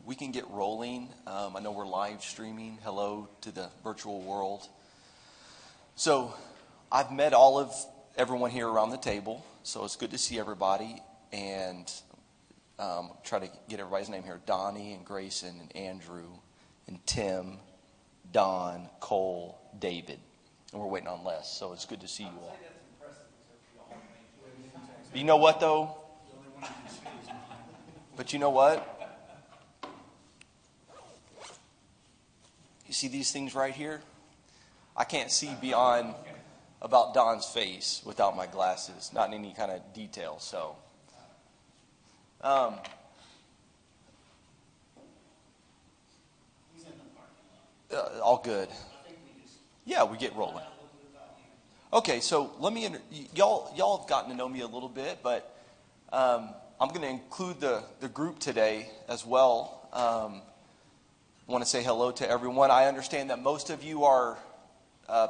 we can get rolling. I know we're live streaming. Hello to the virtual world. So I've met everyone here around the table, so it's good to see everybody. And try to get everybody's name here: Donnie and Grayson and Andrew and Tim, Don, Cole, David, and we're waiting on Les. So it's good to see you all. You know what though? But you know what? You see these things right here? I can't see beyond about Don's face without my glasses, not in any kind of detail. So, all good. Yeah, we get rolling. Okay, so let me. Y'all have gotten to know me a little bit, but I'm going to include the group today as well. I want to say hello to everyone. I understand that most of you are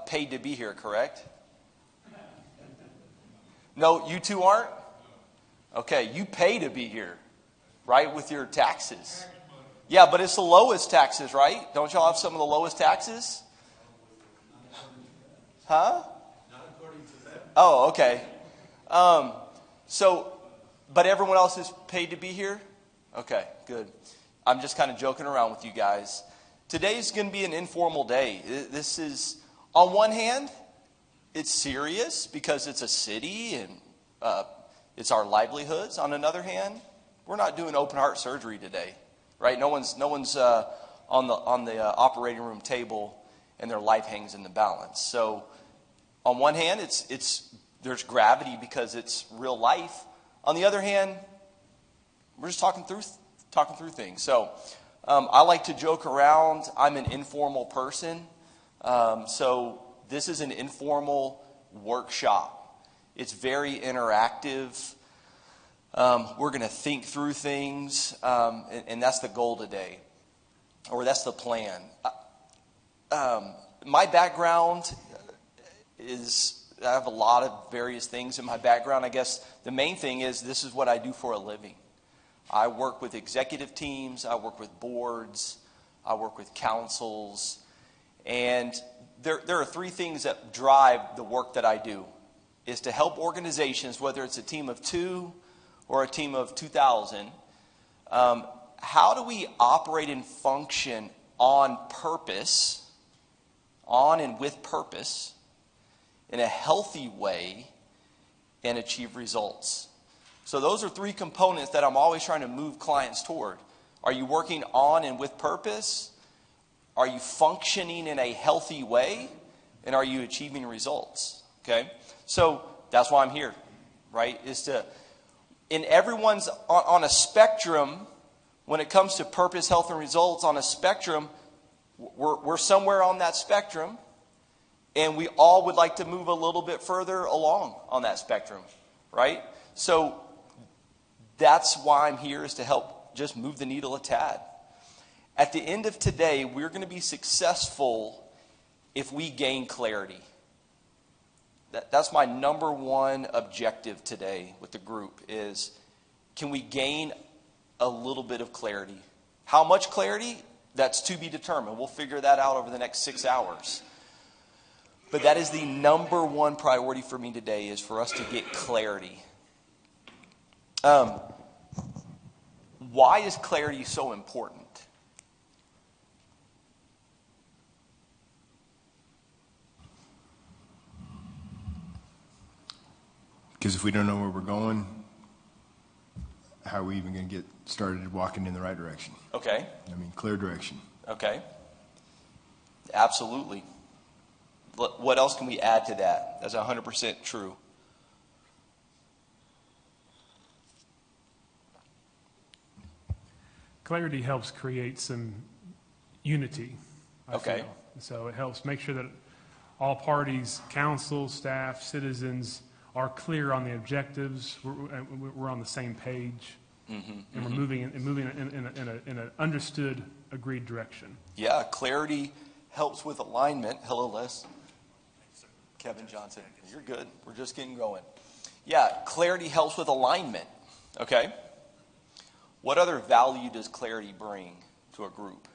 paid to be here, correct? No, you two aren't? Okay, you pay to be here, right, with your taxes. Yeah, but it's the lowest taxes, right? Don't y'all have some of the lowest taxes? Huh? Not according to them. Oh, okay. But everyone else is paid to be here? Okay, good. I'm just kind of joking around with you guys. Today's going to be an informal day. This is, on one hand, it's serious because it's a city and it's our livelihoods. On another hand, we're not doing open heart surgery today, right? No one's on the operating room table and their life hangs in the balance. So, on one hand, there's gravity because it's real life. On the other hand, we're just talking through things. So I like to joke around. I'm an informal person. So this is an informal workshop. It's very interactive. We're going to think through things. And that's the goal today. Or that's the plan. My background is... I have a lot of various things in my background. I guess the main thing is this is what I do for a living. I work with executive teams. I work with boards. I work with councils. And there are three things that drive the work that I do. Is to help organizations, whether it's a team of 2 or a team of 2,000, how do we operate and function on purpose, on and with purpose, in a healthy way and achieve results. So those are three components that I'm always trying to move clients toward. Are you working on and with purpose? Are you functioning in a healthy way? And are you achieving results? Okay? So that's why I'm here, right? In everyone's, on a spectrum, when it comes to purpose, health, and results, on a spectrum, we're somewhere on that spectrum. And we all would like to move a little bit further along on that spectrum, right? So that's why I'm here, is to help just move the needle a tad. At the end of today, we're going to be successful if we gain clarity. That's my number one objective today with the group is, can we gain a little bit of clarity? How much clarity? That's to be determined. We'll figure that out over the next 6 hours. But that is the number one priority for me today, is for us to get clarity. Why is clarity so important? Because if we don't know where we're going, how are we even going to get started walking in the right direction? Okay. I mean, clear direction. Okay. Absolutely. What else can we add to that? That's 100% true. Clarity helps create some unity, I Okay. feel. So it helps make sure that all parties, council, staff, citizens are clear on the objectives. We're on the same page, and we're moving in an understood, agreed direction. Yeah, clarity helps with alignment. Hello, Les. Kevin Johnson. You're good. We're just getting going. Yeah, clarity helps with alignment. Okay. What other value does clarity bring? to a group.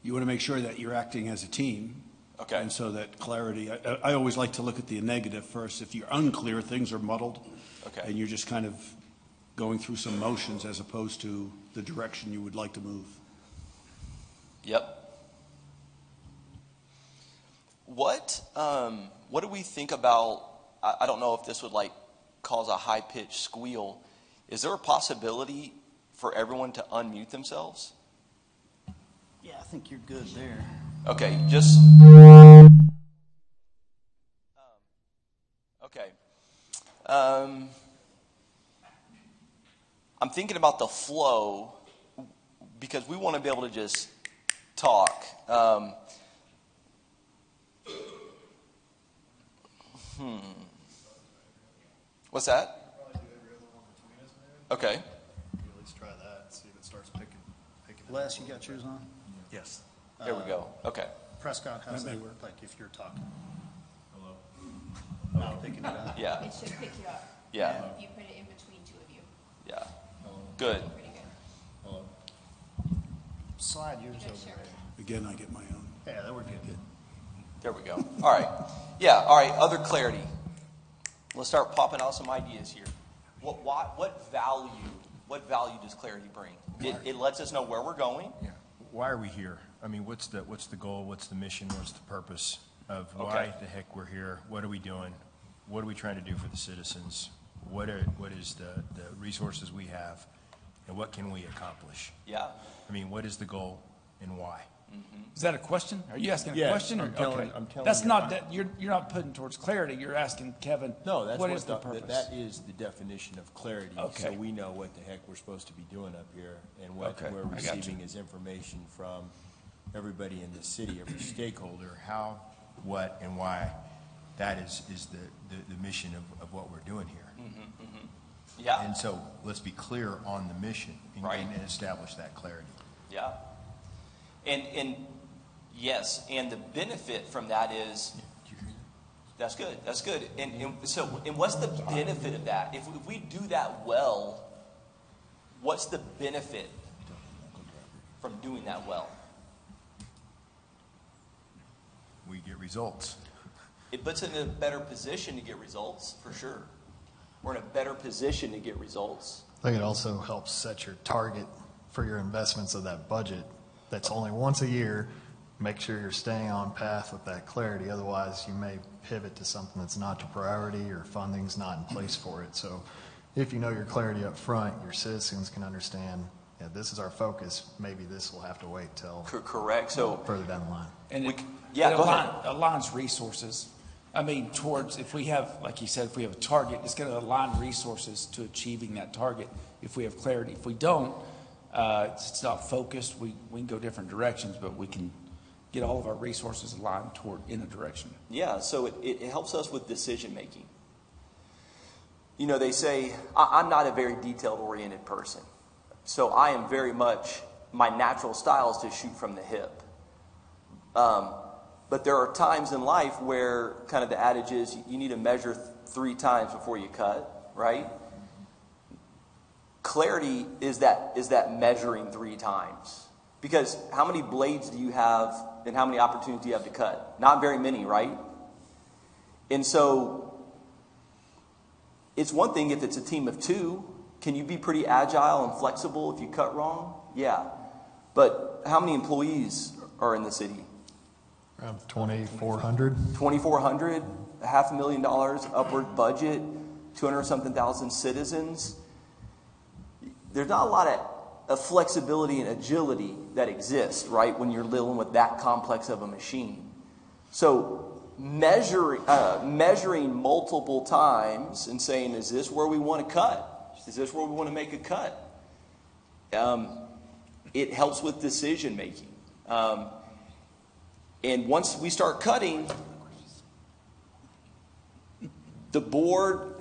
You want to make sure that you're acting as a team. Okay. And so that clarity, I always like to look at the negative first. If you're unclear, things are muddled. Okay. And you're just kind of going through some motions as opposed to the direction you would like to move. Yep. What do we think about, I don't know if this would like cause a high-pitched squeal. Is there a possibility for everyone to unmute themselves? Yeah, I think you're good there. Okay, just okay. I'm thinking about the flow because we want to be able to just talk. What's that? Okay. Let's try that. See if it starts picking Les, you got yours on? Yes. There we go. Okay. Prescott, how's that work? Like if you're talking? Hello? Not picking it up. Yeah. It should pick you up. Yeah. You put it in between two of you. Yeah. Good. Pretty good. Slide yours Good, over sure. there. Again, I get my own. Yeah, that worked good. There we go. All right. Yeah. All right. Other clarity. Let's start popping out some ideas here. What value does clarity bring? It lets us know where we're going. Yeah. Why are we here? I mean, what's the goal? What's the mission? What's the purpose of why Okay. the heck we're here? What are we doing? What are we trying to do for the citizens? What is the resources we have, and what can we accomplish? Yeah. I mean, what is the goal and why? Is that a question? Are you asking a Yes, question? I'm telling That's you. not that you're not putting towards clarity. You're asking Kevin. No, that's what is the purpose? that is the definition of clarity. Okay. So we know what the heck we're supposed to be doing up here, and what Okay, we're I got you. receiving as information from everybody in the city, every stakeholder. How, what, and why? That is the mission of what we're doing here. Yeah. And so let's be clear on the mission and, Right. and establish that clarity. Yeah. And yes, and the benefit from that is that's good. That's good. And what's the benefit of that? If we do that well, what's the benefit from doing that well? We get results. It puts us in a better position to get results, for sure. We're in a better position to get results. I think it also helps set your target for your investments of that budget. That's only once a year. Make sure you're staying on path with that clarity. Otherwise, you may pivot to something that's not a priority or funding's not in place for it. So if you know your clarity up front, your citizens can understand, yeah, this is our focus. Maybe this will have to wait till Correct. So further down the line. And we- it, yeah, it go ahead. aligns resources. I mean, towards, if we have, like you said, if we have a target, it's going to align resources to achieving that target if we have clarity. If we don't, it's not focused. We can go different directions, but we can get all of our resources aligned toward in a direction. Yeah, so it helps us with decision making. You know, they say, I'm not a very detail-oriented person. So I am very much, my natural style is to shoot from the hip. But there are times in life where kind of the adage is you need to measure 3 times before you cut, right? Clarity is that measuring 3 times. Because how many blades do you have and how many opportunities do you have to cut? Not very many, right? And so it's one thing if it's a team of 2. Can you be pretty agile and flexible if you cut wrong? Yeah. But how many employees are in the city? Around 2,400. 2,400, $500,000 upward budget, 200-something thousand citizens. There's not a lot of flexibility and agility that exists, right, when you're dealing with that complex of a machine. So measuring multiple times and saying, is this where we want to cut? Is this where we want to make a cut? It helps with decision making. And once we start cutting, the board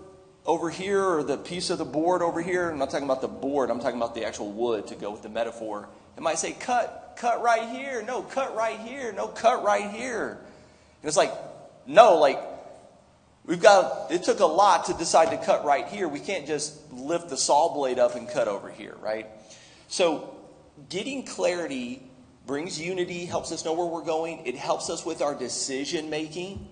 over here or the piece of the board over here, I'm not talking about the board, I'm talking about the actual wood to go with the metaphor. It might say, cut right here. No, cut right here. No, cut right here. And it's like, no, like, it took a lot to decide to cut right here. We can't just lift the saw blade up and cut over here, right? So getting clarity brings unity, helps us know where we're going. It helps us with our decision making.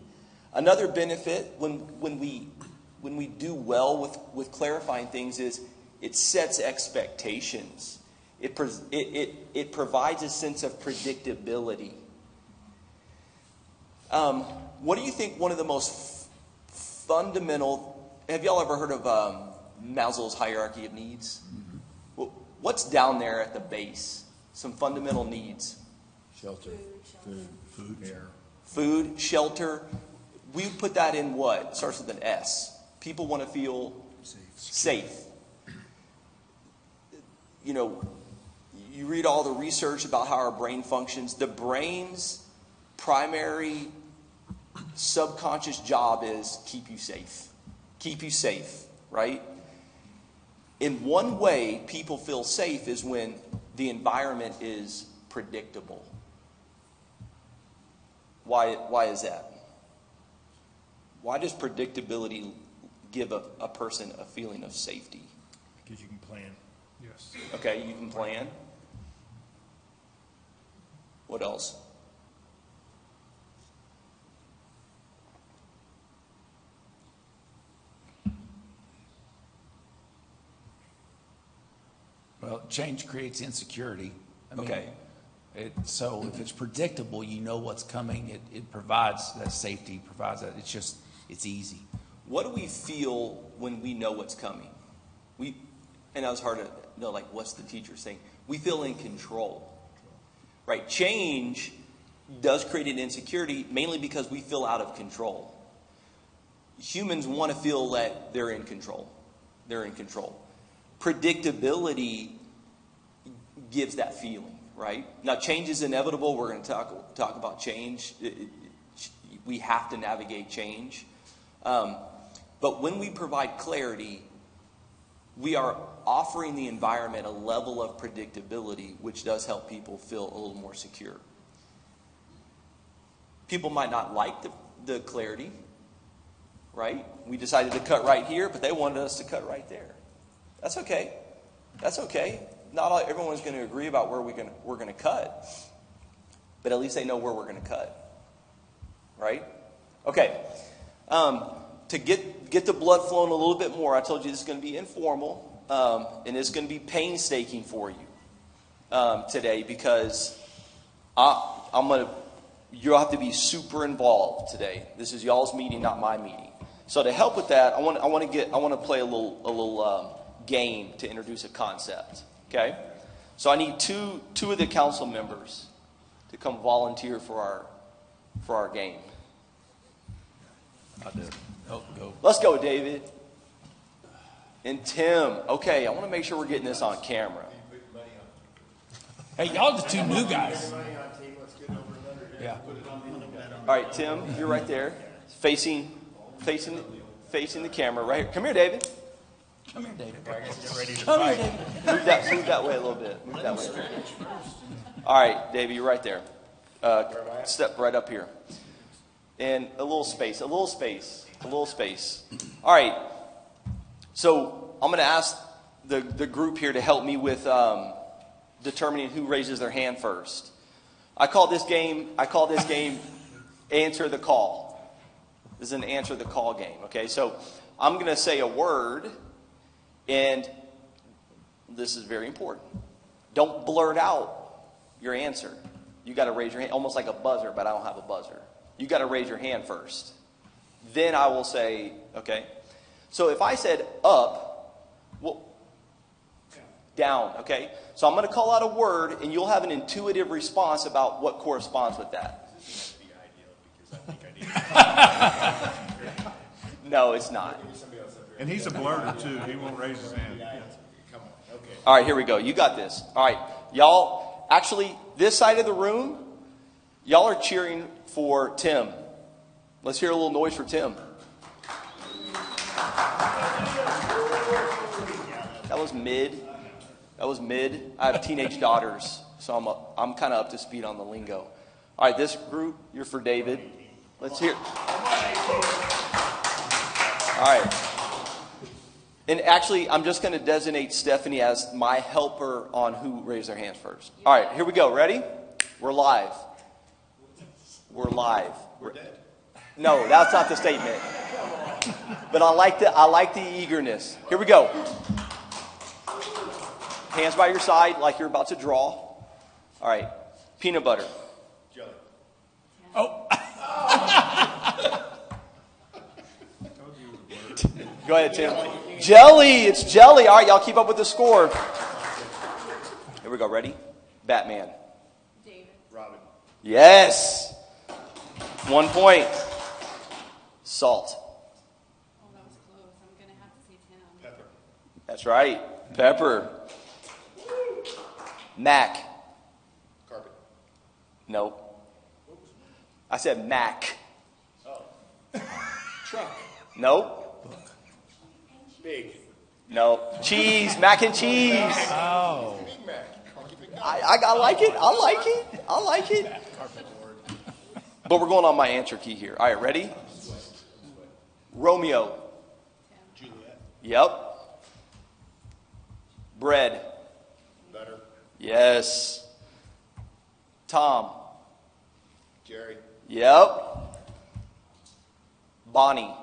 Another benefit when we do well with clarifying things is it sets expectations. It provides a sense of predictability. What do you think one of the most fundamental, have y'all ever heard of Maslow's hierarchy of needs? Mm-hmm. Well, what's down there at the base? Some fundamental needs. Shelter, food, air. Food, shelter. We put that in what? It starts with an S. People want to feel safe. You know, you read all the research about how our brain functions. The brain's primary subconscious job is keep you safe. Keep you safe, right? In one way, people feel safe is when the environment is predictable. Why is that? Why does predictability give a person a feeling of safety? Because you can plan. Yes. Okay, you can plan. What else? Well, change creates insecurity. I mean, Okay. So if it's predictable, you know what's coming. It provides that safety, provides that. It's easy. What do we feel when we know what's coming? And that was hard to know, like, what's the teacher saying? We feel in control, right? Change does create an insecurity, mainly because we feel out of control. Humans want to feel that they're in control. They're in control. Predictability gives that feeling, right? Now, change is inevitable. We're going to talk about change. We have to navigate change. But when we provide clarity, we are offering the environment a level of predictability, which does help people feel a little more secure. People might not like the clarity, right? We decided to cut right here, but they wanted us to cut right there. That's okay. That's okay. Not everyone's going to agree about where we're going to cut, but at least they know where we're going to cut, right? Okay. To get the blood flowing a little bit more, I told you this is going to be informal, and it's going to be painstaking for you today because you'll have to be super involved today. This is y'all's meeting, not my meeting. So to help with that, I want to play a little game to introduce a concept. Okay, so I need two of the council members to come volunteer for our game. I'll do it. Oh, go. Let's go, David and Tim. Okay, I want to make sure we're getting this on camera. Hey, y'all the two new guys. Yeah. All right, Tim, you're right there, facing the camera right here. Come here, David. Come here, David. Come here, David. Move that way a little bit. Move that way. All right, David, you're right there. Step right up here. And a little space. All right. So I'm going to ask the group here to help me with determining who raises their hand first. I call this game Answer the Call. This is an Answer the Call game. Okay, so I'm going to say a word, and this is very important. Don't blurt out your answer. You got to raise your hand, almost like a buzzer, but I don't have a buzzer. You got to raise your hand first. Then I will say, okay. So if I said up, well, down, okay? So I'm going to call out a word, and you'll have an intuitive response about what corresponds with that. This would be ideal because I think I need. No, it's not. And he's a blurter, too. He won't raise his hand. Come on. Okay. All right, here we go. You got this. All right. Y'all, actually, this side of the room, y'all are cheering for Tim. Let's hear a little noise for Tim. That was mid. I have teenage daughters, so I'm kind of up to speed on the lingo. All right, this group, you're for David. Let's hear. All right. And actually, I'm just going to designate Stephanie as my helper on who raised their hands first. All right, here we go. Ready? We're live. We're live. We're dead. No, that's not the statement. But I like the eagerness. Here we go. Hands by your side like you're about to draw. All right. Peanut butter. Jelly. Oh, Go ahead, Tim. Jelly. It's jelly. All right, y'all keep up with the score. Here we go. Ready? Batman. David. Robin. Yes. 1 point. Salt. Oh, that was close. I'm gonna have to say Tim. Pepper. That's right. Pepper. Mac. Carpet. Nope. I said Mac. Truck. Nope. Big. Nope. Cheese. Mac and cheese. oh. Big Mac. I'll keep it going. I like it. I like it. I like it. Carpet board. But we're going on my answer key here. All right, ready? Romeo. Juliet. Yep. Bread. Butter. Yes. Tom. Jerry. Yep. Bonnie.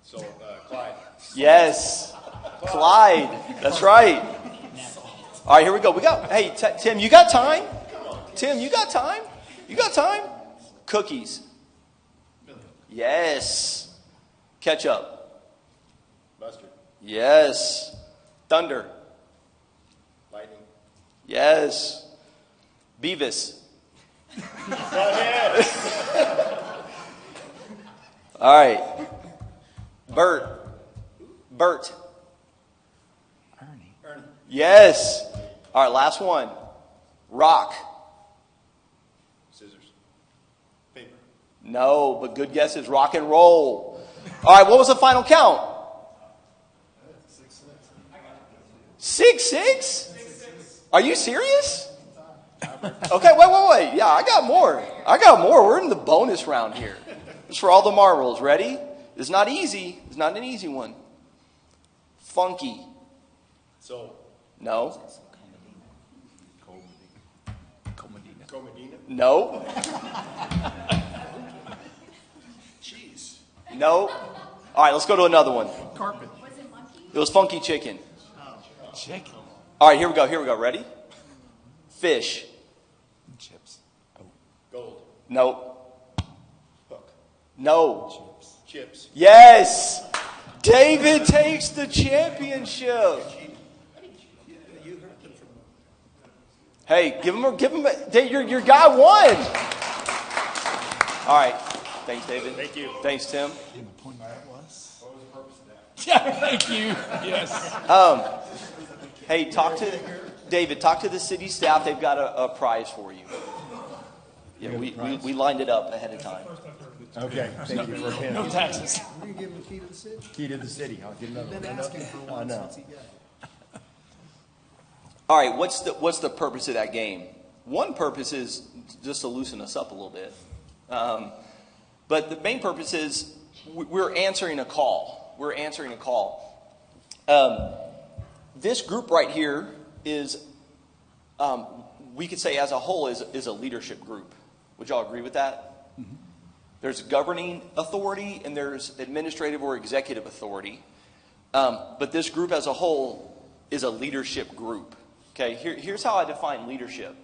So, Clyde. Yes. Clyde. That's right. All right, here we go. Hey, Tim, you got time? Tim, you got time? You got time? Cookies. Yes. Ketchup. Mustard. Yes. Thunder. Lightning. Yes. Beavis. All right. Bert. Bert. Ernie. Yes. All right, last one. Rock. Scissors. Paper. No, but good guess is rock and roll. All right, what was the final count? 6-6? Are you serious? Okay, wait. Yeah, I got more. We're in the bonus round here. It's for all the marbles. Ready? It's not easy. It's not an easy one. Funky. So, No. Comedina. No. Cheese. No. All right, let's go to another one. Carpet. Was it monkey? It was funky chicken. Chicken. All right, here we go. Ready? Fish. Chips. Gold. No. Hook. No. Chips. Yes. David takes the championship. Hey, give him. Your guy won. All right. Thanks, David. Thank you. Thanks, Tim. Yeah, thank you. Yes. Hey, talk to the city staff. They've got a prize for you. Yeah, we lined it up ahead of time. Okay, thank you for him. No taxes. We're going to give him the key to the city. Key to the city, I'll get another one. Been asking for I one know. since he got it. All right, what's the purpose of that game? One purpose is just to loosen us up a little bit. But the main purpose is we're answering a call. This group right here is, we could say as a whole, is a leadership group. Would y'all agree with that? Mm-hmm. There's governing authority and there's administrative or executive authority. But this group as a whole is a leadership group. Okay, here's how I define leadership.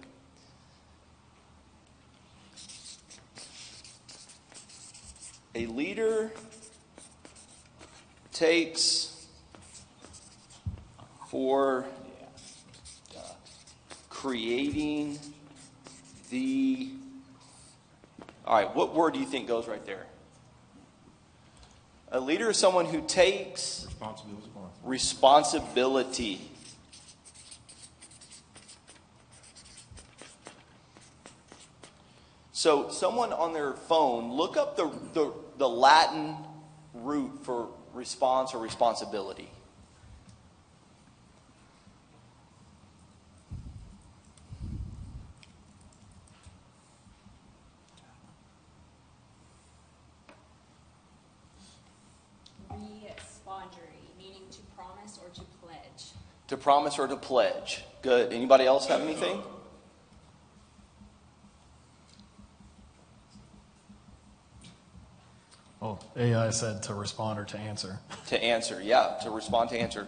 A leader takes for creating the... All right, what word do you think goes right there? A leader is someone who takes responsibility. So someone on their phone, look up the Latin root for response or responsibility. To promise or to pledge. Good. Anybody else have anything? Well, AI said to respond or to answer. To answer, yeah, to respond, to answer.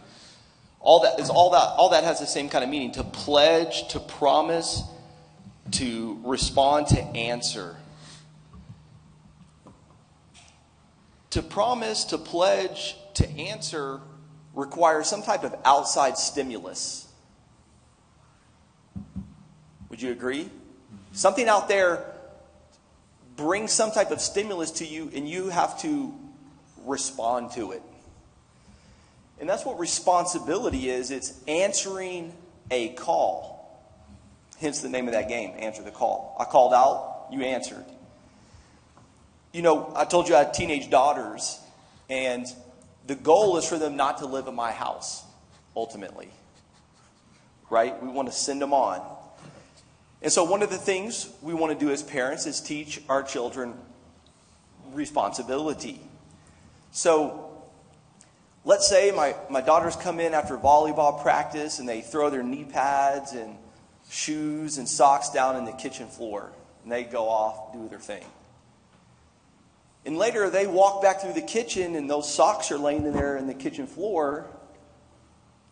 All that has the same kind of meaning. To pledge, to promise, to respond, to answer. To promise, to pledge, to answer requires some type of outside stimulus. Would you agree? Something out there brings some type of stimulus to you, and you have to respond to it. And that's what responsibility is. It's answering a call. Hence the name of that game, Answer the Call. I called out, you answered. You know, I told you I had teenage daughters, and the goal is for them not to live in my house, ultimately. Right? We want to send them on. And so one of the things we want to do as parents is teach our children responsibility. So let's say my daughters come in after volleyball practice and they throw their knee pads and shoes and socks down in the kitchen floor. And they go off, do their thing. And later they walk back through the kitchen and those socks are laying there in the kitchen floor.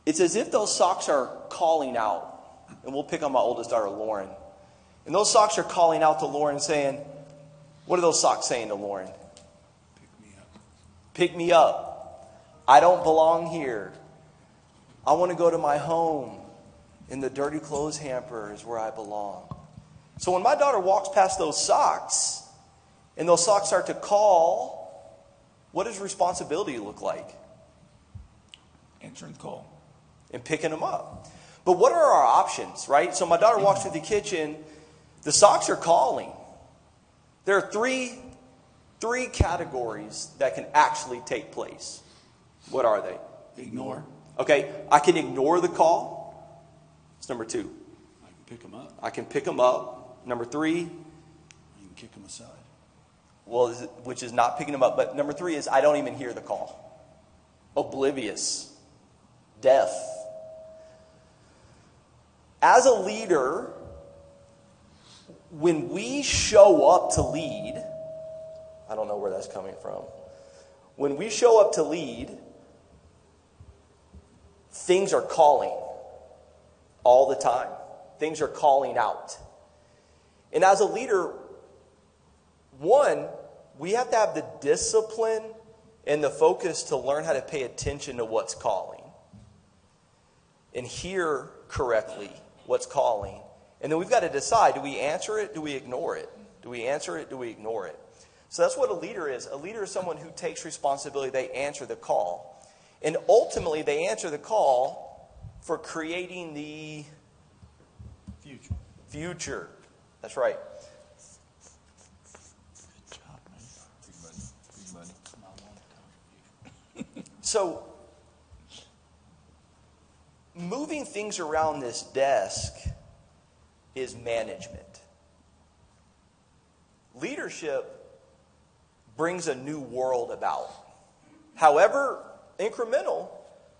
It's as if those socks are calling out. And we'll pick on my oldest daughter, Lauren. And those socks are calling out to Lauren saying, what are those socks saying to Lauren? Pick me up. Pick me up. I don't belong here. I want to go to my home. And the dirty clothes hamper is where I belong. So when my daughter walks past those socks, and those socks start to call, what does responsibility look like? Answering the call. And picking them up. But what are our options, right? So my daughter walks through the kitchen. The socks are calling. There are three categories that can actually take place. What are they? Ignore. Okay, I can ignore the call. It's number 2. I can pick them up. I can pick them up. Number 3. You can kick them aside. Well, which is not picking them up. But number 3 is I don't even hear the call. Oblivious. Deaf. As a leader, when we show up to lead, I don't know where that's coming from. When we show up to lead, things are calling all the time. Things are calling out. And as a leader, one, we have to have the discipline and the focus to learn how to pay attention to what's calling and hear correctly what's calling. And then we've got to decide, do we answer it? Do we ignore it? Do we answer it? Do we ignore it? So that's what a leader is. A leader is someone who takes responsibility. They answer the call. And ultimately, they answer the call for creating the future. That's right. Good job, man. Big money. Big money. So, moving things around this desk is management. Leadership brings a new world about. However incremental,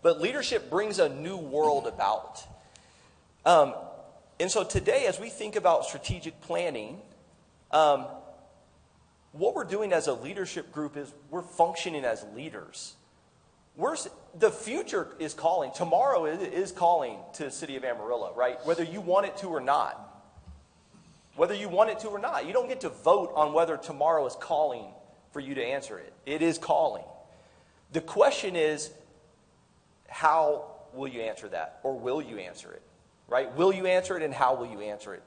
but leadership brings a new world about. And so today, as we think about strategic planning, what we're doing as a leadership group is we're functioning as leaders. The future is calling. Tomorrow is calling to the city of Amarillo, right? Whether you want it to or not. Whether you want it to or not. You don't get to vote on whether tomorrow is calling for you to answer it. It is calling. The question is, how will you answer that? Or will you answer it? Right? Will you answer it, and how will you answer it?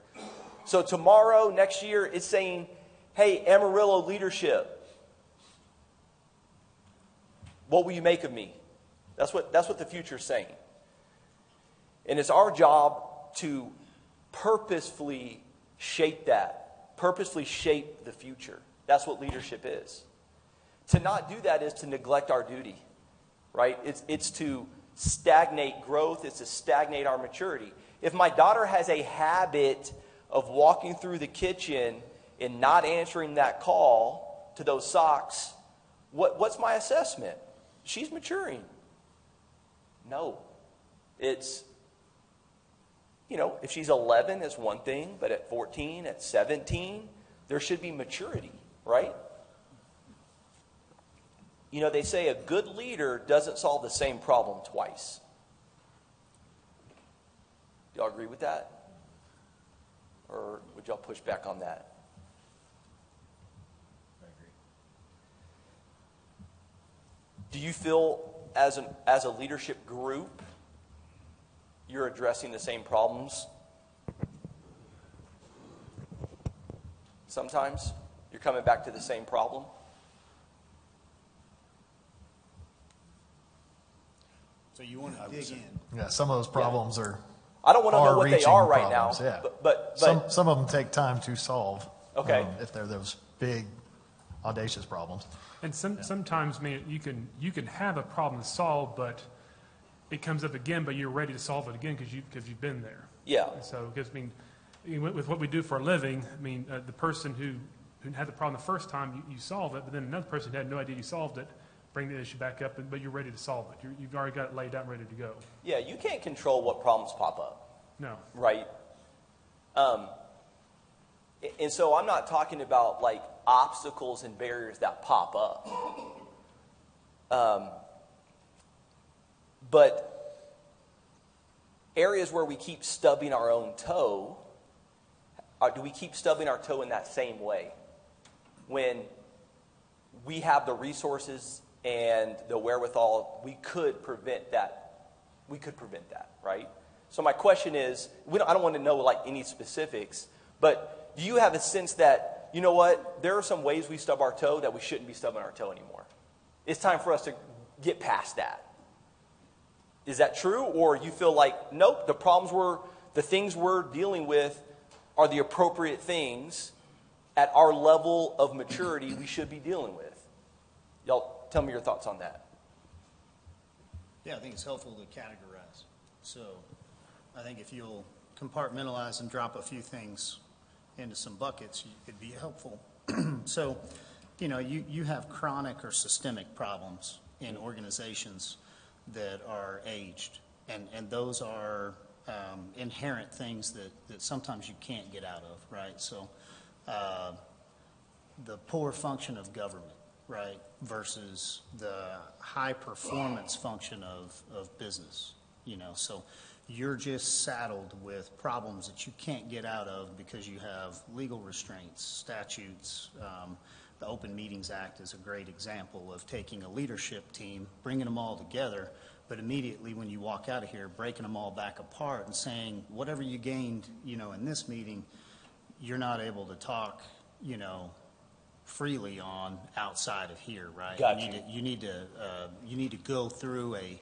So tomorrow, next year, it's saying, hey, Amarillo leadership, what will you make of me? That's what the future is saying. And it's our job to purposefully shape that. Purposefully shape the future. That's what leadership is. To not do that is to neglect our duty. Right? It's to stagnate growth. It's to stagnate our maturity. If my daughter has a habit of walking through the kitchen and not answering that call to those socks, what's my assessment? She's maturing. No. It's, if she's 11, it's one thing, but at 14, at 17, there should be maturity, right? They say a good leader doesn't solve the same problem twice. Do y'all agree with that? Or would y'all push back on that? I agree. Do you feel as a leadership group, you're addressing the same problems? Sometimes you're coming back to the same problem? So you want to dig in. Yeah, some of those problems are I don't want to know what they far-reaching are right problems, now. yeah. But Some of them take time to solve. Okay. If they're those big, audacious problems. And sometimes, man, you can have a problem to solve, but it comes up again, but you're ready to solve it again because you've been there. Yeah. And so, because with what we do for a living, the person who had the problem the first time, you solve it, but then another person who had no idea you solved it, bring the issue back up, but you're ready to solve it. You've already got it laid out and ready to go. Yeah, you can't control what problems pop up. No. Right? And so I'm not talking about like obstacles and barriers that pop up. But areas where we keep stubbing our own toe, do we keep stubbing our toe in that same way? When we have the resources and the wherewithal, we could prevent that. We could prevent that, right? So my question is, I don't want to know like any specifics, but do you have a sense that, you know what, there are some ways we stub our toe that we shouldn't be stubbing our toe anymore? It's time for us to get past that. Is that true? Or you feel like, nope, the things we're dealing with are the appropriate things at our level of maturity we should be dealing with? Y'all tell me your thoughts on that. Yeah, I think it's helpful to categorize. So I think if you'll compartmentalize and drop a few things into some buckets, it'd be helpful. So, you have chronic or systemic problems in organizations that are aged, and those are inherent things that sometimes you can't get out of, right? So the poor function of government, right, versus the high performance function of business, so you're just saddled with problems that you can't get out of because you have legal restraints, statutes. The Open Meetings Act is a great example of taking a leadership team, bringing them all together, but immediately when you walk out of here, breaking them all back apart and saying, whatever you gained, in this meeting, you're not able to talk, freely on outside of here, right? Got You need to go through a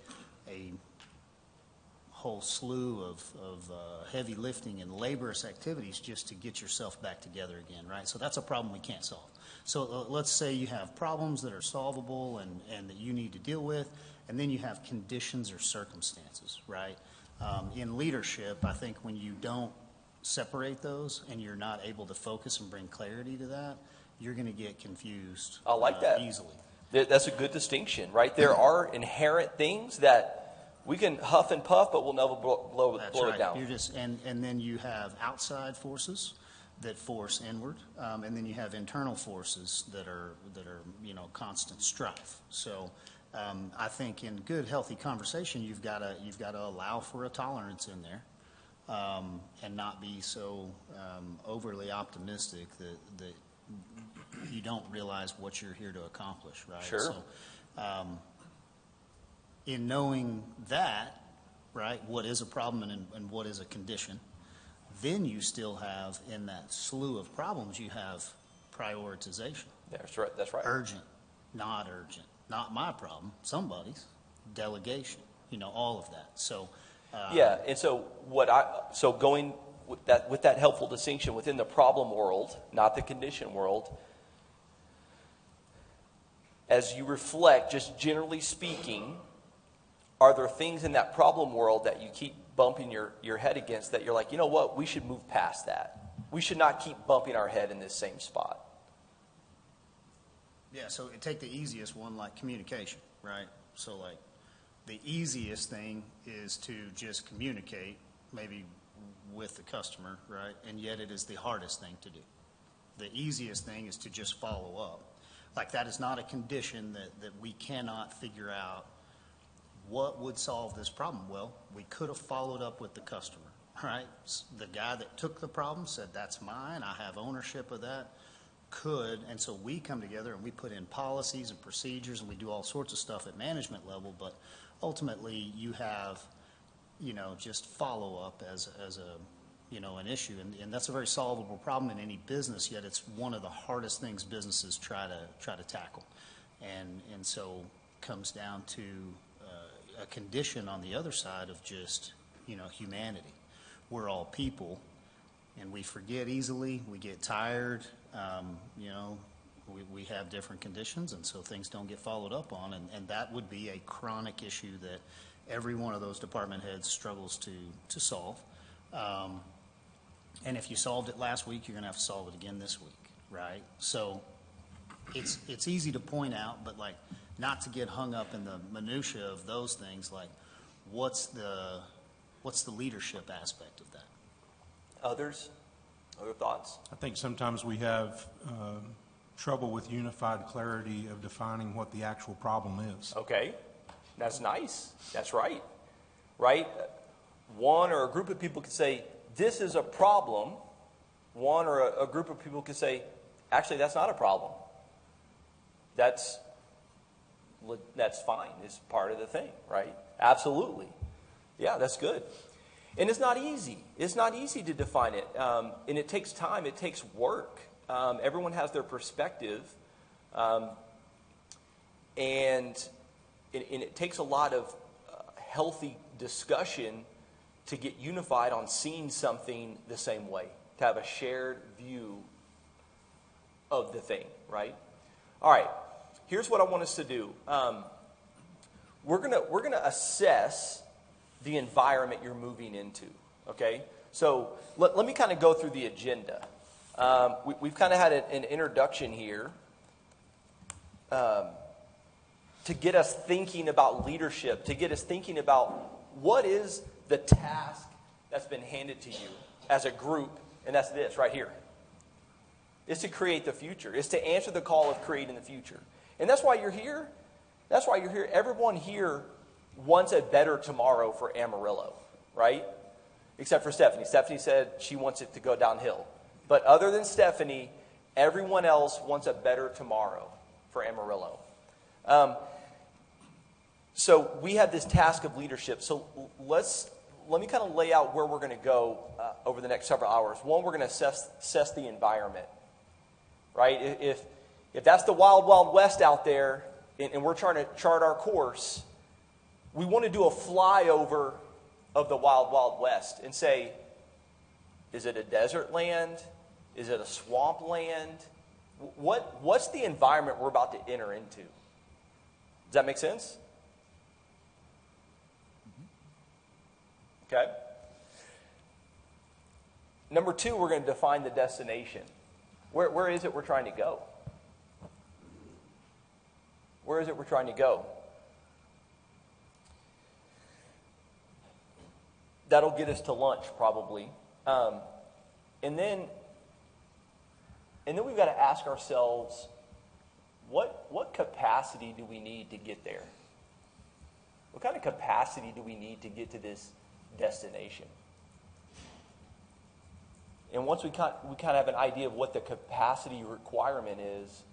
whole slew of heavy lifting and laborious activities just to get yourself back together again, right? So that's a problem we can't solve. So let's say you have problems that are solvable and that you need to deal with, and then you have conditions or circumstances, right? In leadership, I think when you don't separate those and you're not able to focus and bring clarity to that, you're going to get confused I like that. easily. That's a good distinction, right? There are inherent things that we can huff and puff, but we'll never blow Right. it down. You're just, and then you have outside forces that force inward, and then you have internal forces that are constant strife. So I think in good, healthy conversation, you've got to allow for a tolerance in there, and not be so overly optimistic that you don't realize what you're here to accomplish, right? Sure. So, in knowing that, right, what is a problem and what is a condition, then you still have, in that slew of problems, you have prioritization. That's right. That's right. Urgent, not urgent. Not my problem, somebody's. Delegation, all of that. So, Yeah, and so going with that helpful distinction within the problem world, not the condition world, as you reflect, just generally speaking, are there things in that problem world that you keep bumping your head against that you're like, you know what, we should move past that. We should not keep bumping our head in this same spot. yeah, so take the easiest one, like communication, right? So, like, The easiest thing is to just communicate, maybe with the customer, right? And yet it is the hardest thing to do. The easiest thing is to just follow up. Like, that is not a condition that we cannot figure out what would solve this problem. Well, we could have followed up with the customer, right? The guy that took the problem said, that's mine, I have ownership of that. Could, and so we come together and we put in policies and procedures and we do all sorts of stuff at management level, but ultimately you have, just follow up as a, an issue. And that's a very solvable problem in any business, yet it's one of the hardest things businesses try to tackle. And so comes down to a condition on the other side of just, humanity. We're all people, and we forget easily, we get tired, we have different conditions, and so things don't get followed up on, and that would be a chronic issue that every one of those department heads struggles to solve. And if you solved it last week, you're going to have to solve it again this week, right? So it's easy to point out, but like not to get hung up in the minutia of those things. Like, what's the leadership aspect of that? Others? Other thoughts? I think sometimes we have trouble with unified clarity of defining what the actual problem is. Okay, that's nice. That's right. Right? One or a group of people could say, this is a problem. One or a group of people could say, actually, that's not a problem. That's fine. It's part of the thing, right? Absolutely. Yeah, that's good. And it's not easy. It's not easy to define it. And it takes time. It takes work. Everyone has their perspective. And it takes a lot of healthy discussion to get unified on seeing something the same way, to have a shared view of the thing, right? All right, here's what I want us to do. We're gonna assess the environment you're moving into, okay? So let me kind of go through the agenda. We've kind of had an introduction here to get us thinking about leadership, to get us thinking about what is the task that's been handed to you as a group, and that's this right here. It's to create the future. It's to answer the call of creating the future. And that's why you're here. That's why you're here. Everyone here wants a better tomorrow for Amarillo, right? Except for Stephanie. Stephanie said she wants it to go downhill. But other than Stephanie, everyone else wants a better tomorrow for Amarillo. So we have this task of leadership. So let me kind of lay out where we're going to go over the next several hours. One, we're going to assess the environment, right? If that's the wild, wild west out there, and we're trying to chart our course, we want to do a flyover of the wild, wild west and say, is it a desert land? Is it a swamp land? What's the environment we're about to enter into? Does that make sense? Okay. Number two, we're going to define the destination. Where is it we're trying to go? Where is it we're trying to go? That'll get us to lunch, probably. And then we've got to ask ourselves, what capacity do we need to get there? What kind of capacity do we need to get to this destination? And once we kind of have an idea of what the capacity requirement is,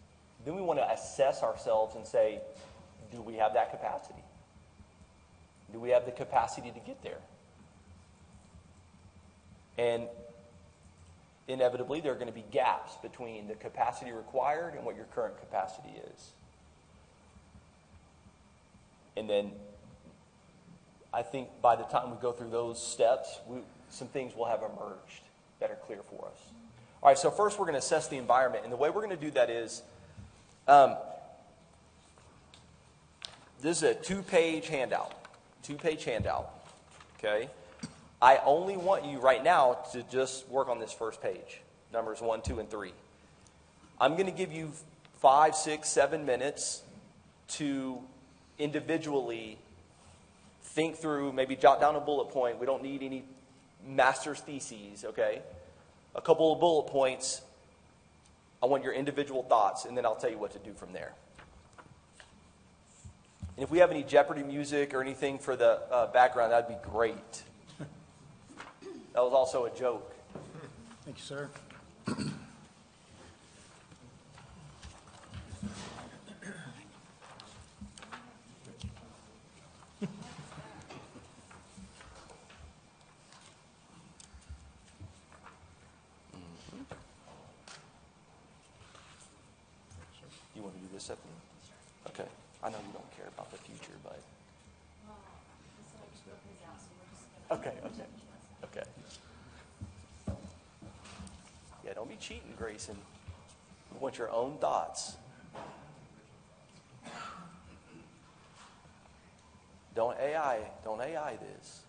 then we want to assess ourselves and say, do we have that capacity? Do we have the capacity to get there? And inevitably, there are going to be gaps between the capacity required and what your current capacity is. And then I think by the time we go through those steps, some things will have emerged that are clear for us. All right, so first we're going to assess the environment. And the way we're going to do that is, this is a two-page handout. Okay? I only want you right now to just work on this first page, numbers 1, 2, and 3. I'm going to give you 5, 6, 7 minutes to individually think through, maybe jot down a bullet point. We don't need any master's theses, okay? A couple of bullet points. I want your individual thoughts, and then I'll tell you what to do from there. And if we have any Jeopardy music or anything for the background, that'd be great. That was also a joke. Thank you, sir. You want to do this, Stephanie? Okay. I know you don't care about the future, but. Okay. Yeah, don't be cheating, Grayson. We want your own thoughts. Don't AI this.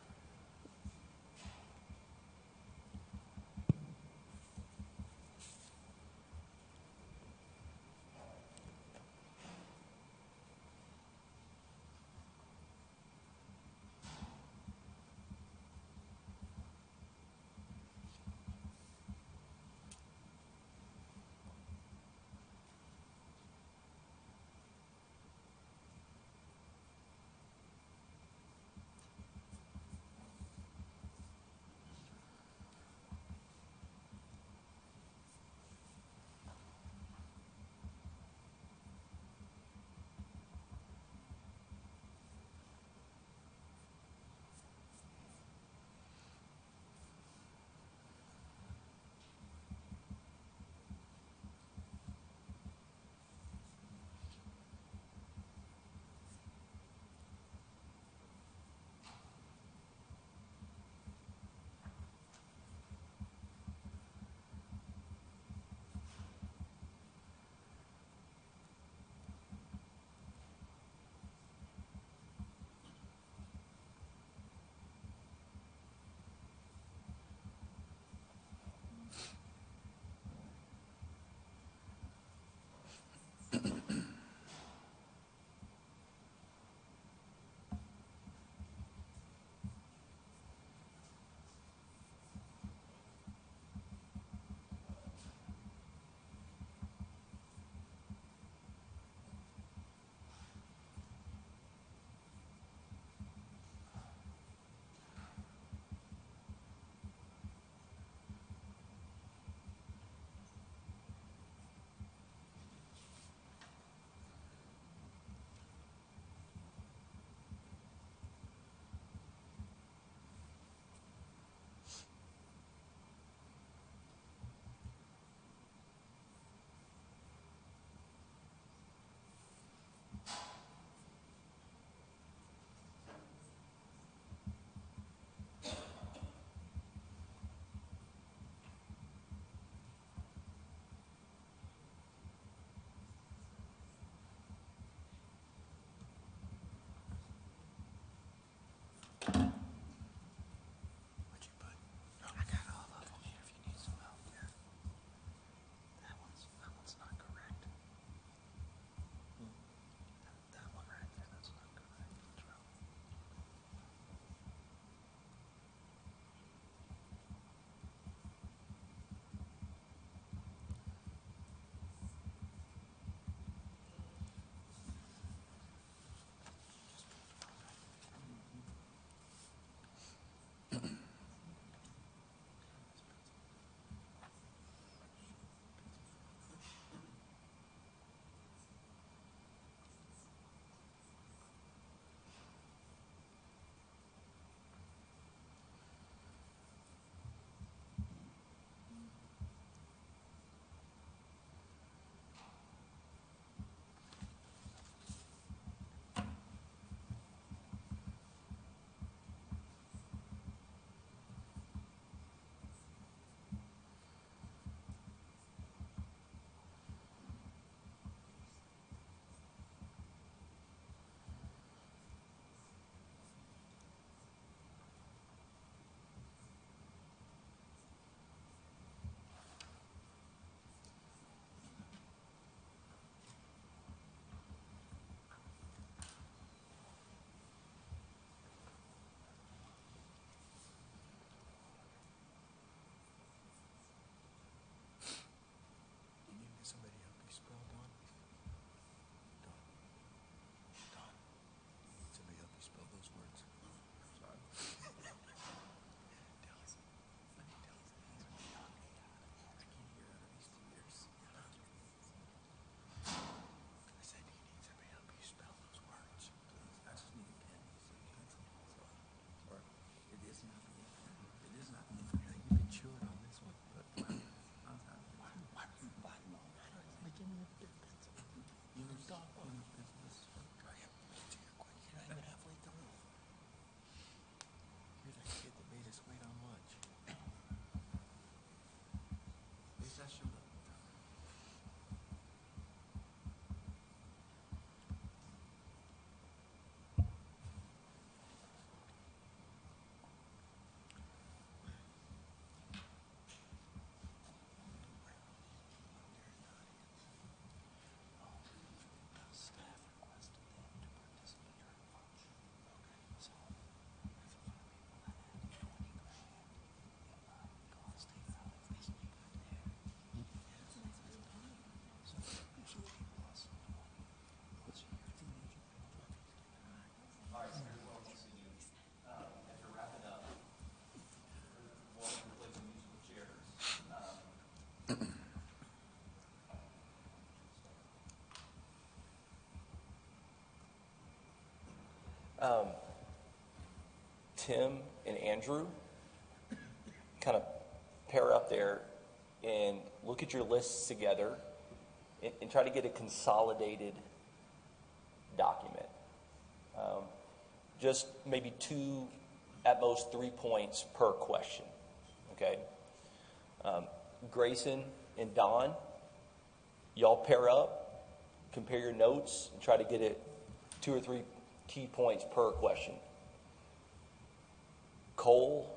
Tim and Andrew kind of pair up there and look at your lists together and try to get a consolidated document. Just maybe 2, at most 3 points per question, okay? Grayson and Don, y'all pair up, compare your notes, and try to get it 2 or 3 key points per question. Cole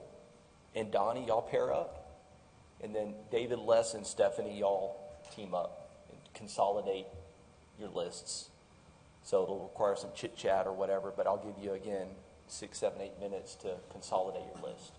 and Donnie, y'all pair up, and then David, Les, and Stephanie, y'all team up and consolidate your lists. So it'll require some chit chat or whatever, but I'll give you again 6, 7, 8 minutes to consolidate your list.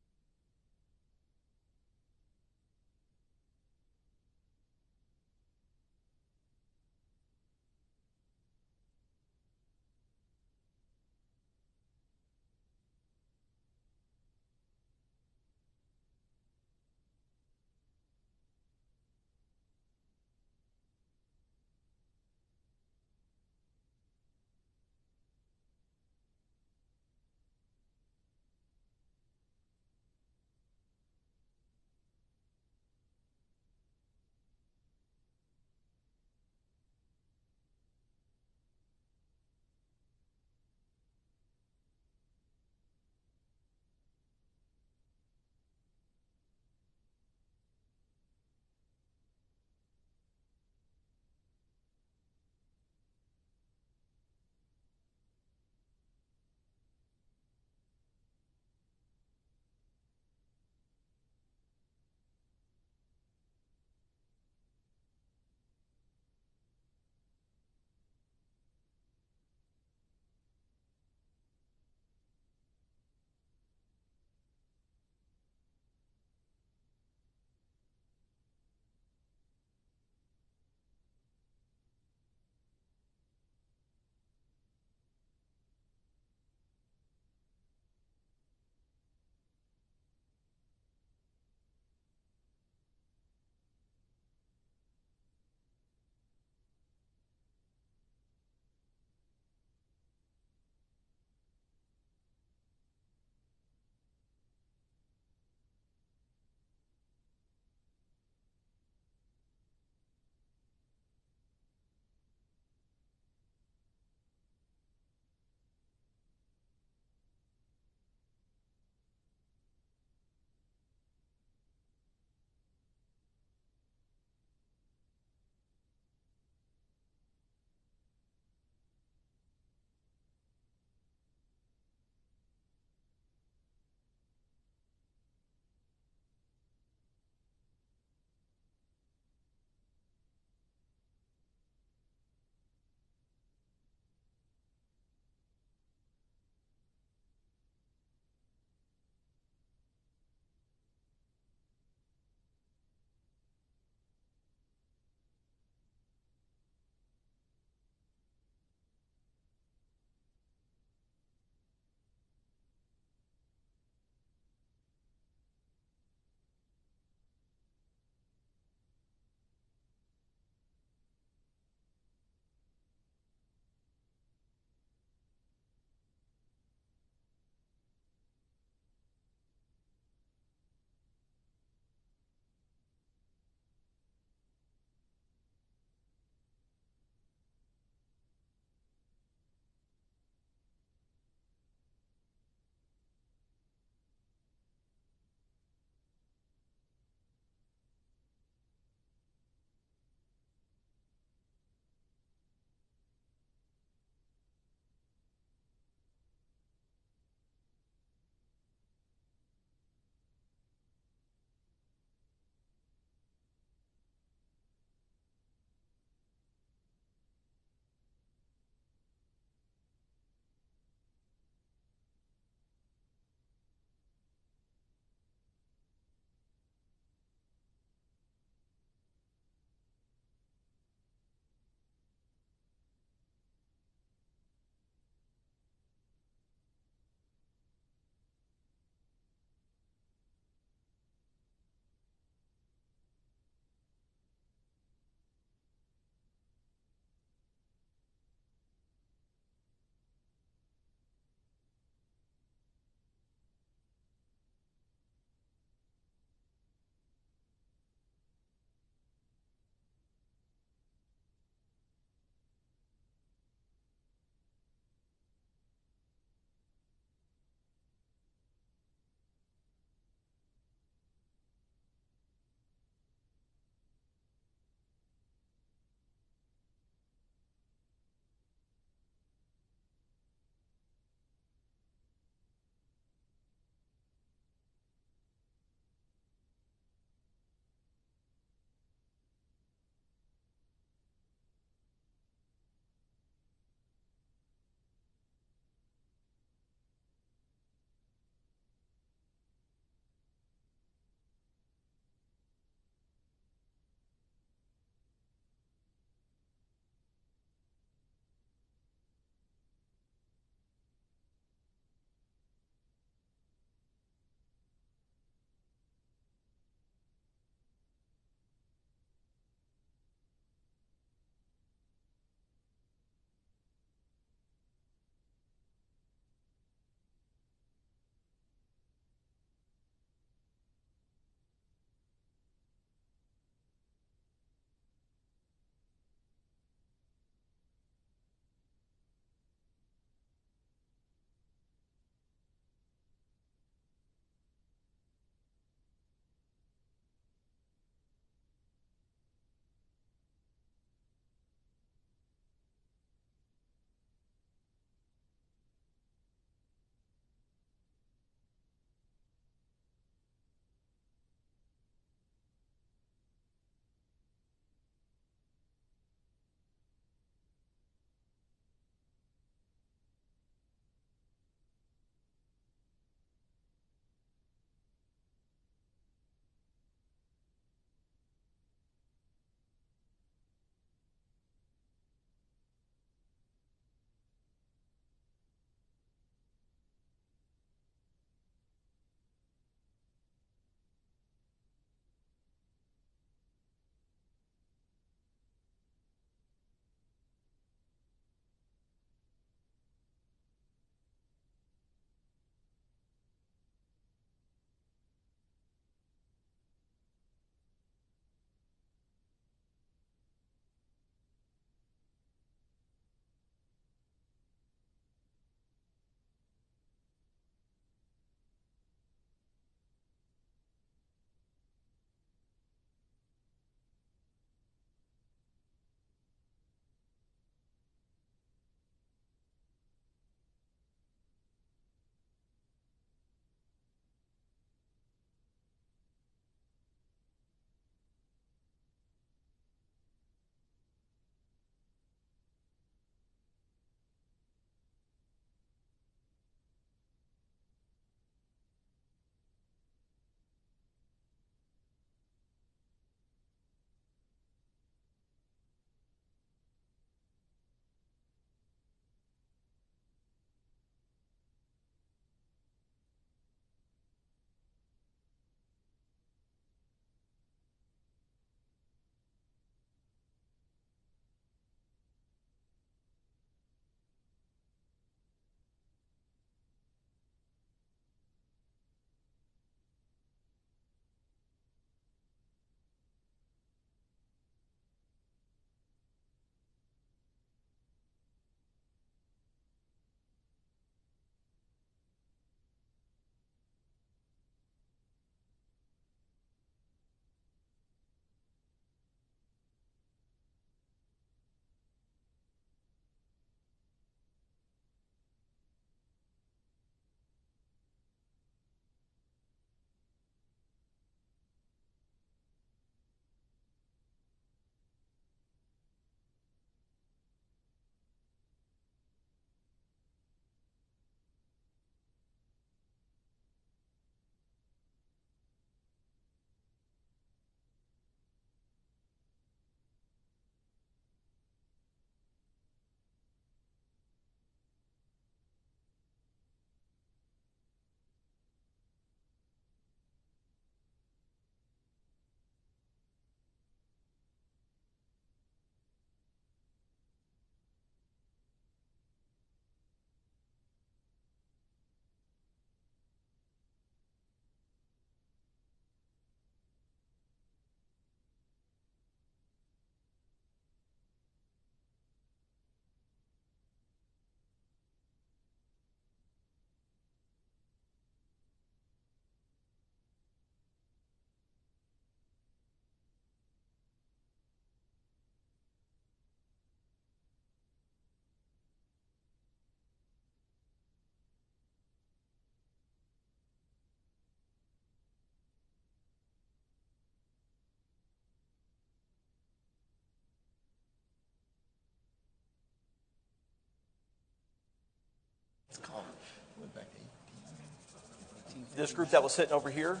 This group that was sitting over here,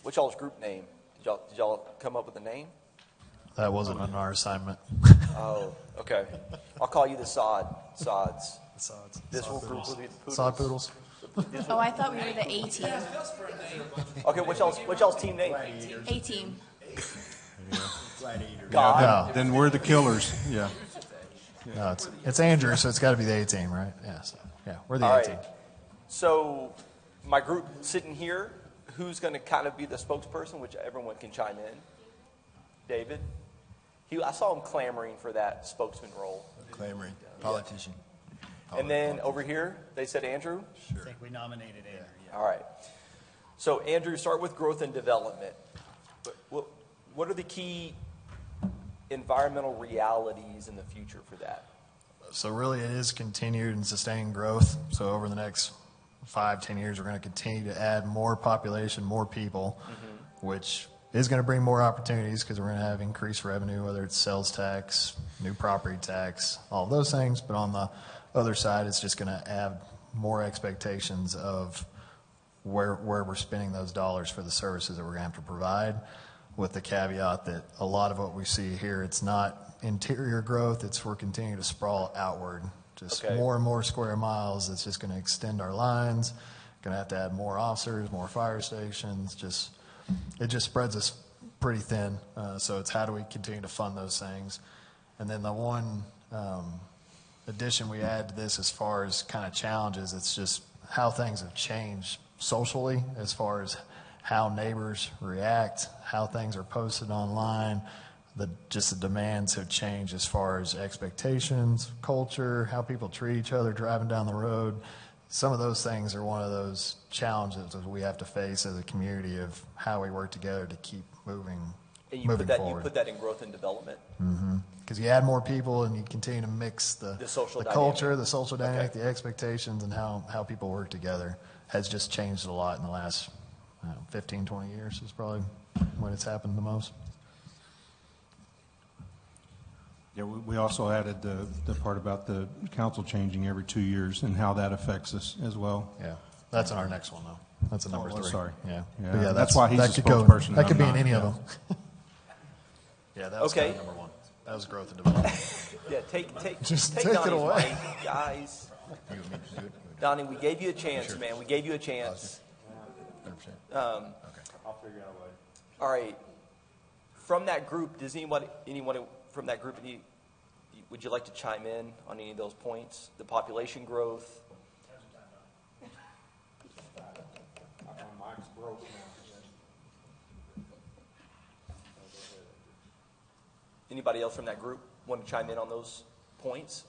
what's y'all's group name? Did y'all come up with a name? That wasn't on our assignment. Oh, okay. I'll call you the Sods. Sods. This Sod will poodles. be the Poodles. Sod poodles. Oh, I thought we were the A team. Okay, what's y'all's team name? A team. God. No, Then we're the killers, yeah. no, it's Andrew, so it's got to be the A team, right? Yeah, so, yeah, we're the All A team. right. So my group sitting here, who's going to kind of be the spokesperson, which everyone can chime in? David? I saw him clamoring for that spokesman role. Clamoring, politician. And then over here, they said Andrew? I think we nominated Andrew, yeah. All right. So Andrew, start with growth and development. What are the key environmental realities in the future for that? So really it is continued and sustained growth. So over the next 5-10 years, we're going to continue to add more population, more people, which is going to bring more opportunities because we're going to have increased revenue, whether it's sales tax, new property tax, all of those things. But on the other side, it's just going to add more expectations of where we're spending those dollars for the services that we're going to have to provide, with the caveat that a lot of what we see here, it's not interior growth, it's we're continuing to sprawl outward. Just Okay. more and more square miles. It's just going to extend our lines. Going to have to add more officers, more fire stations. It just spreads us pretty thin. So it's how do we continue to fund those things? And then the one addition we add to this as far as kind of challenges, it's just how things have changed socially as far as how neighbors react, how things are posted online. Just the demands have changed as far as expectations, culture, how people treat each other driving down the road. Some of those things are one of those challenges that we have to face as a community of how we work together to keep moving And you forward. put that in growth and development? Because you add more people and you continue to mix the social culture, dynamic. the social dynamic, Okay. the expectations, and how people work together has just changed a lot in the last 15, 20 years is probably when it's happened the most. Yeah, we also added the part about the council changing every 2 years and how that affects us as well. Yeah, that's in our next one, though. That's a number Oh, 3. sorry. Yeah, Yeah, But that's why he's that the could go- spokesperson That and could be I'm in not, any of yeah. them. Yeah, that was Okay. kind of number 1. That was growth and development. Yeah, take Just take take it Donnie's away. mic, guys. Donnie, we gave you a chance, man. We gave you a chance. 100%. I'll figure out a way. All right. From that group, does anyone from that group, would you like to chime in on any of those points? The population growth? Anybody else from that group want to chime in on those points?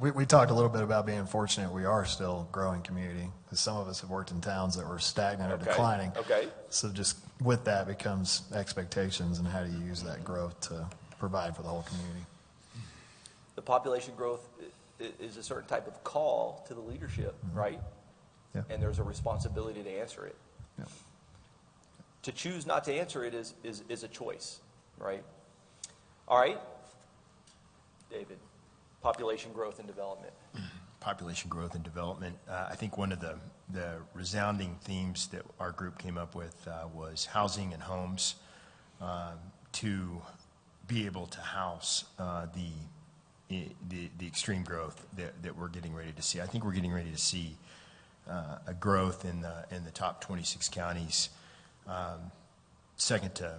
We talked a little bit about being fortunate. We are still a growing community because some of us have worked in towns that were stagnant or Okay. declining. Okay. So just with that becomes expectations and how do you use that growth to provide for the whole community. The population growth is a certain type of call to the leadership, right? Yeah. And there's a responsibility to answer it. Yeah. To choose not to answer it is a choice, right? All right. David, population growth and development. Population growth and development. I think one of the resounding themes that our group came up with was housing and homes to be able to house the extreme growth that we're getting ready to see. I think we're getting ready to see a growth in the top 26 counties, second to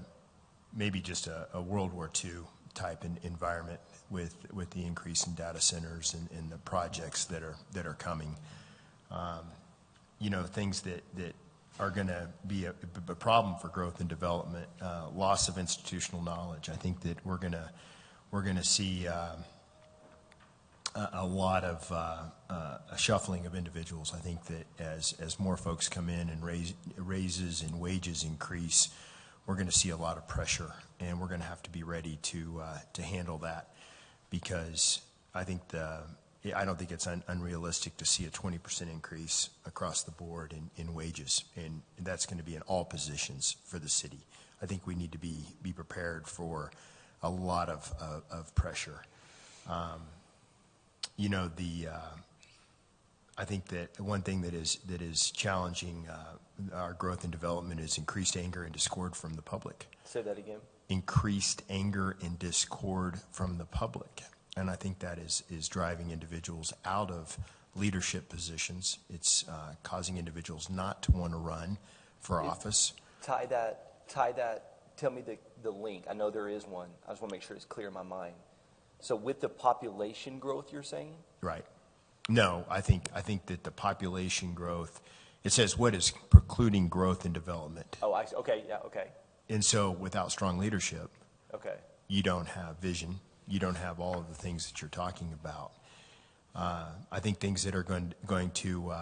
maybe just a World War II type environment with the increase in data centers and the projects that are coming. Things that are going to be a problem for growth and development. Loss of institutional knowledge. I think that we're going to see a lot of a shuffling of individuals. I think that as more folks come in and raises and wages increase, we're going to see a lot of pressure, and we're going to have to be ready to handle that, because I don't think it's unrealistic to see a 20% increase across the board in wages, and that's going to be in all positions for the city. I think we need to be prepared for a lot of pressure. I think that one thing that is challenging our growth and development is increased anger and discord from the public. Say that again. Increased anger and discord from the public. And I think that is driving individuals out of leadership positions. It's causing individuals not to want to run for office. Tie that, tell me the link. I know there is one. I just want to make sure it's clear in my mind. So with the population growth, you're saying? Right. No, I think that the population growth, it says what is precluding growth and development. Oh, okay, yeah, okay. And so without strong leadership, Okay. you don't have vision. You don't have all of the things that you're talking about. I think things that are going to,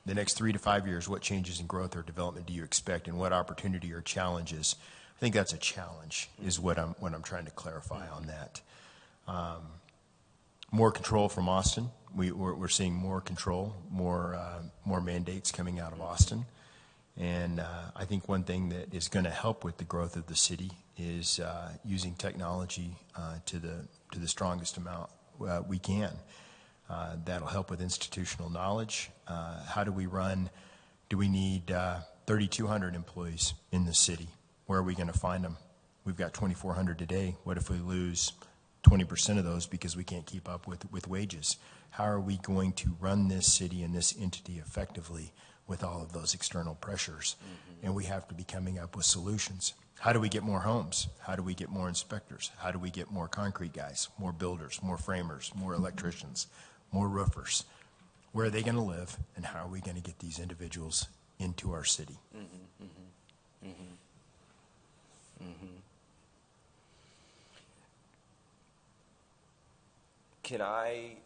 the next 3 to 5 years, what changes in growth or development do you expect, and what opportunity or challenges? I think that's a challenge, is what I'm trying to clarify on that. More control from Austin. We're seeing more control, more mandates coming out of Austin. And I think one thing that is going to help with the growth of the city is using technology to the strongest amount we can. That'll help with institutional knowledge. How do we run? Do we need 3,200 employees in the city? Where are we going to find them? We've got 2,400 today. What if we lose 20% of those because we can't keep up with wages? How are we going to run this city and this entity effectively with all of those external pressures? Mm-hmm. And we have to be coming up with solutions. How do we get more homes? How do we get more inspectors? How do we get more concrete guys, more builders, more framers, more electricians, more roofers? Where are they going to live, and how are we going to get these individuals into our city? Mm-hmm, mm-hmm, mm-hmm, mm-hmm. Can I,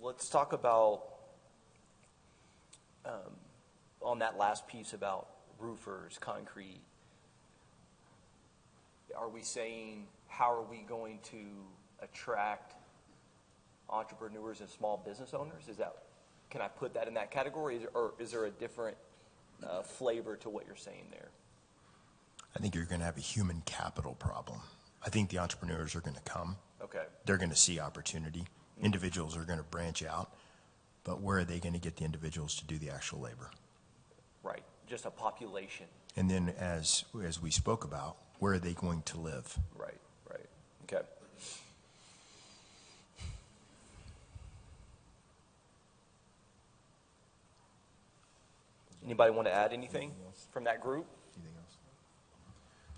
let's talk about, on that last piece about roofers, concrete. Are we saying, how are we going to attract entrepreneurs and small business owners? Can I put that in that category, or is there a different flavor to what you're saying there? I think you're going to have a human capital problem. I think the entrepreneurs are going to come. Okay. They're going to see opportunity. Individuals are going to branch out. But where are they going to get the individuals to do the actual labor? Right. Just a population. And then as we spoke about, where are they going to live? Right, right. Okay. Anybody want to add anything from that group?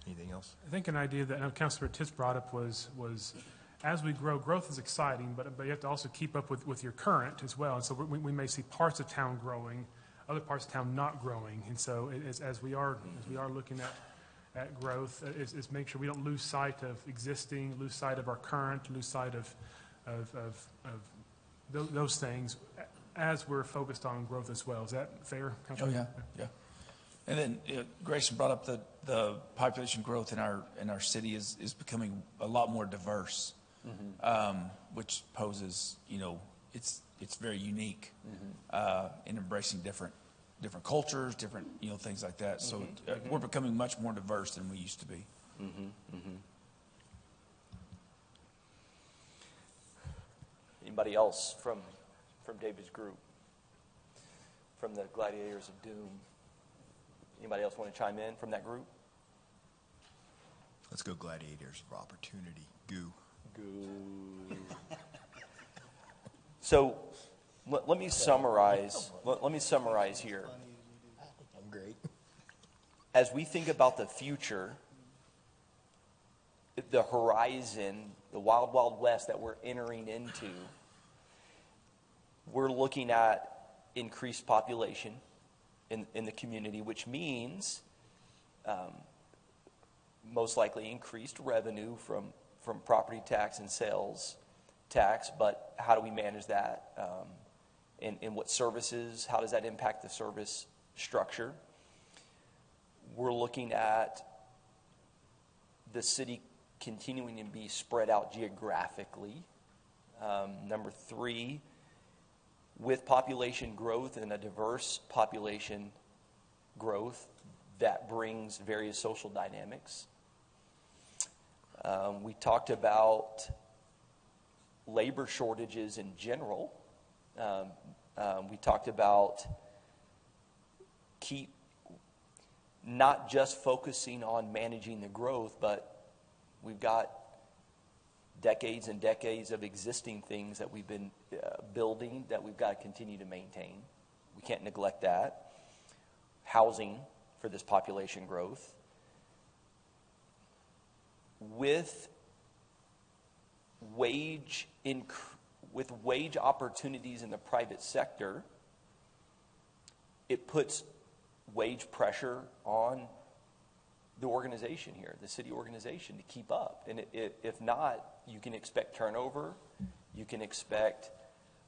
Anything else? I think an idea that Councilor Titz brought up was as we grow, growth is exciting, but you have to also keep up with your current as well. And so we may see parts of town growing, other parts of town not growing. And so as we are looking at growth, is make sure we don't lose sight of existing, lose sight of our current, lose sight of those things as we're focused on growth as well. Is that fair, Councilor? Oh, yeah. And then Grayson brought up the population growth in our city is becoming a lot more diverse, which poses, it's very unique in embracing different cultures, different things like that. So we're becoming much more diverse than we used to be. Anybody else from David's group, from the Gladiators of Doom? Anybody else want to chime in from that group? Let's go Gladiators of Opportunity. Goo. So let me summarize. Let me summarize here. I'm great. As we think about the future, the horizon, the wild, wild west that we're entering into, we're looking at increased population in the community, which means most likely increased revenue from property tax and sales tax. But how do we manage that? And what services? How does that impact the service structure? We're looking at the city continuing to be spread out geographically. Number 3, with population growth and a diverse population growth, that brings various social dynamics. We talked about labor shortages in general. We talked about not just focusing on managing the growth, but we've got decades and decades of existing things that we've been building that we've got to continue to maintain. We can't neglect that. Housing for this population growth. With wage opportunities in the private sector, it puts wage pressure on the organization here, the city organization, to keep up. And if not, you can expect turnover. You can expect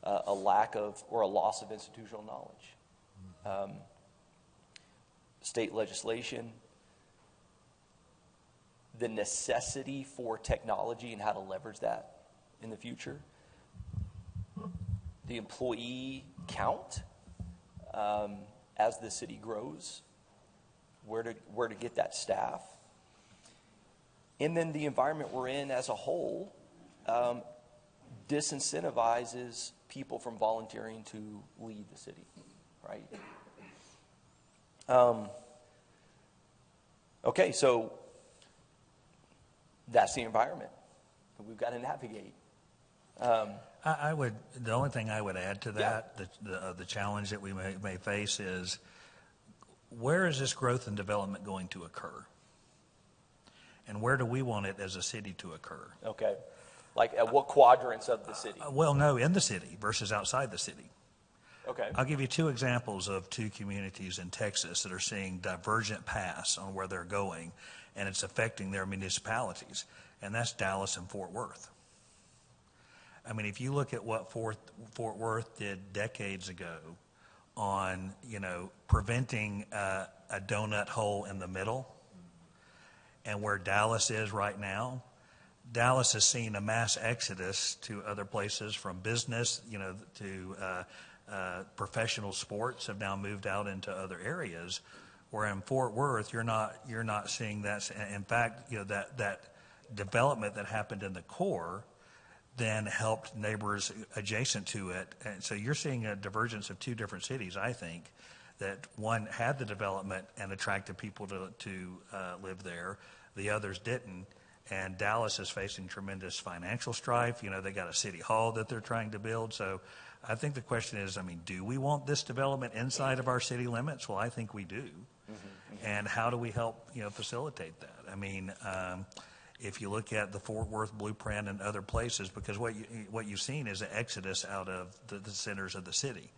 a lack of or a loss of institutional knowledge. State legislation, the necessity for technology and how to leverage that in the future, the employee count as the city grows, where to get that staff, and then the environment we're in as a whole disincentivizes people from volunteering to lead the city, right? Okay, so that's the environment that we've got to navigate. The only thing I would add to that, the challenge that we may face is, where is this growth and development going to occur? And where do we want it as a city to occur? Okay. Like at what quadrants of the city? Well, no, in the city versus outside the city. Okay. I'll give you two examples of two communities in Texas that are seeing divergent paths on where they're going, and it's affecting their municipalities, and that's Dallas and Fort Worth. I mean, if you look at what Fort Worth did decades ago on, preventing a donut hole in the middle, and where Dallas is right now, Dallas has seen a mass exodus to other places from business, to professional sports have now moved out into other areas. Where in Fort Worth, you're not seeing that. In fact, that development that happened in the core then helped neighbors adjacent to it. And so you're seeing a divergence of two different cities, I think, that one had the development and attracted people to live there. The others didn't. And Dallas is facing tremendous financial strife. They got a city hall that they're trying to build. So I think the question is, do we want this development inside of our city limits? Well, I think we do. Mm-hmm. And how do we help, facilitate that? If you look at the Fort Worth blueprint and other places, because what you've seen is an exodus out of the centers of the city.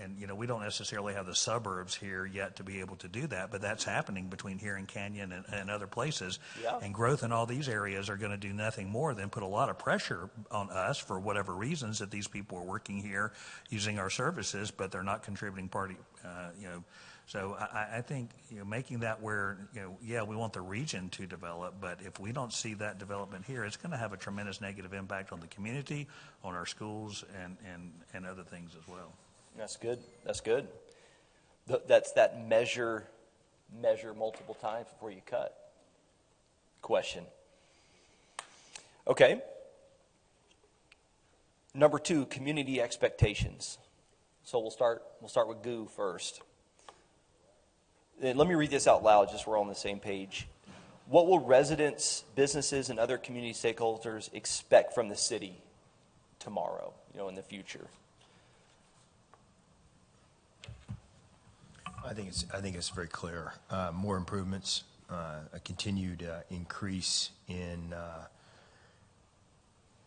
And, we don't necessarily have the suburbs here yet to be able to do that, but that's happening between here and Canyon and other places. Yeah. And growth in all these areas are going to do nothing more than put a lot of pressure on us for whatever reasons that these people are working here using our services, but they're not contributing party, So I think, making that where, we want the region to develop, but if we don't see that development here, it's going to have a tremendous negative impact on the community, on our schools, and other things as well. That's good. That's good. That's that measure multiple times before you cut question. Okay. Number 2, community expectations. So we'll start with GOO first. And let me read this out loud just so we're on the same page. What will residents, businesses, and other community stakeholders expect from the city tomorrow, in the future? I think it's very clear. More improvements, a continued increase in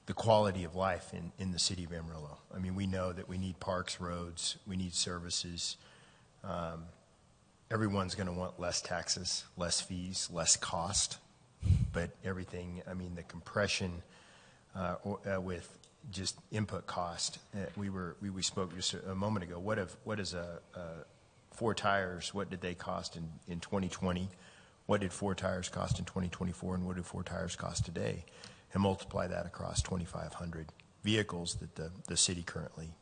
the quality of life in the city of Amarillo. We know that we need parks, roads, we need services. Everyone's going to want less taxes, less fees, less cost, but everything. The compression with just input cost. We spoke just a moment ago. What is a 4 tires, what did they cost in 2020? What did 4 tires cost in 2024? And what do 4 tires cost today? And multiply that across 2,500 vehicles that the city currently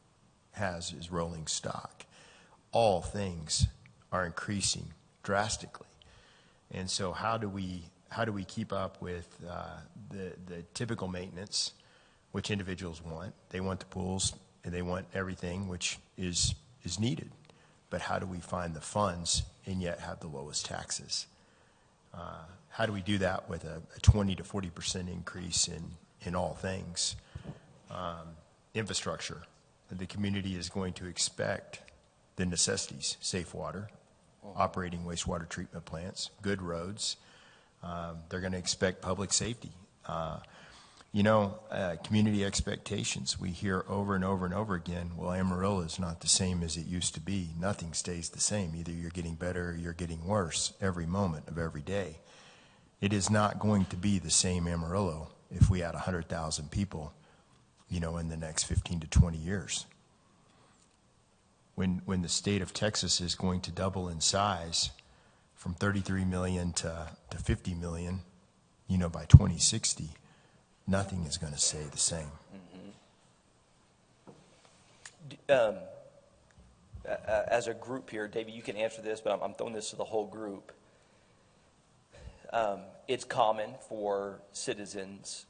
has as rolling stock. All things are increasing drastically. And so how do we how do we keep up with the typical maintenance, which individuals want? They want the pools and they want everything, which is needed. But how do we find the funds and yet have the lowest taxes? How do we do that with a 20 to 40% increase in all things? Infrastructure. The community is going to expect the necessities: safe water, operating wastewater treatment plants, good roads. They're going to expect public safety. Community expectations. We hear over and over and over again, well, Amarillo is not the same as it used to be. Nothing stays the same. Either you're getting better or you're getting worse every moment of every day. It is not going to be the same Amarillo if we add 100,000 people, in the next 15 to 20 years. When the state of Texas is going to double in size from 33 million to 50 million, by 2060, nothing is going to stay the same. As a group here, David, you can answer this, but I'm throwing this to the whole group. It's common for citizens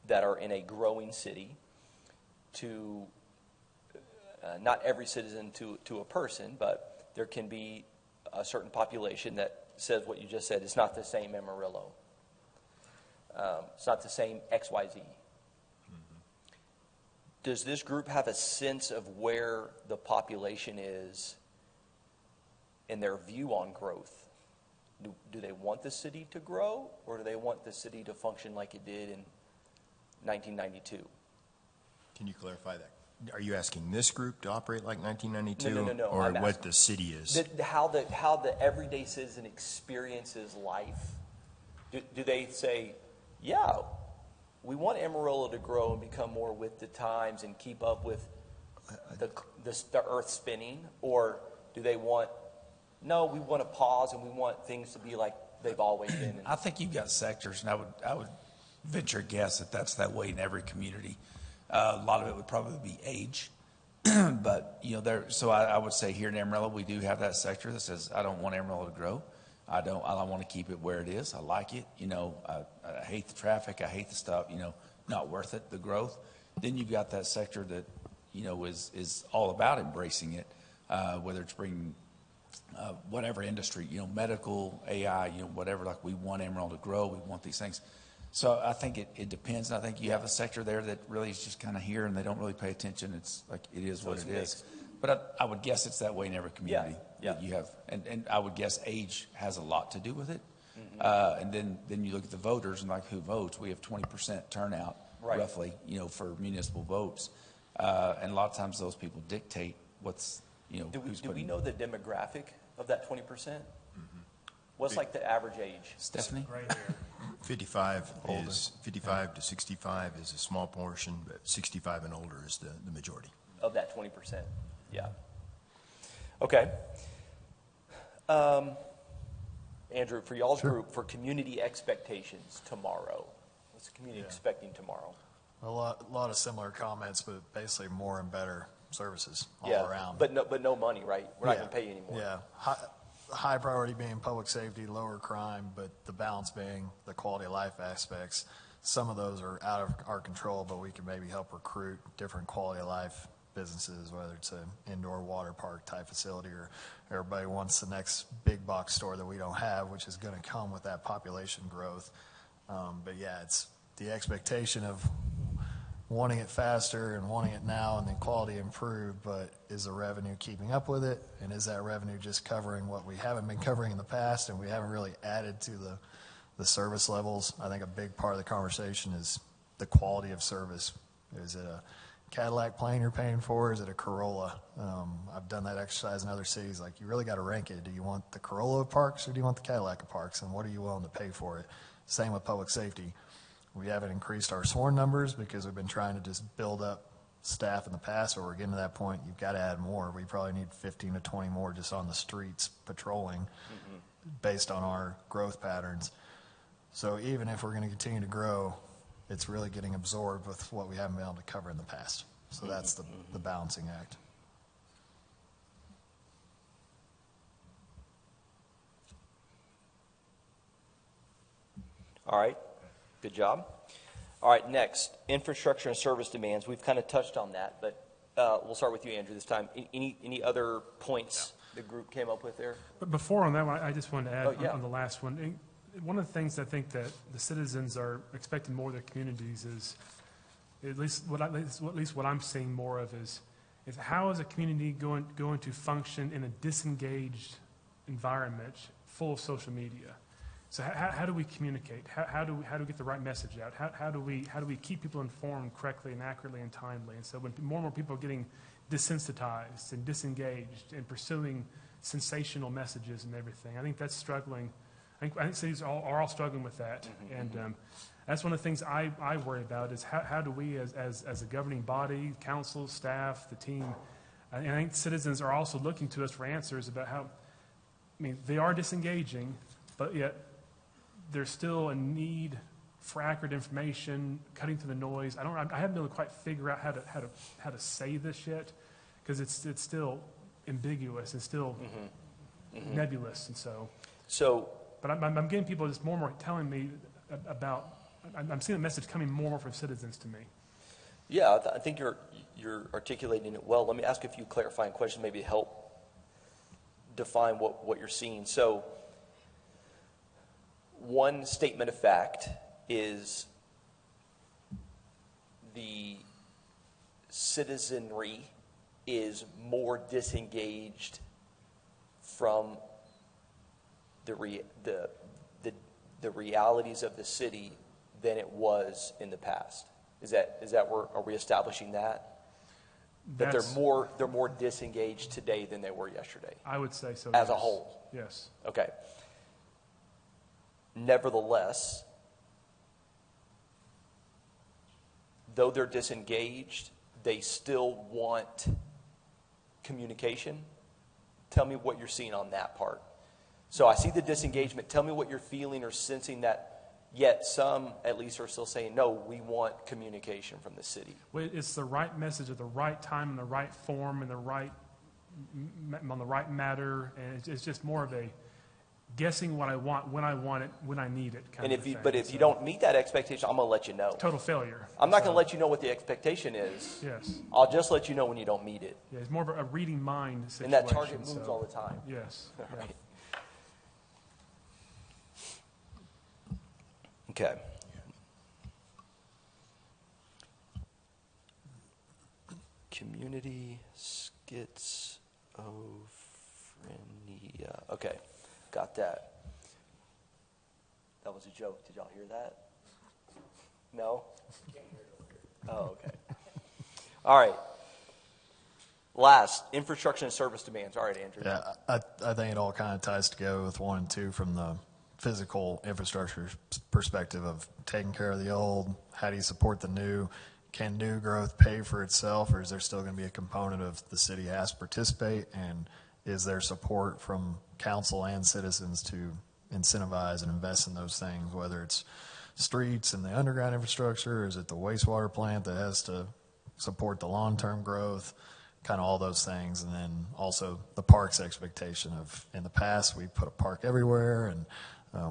that are in a growing city to, not every citizen to a person, but there can be a certain population that says what you just said. It's not the same Amarillo. It's not the same XYZ. Does this group have a sense of where the population is in their view on growth? Do they want the city to grow, or do they want the city to function like it did in 1992? Can you clarify that? Are you asking this group to operate like 1992? No. Or I'm what asking the city is? how the everyday citizen experiences life. Do they say, yeah, we want Amarillo to grow and become more with the times and keep up with the earth spinning? Or do they want, no, we want to pause and we want things to be like they've always been? I think you've got sectors, and I would venture a guess that that's that way in every community. A lot of it would probably be age. But, so I would say here in Amarillo, we do have that sector that says, I don't want Amarillo to grow. I don't want to keep it where it is. I like it. I hate the traffic. I hate the stuff, not worth it, the growth. Then you've got that sector that, is all about embracing it, whether it's bringing whatever industry, medical, AI, whatever, like we want Amarillo to grow. We want these things. So I think it depends. And I think you have a sector there that really is just kind of here and they don't really pay attention. It's like, it is what it is. But I would guess it's that way in every community. Yeah. That you have, and I would guess age has a lot to do with it. And then you look at the voters and like who votes. We have 20% turnout, roughly, for municipal votes. And a lot of times those people dictate what's, Do we know the demographic of that 20%? What's like the average age? Stephanie? Right here. 55 to 65 is a small portion, but 65 and older is the majority. Of that 20%, yeah. Okay. Andrew, for y'all's group, for community expectations tomorrow, what's the community expecting tomorrow? A lot of similar comments, but basically more and better services all around. But no money, right? We're not going to pay you anymore. Yeah. High priority being public safety, lower crime, but the balance being the quality of life aspects. Some of those are out of our control, but we can maybe help recruit different quality of life businesses, whether it's an indoor water park type facility or everybody wants the next big box store that we don't have, which is going to come with that population growth. But yeah, it's the expectation of wanting it faster and wanting it now and then quality improved, but is the revenue keeping up with it? And is that revenue just covering what we haven't been covering in the past and we haven't really added to the service levels? I think a big part of the conversation is the quality of service. Is it a Cadillac plane you're paying for? Is it a Corolla? I've done that exercise in other cities. Like, you really got to rank it. Do you want the Corolla of parks or do you want the Cadillac of parks? And what are you willing to pay for it? Same with public safety. We haven't increased our sworn numbers because we've been trying to just build up staff in the past, but we're getting to that point. You've got to add more. We probably need 15 to 20 more just on the streets patrolling based on our growth patterns. So even if we're going to continue to grow, it's really getting absorbed with what we haven't been able to cover in the past. So that's the balancing act. All right, good job. All right, next, infrastructure and service demands. We've kind of touched on that, but we'll start with you, Andrew, this time. Any other points the group came up with there? But before on that one, I just wanted to add yeah. on the last one. One of the things I think that the citizens are expecting more of their communities is, at least what I'm seeing more of is how is a community going to function in a disengaged environment full of social media? So how do we communicate? How do we get the right message out? How do we keep people informed correctly and accurately and timely? And so when more and more people are getting desensitized and disengaged and pursuing sensational messages and everything, I think that's struggling. I think cities are all struggling with that. And that's one of the things I worry about is how do we as a governing body, council, staff, the team, and I think citizens are also looking to us for answers about how, they are disengaging, but yet there's still a need for accurate information, cutting through the noise. I haven't been able to quite figure out how to say this yet, because it's still ambiguous and still nebulous, and so. But I'm getting people just more and more telling me about. I'm seeing the message coming more and more from citizens to me. Yeah, I think you're articulating it well. Let me ask a few clarifying questions, maybe to help define what you're seeing. So, one statement of fact is the citizenry is more disengaged from the realities of the city than it was in the past. Is that are we establishing that? That they're more disengaged today than they were yesterday? I would say so. As a whole? Yes. Okay. Nevertheless, though they're disengaged, they still want communication. Tell me what you're seeing on that part. So I see the disengagement. Tell me what you're feeling or sensing that, yet some at least are still saying, no, we want communication from the city. Well, it's the right message at the right time, in the right form, and on the right matter, and it's just more of a guessing what I want, when I need it kind of thing. But if you don't meet that expectation, I'm going to let you know. Total failure. I'm not going to let you know what the expectation is. Yes. I'll just let you know when you don't meet it. Yeah, it's more of a reading mind situation. And that target moves all the time. Yes. All Yeah. right. Okay. Community schizophrenia. Okay, got that. That was a joke. Did y'all hear that? No? Oh, okay. All right. Last, infrastructure and service demands. All right, Andrew. Yeah, I think it all kind of ties together with 1 and 2 from the physical infrastructure perspective of taking care of the old. How do you support the new? Can new growth pay for itself, or is there still going to be a component of the city has to participate? And is there support from council and citizens to incentivize and invest in those things, whether it's streets and the underground infrastructure, or is it the wastewater plant that has to support the long-term growth, kind of all those things. And then also the park's expectation of, in the past, we put a park everywhere, and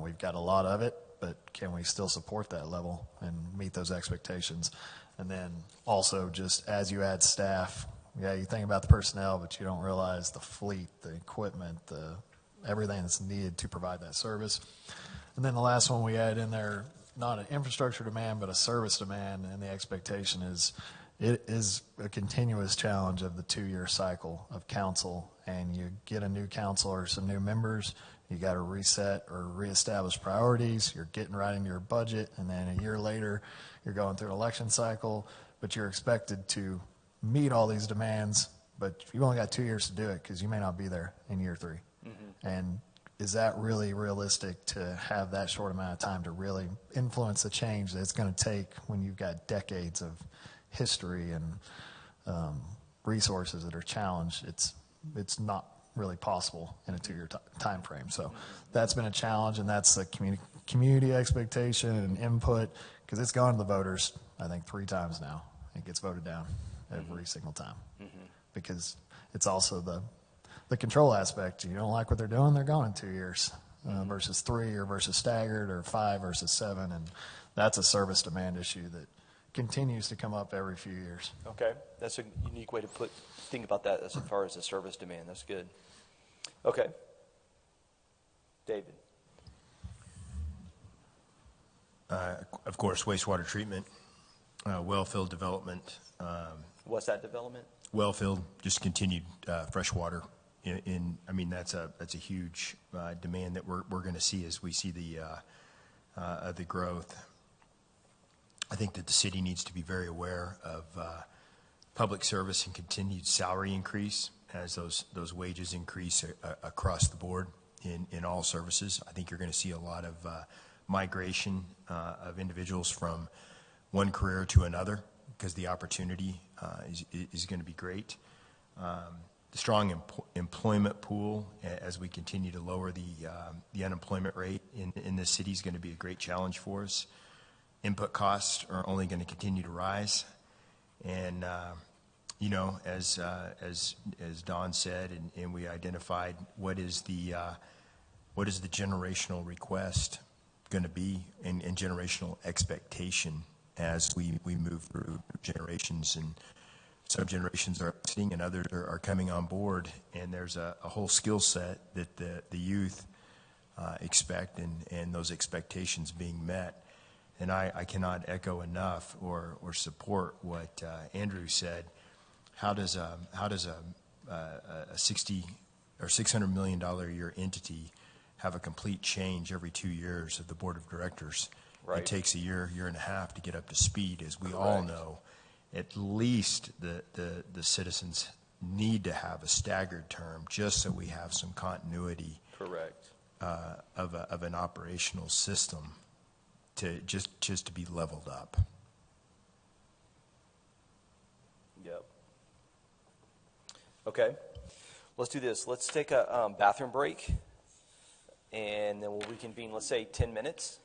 we've got a lot of it, but can we still support that level and meet those expectations? And then also just as you add staff, yeah, you think about the personnel, but you don't realize the fleet, the equipment, everything that's needed to provide that service. And then the last one we add in there, not an infrastructure demand, but a service demand, and the expectation is it is a continuous challenge of the 2-year cycle of council, and you get a new council or some new members, you got to reset or reestablish priorities, you're getting right into your budget, and then a year later, you're going through an election cycle, but you're expected to meet all these demands, but you've only got 2 years to do it because you may not be there in year 3. Mm-hmm. And is that really realistic to have that short amount of time to really influence the change that it's going to take when you've got decades of history and resources that are challenged? It's not really possible in a 2-year time frame. So that's been a challenge, and that's the community expectation and input, because it's gone to the voters, I think, 3 times now. It gets voted down every single time, because it's also the control aspect. You don't like what they're doing, they're gone in 2 years. versus 3 or versus staggered or 5 versus 7. And that's a service demand issue that continues to come up every few years. Okay, that's a unique way to think about that as far as the service demand. That's good. Okay, David. Of course, wastewater treatment, well field development. What's that development? Well field, just continued fresh water. I mean, that's a huge demand that we're going to see as we see the growth. I think that the city needs to be very aware of public service and continued salary increase as those wages increase across the board in all services. I think you're going to see a lot of migration of individuals from one career to another because the opportunity is going to be great. The strong employment pool as we continue to lower the unemployment rate in this city is going to be a great challenge for us. Input costs are only going to continue to rise, and as Don said, and we identified what is the generational request going to be and generational expectation as we move through generations, and some generations are exiting and others are coming on board, and there's a whole skill set that the youth expect and those expectations being met. And I cannot echo enough or support what Andrew said. How does a 60 or $600 million a year entity have a complete change every 2 years of the board of directors? Right. It takes a year and a half to get up to speed, as we all know. At least the citizens need to have a staggered term just so we have some continuity. Correct. Of an operational system to just to be leveled up. Yep. Okay. Let's do this. Let's take a bathroom break, and then we'll reconvene, let's say 10 minutes.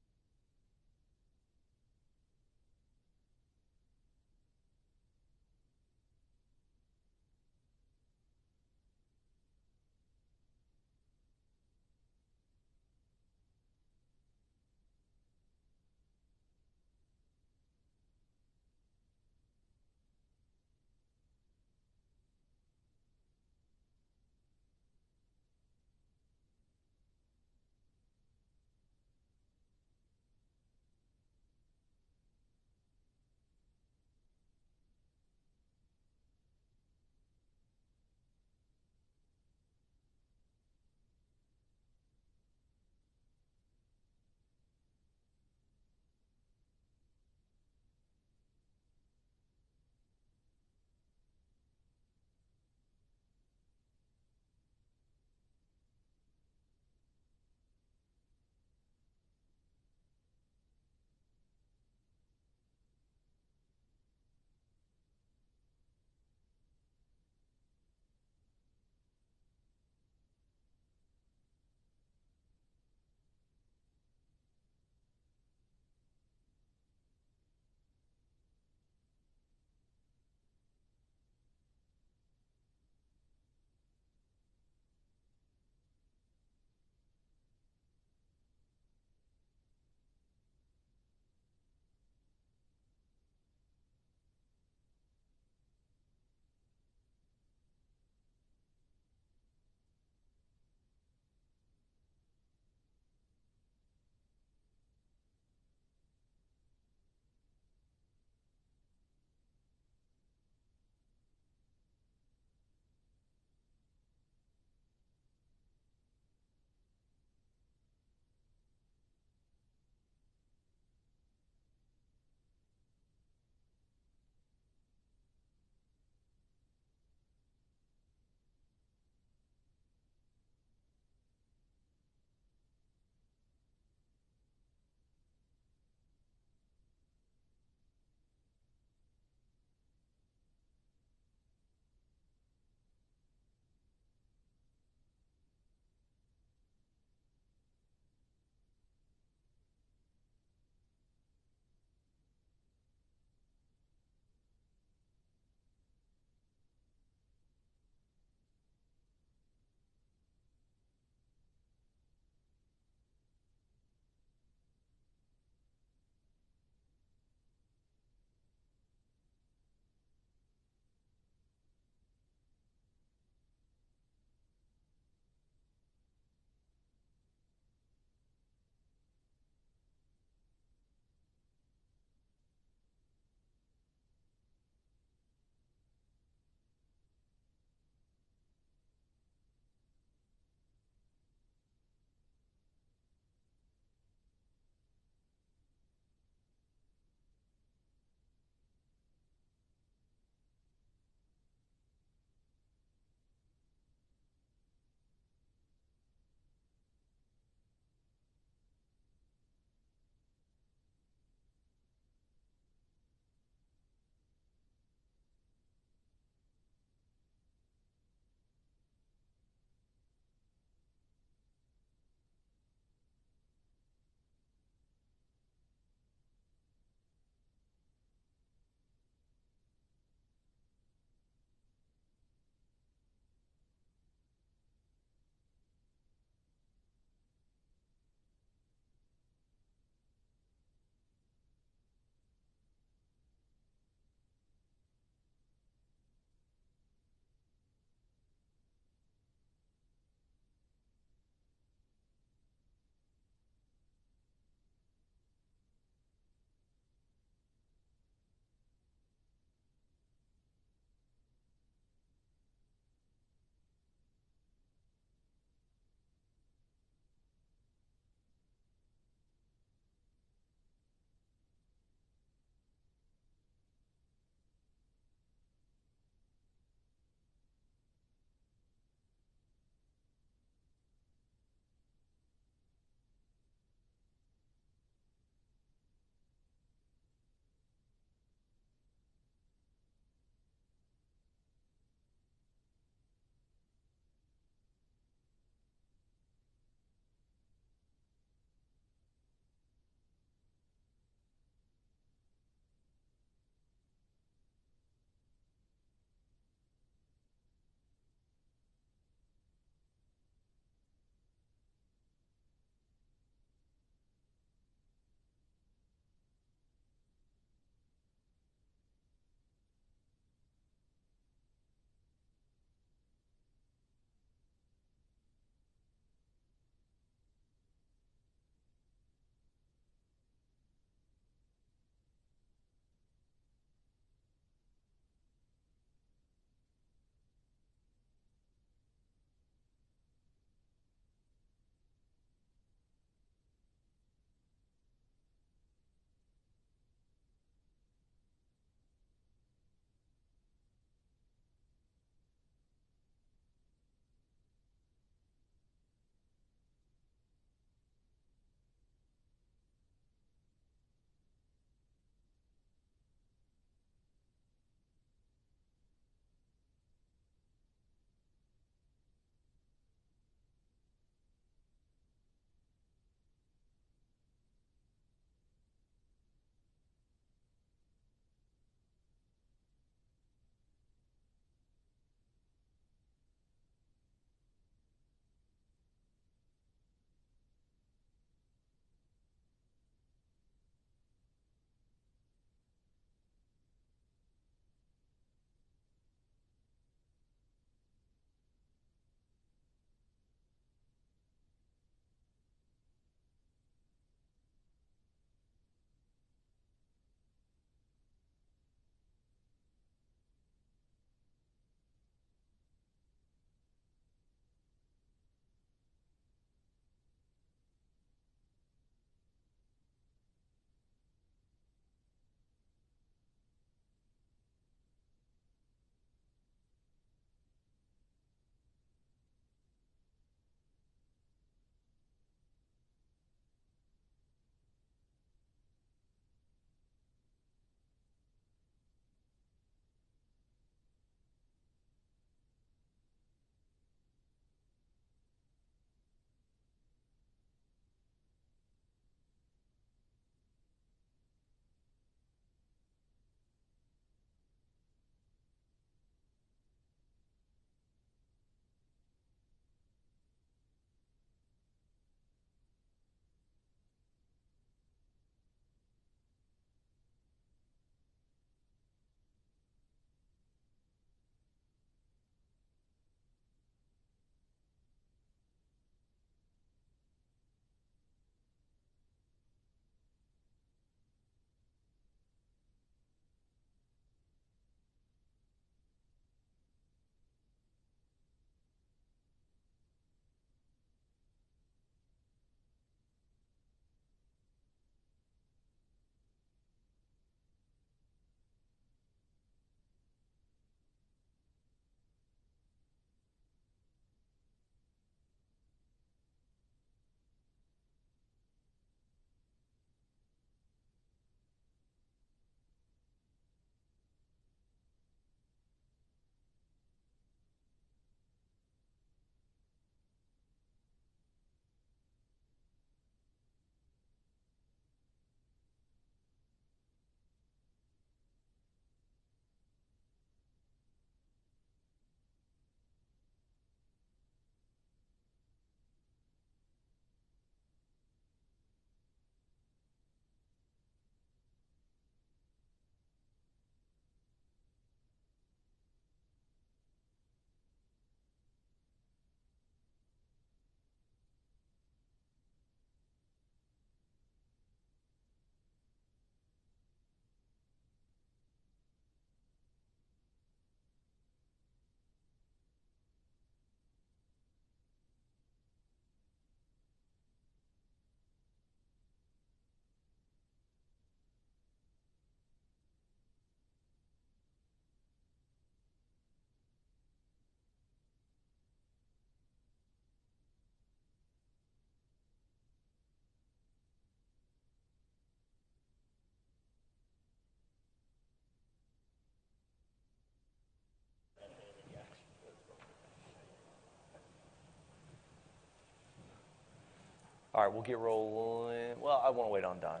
All right, we'll get rolling. Well, I want to wait on Don.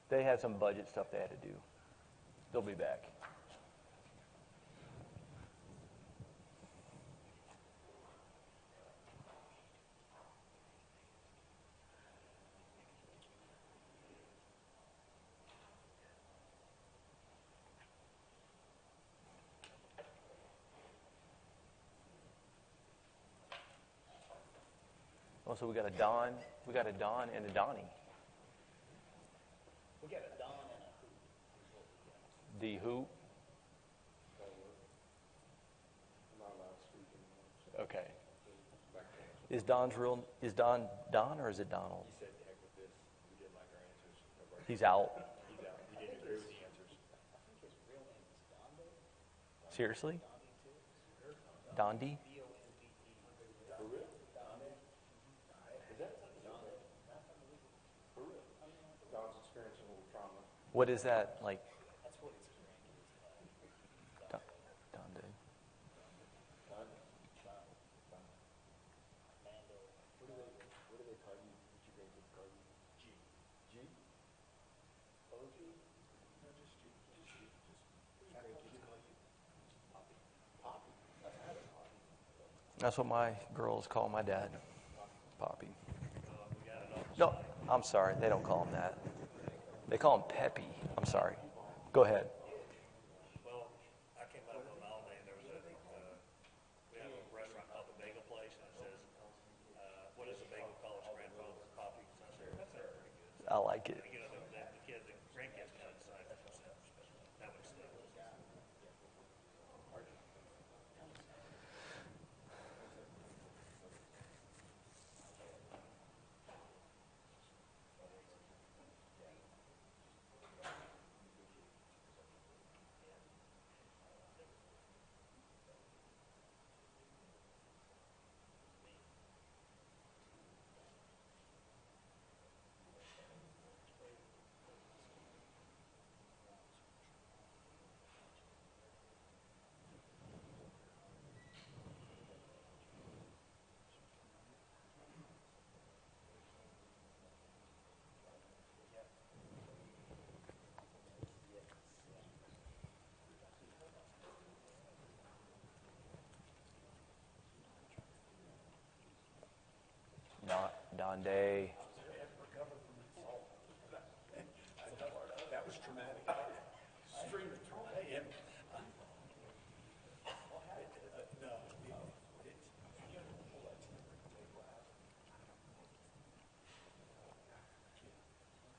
They had some budget stuff they had to do. They'll be back. Oh, so we got a Don and a Donnie. We got a Don and a The who? Okay. Is Don Don or is it Donald? He said heck with this. We didn't like our answers. He's out. He didn't agree with the answers. I think his real name is Dondo. Seriously? Dondi? For real? Don's experiencing a little trauma. What is that like? That's what his grandkids call Don did. What do they call you? What your grandkids call you? G. G? OG? No, just G. Just G. Just what your grandkids call you? Poppy. Poppy. That's what my girls call my dad. Poppy. No, I'm sorry. They don't call him that. They call him Peppy. I'm sorry. Go ahead. Well, I came out of Amarillo and there was we have a restaurant called the Bagel Place, and it says, what does a bagel call its grandfather? Poppy. So I said, that's pretty good. I like it. You know, the grandkids kind of decide that was that would stick. Don Day. That was traumatic. Extremely traumatic.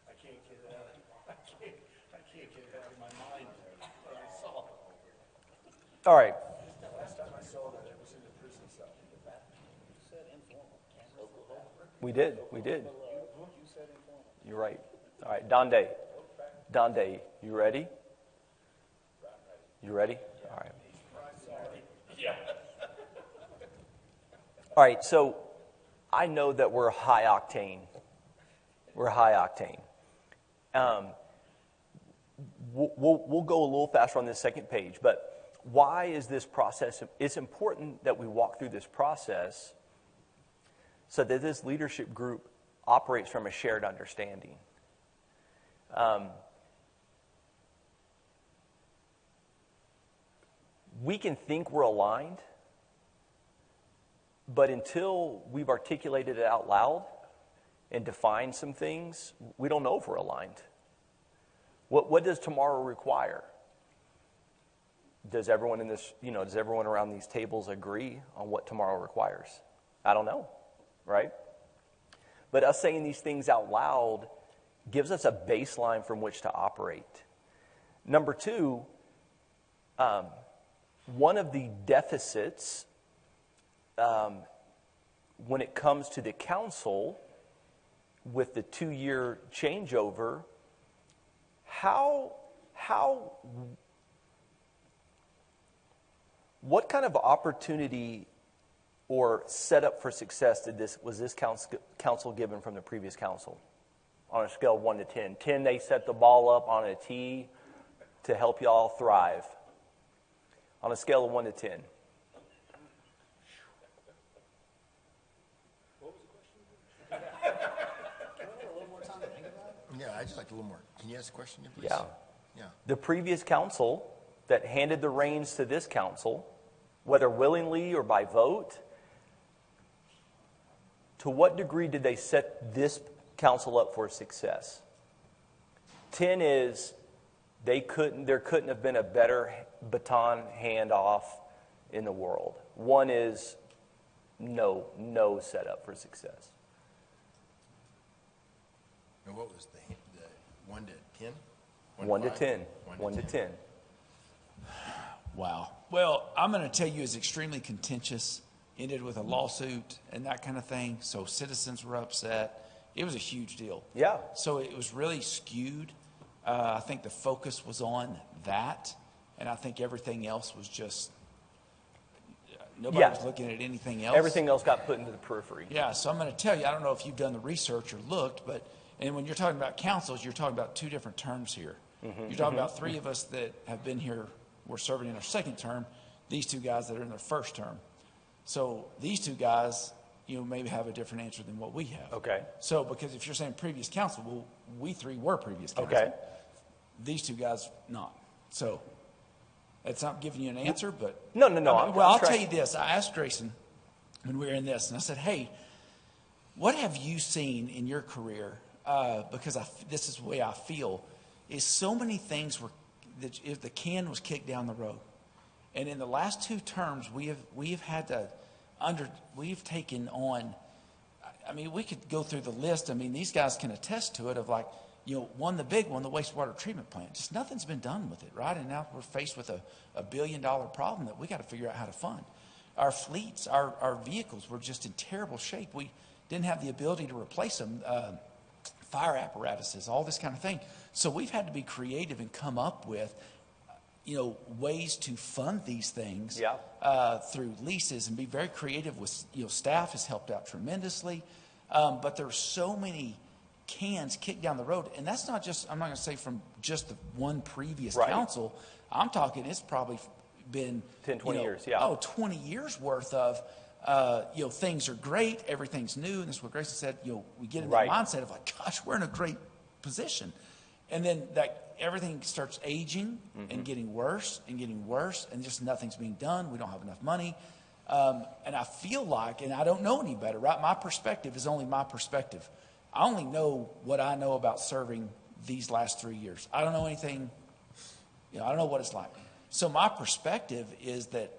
I can't get it out. I can't get it out of my mind. I saw. All right. Last time I saw that, it was in the prison cell. We did. You're right. All right, Don Day. Don Day, you ready? You ready? All right. All right, so I know that we're high octane. We're high octane. We'll go a little faster on this second page, but why is this process? It's important that we walk through this process so that this leadership group operates from a shared understanding. We can think we're aligned, but until we've articulated it out loud and defined some things, we don't know if we're aligned. What does tomorrow require? Does everyone does everyone around these tables agree on what tomorrow requires? I don't know, right? But us saying these things out loud gives us a baseline from which to operate. Number two, one of the deficits when it comes to the council with the 2-year changeover, what kind of opportunity or setup for success was this council given from the previous council? On a scale of 1 to 10. 10, they set the ball up on a tee to help y'all thrive. On a scale of 1 to 10. What was the question? I'd just like a little more. Can you ask a question, please? Yeah. Yeah. The previous council that handed the reins to this council, whether willingly or by vote, to what degree did they set this council up for success? 10 is there couldn't have been a better baton handoff in the world. 1 is no setup for success. And what was the 1 to 10? 1 to 10. 1 to 10. Wow. Well, I'm going to tell you it's extremely contentious. Ended with a lawsuit and that kind of thing. So citizens were upset. It was a huge deal. Yeah. So it was really skewed. I think the focus was on that. And I think everything else was just, nobody was looking at anything else. Everything else got put into the periphery. Yeah. So I'm going to tell you, I don't know if you've done the research or looked, but, and when you're talking about councils, you're talking about 2 different terms here. You're talking about 3 of us that have been here, we're serving in our 2nd term, these 2 guys that are in their 1st term. So these 2 guys, maybe have a different answer than what we have. Okay. So because if you're saying previous council, well, we 3 were previous council. Okay. These 2 guys, not. So it's not giving you an answer, but. No. I'll tell you this. I asked Grayson when we were in this, and I said, hey, what have you seen in your career? Because this is the way I feel, is so many things that if the can was kicked down the road. And in the last 2 terms, we've taken on, I mean, we could go through the list. I mean, these guys can attest to it of like, the big one, the wastewater treatment plant. Just nothing's been done with it, right? And now we're faced with a $1 billion problem that we got to figure out how to fund. Our fleets, our vehicles were just in terrible shape. We didn't have the ability to replace them, fire apparatuses, all this kind of thing. So we've had to be creative and come up with ways to fund these things through leases and be very creative with, staff has helped out tremendously. But there's so many cans kicked down the road. And that's not just, I'm not going to say from just the one previous council. I'm talking, it's probably been 10, 20 years. 20 years worth of, things are great. Everything's new. And that's what Grayson said, we get in that mindset of like, gosh, we're in a great position. And then everything starts aging and getting worse and just nothing's being done. We don't have enough money. And I feel like, and I don't know any better, right? My perspective is only my perspective. I only know what I know about serving these last 3 years. I don't know anything, I don't know what it's like. So my perspective is that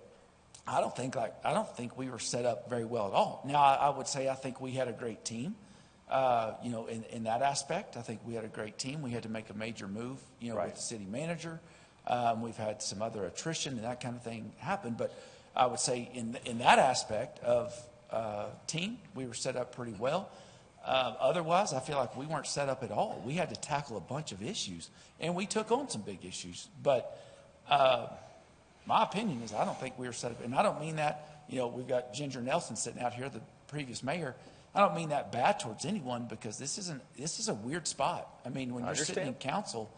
I don't think we were set up very well at all. Now, I would say I think we had a great team. In that aspect, I think we had a great team. We had to make a major move, with the city manager. We've had some other attrition and that kind of thing happen. But I would say in that aspect of team, we were set up pretty well. Otherwise, I feel like we weren't set up at all. We had to tackle a bunch of issues, and we took on some big issues. But my opinion is I don't think we were set up. And I don't mean that, we've got Ginger Nelson sitting out here, the previous mayor. I don't mean that bad towards anyone because this is a weird spot. I mean, when you're sitting in council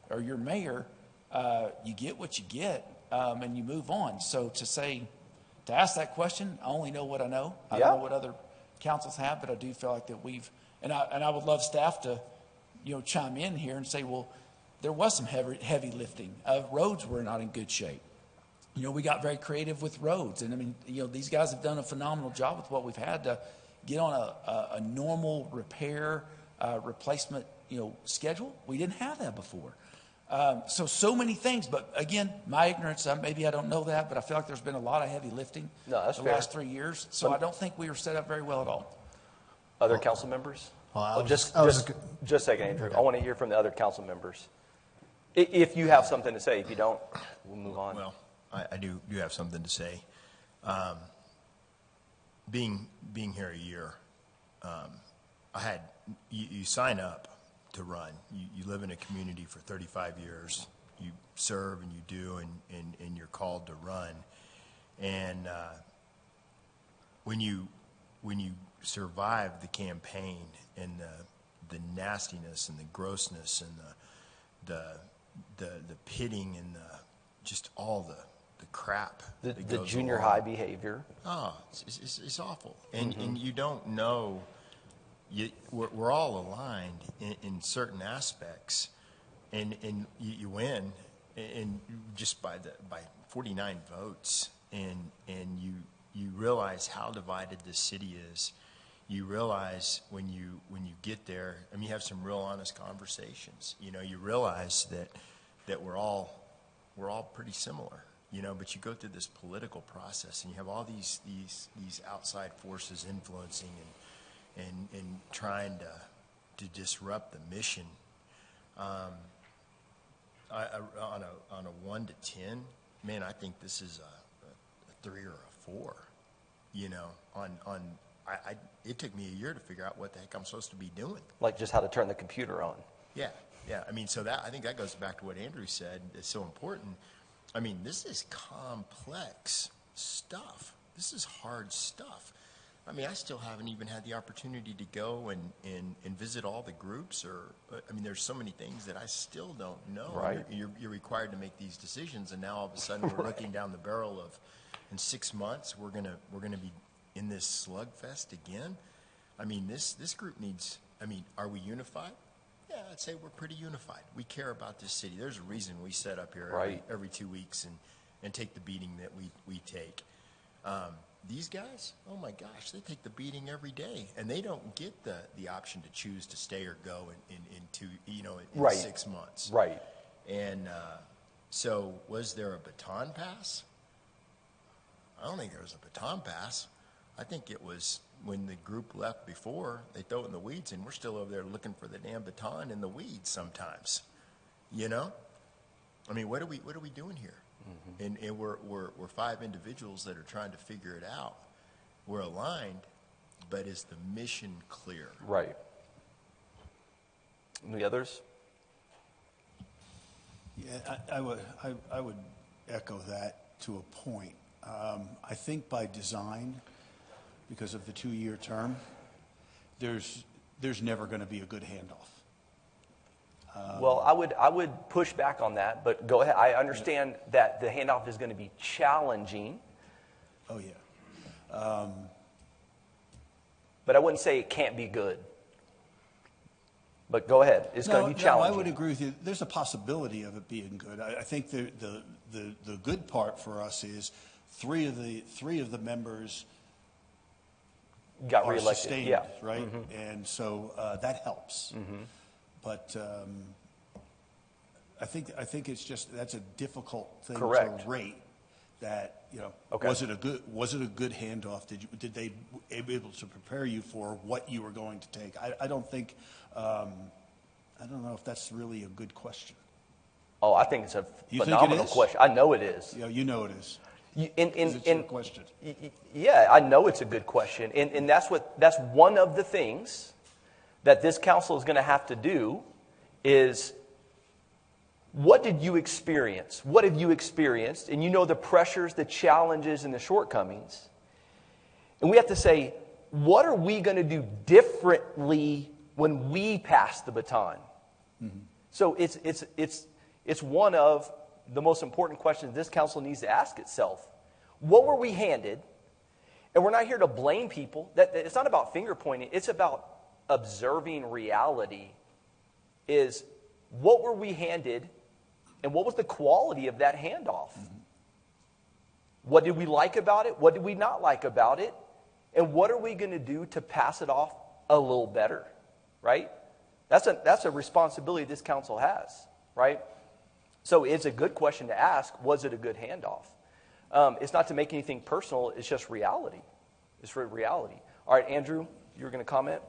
or you're mayor, you get what you get and you move on. So to ask that question, I only know what I know. I don't know what other councils have, but I do feel like that and I would love staff to, chime in here and say, well, there was some heavy lifting. Roads were not in good shape. We got very creative with roads. And I mean, these guys have done a phenomenal job with what we've had to get on a normal repair, replacement, schedule. We didn't have that before. So many things, but again, my ignorance, maybe I don't know that, but I feel like there's been a lot of heavy lifting the last 3 years. So I don't think we were set up very well at all. Other council members? Just a second, Andrew. Okay. I want to hear from the other council members. If you have something to say, if you don't, we'll move on. Well, I do have something to say. Being here a year, you sign up to run. You live in a community for 35 years. You serve and you do, and you're called to run. And when you survive the campaign and the nastiness and the grossness and the pitting and just all the crap that the goes junior along. high behavior. Oh, it's awful. And you don't know we're all aligned in certain aspects, and you win, and just by 49 votes, and you realize how divided this city is. You realize when you get there, I mean, you have some real honest conversations. You know, you realize that we're all pretty similar. You know, but you go through this political process, and you have all these outside forces influencing and trying to disrupt the mission. On a 1 to 10, man, I think this is a 3 or a 4. You know, it took me a year to figure out what the heck I'm supposed to be doing. Like just how to turn the computer on. Yeah. I mean, so I think that goes back to what Andrew said. It's so important. I mean, this is complex stuff. This is hard stuff. I mean, I still haven't even had the opportunity to go and visit all the groups, I mean, there's so many things that I still don't know. Right. You're required to make these decisions, and now all of a sudden we're looking down the barrel of, in 6 months, we're gonna be in this slugfest again. I mean, this group needs, I mean, are we unified? Yeah, I'd say we're pretty unified. We care about this city. There's a reason we set up here every 2 weeks and take the beating that we take. These guys, oh my gosh, they take the beating every day, and they don't get the option to choose to stay or go in 6 months. Right. And so was there a baton pass? I don't think there was a baton pass. I think it was when the group left before, they throw it in the weeds, and we're still over there looking for the damn baton in the weeds sometimes. You know? I mean, what are we doing here? Mm-hmm. And we're 5 individuals that are trying to figure it out. We're aligned, but is the mission clear? Right. Any others? Yeah, I would echo that to a point. I think by design, because of the 2-year term, there's never going to be a good handoff. Well, I would push back on that, but go ahead. I understand that the handoff is going to be challenging. Oh, yeah. But I wouldn't say it can't be good. But go ahead. It's going to be challenging. No, I would agree with you. There's a possibility of it being good. I think the good part for us is three of the members got are reelected. Sustained, yeah. Right? Mm-hmm. And so that helps. Mm-hmm. But I think it's just that's a difficult thing Correct. to rate. That Okay. was it a good handoff? Did they able to prepare you for what you were going to take? I don't think I don't know if that's really a good question. Oh, I think it's a You think it phenomenal is? question. I know it is. Yeah, you know it is. It's your question. Yeah, I know it's a good question, and that's one of the things that this council is going to have to do is, what did you experience? What have you experienced? And you know the pressures, the challenges, and the shortcomings. And we have to say, what are we going to do differently when we pass the baton? Mm-hmm. So it's one of the most important questions this council needs to ask itself. What were we handed? And we're not here to blame people. It's not about finger pointing. It's about observing reality. Is what were we handed, and what was the quality of that handoff? Mm-hmm. What did we like about it? What did we not like about it? And what are we going to do to pass it off a little better? Right? That's a responsibility this council has. Right? So it's a good question to ask, was it a good handoff? It's not to make anything personal, it's just reality. It's for reality. All right, Andrew, you were going to comment?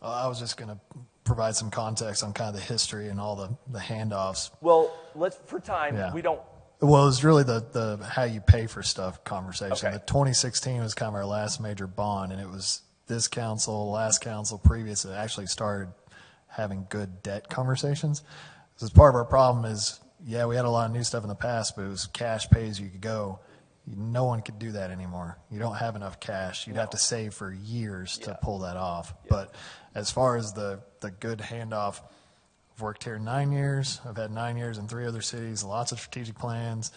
I was just going to provide some context on kind of the history and all the handoffs. Well, for time, Yeah. we don't. Well, it was really the how you pay for stuff conversation. Okay. The 2016 was kind of our last major bond, and it was this council, last council, previous, that actually started having good debt conversations. Because part of our problem is, yeah, we had a lot of new stuff in the past, but it was cash pay as you could go. No one could do that anymore. You don't have enough cash. You'd have to save for years to pull that off. Yeah. But as far as the good handoff, I've worked here 9 years. I've had 9 years in 3 other cities, lots of strategic plans.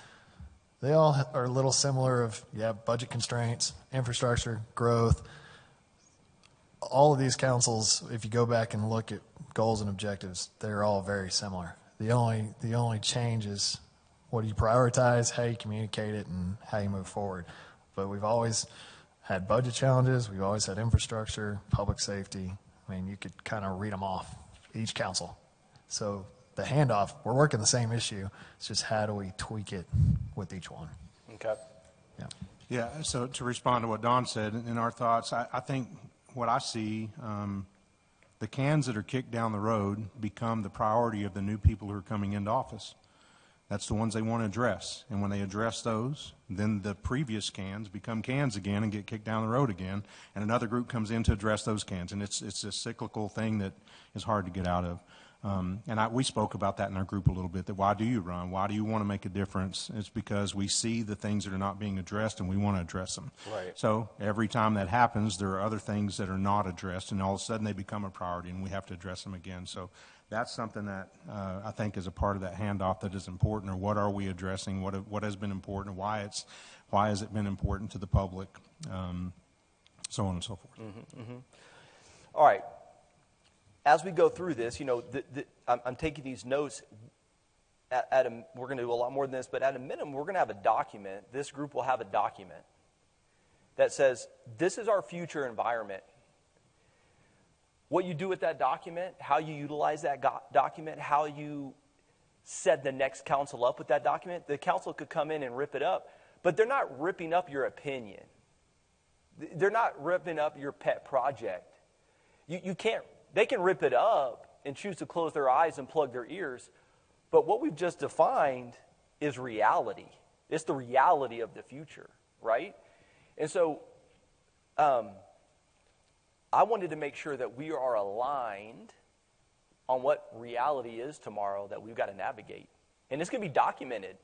They all are a little similar of, budget constraints, infrastructure, growth. all of these councils, if you go back and look at goals and objectives, they're all very similar. The only change is what do you prioritize, how you communicate it, and how you move forward. But we've always had budget challenges. We've always had infrastructure, public safety. I mean, you could kind of read them off, each council. So the handoff, we're working the same issue. It's just how do we tweak it with each one. Okay. Yeah. Yeah, so to respond to what Don said, in our thoughts, I think what I see, the cans that are kicked down the road become the priority of the new people who are coming into office. That's the ones they want to address. And when they address those, then the previous cans become cans again and get kicked down the road again, and another group comes in to address those cans. And it's a cyclical thing that is hard to get out of. We spoke about that in our group a little bit, that why do you run? Why do you want to make a difference? It's because we see the things that are not being addressed and we want to address them. Right. So every time that happens, there are other things that are not addressed, and all of a sudden they become a priority and we have to address them again. So that's something that I think is a part of that handoff that is important, or what are we addressing, what has been important, why has it been important to the public, so on and so forth. Mm-hmm, mm-hmm. All right. As we go through this, I'm taking these notes. We're going to do a lot more than this, but at a minimum, we're going to have a document. This group will have a document that says, this is our future environment. What you do with that document, how you utilize that document, how you set the next council up with that document. The council could come in and rip it up, but they're not ripping up your opinion. They're not ripping up your pet project. You can't. They can rip it up and choose to close their eyes and plug their ears, but what we've just defined is reality. It's the reality of the future, right? And so I wanted to make sure that we are aligned on what reality is tomorrow that we've got to navigate. And it's going to be documented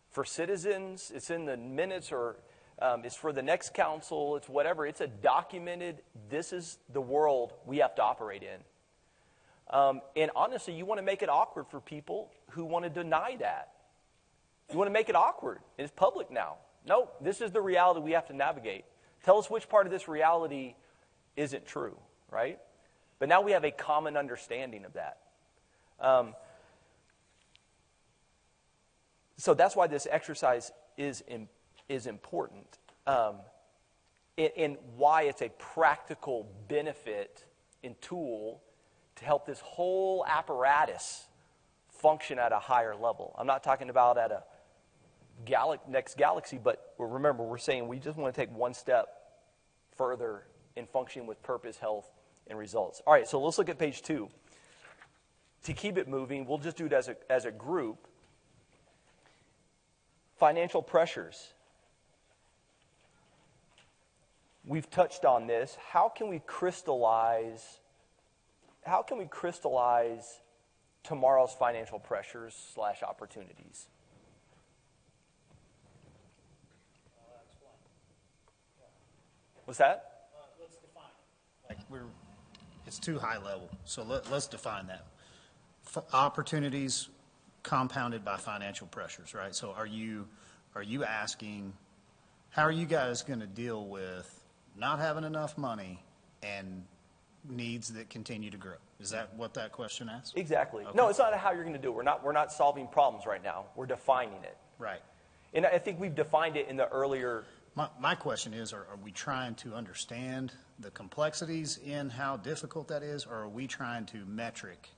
for citizens. It's in the minutes, or it's for the next council. It's whatever. It's a documented, this is the world we have to operate in. And honestly, you want to make it awkward for people who want to deny that. You want to make it awkward. It's public now. No, this is the reality we have to navigate. Tell us which part of this reality isn't true, right? But now we have a common understanding of that. So that's why this exercise is important, and why it's a practical benefit and tool to help this whole apparatus function at a higher level. I'm not talking about at a next galaxy, but remember, we're saying we just want to take one step further in functioning with purpose, health, and results. All right, so let's look at page 2. To keep it moving, we'll just do it as a group. Financial pressures. We've touched on this. How can we crystallize tomorrow's financial pressures / opportunities? What's that? Let's define it. It's too high level, so let's define that. Opportunities compounded by financial pressures, right? So are you asking, how are you guys going to deal with not having enough money and needs that continue to grow? Is that what that question asks? Exactly. Okay. No, it's not how you're going to do it. We're not solving problems right now. We're defining it. Right. And I think we've defined it in the earlier. My question is, are we trying to understand the complexities in how difficult that is, or are we trying to metric,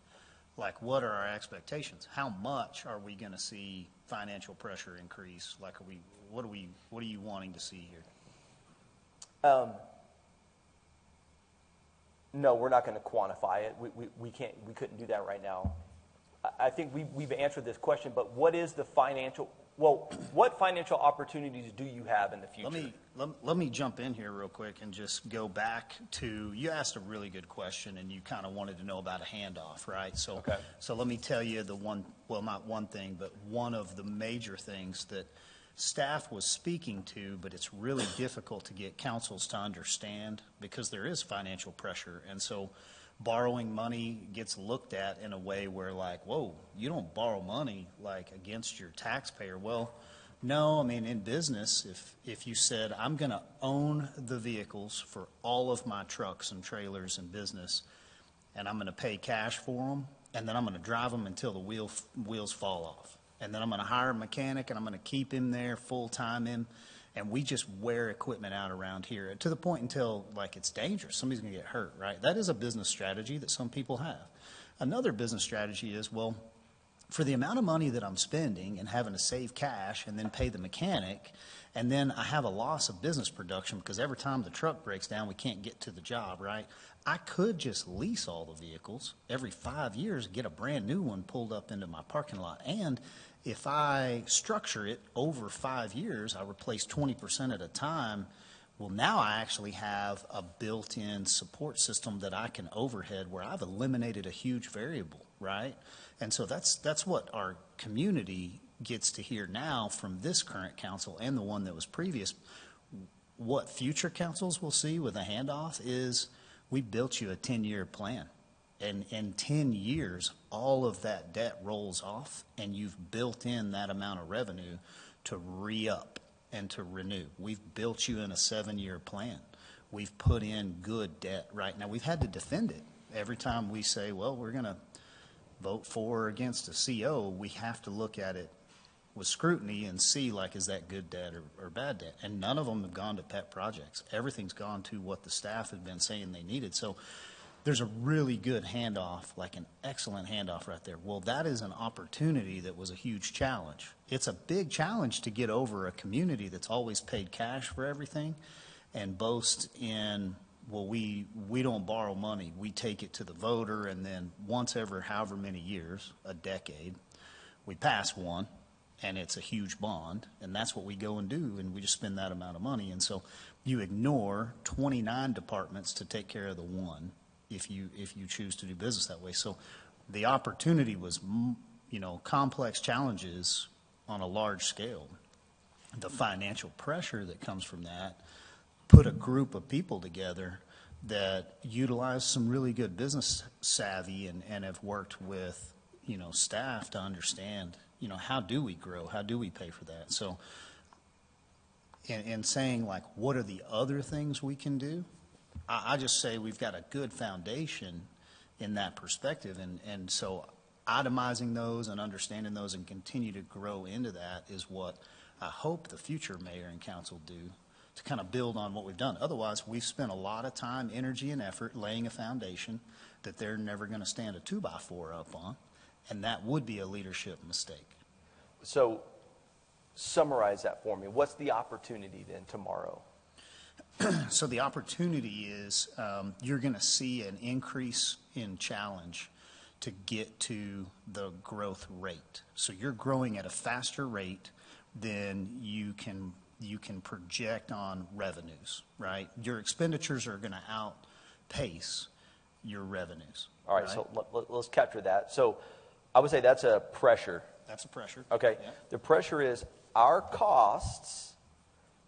like, what are our expectations? How much are we going to see financial pressure increase? Like, what are you wanting to see here? No, we're not going to quantify it. We couldn't do that right now. I think we've answered this question, but what financial opportunities do you have in the future? Let me jump in here real quick and just go back to, you asked a really good question, and you kind of wanted to know about a handoff, right? So, okay. So let me tell you not one thing, but one of the major things that staff was speaking to, but it's really difficult to get councils to understand because there is financial pressure. And so borrowing money gets looked at in a way where, like, whoa, you don't borrow money like against your taxpayer. Well, No, I mean, in business, if you said, I'm going to own the vehicles for all of my trucks and trailers and business, and I'm going to pay cash for them, and then I'm going to drive them until the wheels fall off. And then I'm going to hire a mechanic, and I'm going to keep him there, full-time him, and we just wear equipment out around here to the point until, like, it's dangerous. Somebody's going to get hurt, right? That is a business strategy that some people have. Another business strategy is, well, for the amount of money that I'm spending and having to save cash and then pay the mechanic, and then I have a loss of business production because every time the truck breaks down, we can't get to the job, right? I could just lease all the vehicles every 5 years, get a brand new one pulled up into my parking lot. And if I structure it over 5 years, I replace 20% at a time. Well, now I actually have a built-in support system that I can overhead where I've eliminated a huge variable, right? And so that's what our community gets to hear now from this current council and the one that was previous. What future councils will see with a handoff is we built you a 10-year plan. And in 10 years, all of that debt rolls off, and you've built in that amount of revenue to re-up and to renew. We've built you in a 7-year plan. We've put in good debt right now. We've had to defend it. Every time we say, well, we're going to vote for or against a CO, we have to look at it with scrutiny and see, like, is that good debt or bad debt? And none of them have gone to pet projects. Everything's gone to what the staff had been saying they needed. So there's a really good handoff, like an excellent handoff right there. Well, that is an opportunity that was a huge challenge. It's a big challenge to get over a community that's always paid cash for everything and boast in, well, we don't borrow money. We take it to the voter, and then once every however many years, a decade, we pass one, and it's a huge bond, and that's what we go and do, and we just spend that amount of money. And so you ignore 29 departments to take care of the one if you choose to do business that way. So the opportunity was, complex challenges on a large scale. The financial pressure that comes from that put a group of people together that utilize some really good business savvy and have worked with, staff to understand, how do we grow? How do we pay for that? So in saying, like, what are the other things we can do? I just say we've got a good foundation in that perspective. And so itemizing those and understanding those and continue to grow into that is what I hope the future mayor and council do to kind of build on what we've done. Otherwise, we've spent a lot of time, energy, and effort laying a foundation that they're never going to stand a 2x4 up on, and that would be a leadership mistake. So summarize that for me. What's the opportunity then tomorrow? So the opportunity is you're going to see an increase in challenge to get to the growth rate. So you're growing at a faster rate than you can project on revenues, right? Your expenditures are going to outpace your revenues. All right, right? So let's capture that. So I would say that's a pressure. That's a pressure. Okay. Yeah. The pressure is our costs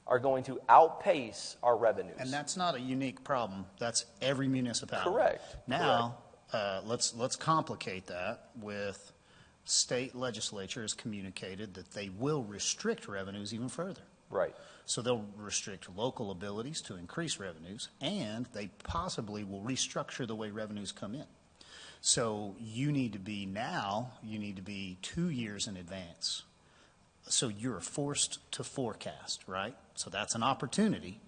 are going to outpace our revenues. And that's not a unique problem. That's every municipality. Correct. Now, let's complicate that with state legislature has communicated that they will restrict revenues even further. Right. So they'll restrict local abilities to increase revenues, and they possibly will restructure the way revenues come in. So you need to be 2 years in advance. So you're forced to forecast, right? So that's an opportunity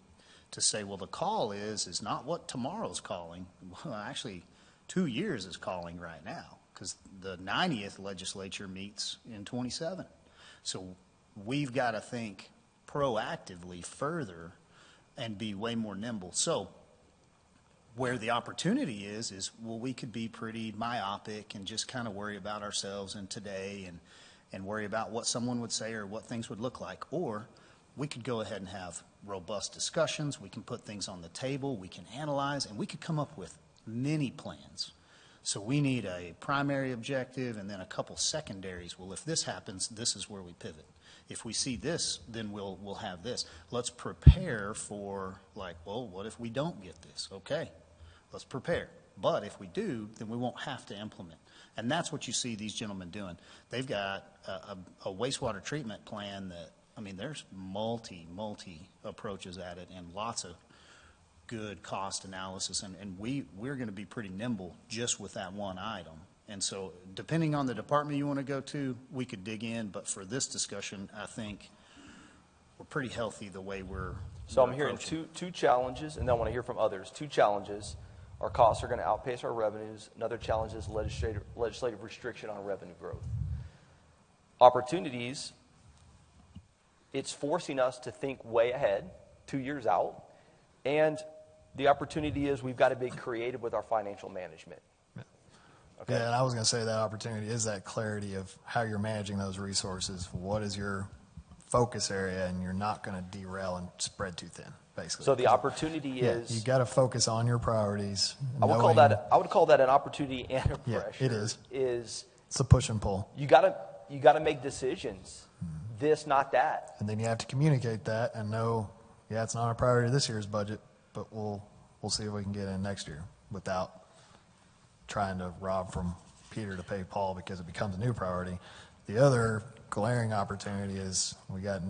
to say, well, the call is not what tomorrow's calling. Well, actually, 2 years is calling right now because the 90th legislature meets in 27. So we've got to think proactively further and be way more nimble. So where the opportunity is, well, we could be pretty myopic and just kind of worry about ourselves and today and worry about what someone would say or what things would look like. Or we could go ahead and have robust discussions. We can put things on the table. We can analyze, and we could come up with many plans. So we need a primary objective and then a couple secondaries. Well, if this happens, this is where we pivot. If we see this, then we'll have this. Let's prepare for, like, well, what if we don't get this? Okay, let's prepare. But if we do, then we won't have to implement. And that's what you see these gentlemen doing. They've got a wastewater treatment plan that I mean, there's multi approaches at it and lots of good cost analysis. And we're going to be pretty nimble just with that one item. And so depending on the department you want to go to, we could dig in. But for this discussion, I think we're pretty healthy the way we're So I'm we're hearing approaching. two challenges, and then I want to hear from others. Two challenges. Our costs are going to outpace our revenues. Another challenge is legislative restriction on revenue growth. Opportunities, it's forcing us to think way ahead, 2 years out. And the opportunity is we've got to be creative with our financial management. Okay. Yeah, and I was going to say that opportunity is that clarity of how you're managing those resources. What is your focus area, and you're not going to derail and spread too thin, basically. So the opportunity is you got to focus on your priorities. I would call that an opportunity and a Yeah, pressure. it is. Is It's a push and pull. you got to make decisions. This, not that. And then you have to communicate that and know, yeah, it's not a priority this year's budget, but we'll see if we can get in next year without trying to rob from Peter to pay Paul because it becomes a new priority. The other glaring opportunity is we got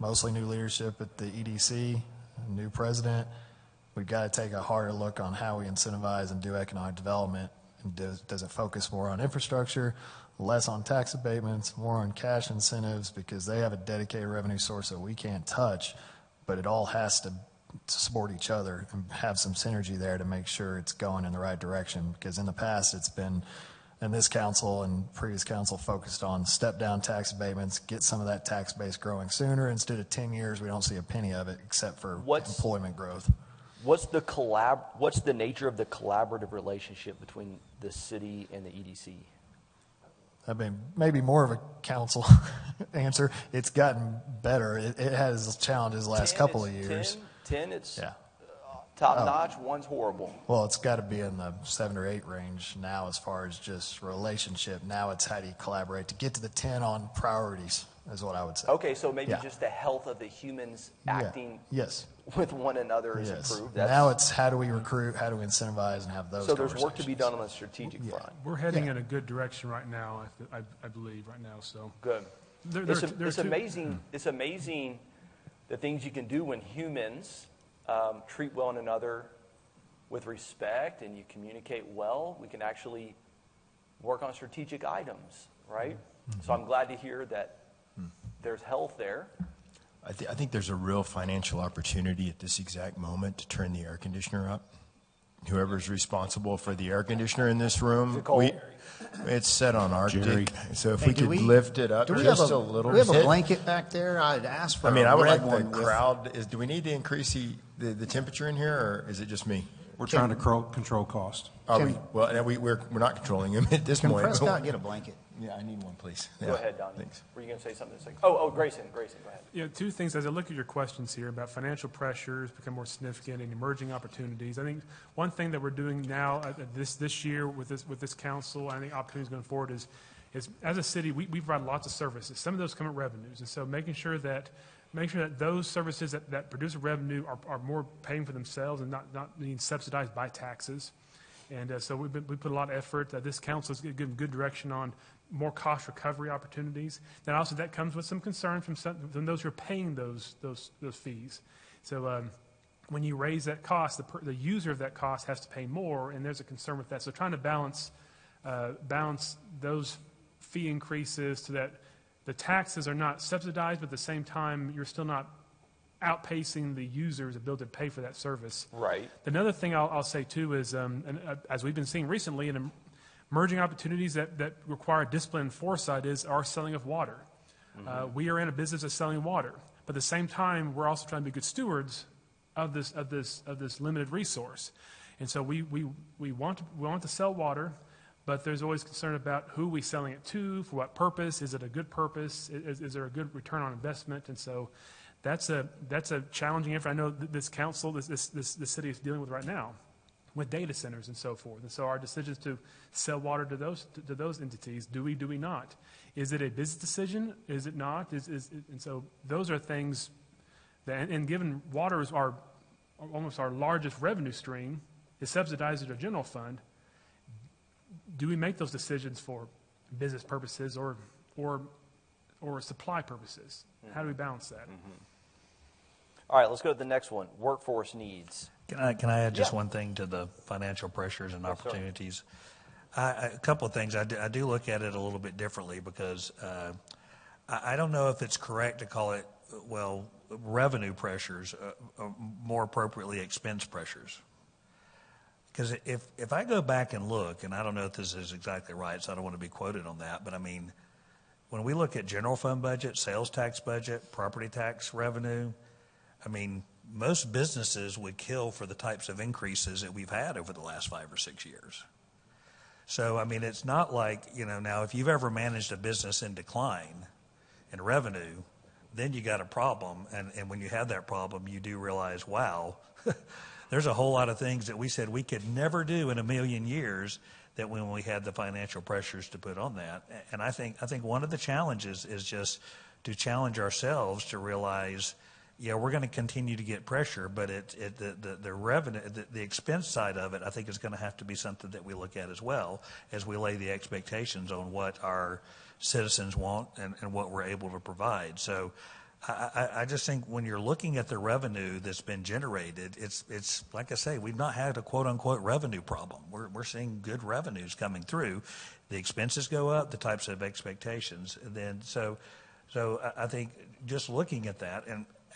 mostly new leadership at the EDC, a new president. We've got to take a harder look on how we incentivize and do economic development. And does it focus more on infrastructure, less on tax abatements, more on cash incentives, because they have a dedicated revenue source that we can't touch, but it all has to support each other and have some synergy there to make sure it's going in the right direction. Because in the past, it's been, and this council and previous council focused on step down tax abatements, get some of that tax base growing sooner. Instead of 10 years, we don't see a penny of it except for employment growth. What's the nature of the collaborative relationship between the city and the EDC? I mean, maybe more of a council answer. It's gotten better. It has challenges the last couple of years. 10, it's Yeah. top notch. One's horrible. Well, it's got to be in the 7 or 8 range now as far as just relationship. Now it's how do you collaborate to get to the 10 on priorities is what I would say. Okay, so maybe Yeah. just the health of the humans acting Yes. with one another is Yes. improved. Now it's how do we recruit, how do we incentivize and have those So there's work to be conversations. done on the strategic front. We're heading in a good direction right now, I believe, right now, so. Good. There are two- Amazing. It's amazing the things you can do when humans treat one another with respect and you communicate well. We can actually work on strategic items, right? Mm-hmm. So I'm glad to hear that there's health there. I think there's a real financial opportunity at this exact moment to turn the air conditioner up. Whoever's responsible for the air conditioner in this room, it's set on Arctic. So if we could lift it up just a little bit. Do we have a blanket back there? I'd ask for I mean, a I would red like one the with- crowd. Do we need to increase the temperature in here, or is it just me? We're trying to control cost. Are we? Well, we're not controlling them at this Can point. Prescott get a blanket? Yeah, I need one, please. Go Yeah, ahead, Donnie. thanks. Were you going to say something? Grayson, go ahead. Yeah, two things as I look at your questions here about financial pressures become more significant and emerging opportunities. I think one thing that we're doing now this year with this council, I think opportunities going forward is as a city we provide lots of services. Some of those come at revenues, and so making sure that those services that produce a revenue are more paying for themselves and not being subsidized by taxes. And so we put a lot of effort. This council is giving good direction on more cost recovery opportunities. Then also that comes with some concern from those who are paying those fees. So when you raise that cost, the user of that cost has to pay more, and there's a concern with that. So trying to balance those fee increases so that the taxes are not subsidized, but at the same time you're still not outpacing the user's ability to pay for that service. Right. Another thing I'll say too is, as we've been seeing recently, in emerging opportunities that require discipline and foresight is our selling of water. Mm-hmm. We are in a business of selling water, but at the same time, we're also trying to be good stewards of this limited resource. And so we want to sell water, but there's always concern about who we're selling it to, for what purpose. Is it a good purpose? Is there a good return on investment? And so that's a challenging effort. I know this council, this city is dealing with right now, with data centers and so forth. And so our decisions to sell water to those entities, do we not? Is it a business decision? Is it not? And so those are things that, and given water is almost our largest revenue stream, is subsidized through our general fund, do we make those decisions for business purposes or or supply purposes? How do we balance that? All right, let's go to the next one, workforce needs. Can I add just Yeah. one thing to the financial pressures and Yes, sir. opportunities? A couple of things. I do look at it a little bit differently because I don't know if it's correct to call it, well, revenue pressures, or more appropriately expense pressures. Because if I go back and look, and I don't know if this is exactly right, so I don't want to be quoted on that, but I mean, when we look at general fund budget, sales tax budget, property tax revenue, I mean, most businesses would kill for the types of increases that we've had over the last 5 or 6 years. So, I mean, it's not like, now if you've ever managed a business in decline in revenue, then you got a problem. And when you have that problem, you do realize, wow, there's a whole lot of things that we said we could never do in a million years that when we had the financial pressures to put on that. And I think one of the challenges is just to challenge ourselves to realize, yeah, we're going to continue to get pressure, but the revenue, the expense side of it, I think is going to have to be something that we look at as well as we lay the expectations on what our citizens want and what we're able to provide. So I just think when you're looking at the revenue that's been generated, it's like I say, we've not had a quote unquote revenue problem. We're seeing good revenues coming through. The expenses go up, the types of expectations. And then so I think just looking at that,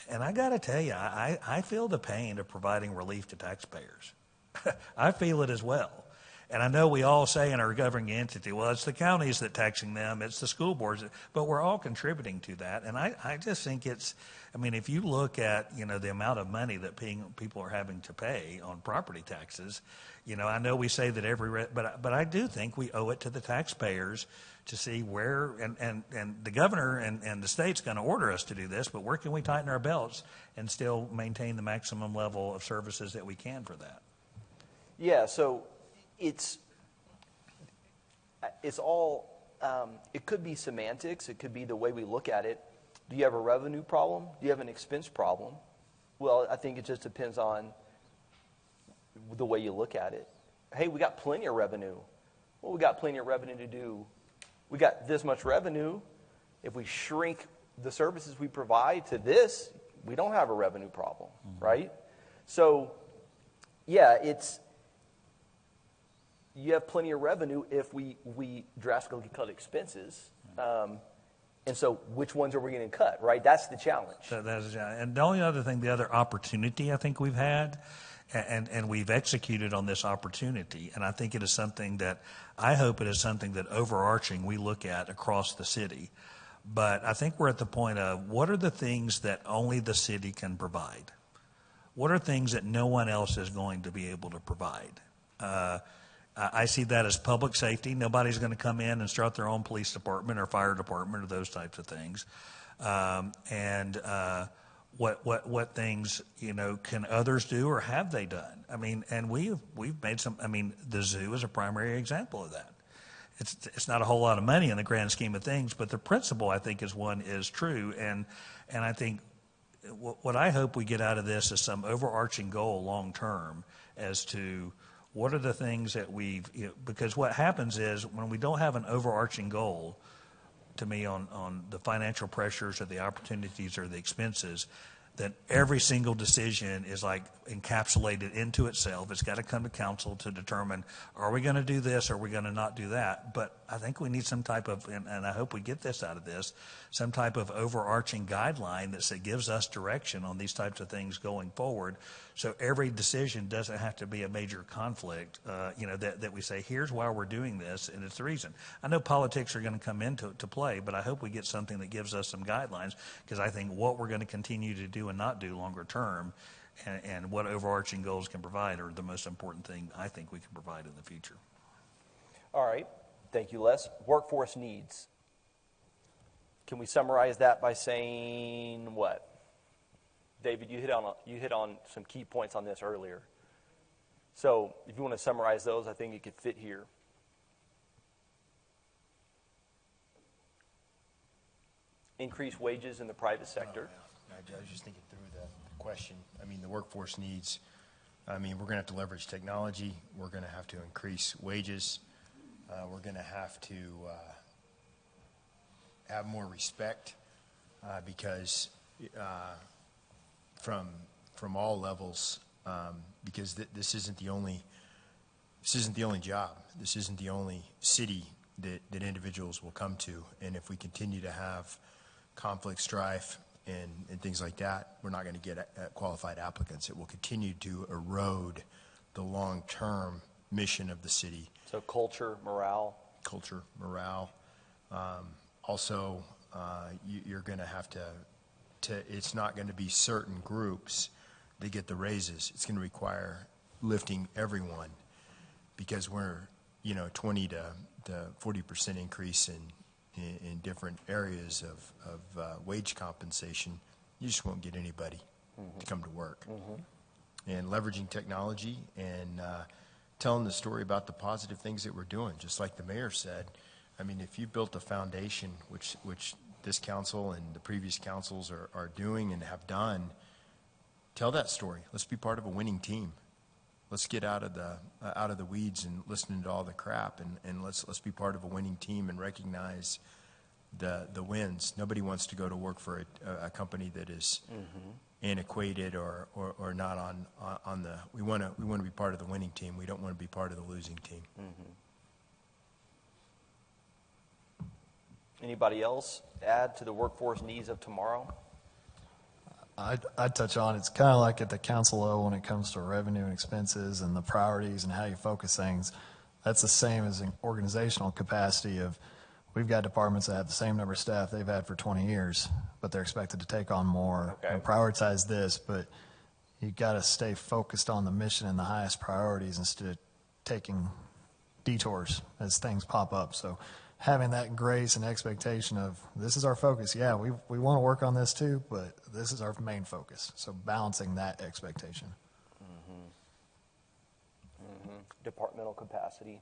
and I got to tell you, I feel the pain of providing relief to taxpayers. I feel it as well. And I know we all say in our governing entity, well, it's the counties that taxing them, it's the school boards, but we're all contributing to that. And I just think if you look at, the amount of money that people are having to pay on property taxes, I know we say that but I do think we owe it to the taxpayers to see where, and the governor and the state's going to order us to do this, but where can we tighten our belts and still maintain the maximum level of services that we can for that? Yeah, so it's all, it could be semantics. It could be the way we look at it. Do you have a revenue problem? Do you have an expense problem? Well, I think it just depends on the way you look at it. Hey, we got plenty of revenue. Well, we got plenty of revenue to do. We got this much revenue. If we shrink the services we provide to this, we don't have a revenue problem, right? So, yeah, you have plenty of revenue if we drastically cut expenses. And so which ones are we going to cut, right? That's the challenge. And the only other thing, the other opportunity I think we've had, and we've executed on this opportunity, and I think it is something that, I hope it is something that overarching we look at across the city. But I think we're at the point of what are the things that only the city can provide? What are things that no one else is going to be able to provide? I see that as public safety. Nobody's going to come in and start their own police department or fire department or those types of things. What things, can others do or have they done? I mean, and we've made some, the zoo is a primary example of that. It's not a whole lot of money in the grand scheme of things, but the principle, I think, is true. And I think what I hope we get out of this is some overarching goal long term as to what are the things that because what happens is when we don't have an overarching goal, to me, on the financial pressures or the opportunities or the expenses, that every single decision is like encapsulated into itself. It's got to come to council to determine, are we going to do this or are we going to not do that? But I think we need some type of, and I hope we get this out of this, some type of overarching guideline that gives us direction on these types of things going forward. So every decision doesn't have to be a major conflict, that we say, here's why we're doing this, and it's the reason. I know politics are going to come into play, but I hope we get something that gives us some guidelines, because I think what we're going to continue to do and not do longer term and what overarching goals can provide are the most important thing I think we can provide in the future. All right. Thank you, Les. Workforce needs. Can we summarize that by saying what? David, you hit on some key points on this earlier. So if you want to summarize those, I think it could fit here. Increase wages in the private sector. I was just thinking through the question. The workforce needs, we're going to have to leverage technology. We're going to have to increase wages. We're going to have more respect, because from all levels, because this isn't the only job. This isn't the only city that individuals will come to. And if we continue to have conflict, strife, and things like that, we're not going to get qualified applicants. It will continue to erode the long-term mission of the city. So culture, morale. Culture, morale. Also, you're going to have to, it's not going to be certain groups that get the raises. It's going to require lifting everyone, because we're, 20 to 40% increase in different areas of wage compensation. You just won't get anybody to come to work. And leveraging technology and telling the story about the positive things that we're doing, just like the mayor said. I mean, if you built a foundation, which this council and the previous councils are doing and have done, tell that story. Let's be part of a winning team. Let's get out of the weeds and listening to all the crap, and let's be part of a winning team and recognize the wins. Nobody wants to go to work for a company that is antiquated or not on the. We want to be part of the winning team. We don't want to be part of the losing team. Anybody else add to the workforce needs of tomorrow? I'd touch on, it's kind of like at the council level when it comes to revenue and expenses and the priorities and how you focus things. That's the same as an organizational capacity of, we've got departments that have the same number of staff they've had for 20 years, but they're expected to take on more and prioritize this. But you got to stay focused on the mission and the highest priorities instead of taking detours as things pop up. So having that grace and expectation of, this is our focus. Yeah, we want to work on this too, but this is our main focus. So balancing that expectation. Departmental capacity.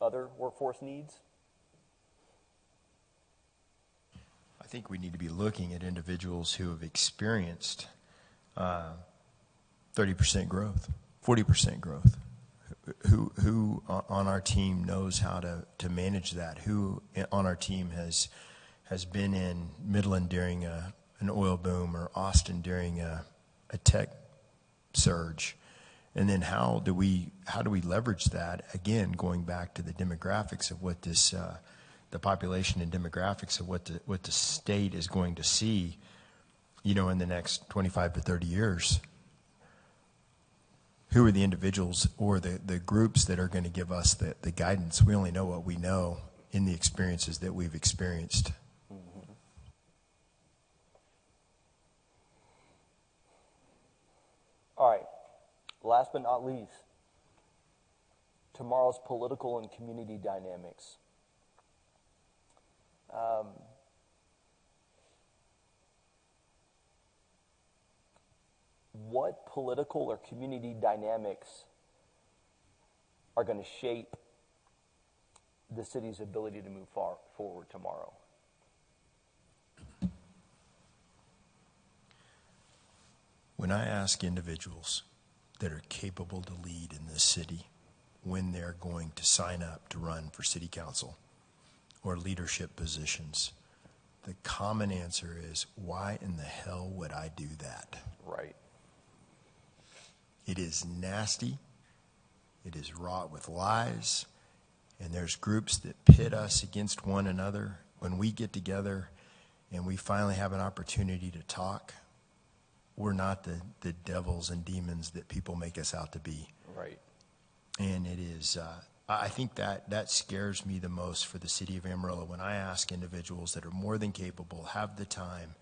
Other workforce needs? I think we need to be looking at individuals who have experienced 30% growth, 40% growth. Who on our team knows how to manage that? Who on our team has been in Midland during an oil boom, or Austin during a tech surge? And then how do we leverage that? Again, going back to the demographics of what this the population and demographics of what the state is going to see, in the next 25 to 30 years. Who are the individuals or the groups that are going to give us the guidance? We only know what we know in the experiences that we've experienced. All right. Last but not least, tomorrow's political and community dynamics. What political or community dynamics are going to shape the city's ability to move forward tomorrow? When I ask individuals that are capable to lead in this city when they're going to sign up to run for city council or leadership positions, the common answer is, why in the hell would I do that? Right. It is nasty. It is wrought with lies. And there's groups that pit us against one another. When we get together and we finally have an opportunity to talk, we're not the devils and demons that people make us out to be. Right. And it is, I think that scares me the most for the city of Amarillo, when I ask individuals that are more than capable, have the time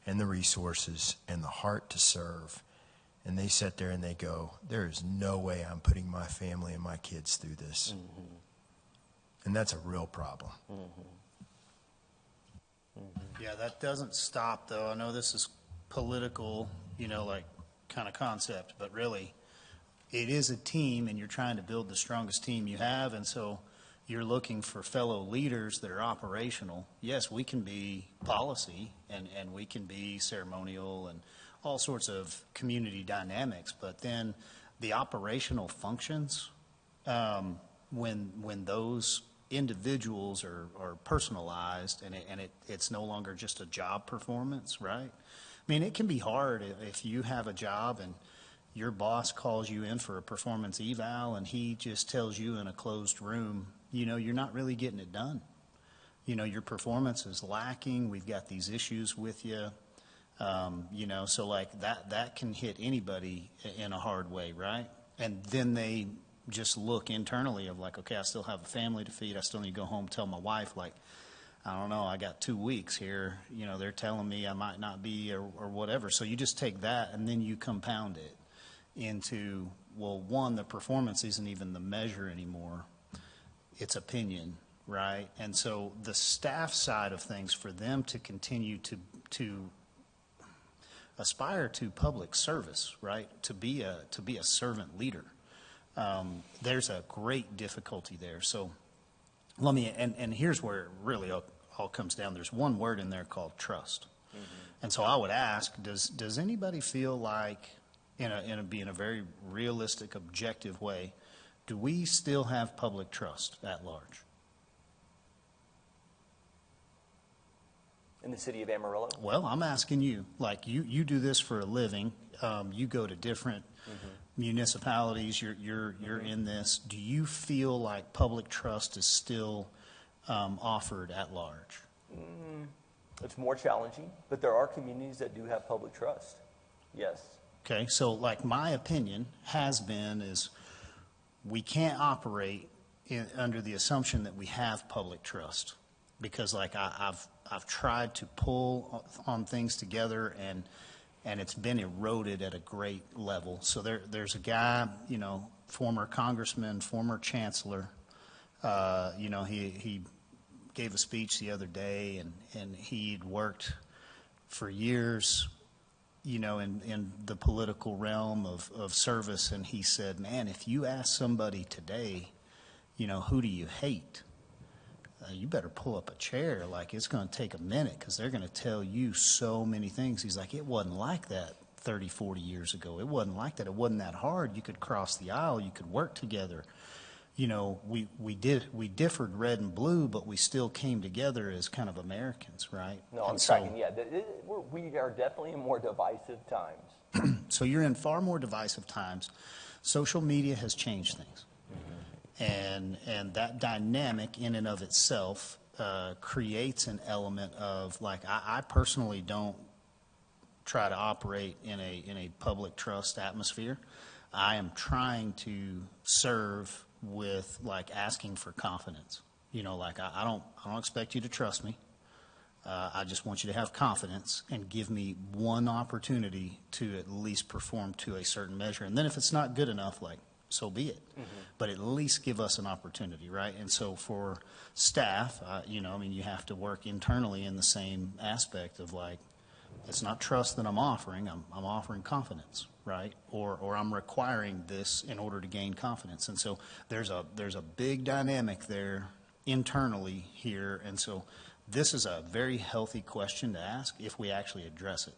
and the resources and the heart to serve, and they sit there and they go, there is no way I'm putting my family and my kids through this. And that's a real problem. Yeah, that doesn't stop, though. I know this is political, like kind of concept, but really it is a team, and you're trying to build the strongest team you have. And so you're looking for fellow leaders that are operational. Yes, we can be policy and we can be ceremonial and all sorts of community dynamics, but then the operational functions, when those individuals are personalized, and it's no longer just a job performance, right? I mean, it can be hard if you have a job and your boss calls you in for a performance eval and he just tells you in a closed room, you're not really getting it done. Your performance is lacking. We've got these issues with you. So like that can hit anybody in a hard way, right? And then they just look internally of like, okay, I still have a family to feed. I still need to go home, tell my wife, like, I don't know, I got 2 weeks here. They're telling me I might not be or whatever. So you just take that and then you compound it into, well, one, the performance isn't even the measure anymore. It's opinion, right? And so the staff side of things, for them to continue to aspire to public service, right? To be a servant leader. There's a great difficulty there. So let me, and here's where it really all comes down. There's one word in there called trust. Mm-hmm. And so I would ask, does anybody feel like, being a very realistic, objective way, do we still have public trust at large? In the city of Amarillo? Well, I'm asking you, like you do this for a living. You go to different municipalities. You're in this. Do you feel like public trust is still offered at large? It's more challenging, but there are communities that do have public trust. Yes. Okay, so like my opinion has been is we can't operate under the assumption that we have public trust, because like I've tried to pull on things together and it's been eroded at a great level. So there's a guy, former congressman, former chancellor, he gave a speech the other day, and he'd worked for years, in the political realm of service, and he said, man, if you ask somebody today, who do you hate? You better pull up a chair. Like, it's going to take a minute, because they're going to tell you so many things. He's like, it wasn't like that 30, 40 years ago. It wasn't like that. It wasn't that hard. You could cross the aisle. You could work together. We differed red and blue, but we still came together as kind of Americans, right? No, I'm tracking. Yeah, we are definitely in more divisive times. So you're in far more divisive times. Social media has changed things. And that dynamic in and of itself creates an element of, like, I personally don't try to operate in a public trust atmosphere. I am trying to serve with, like, asking for confidence. Like, I don't expect you to trust me. I just want you to have confidence and give me one opportunity to at least perform to a certain measure. And then if it's not good enough, like, so be it. But at least give us an opportunity, right? And so for staff, you have to work internally in the same aspect of, like, it's not trust that I'm offering. I'm offering confidence, right? Or I'm requiring this in order to gain confidence. And so there's a big dynamic there internally here. And so this is a very healthy question to ask if we actually address it.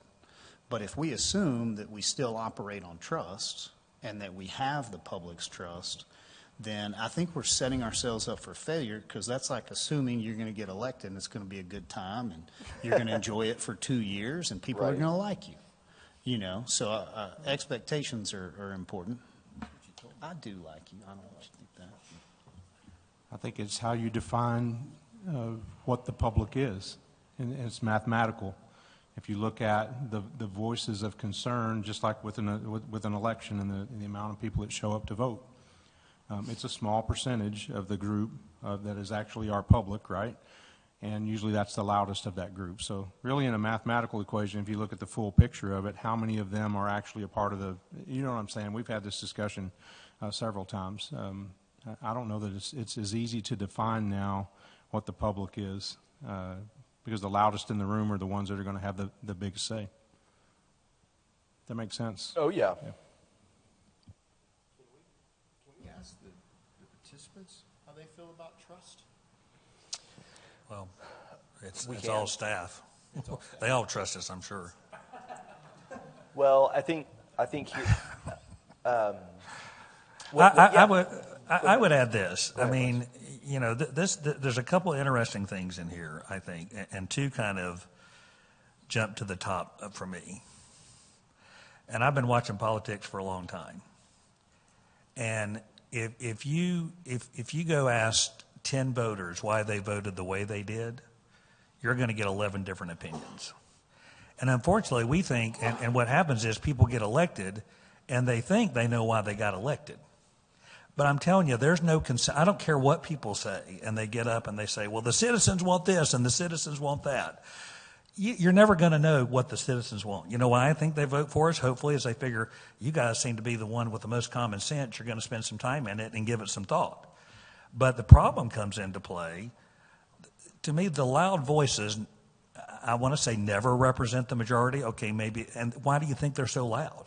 But if we assume that we still operate on trust and that we have the public's trust, then I think we're setting ourselves up for failure, because that's like assuming you're going to get elected and it's going to be a good time and you're going to enjoy it for 2 years and people are going to like you. So expectations are important. I do like you. I don't know what you think that. I think it's how you define what the public is, and it's mathematical. If you look at the voices of concern, just like with an election and the amount of people that show up to vote, it's a small percentage of the group that is actually our public, right? And usually that's the loudest of that group. So really in a mathematical equation, if you look at the full picture of it, how many of them are actually a part of you know what I'm saying? We've had this discussion several times. I don't know that it's as easy to define now what the public is, because the loudest in the room are the ones that are going to have the biggest say. That makes sense? Oh, yeah. Ask the participants how they feel about trust? Well, it's all staff. They all trust us, I'm sure. Well, I think here, I would add this. I mean, you know, there's a couple of interesting things in here, I think, and two kind of jump to the top for me. And I've been watching politics for a long time. And if you go ask 10 voters why they voted the way they did, you're going to get 11 different opinions. And unfortunately, we think, and what happens is people get elected, and they think they know why they got elected. But I'm telling you, there's no consent. I don't care what people say, and they get up and they say, well, the citizens want this and the citizens want that. You're never going to know what the citizens want. You know why I think they vote for us? Hopefully, is they figure you guys seem to be the one with the most common sense. You're going to spend some time in it and give it some thought. But the problem comes into play. To me, the loud voices, I want to say never represent the majority. Okay, maybe. And why do you think they're so loud?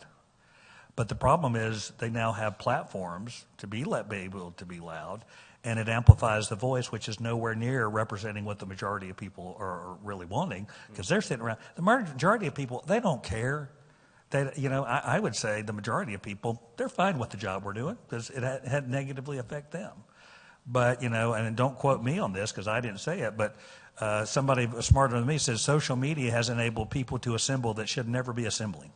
But the problem is they now have platforms to be able to be loud, and it amplifies the voice, which is nowhere near representing what the majority of people are really wanting, because they're sitting around. The majority of people, they don't care. I would say the majority of people, they're fine with the job we're doing because it had negatively affect them. But, and don't quote me on this because I didn't say it, but somebody smarter than me says social media has enabled people to assemble that should never be assembling.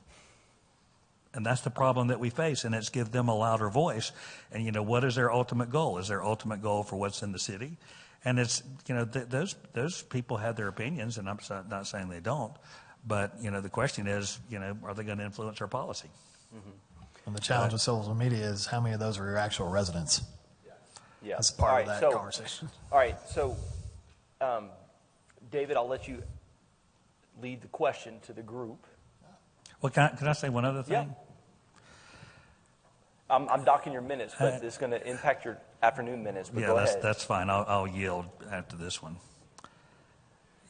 And that's the problem that we face, and it's give them a louder voice. And, what is their ultimate goal? Is their ultimate goal for what's in the city? And it's, those people have their opinions, and I'm not saying they don't. But, the question is, are they going to influence our policy? Mm-hmm. And the challenge with social media is how many of those are your actual residents? Yeah. That's part of that conversation. All right. So, David, I'll let you lead the question to the group. Well, can I say one other thing? Yeah. I'm docking your minutes, but it's going to impact your afternoon minutes. But go ahead. That's fine. I'll yield after this one.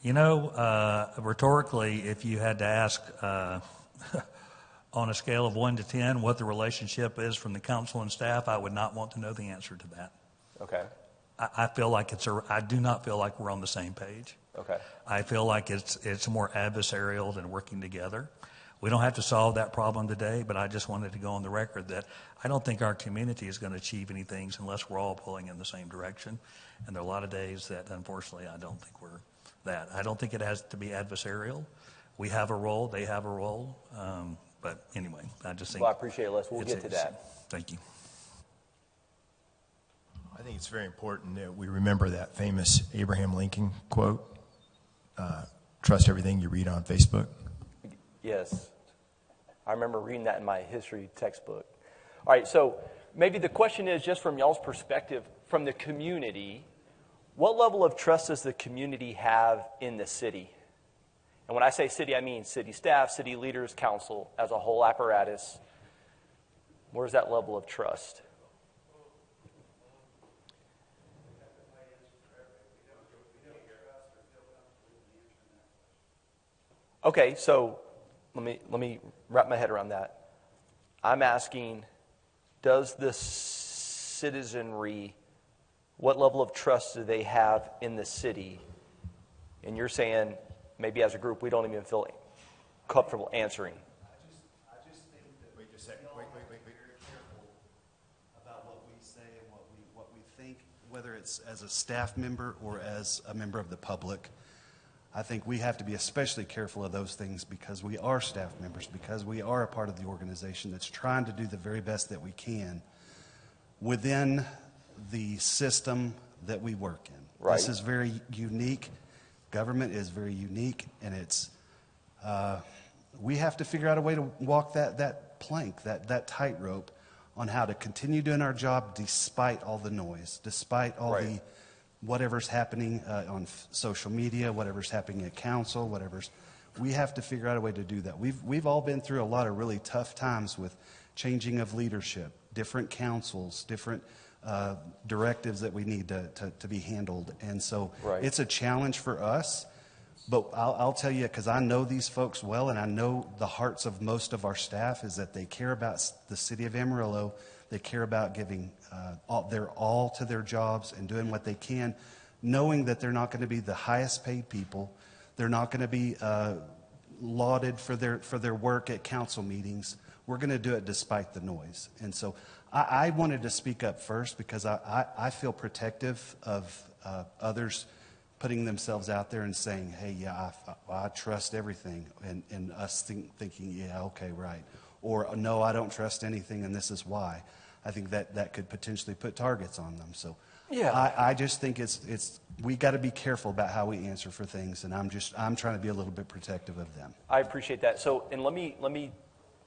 Rhetorically, if you had to ask on a scale of 1 to 10 what the relationship is from the council and staff, I would not want to know the answer to that. Okay. I feel like I do not feel like we're on the same page. Okay. I feel like it's more adversarial than working together. We don't have to solve that problem today, but I just wanted to go on the record that I don't think our community is going to achieve anything unless we're all pulling in the same direction. And there are a lot of days that, unfortunately, I don't think we're that. I don't think it has to be adversarial. We have a role. They have a role. But anyway, I just think... Well, I appreciate it, Les. We'll get to that. Thank you. I think it's very important that we remember that famous Abraham Lincoln quote, trust everything you read on Facebook. Yes. I remember reading that in my history textbook. All right, so maybe the question is, just from y'all's perspective, from the community, what level of trust does the community have in the city? And when I say city, I mean city staff, city leaders, council, as a whole apparatus. Where's that level of trust? Okay, so let me wrap my head around that. I'm asking, does the citizenry, what level of trust do they have in the city? And you're saying, maybe as a group, we don't even feel comfortable answering. I just think that we just very careful about what we say and what we think, whether it's as a staff member or as a member of the public. I think we have to be especially careful of those things because we are staff members, because we are a part of the organization that's trying to do the very best that we can within the system that we work in. Right. This is very unique. Government is very unique, and it's we have to figure out a way to walk that plank, that tightrope on how to continue doing our job despite all the noise, despite all the whatever's happening on social media, whatever's happening at council, we have to figure out a way to do that. We've all been through a lot of really tough times with changing of leadership, different councils, different directives that we need to be handled. And so it's a challenge for us. But I'll tell you, because I know these folks well, and I know the hearts of most of our staff is that they care about the city of Amarillo. They care about giving their all to their jobs and doing what they can, knowing that they're not going to be the highest paid people. They're not going to be lauded for their work at council meetings. We're going to do it despite the noise. And so I wanted to speak up first because I feel protective of others putting themselves out there and saying, hey, yeah, I trust everything, and us thinking, yeah, okay, right. Or, no, I don't trust anything, and this is why. I think that could potentially put targets on them. So Yeah. I just think we got to be careful about how we answer for things, and I'm trying to be a little bit protective of them. I appreciate that. So, and let me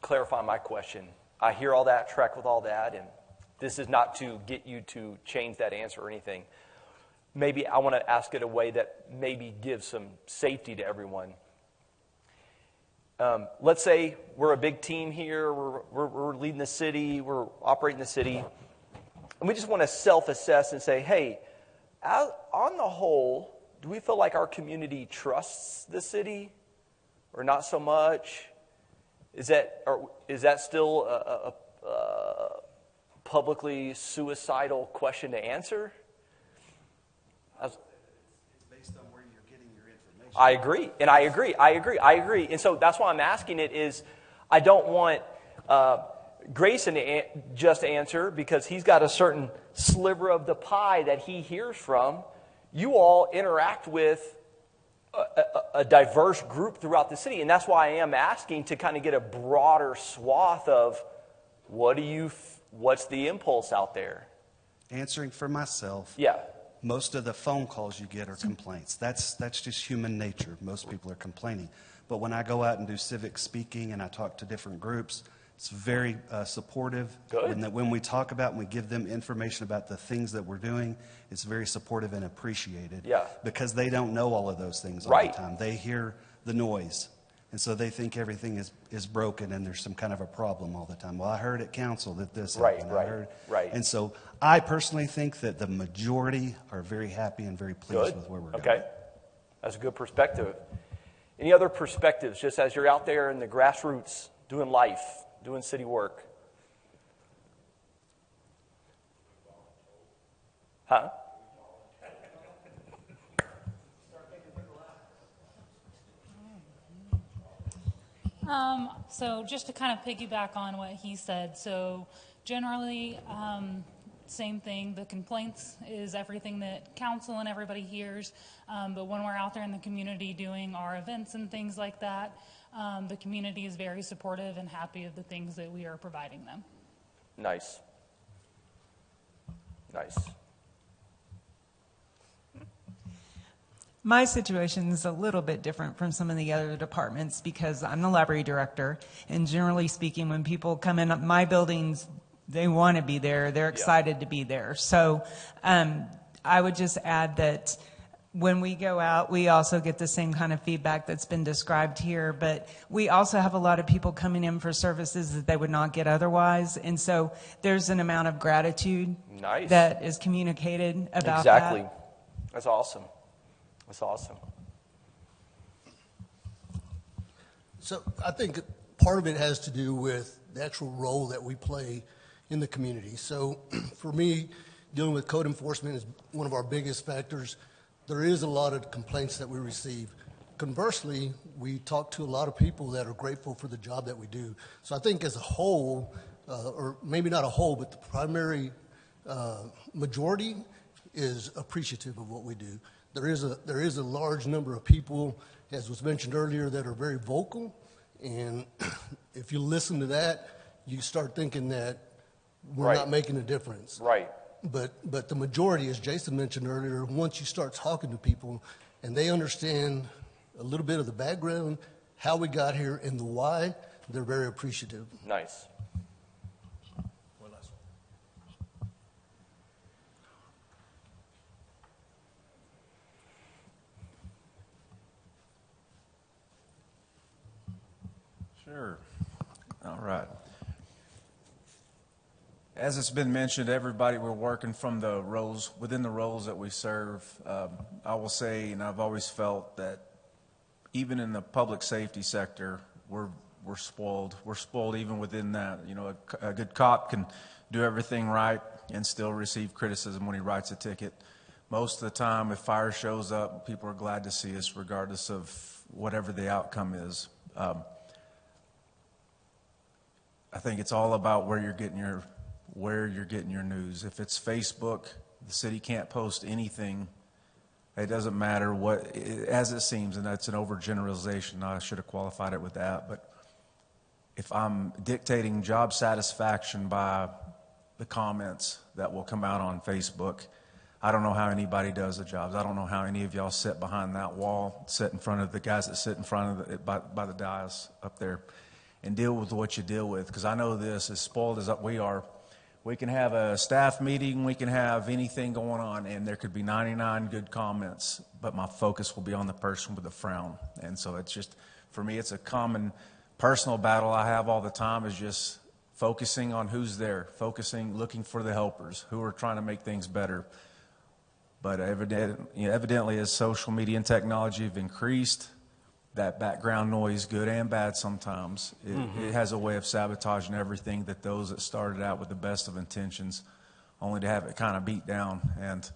clarify my question. I hear all that, track with all that, and this is not to get you to change that answer or anything. Maybe I want to ask it a way that maybe gives some safety to everyone. Let's say we're a big team here, we're leading the city, we're operating the city, and we just want to self-assess and say, hey, on the whole, do we feel like our community trusts the city or not so much? Is that still a publicly suicidal question to answer? It's based on where you're getting your information. I agree. And so that's why I'm asking it is I don't want Grayson to just answer because he's got a certain sliver of the pie that he hears from. You all interact with a diverse group throughout the city, and that's why I am asking to kind of get a broader swath of what's the impulse out there? Answering for myself. Yeah. Most of the phone calls you get are complaints. That's just human nature. Most people are complaining. But when I go out and do civic speaking and I talk to different groups, it's very supportive. Good. When we talk about and we give them information about the things that we're doing, it's very supportive and appreciated. Yeah. Because they don't know all of those things all Right. the time. They hear the noise. And so they think everything is broken and there's some kind of a problem all the time. Well, I heard at council that this happened. Right. And so I personally think that the majority are very happy and very pleased with where we're going. Okay. That's a good perspective. Any other perspectives, just as you're out there in the grassroots doing life, doing city work? Huh? So just to kind of piggyback on what he said, so generally, same thing, the complaints is everything that council and everybody hears, but when we're out there in the community doing our events and things like that, the community is very supportive and happy of the things that we are providing them. Nice. My situation is a little bit different from some of the other departments because I'm the library director, and generally speaking, when people come in my buildings, they want to be there. They're excited to be there. So I would just add that when we go out, we also get the same kind of feedback that's been described here, but we also have a lot of people coming in for services that they would not get otherwise, and so there's an amount of gratitude that is communicated about Exactly. that. That's awesome. So I think part of it has to do with the actual role that we play in the community. So for me, dealing with code enforcement is one of our biggest factors. There is a lot of complaints that we receive. Conversely, we talk to a lot of people that are grateful for the job that we do. So I think as a whole, or maybe not a whole, but the primary majority is appreciative of what we do. There is a large number of people, as was mentioned earlier, that are very vocal, and if you listen to that, you start thinking that we're not making a difference. Right. But the majority, as Jason mentioned earlier, once you start talking to people and they understand a little bit of the background, how we got here, and the why, they're very appreciative. Nice. Sure. All right. As it's been mentioned, everybody, we're working from the roles, within the roles that we serve. I will say, and I've always felt that even in the public safety sector, we're spoiled. We're spoiled even within that. You know, a good cop can do everything right and still receive criticism when he writes a ticket. Most of the time, if fire shows up, people are glad to see us regardless of whatever the outcome is. I think it's all about where you're getting where you're getting your news. If it's Facebook, the city can't post anything. It doesn't matter what, as it seems, and that's an overgeneralization. I should have qualified it with that. But if I'm dictating job satisfaction by the comments that will come out on Facebook, I don't know how anybody does the jobs. I don't know how any of y'all sit behind that wall, sit in front of the guys that sit in front of by the dais up there, and deal with what you deal with. Because I know this, as spoiled as we are, we can have a staff meeting, we can have anything going on, and there could be 99 good comments, but my focus will be on the person with the frown. And so it's just, for me, it's a common personal battle I have all the time, is just focusing on who's there, looking for the helpers who are trying to make things better. But evidently, as social media and technology have increased, that background noise, good and bad sometimes, it has a way of sabotaging everything that those that started out with the best of intentions, only to have it kind of beat down. And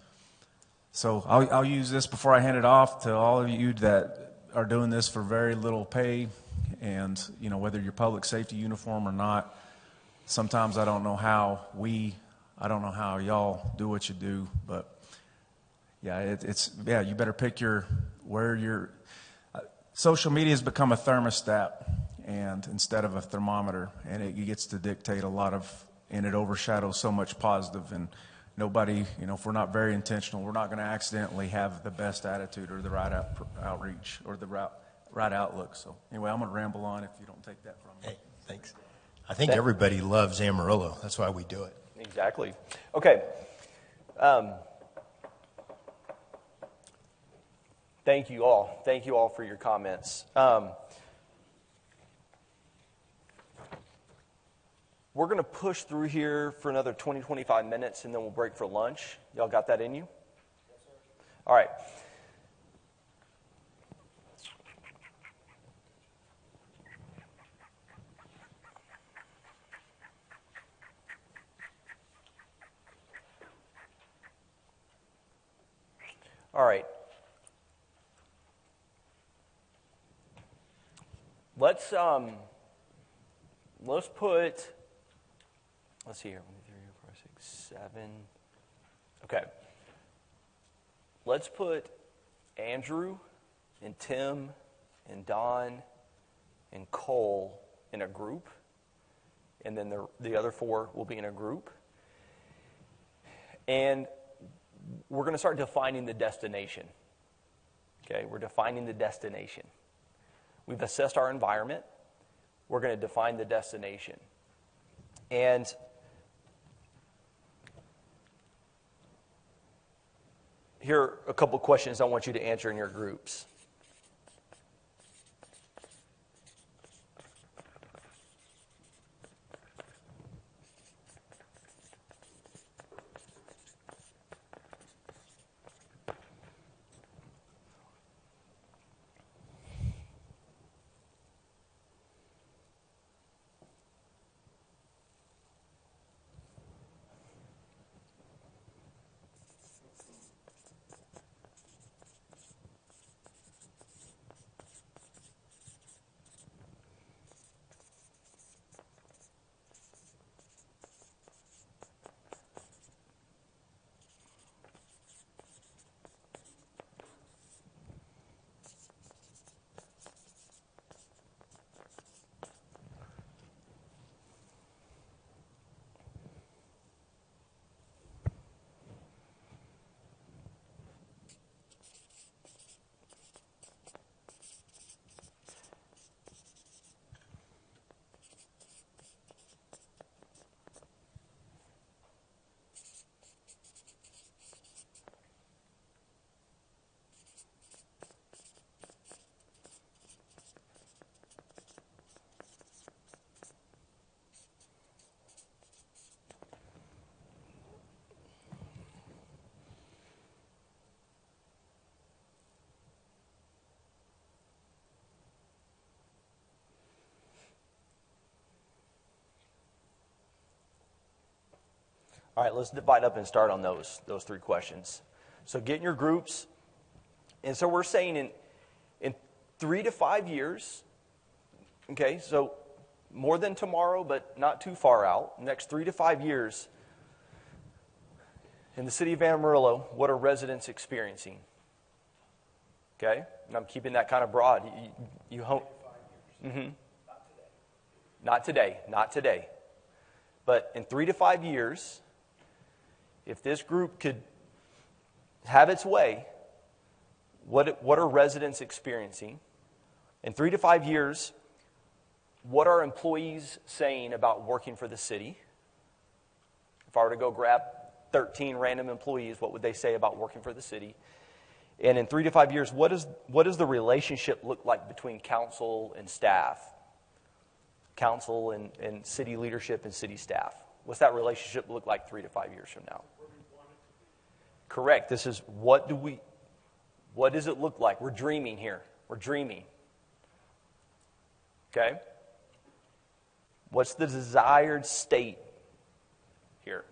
so I'll use this before I hand it off to all of you that are doing this for very little pay, and whether you're public safety uniform or not. Sometimes I don't know how y'all do what you do, but you better pick social media has become a thermostat and instead of a thermometer, and it gets to dictate a lot of, and it overshadows so much positive. And nobody, if we're not very intentional, we're not going to accidentally have the best attitude or the right outreach or the right outlook. So anyway, I'm going to ramble on if you don't take that from me. Hey, thanks. I think everybody loves Amarillo. That's why we do it. Exactly. Okay. Thank you all. Thank you all for your comments. We're going to push through here for another 20, 25 minutes, and then we'll break for lunch. Y'all got that in you? Yes, sir. All right. All right. Let's put, let's see here, 1, 2, 3, 4, 6, 7. Okay. Let's put Andrew and Tim and Don and Cole in a group, and then the other 4 will be in a group. And we're going to start defining the destination. Okay, we're defining the destination. We've assessed our environment. We're going to define the destination. And here are a couple questions I want you to answer in your groups. All right, let's divide up and start on those 3 questions. So get in your groups. And so we're saying in 3 to 5 years, okay, so more than tomorrow, but not too far out, next 3 to 5 years, in the city of Amarillo, what are residents experiencing? Okay? And I'm keeping that kind of broad. Not today. But in 3 to 5 years, if this group could have its way, what are residents experiencing? In 3 to 5 years, what are employees saying about working for the city? If I were to go grab 13 random employees, what would they say about working for the city? And in 3 to 5 years, what does the relationship look like between council and staff? Council and city leadership and city staff. What's that relationship look like 3 to 5 years from now? Correct. This is what does it look like? We're dreaming here. We're dreaming. Okay? What's the desired state here?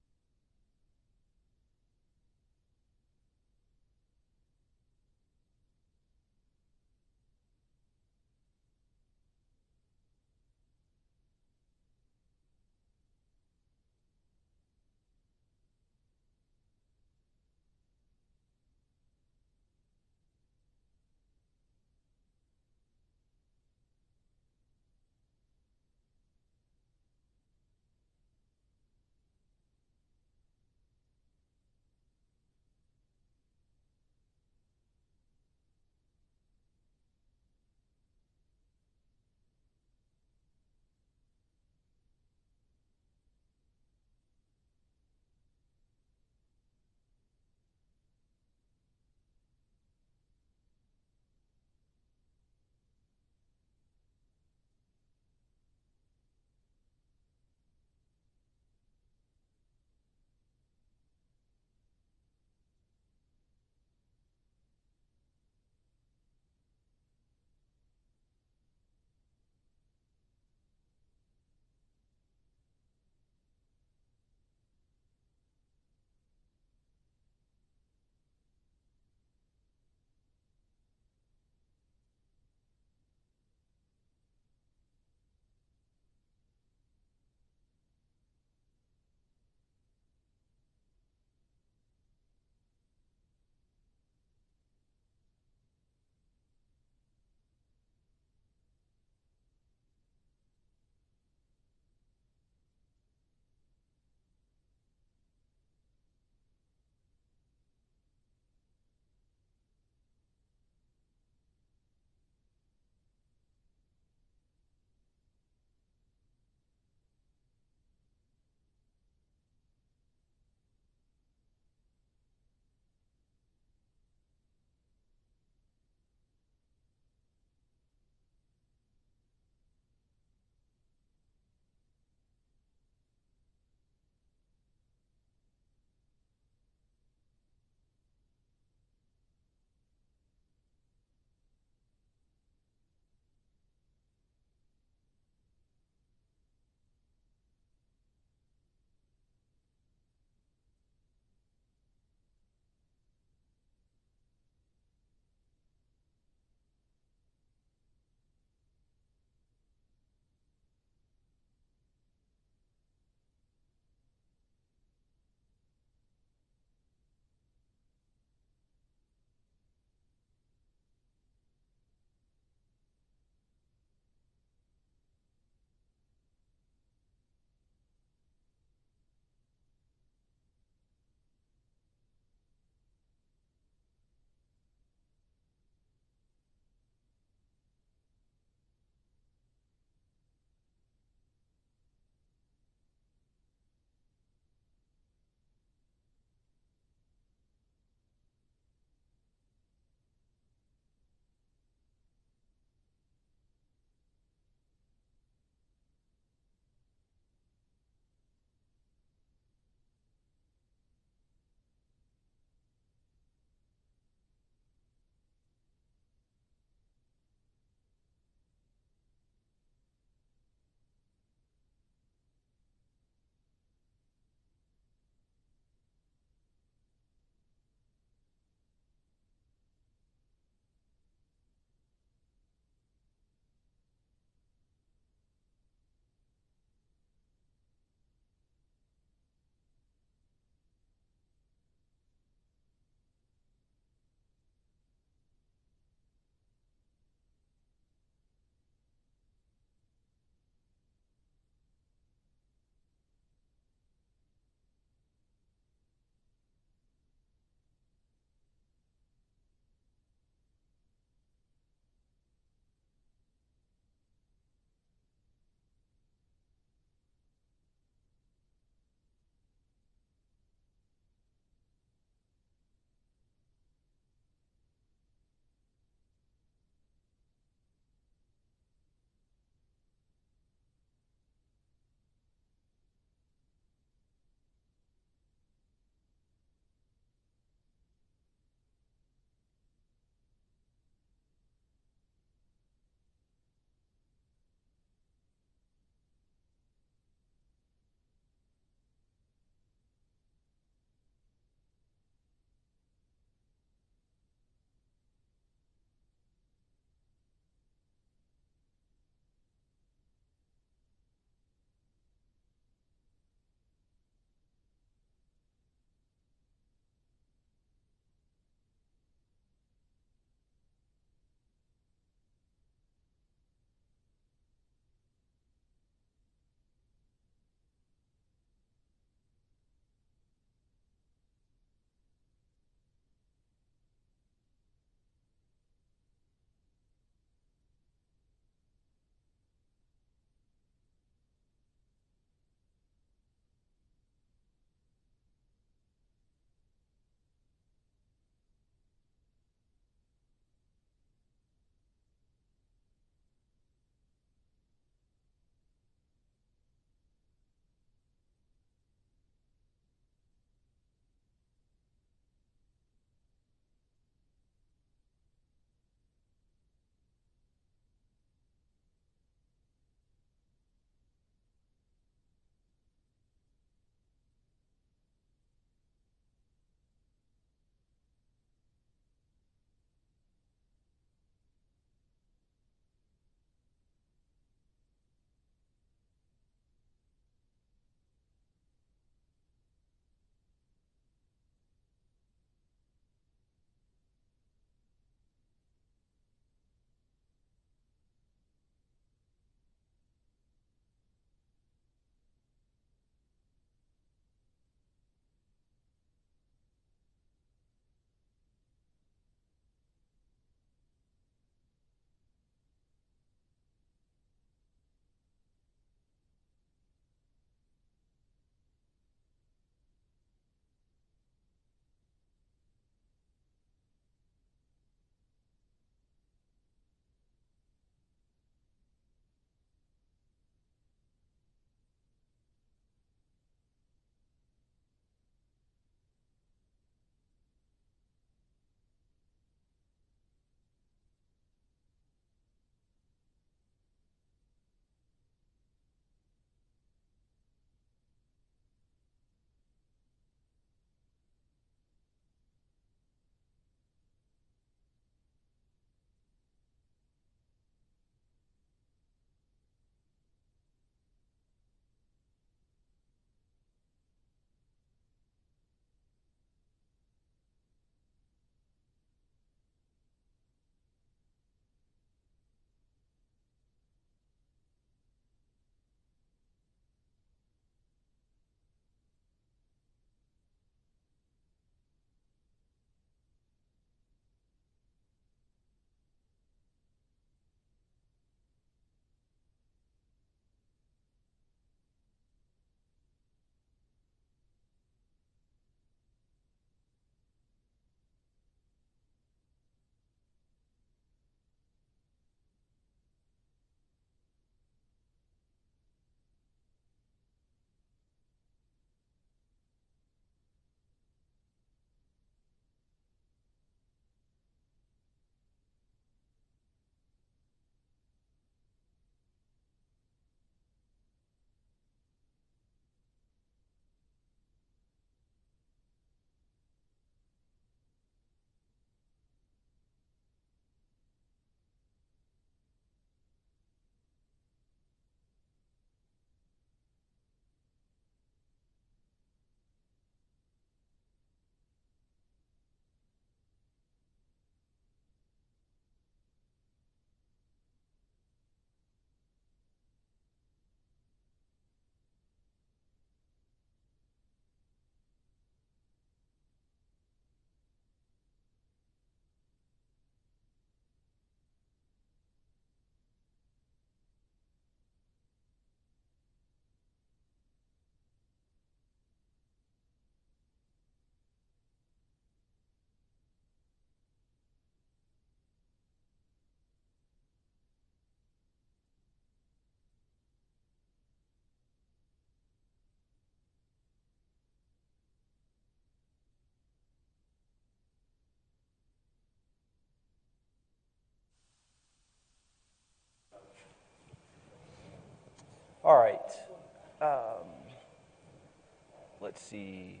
let's see.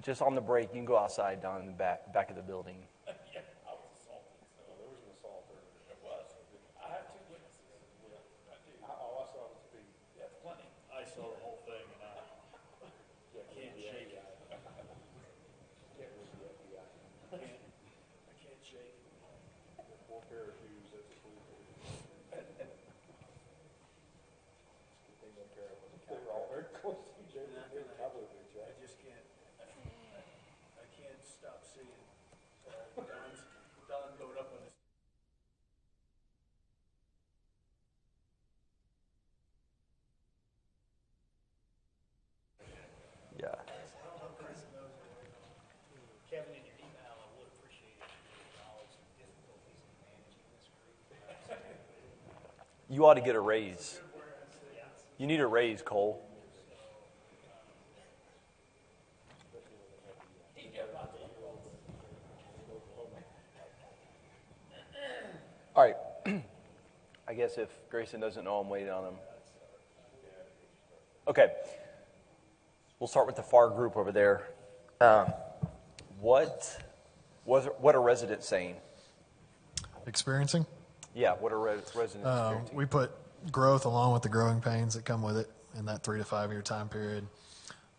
Just on the break, you can go outside down in the back of the building. I saw the whole thing and I can't shake it. I can't shake it. One pair of shoes, that's a cool pair. They were all very close to each other. I just can't, I can't stop seeing Don going up on his. Yeah. Kevin, in your email, I would appreciate it if you acknowledge the difficulties in managing this group. You ought to get a raise. You need a raise, Cole. All right. I guess if Grayson doesn't know, I'm waiting on him. Okay. We'll start with the FAR group over there. What are residents saying? Experiencing? Yeah, what are residents experiencing? We put growth along with the growing pains that come with it in that 3 to 5 year time period.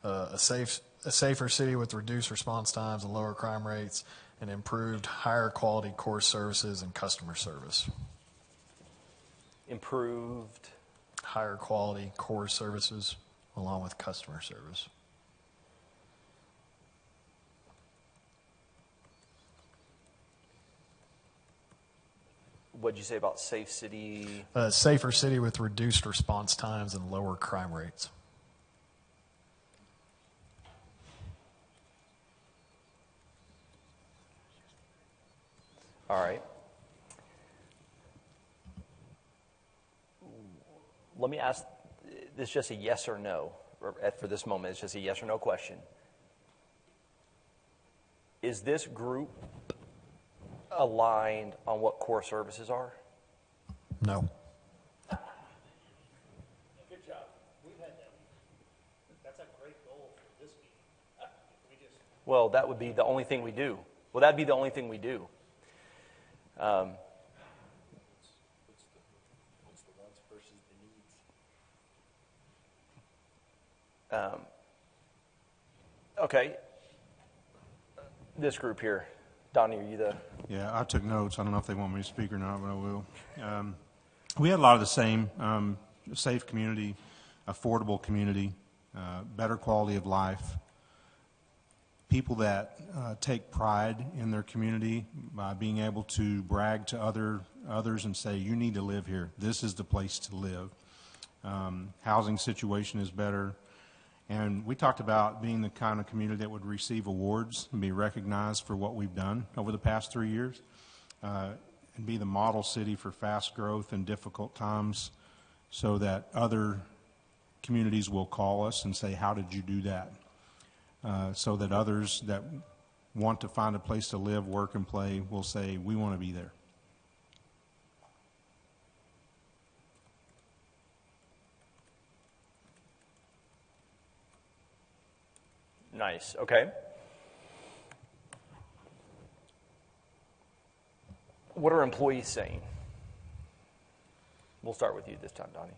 A safer city with reduced response times and lower crime rates, and improved, higher quality core services and customer service. Improved, higher quality core services along with customer service. What'd you say about safe city? Safer city with reduced response times and lower crime rates. All right. Let me ask, this is just a yes or no. For this moment, it's just a yes or no question. Is this group aligned on what core services are? No. Good job. We've had that. That's a great goal for this meeting. We just. Well, that would be the only thing we do. Well, that'd be the only thing we do. What's the wants versus the needs? Okay. This group here. Donnie, are you the... Yeah, I took notes. I don't know if they want me to speak or not, but I will. We had a lot of the same. Safe community, affordable community, better quality of life. People that take pride in their community by being able to brag to others and say, you need to live here. This is the place to live. Housing situation is better. And we talked about being the kind of community that would receive awards and be recognized for what we've done over the past 3 years, and be the model city for fast growth in difficult times, so that other communities will call us and say, how did you do that? So that others that want to find a place to live, work, and play will say, we want to be there. Nice. Okay. What are employees saying? We'll start with you this time, Donnie.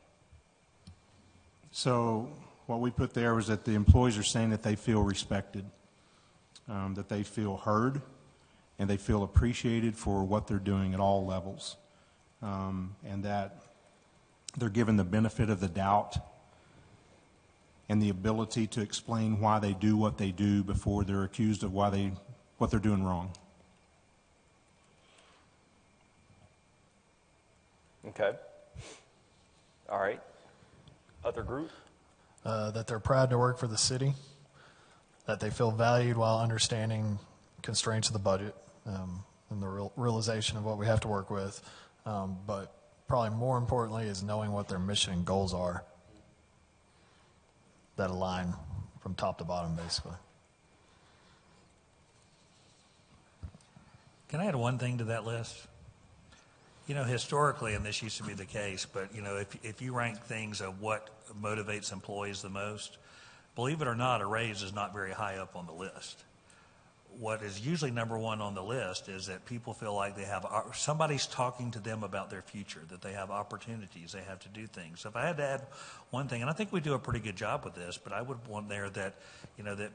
So what we put there was that the employees are saying that they feel respected, that they feel heard, and they feel appreciated for what they're doing at all levels, and that they're given the benefit of the doubt and the ability to explain why they do what they do before they're accused of what they're doing wrong. Okay. All right. Other group? That they're proud to work for the city, that they feel valued while understanding constraints of the budget, and the realization of what we have to work with, but probably more importantly is knowing what their mission and goals are that align from top to bottom, basically. Can I add one thing to that list? You know, historically, and this used to be the case, but, you know, if you rank things of what motivates employees the most, believe it or not, a raise is not very high up on the list. What is usually number one on the list is that people feel like they have, somebody's talking to them about their future, that they have opportunities, they have to do things. So if I had to add one thing, and I think we do a pretty good job with this, but I would want there that, you know, that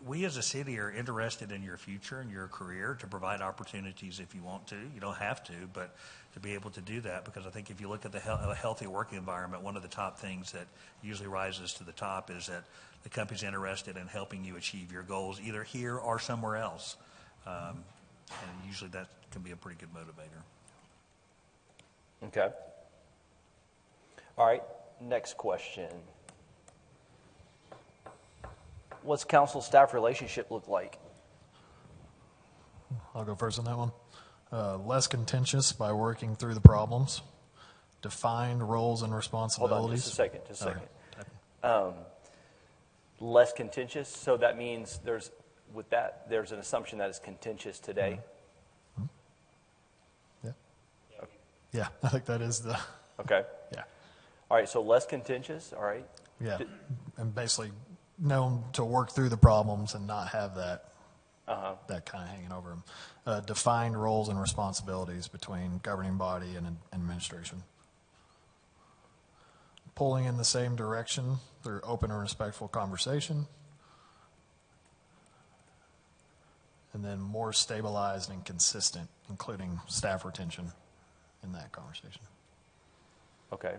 we as a city are interested in your future and your career to provide opportunities if you want to. You don't have to, but to be able to do that, because I think if you look at the a healthy working environment, one of the top things that usually rises to the top is that the company's interested in helping you achieve your goals either here or somewhere else. And usually that can be a pretty good motivator. Okay. All right, next question. What's council staff relationship look like? I'll go first on that one. Less contentious by working through the problems. Defined roles and responsibilities. Hold on just a second. Less contentious, so that means there's an assumption that it's contentious today. Yeah. Yeah, I think that is the... Okay. Yeah. All right, so less contentious, all right. Yeah, and basically known to work through the problems and not have that that kind of hanging over them. Defined roles and responsibilities between governing body and administration. Pulling in the same direction through open and respectful conversation. And then more stabilized and consistent, including staff retention in that conversation. Okay.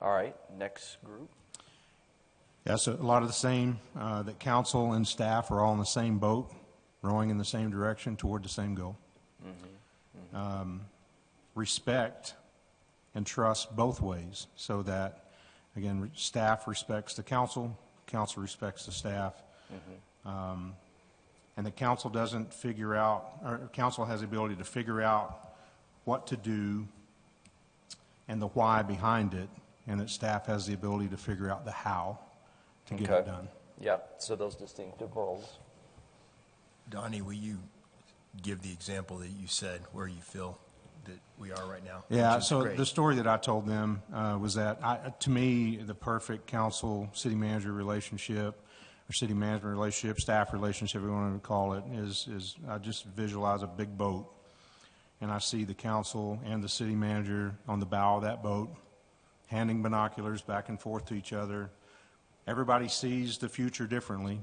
All right, next group. Yeah, so a lot of the same, that council and staff are all in the same boat, rowing in the same direction toward the same goal. Respect and trust both ways, so that, again, staff respects the council, council respects the staff. And the council doesn't figure out, or council has the ability to figure out what to do and the why behind it, and that staff has the ability to figure out the how to get it done. Yeah, so those distinctive roles. Donnie, will you give the example that you said where you feel that we are right now? Yeah, so the story that I told them was that, to me, the perfect council-city manager relationship, or city management relationship, staff relationship, if you want to call it, is I just visualize a big boat, and I see the council and the city manager on the bow of that boat, handing binoculars back and forth to each other. Everybody sees the future differently,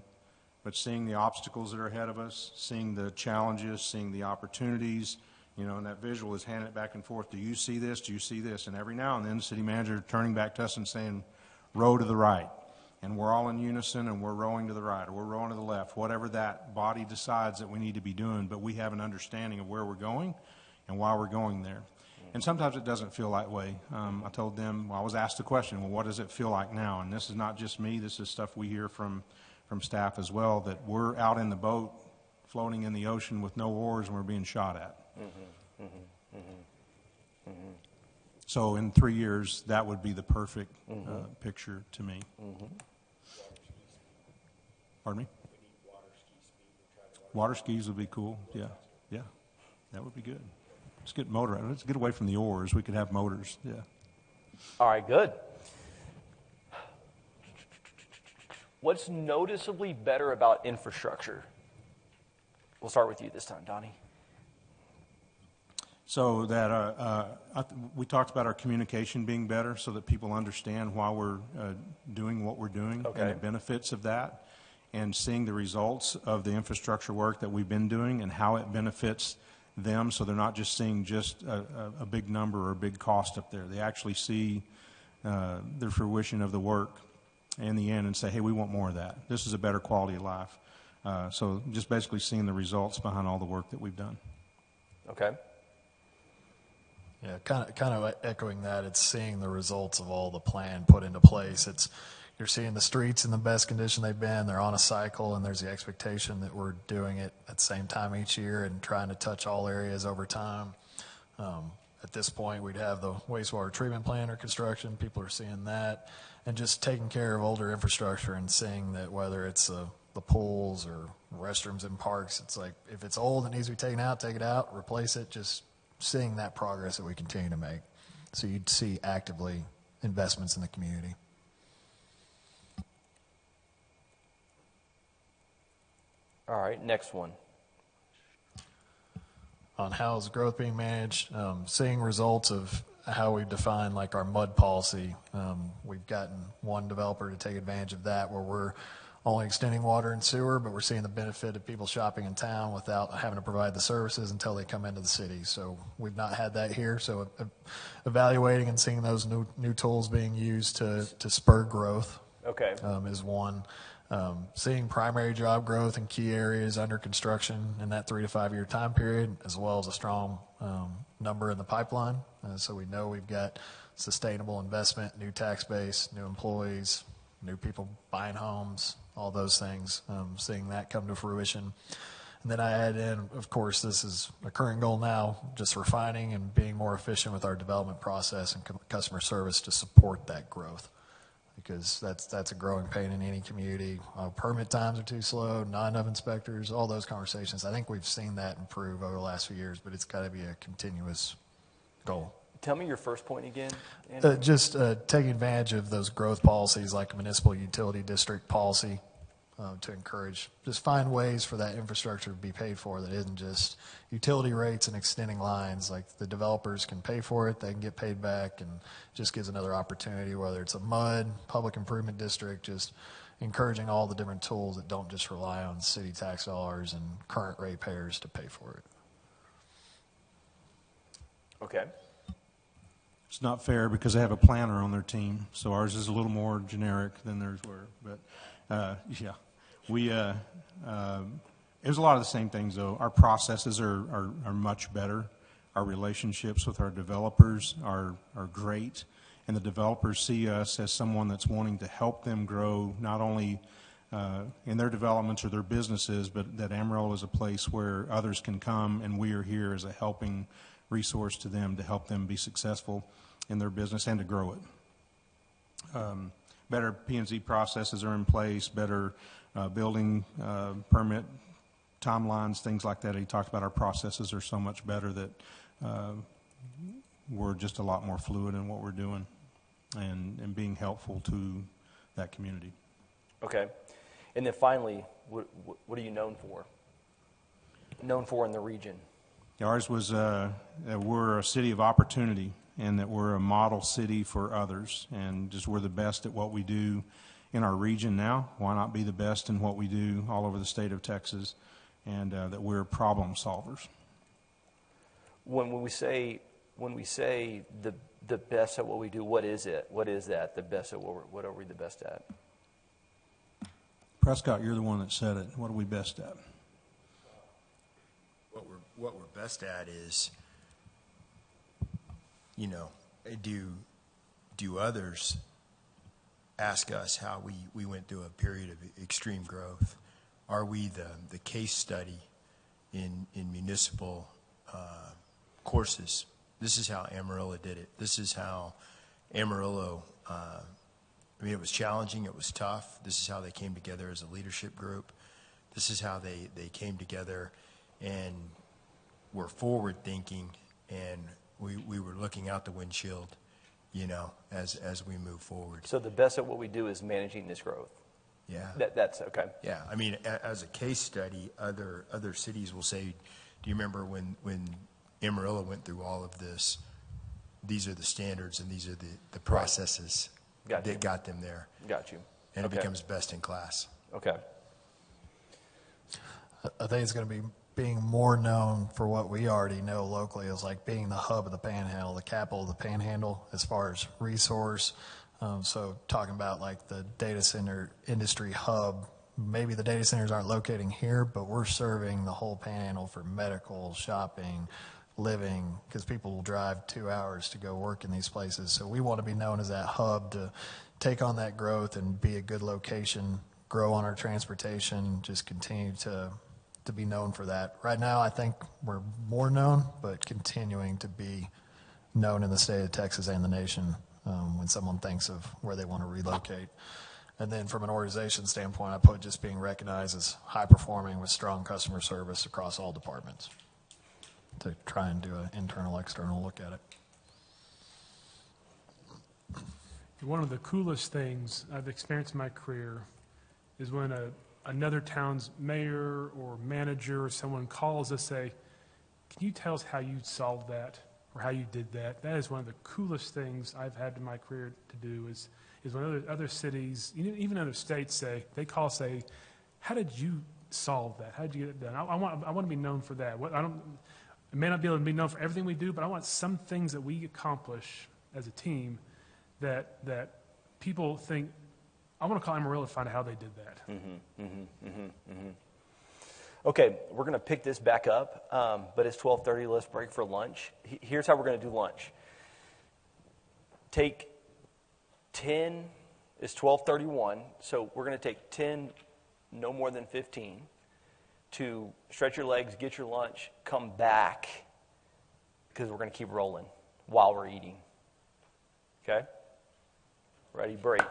but seeing the obstacles that are ahead of us, seeing the challenges, seeing the opportunities, you know, and that visual is handing it back and forth. Do you see this? Do you see this? And every now and then the city manager turning back to us and saying, row to the right. And we're all in unison and we're rowing to the right or we're rowing to the left, whatever that body decides that we need to be doing, but we have an understanding of where we're going and why we're going there. And sometimes it doesn't feel that way. I told them, I was asked the question, well, what does it feel like now? And this is not just me. This is stuff we hear from staff as well, that we're out in the boat floating in the ocean with no oars and we're being shot at. So in 3 years, that would be the perfect picture to me. Pardon me? Water skis would be cool. Yeah, that would be good. Let's get let's get away from the oars. We could have motors. Yeah. All right, good. What's noticeably better about infrastructure? We'll start with you this time, Donnie. So that we talked about our communication being better, so that people understand why we're doing what we're doing and the benefits of that, and seeing the results of the infrastructure work that we've been doing and how it benefits them, so they're not just seeing just a big number or a big cost up there. They actually see the fruition of the work in the end and say, hey, we want more of that. This is a better quality of life. So just basically seeing the results behind all the work that we've done. Okay. Yeah, kind of echoing that. It's seeing the results of all the plan put into place. It's, you're seeing the streets in the best condition they've been. They're on a cycle, and there's the expectation that we're doing it at the same time each year and trying to touch all areas over time. At this point, we'd have the wastewater treatment plant under construction. People are seeing that, and just taking care of older infrastructure and seeing that whether it's the pools or restrooms in parks, it's like if it's old and needs to be taken out, take it out, replace it. Just seeing that progress that we continue to make. So you'd see actively investments in the community. All right, next one. On how is growth being managed, seeing results of how we define like our mud policy. We've gotten one developer to take advantage of that where we're only extending water and sewer, but we're seeing the benefit of people shopping in town without having to provide the services until they come into the city. So we've not had that here. So evaluating and seeing those new tools being used to spur growth is one. Seeing primary job growth in key areas under construction in that 3 to 5 year time period, as well as a strong number in the pipeline. So we know we've got sustainable investment, new tax base, new employees, new people buying homes, all those things, seeing that come to fruition. And then I add in, of course, this is a current goal now, just refining and being more efficient with our development process and customer service to support that growth. Because that's a growing pain in any community. Permit times are too slow, not enough inspectors, all those conversations. I think we've seen that improve over the last few years, but it's got to be a continuous goal. Tell me your first point again. Just taking advantage of those growth policies like a municipal utility district policy to encourage, just find ways for that infrastructure to be paid for that isn't just utility rates and extending lines. Like the developers can pay for it, they can get paid back, and just gives another opportunity, whether it's a MUD, public improvement district, just encouraging all the different tools that don't just rely on city tax dollars and current ratepayers to pay for it. Okay. It's not fair because they have a planner on their team, so ours is a little more generic than theirs were. But yeah, it was a lot of the same things though. Our processes are much better. Our relationships with our developers are great, and the developers see us as someone that's wanting to help them grow, not only in their developments or their businesses, but that Amarillo is a place where others can come, and we are here as a helping resource to them to help them be successful in their business and to grow it. Better P&Z processes are in place, better building permit timelines, things like that. He talked about our processes are so much better that we're just a lot more fluid in what we're doing and being helpful to that community. Okay. And then finally, what are you known for? Known for in the region? Ours was that we're a city of opportunity and that we're a model city for others, and just we're the best at what we do in our region now. Why not be the best in what we do all over the state of Texas, and that we're problem solvers. When we say the best at what we do, what is it? What is that? The best at what are we the best at? Prescott, you're the one that said it. What are we best at? What we're best at is, do others ask us how we went through a period of extreme growth? Are we the case study in municipal courses? This is how Amarillo did it. This is how Amarillo, it was challenging, it was tough. This is how they came together as a leadership group. This is how they came together and were forward thinking, and we were looking out the windshield, as we move forward. So the best at what we do is managing this growth. Yeah. That's okay. Yeah. As a case study, other cities will say, do you remember when Amarillo went through all of this? These are the standards and these are the processes that got them there. Got you. And it becomes best in class. Okay. I think it's going to be being more known for what we already know locally as like being the hub of the Panhandle, the capital of the Panhandle as far as resource. So talking about like the data center industry hub, maybe the data centers aren't locating here, but we're serving the whole Panhandle for medical, shopping, living, because people will drive 2 hours to go work in these places. So we want to be known as that hub to take on that growth and be a good location, grow on our transportation, just continue to be known for that. Right now, I think we're more known, but continuing to be known in the state of Texas and the nation when someone thinks of where they want to relocate. And then from an organization standpoint, I put just being recognized as high performing with strong customer service across all departments to try and do an internal, external look at it. One of the coolest things I've experienced in my career is when another town's mayor or manager or someone calls us, say, can you tell us how you solved that or how you did that? That is one of the coolest things I've had in my career to do is when other cities, even other states they call, say, how did you solve that? How did you get it done? I want to be known for that. I may not be able to be known for everything we do, but I want some things that we accomplish as a team that people think, I want to call Amarillo to find out how they did that. Okay, we're going to pick this back up, but it's 12:30. Let's break for lunch. Here's how we're going to do lunch. Take 10, it's 12:31, so we're going to take 10, no more than 15, to stretch your legs, get your lunch, come back, because we're going to keep rolling while we're eating. Okay? Ready, break.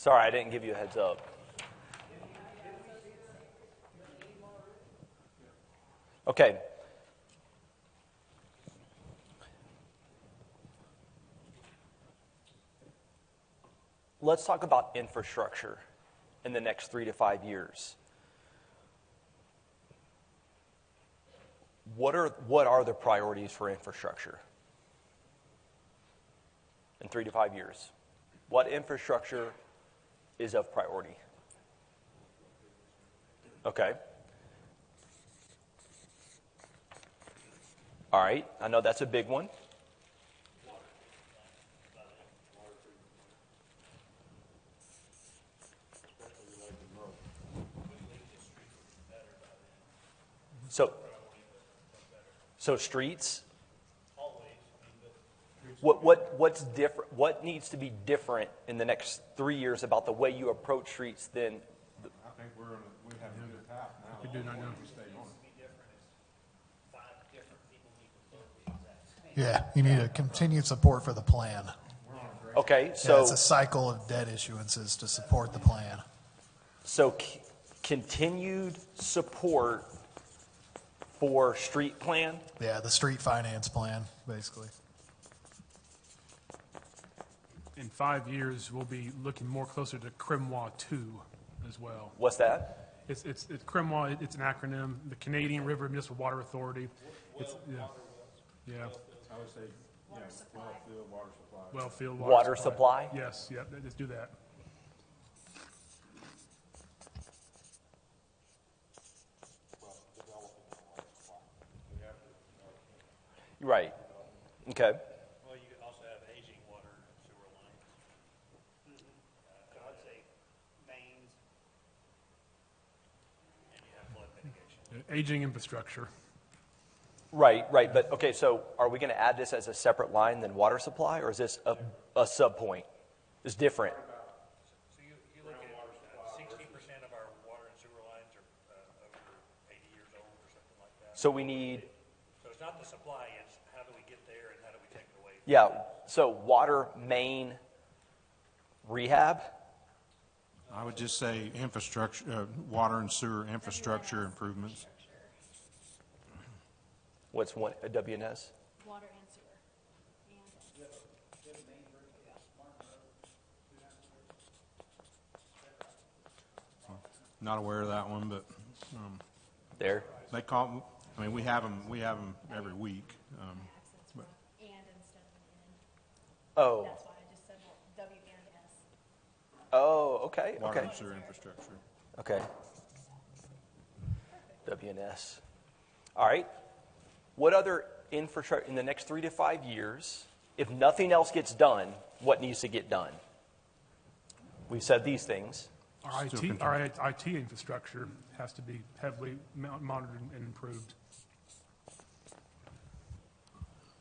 Sorry, I didn't give you a heads up. Okay. Let's talk about infrastructure in the next 3 to 5 years. What are the priorities for infrastructure in 3 to 5 years? What infrastructure is of priority? Okay. All right. I know that's a big one. So streets. What's different? What needs to be different in the next 3 years about the way you approach streets than? I think we have a good path now. We do not know. Yeah, you need a continued support for the plan. Okay, Yeah, so it's a cycle of debt issuances to support the plan. So continued support for street plan. Yeah, the street finance plan, basically. In 5 years, we'll be looking more closer to CRIMWA 2 as well. What's that? It's CRIMWA. It's an acronym. The Canadian River Municipal Water Authority. Yeah. I would say, yeah, well-field water supply. Well-field Water supply? Yes. Yeah. Let's do that. Right. Okay. Well, you could also have aging water sewer lines. So I'd say mains, and you have flood mitigation. Aging infrastructure. Right. But okay, so are we going to add this as a separate line than water supply, or is this a sub point? It's different. So you look at 60% of our water and sewer lines are over 80 years old or something like that. So we need. So it's not the supply, it's how do we get there and how do we take it away? Yeah. So water main rehab. I would just say infrastructure, water and sewer infrastructure improvements. What's one a WNS? Water and sewer. Not aware of that one, but there. They call. I mean, we have them every week. But And instead of an Oh. N. That's why I just said W and S. Oh. Okay. water Okay. and sewer infrastructure. Okay. WNS. All right. What other infrastructure in the next 3 to 5 years, if nothing else gets done, what needs to get done? We've said these things. Our IT infrastructure has to be heavily monitored and improved.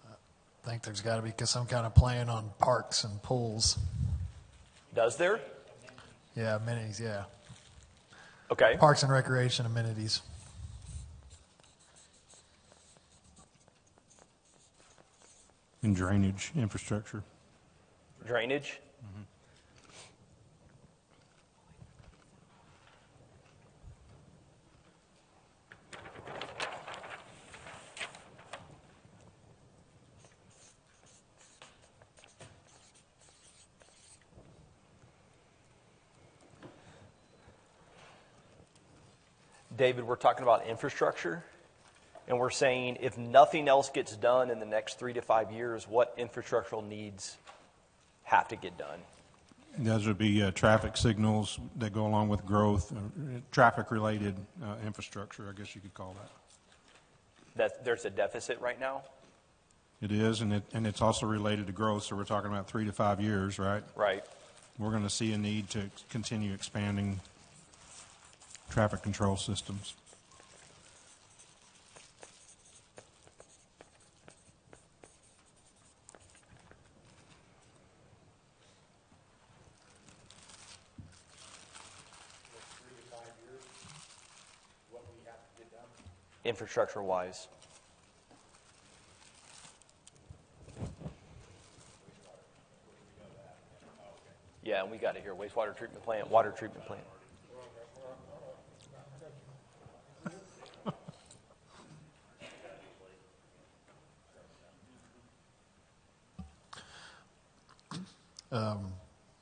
I think there's got to be some kind of plan on parks and pools. Does there? Yeah, amenities, yeah. Okay. Parks and recreation amenities. And drainage infrastructure. Drainage? David, we're talking about infrastructure, and we're saying if nothing else gets done in the next 3 to 5 years, what infrastructural needs have to get done? Those would be traffic signals that go along with growth, traffic-related infrastructure, I guess you could call that. There's a deficit right now? It is, and it's also related to growth, so we're talking about 3 to 5 years, right? Right. We're going to see a need to continue expanding traffic control systems. Infrastructure-wise. Yeah, we got it here. Wastewater treatment plant, water treatment plant.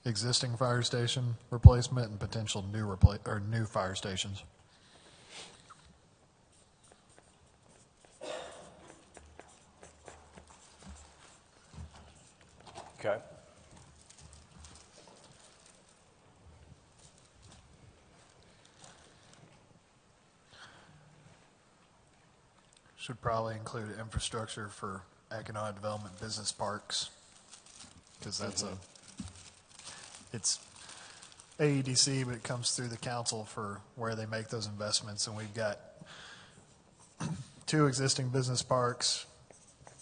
Existing fire station replacement and potential new fire stations. Okay. Should probably include infrastructure for economic development business parks, because that's it's AEDC, but it comes through the council for where they make those investments. And we've got 2 existing business parks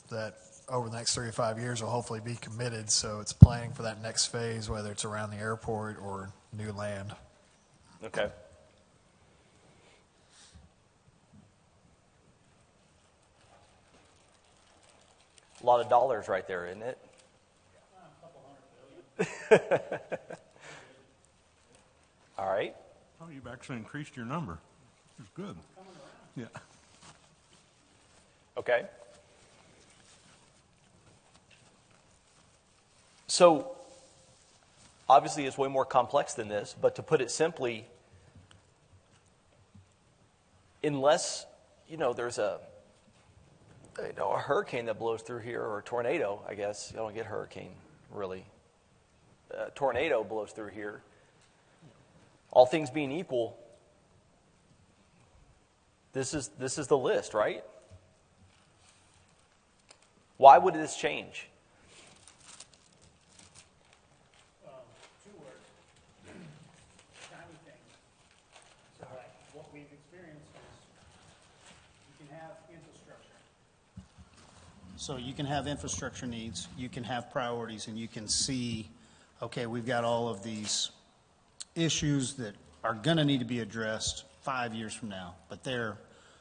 that over the next 3 to 5 years will hopefully be committed. So it's planning for that next phase, whether it's around the airport or new land. Okay. A lot of dollars right there, isn't it? All right. Oh, you've actually increased your number. It's good. Yeah. Okay. So, obviously, it's way more complex than this, but to put it simply, unless, there's a hurricane that blows through here, or a tornado, I guess. You don't get hurricane, really. A tornado blows through here. All things being equal, this is the list, right? Why would this change? 2 words. Shiny things. So like what we've experienced is you can have infrastructure. So you can have infrastructure needs, you can have priorities, and you can see, okay, we've got all of these issues that are going to need to be addressed 5 years from now, but they're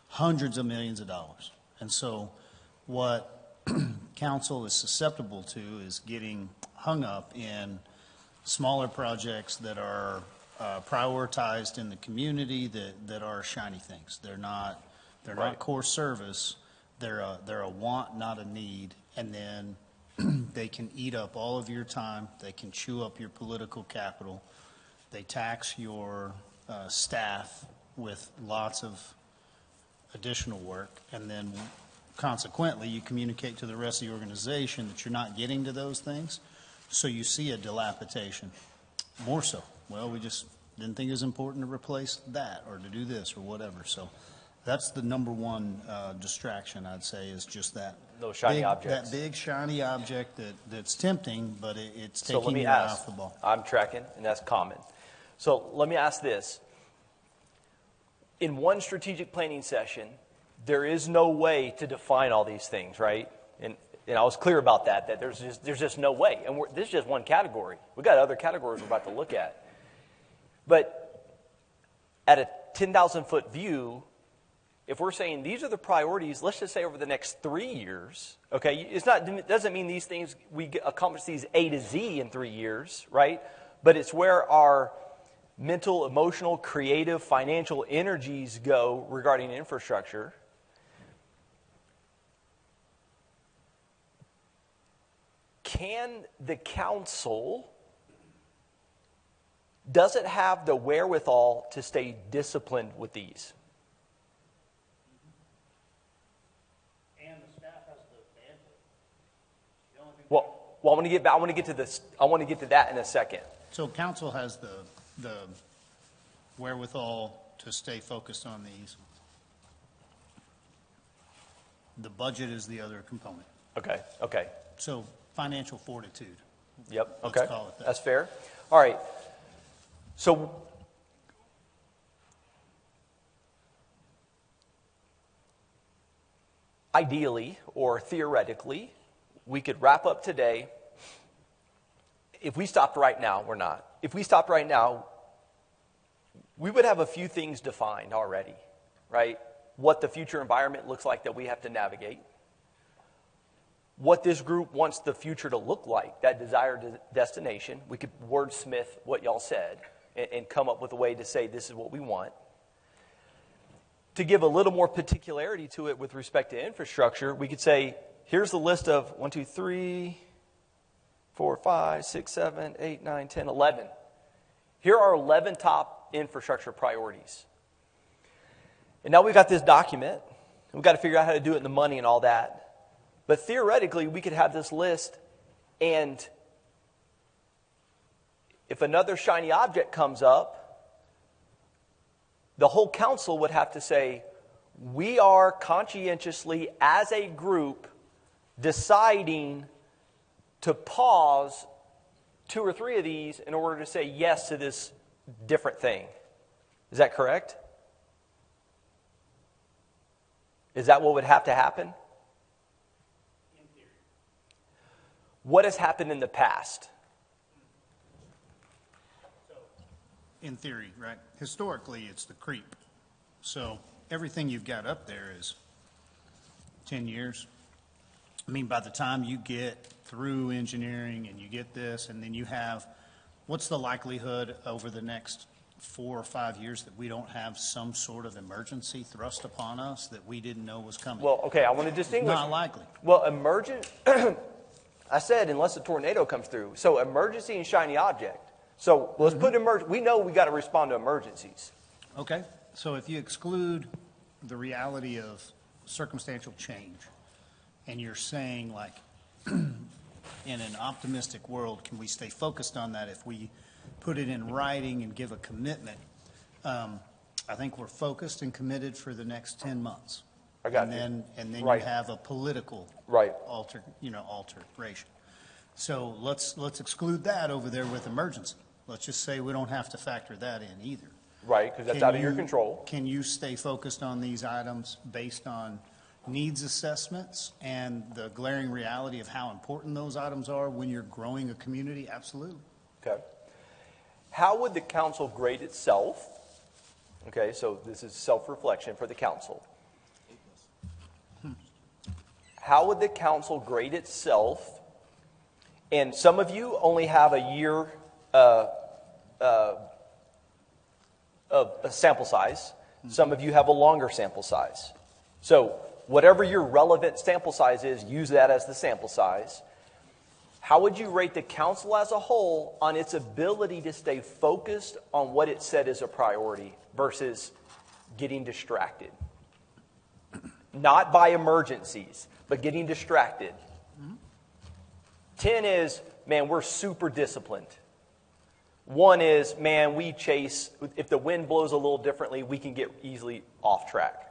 hundreds of millions of dollars. And so what council is susceptible to is getting hung up in smaller projects that are prioritized in the community that are shiny things. They're not core service. They're a want, not a need. And then they can eat up all of your time. They can chew up your political capital. They tax your staff with lots of additional work, and then consequently you communicate to the rest of the organization that you're not getting to those things, so you see a dilapidation. More so. Well, we just didn't think it was important to replace that or to do this or whatever. So that's the number one distraction, I'd say, is just that. Those shiny objects. That big shiny object that's tempting, but it's So let taking me your eye ask. off the ball. I'm tracking, and that's common. So let me ask this. In one strategic planning session, there is no way to define all these things, right? And I was clear about that there's just no way. And this is just one category. We've got other categories we're about to look at. But at a 10,000-foot view, if we're saying these are the priorities, let's just say over the next 3 years, okay? It doesn't mean these things, we accomplish these A to Z in 3 years, right? But it's where our mental, emotional, creative, financial energies go regarding infrastructure. Can the council, does it have the wherewithal to stay disciplined with these? And the staff has the bandwidth. Well, I want to get to this. I want to get to that in a second. So council has the wherewithal to stay focused on these. The budget is the other component. Okay. So financial fortitude. Yep. Let's Okay. call it that. That's fair. All right. So ideally or theoretically, we could wrap up today. If we stopped right now, we're not. If we stopped right now, we would have a few things defined already, right? What the future environment looks like that we have to navigate. what this group wants the future to look like, that desired destination. We could wordsmith what y'all said and come up with a way to say this is what we want. To give a little more particularity to it with respect to infrastructure, we could say, here's the list of 1, 2, 3, 4, 5, 6, 7, 8, 9, 10, 11. Here are 11 top infrastructure priorities. And now we've got this document. We've got to figure out how to do it and the money and all that. But theoretically, we could have this list, and if another shiny object comes up, the whole council would have to say, we are conscientiously, as a group, deciding to pause 2 or 3 of these in order to say yes to this different thing. Is that correct? Is that what would have to happen? In theory. What has happened in the past? In theory, right? Historically, it's the creep. So everything you've got up there is 10 years. I mean, by the time you get through engineering and you get this, and then you have, what's the likelihood over the next 4 or 5 years that we don't have some sort of emergency thrust upon us that we didn't know was coming? Well, okay, I want to distinguish. Not likely. Well, emergent, I said unless a tornado comes through. So emergency and shiny object. So let's put we know we got to respond to emergencies. Okay, so if you exclude the reality of circumstantial change, and you're saying, like, in an optimistic world, can we stay focused on that if we put it in writing and give a commitment? I think we're focused and committed for the next 10 months. I got and then Right. you have a political Right. alteration. So let's exclude that over there with emergency. Let's just say we don't have to factor that in either. Right, because that's out of your control. Can you stay focused on these items based on needs assessments and the glaring reality of how important those items are when you're growing a community? Absolutely. Okay. How would the council grade itself? Okay, so this is self-reflection for the council. How would the council grade itself? And some of you only have a year of a sample size. Some of you have a longer sample size. So whatever your relevant sample size is, use that as the sample size. How would you rate the council as a whole on its ability to stay focused on what it said is a priority versus getting distracted? Not by emergencies, but getting distracted. 10 is, man, we're super disciplined. 1 is, man, we chase. If the wind blows a little differently, we can get easily off track.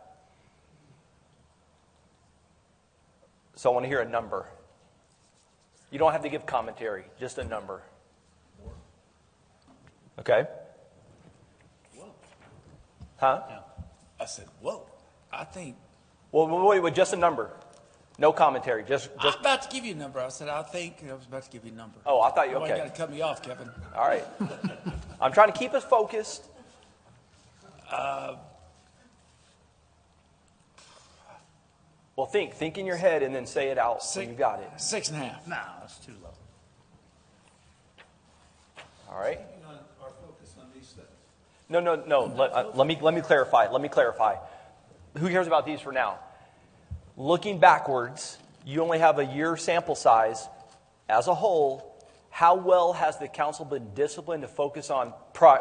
So I want to hear a number. You don't have to give commentary, just a number. Okay? Huh? I said, whoa, I think. Well, wait, just a number. No commentary. Just. I was about to give you a number. I said, I think. I was about to give you a number. Oh, I thought you. Oh, Okay. you got to cut me off, Kevin. All right. I'm trying to keep us focused. Well, think in your head and then say it out when you got it. 6.5. No, that's too low. All right. Our focus on these things. No. Let me clarify. Let me clarify. Who cares about these for now? Looking backwards, you only have a year sample size. As a whole, how well has the council been disciplined to focus on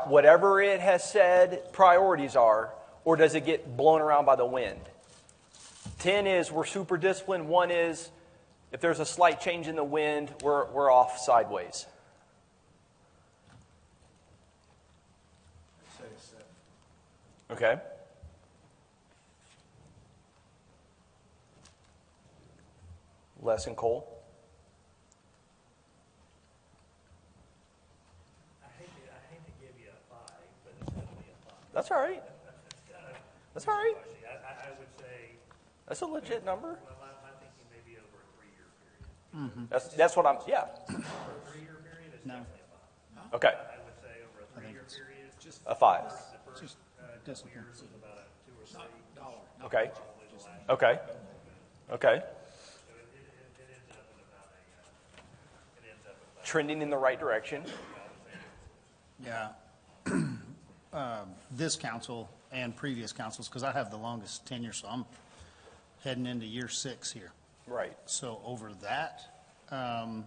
whatever it has said priorities are, or does it get blown around by the wind? 10 is we're super disciplined. 1 is if there's a slight change in the wind, we're off sideways. Say a 7. Okay. Les and Cole. I hate to give you a 5, but it's going to be a 5. That's all right. That's all right. I would say. That's a legit number. Well, I'm thinking maybe over a 3-year period. Mm-hmm. That's what I'm. Yeah. Over a 3-year period, it's definitely a 5. Okay. I would say over a 3-year period, just A 5. the first couple years is about a 2 or 3. Okay. Okay. Okay. So it ends up trending in the right direction. Yeah. This council and previous councils, because I have the longest tenure, so I'm heading into year 6 here. Right. So over that, and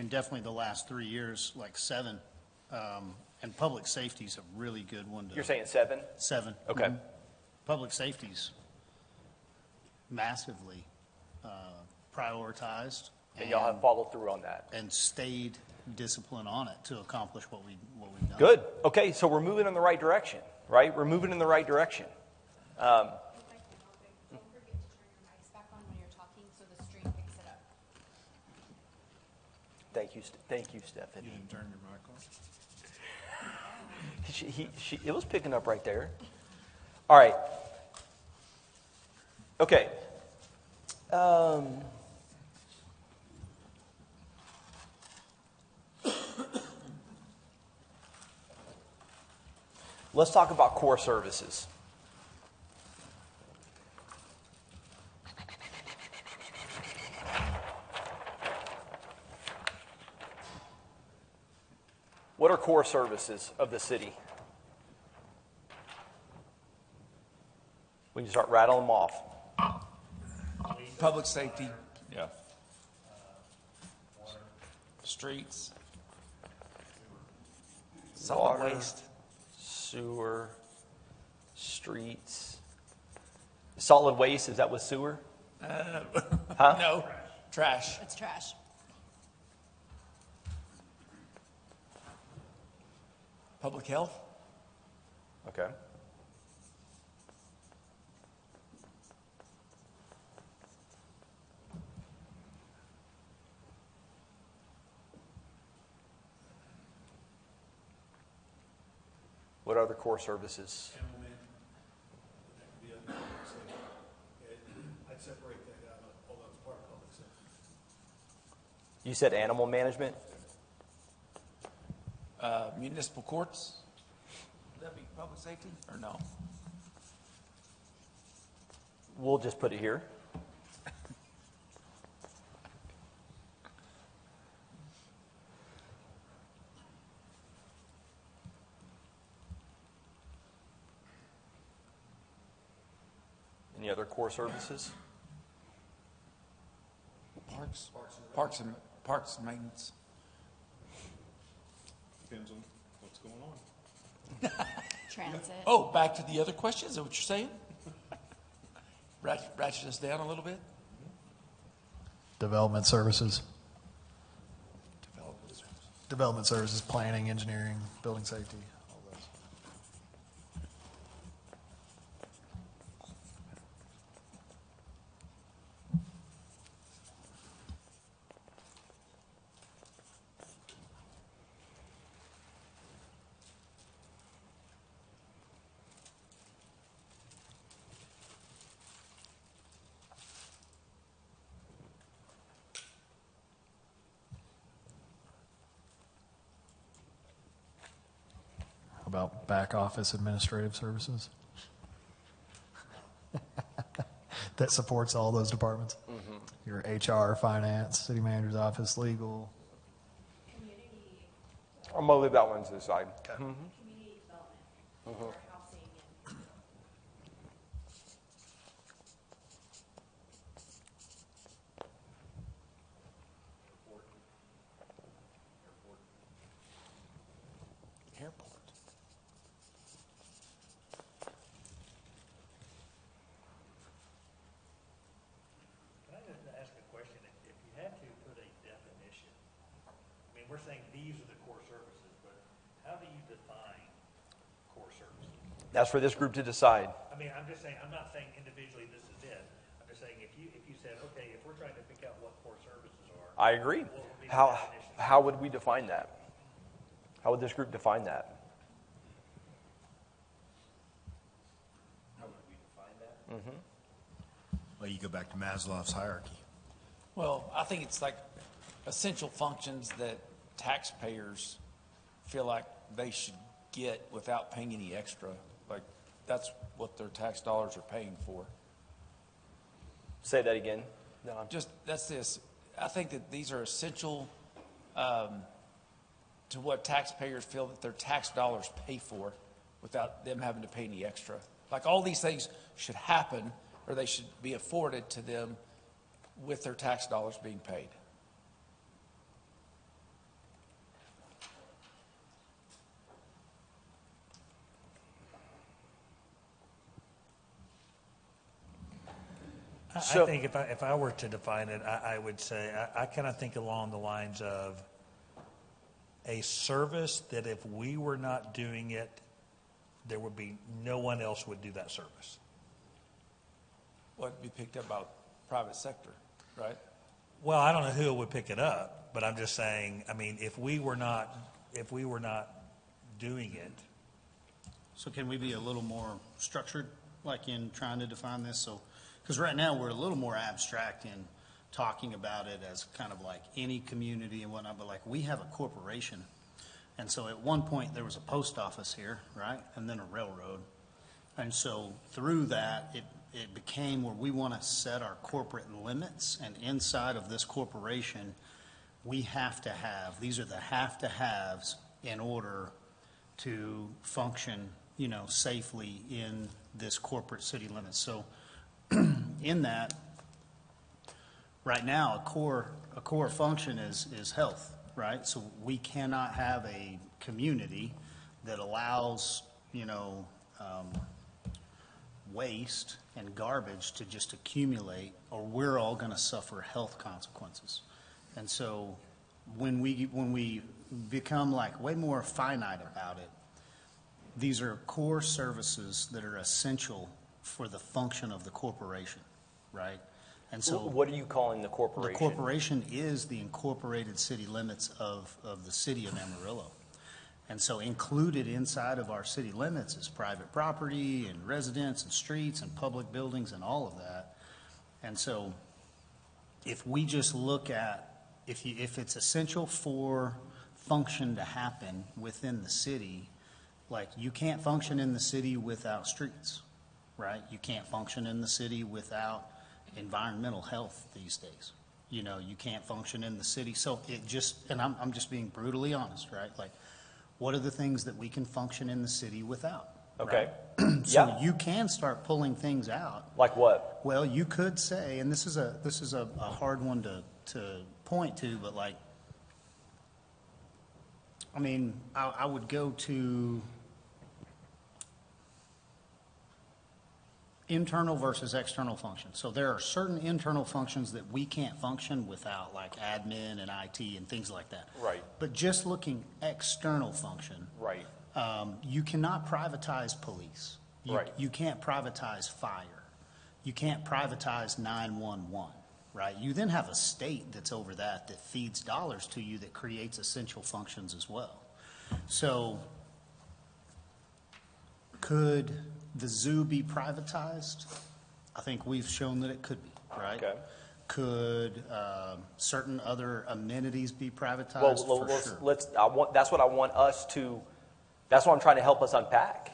definitely the last 3 years, like 7, and public safety's a really good one to. You're saying 7? 7. Okay. Mhm. Public safety's massively prioritized. And y'all have followed through on that. And stayed disciplined on it to accomplish what we've done. Good. Okay, so we're moving in the right direction, right? We're moving in the right direction. Don't forget to turn your mics back on when you're talking so the stream picks it up. Thank you, Stephanie. You didn't turn your mic on? It was picking up right there. All right. Okay. Let's talk about core services. What are core services of the city? We can start rattling them off. Public safety. Yeah. Streets. Solid Water, waste. Sewer, streets. Solid waste, is that with sewer? Huh? No. Trash. It's trash. Public health. Okay. What other core services? I'd separate that out, although it's part of public safety. You said animal management? Municipal courts. Would that be public safety or no? We'll just put it here. Any other core services? Parks and maintenance. Depends on what's going on. Transit. Oh, back to the other question. Is that what you're saying? Ratchet us down a little bit. Development services. Development services, planning, engineering, building safety, all those. About back office administrative services? That supports all those departments? Your HR, finance, city manager's office, legal. I'm going to leave that one to the side. Community development. For housing and Airport. Can I just ask a question? If you had to put a definition, I mean, we're saying these are the core services, but how do you define core services? That's for this group to decide. I mean, I'm just saying, I'm not saying individually this is it. I'm just saying if you said, okay, if we're trying to pick out what core services are. I agree. what would be the How definition? would we define that? How would this group define that? How would we define that? Well, you go back to Maslow's hierarchy. Well, I think it's like essential functions that taxpayers feel like they should get without paying any extra. Like, that's what their tax dollars are paying for. Say that again. Don. Just, that's this. I think that these are essential to what taxpayers feel that their tax dollars pay for without them having to pay any extra. Like all these things should happen, or they should be afforded to them with their tax dollars being paid. I think if I were to define it, I would say, I kind of think along the lines of a service that if we were not doing it, there would be no one else would do that service. Well, it'd be picked up by private sector, right? Well, I don't know who would pick it up, but I'm just saying, I mean, if we were not doing it. So can we be a little more structured, like in trying to define this? So, because right now we're a little more abstract in talking about it as kind of like any community and whatnot, but like we have a corporation. And so at one point there was a post office here, right? And then a railroad. And so through that, it became where we want to set our corporate limits, and inside of this corporation, we have to have, these are the have-to-haves in order to function, you know, safely in this corporate city limits. So in that, right now, a core function is health, right? So we cannot have a community that allows, you know, waste and garbage to just accumulate, or we're all going to suffer health consequences. And so when we become like way more finite about it, these are core services that are essential for the function of the corporation, right? And so what are you calling the corporation? The corporation is the incorporated city limits of the city of Amarillo. And so included inside of our city limits is private property and residents and streets and public buildings and all of that. And so if we just look at, if it's essential for function to happen within the city, like you can't function in the city without streets, right? You can't function in the city without environmental health these days. You know, you can't function in the city. So it just, and I'm just being brutally honest, right? Like, what are the things that we can function in the city without? Okay. Right? So you can start pulling things out. Like what? Well, you could say, and this is a hard one to point to, but like, I mean, I would go to internal versus external functions. So there are certain internal functions that we can't function without, like admin and IT and things like that. Right. But just looking external function, right? You cannot privatize police. Right. You can't privatize fire. You can't privatize 911. Right. You then have a state that's over that feeds dollars to you that creates essential functions as well. So could the zoo be privatized? I think we've shown that it could be, right? Okay. Could certain other amenities be privatized? Well, For sure. That's what I want us to. That's what I'm trying to help us unpack.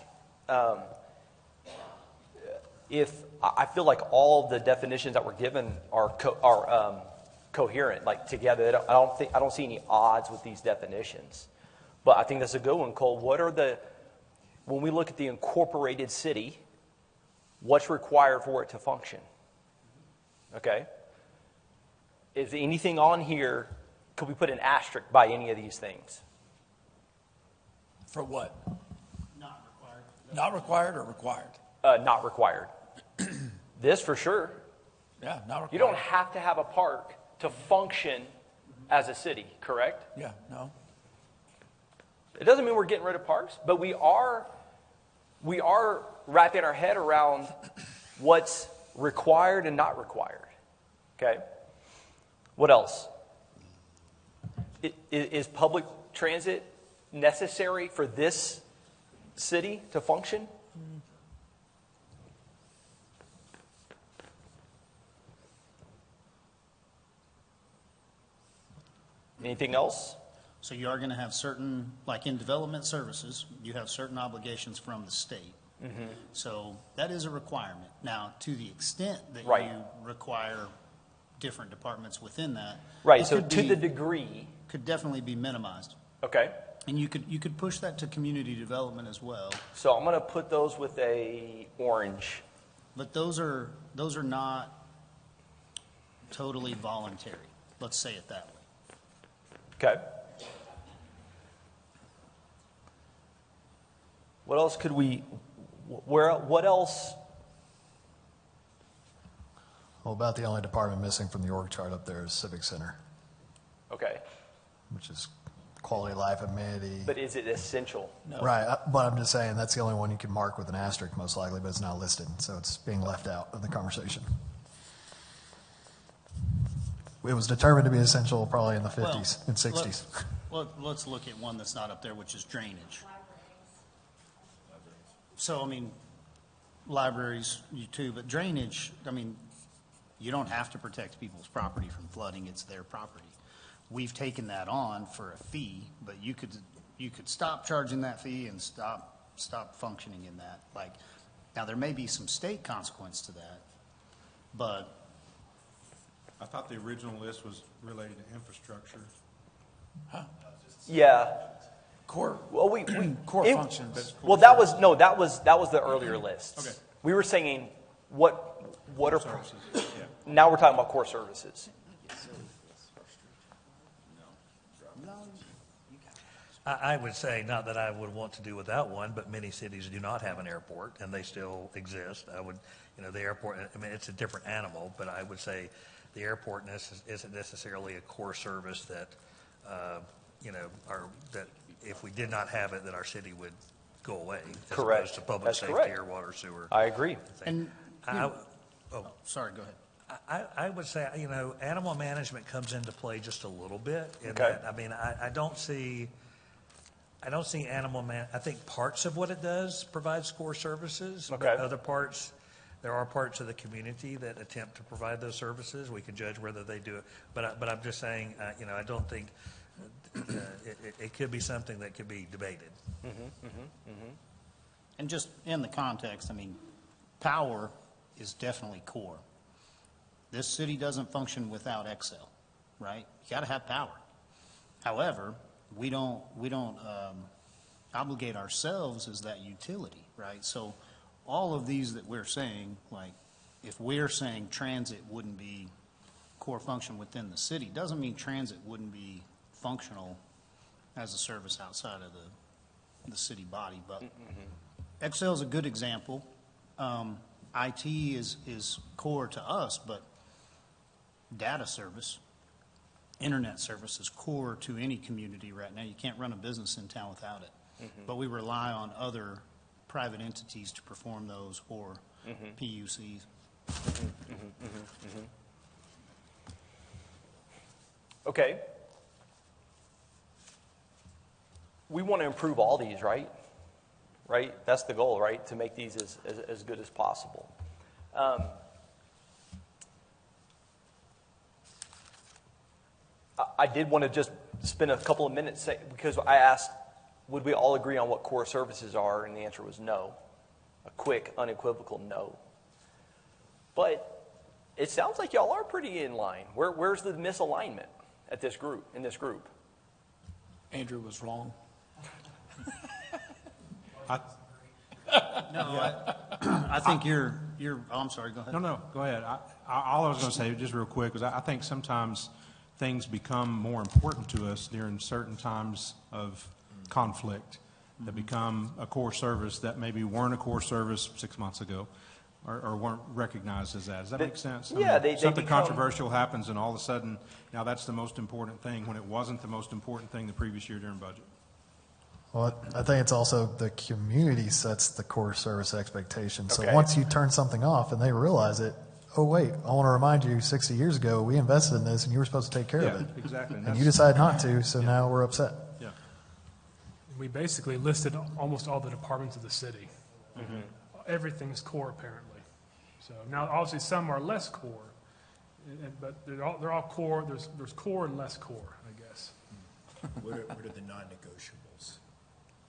If I feel like all the definitions that were given are coherent, like together, I don't see any odds with these definitions. But I think that's a good one, Cole. When we look at the incorporated city, what's required for it to function? Okay? Is anything on here, could we put an asterisk by any of these things? For what? Not required. Not required or required? Not required. This for sure. Yeah, not required. You don't have to have a park to function as a city, correct? Yeah, no. It doesn't mean we're getting rid of parks, but we are wrapping our head around what's required and not required. Okay? What else? Is public transit necessary for this city to function? Anything else? So you are going to have certain, like in development services, you have certain obligations from the state. So that is a requirement. Now, to the extent that Right. you require different departments within that. Right, it so could to be- the degree, Could definitely be minimized. okay. And you could push that to community development as well. So I'm going to put those with a orange. But those are not totally voluntary. Let's say it that way. Okay. What else could we, what else? Well, about the only department missing from the org chart up there is Civic Center, Okay. which is quality of life, amenity. But is it essential? No. Right, but I'm just saying that's the only one you can mark with an asterisk most likely, but it's not listed, so it's being left out of the conversation. It was determined to be essential probably in the 50s and 60s. Let's look at one that's not up there, which is drainage. So, I mean, libraries, you too, but drainage, I mean, you don't have to protect people's property from flooding, it's their property. We've taken that on for a fee, but you could stop charging that fee and stop functioning in that. Like, now there may be some state consequence to that, but I thought the original list was related to infrastructure. Yeah. Core. Well, we core it- functions. Well, that was the earlier list. Okay. We were saying what are now we're talking about core services. I would say, not that I would want to do without one, but many cities do not have an airport, and they still exist. The airport, I mean, it's a different animal, but I would say the airport isn't necessarily a core service that, that if we did not have it, that our city would go away. As Correct. opposed to public That's safety correct. or water, sewer. I agree. And sorry, go ahead. I would say, animal management comes into play just a little bit. In Okay. that, I mean, I don't see I think parts of what it does provides core services. Okay. But other parts, there are parts of the community that attempt to provide those services. We can judge whether they do it. But I'm just saying, I don't think it could be something that could be debated. And just in the context, I mean, power is definitely core. This city doesn't function without Excel, right? You got to have power. However, we don't obligate ourselves as that utility, right? So all of these that we're saying, like if we're saying transit wouldn't be core function within the city, doesn't mean transit wouldn't be functional as a service outside of the city body. But Excel is a good example. IT is core to us, but data service, internet service is core to any community right now. You can't run a business in town without it. But we rely on other private entities to perform those or PUCs. Okay. We want to improve all these, right? Right? That's the goal, right? To make these as good as possible. I did want to just spend a couple of minutes because I asked, would we all agree on what core services are? And the answer was no. A quick, unequivocal no. But it sounds like y'all are pretty in line. Where's the misalignment at this group, in this group? Andrew was wrong. I think you're oh, I'm sorry, go ahead. No, go ahead. All I was going to say, just real quick, was I think sometimes things become more important to us during certain times of conflict that become a core service that maybe weren't a core service 6 months ago or weren't recognized as that. Does that make sense? Yeah, something become controversial happens and all of a sudden now that's the most important thing when it wasn't the most important thing the previous year during budget. Well, I think it's also the community sets the core service expectation. So Okay. once you turn something off and they realize it, oh, wait, I want to remind you 60 years ago we invested in this and you were supposed to take care of it. Exactly. And you decided not to, so now we're upset. Yeah. We basically listed almost all the departments of the city. Everything's core, apparently. So now, obviously, some are less core, but they're all core. There's core and less core, I guess. What are the non-negotiables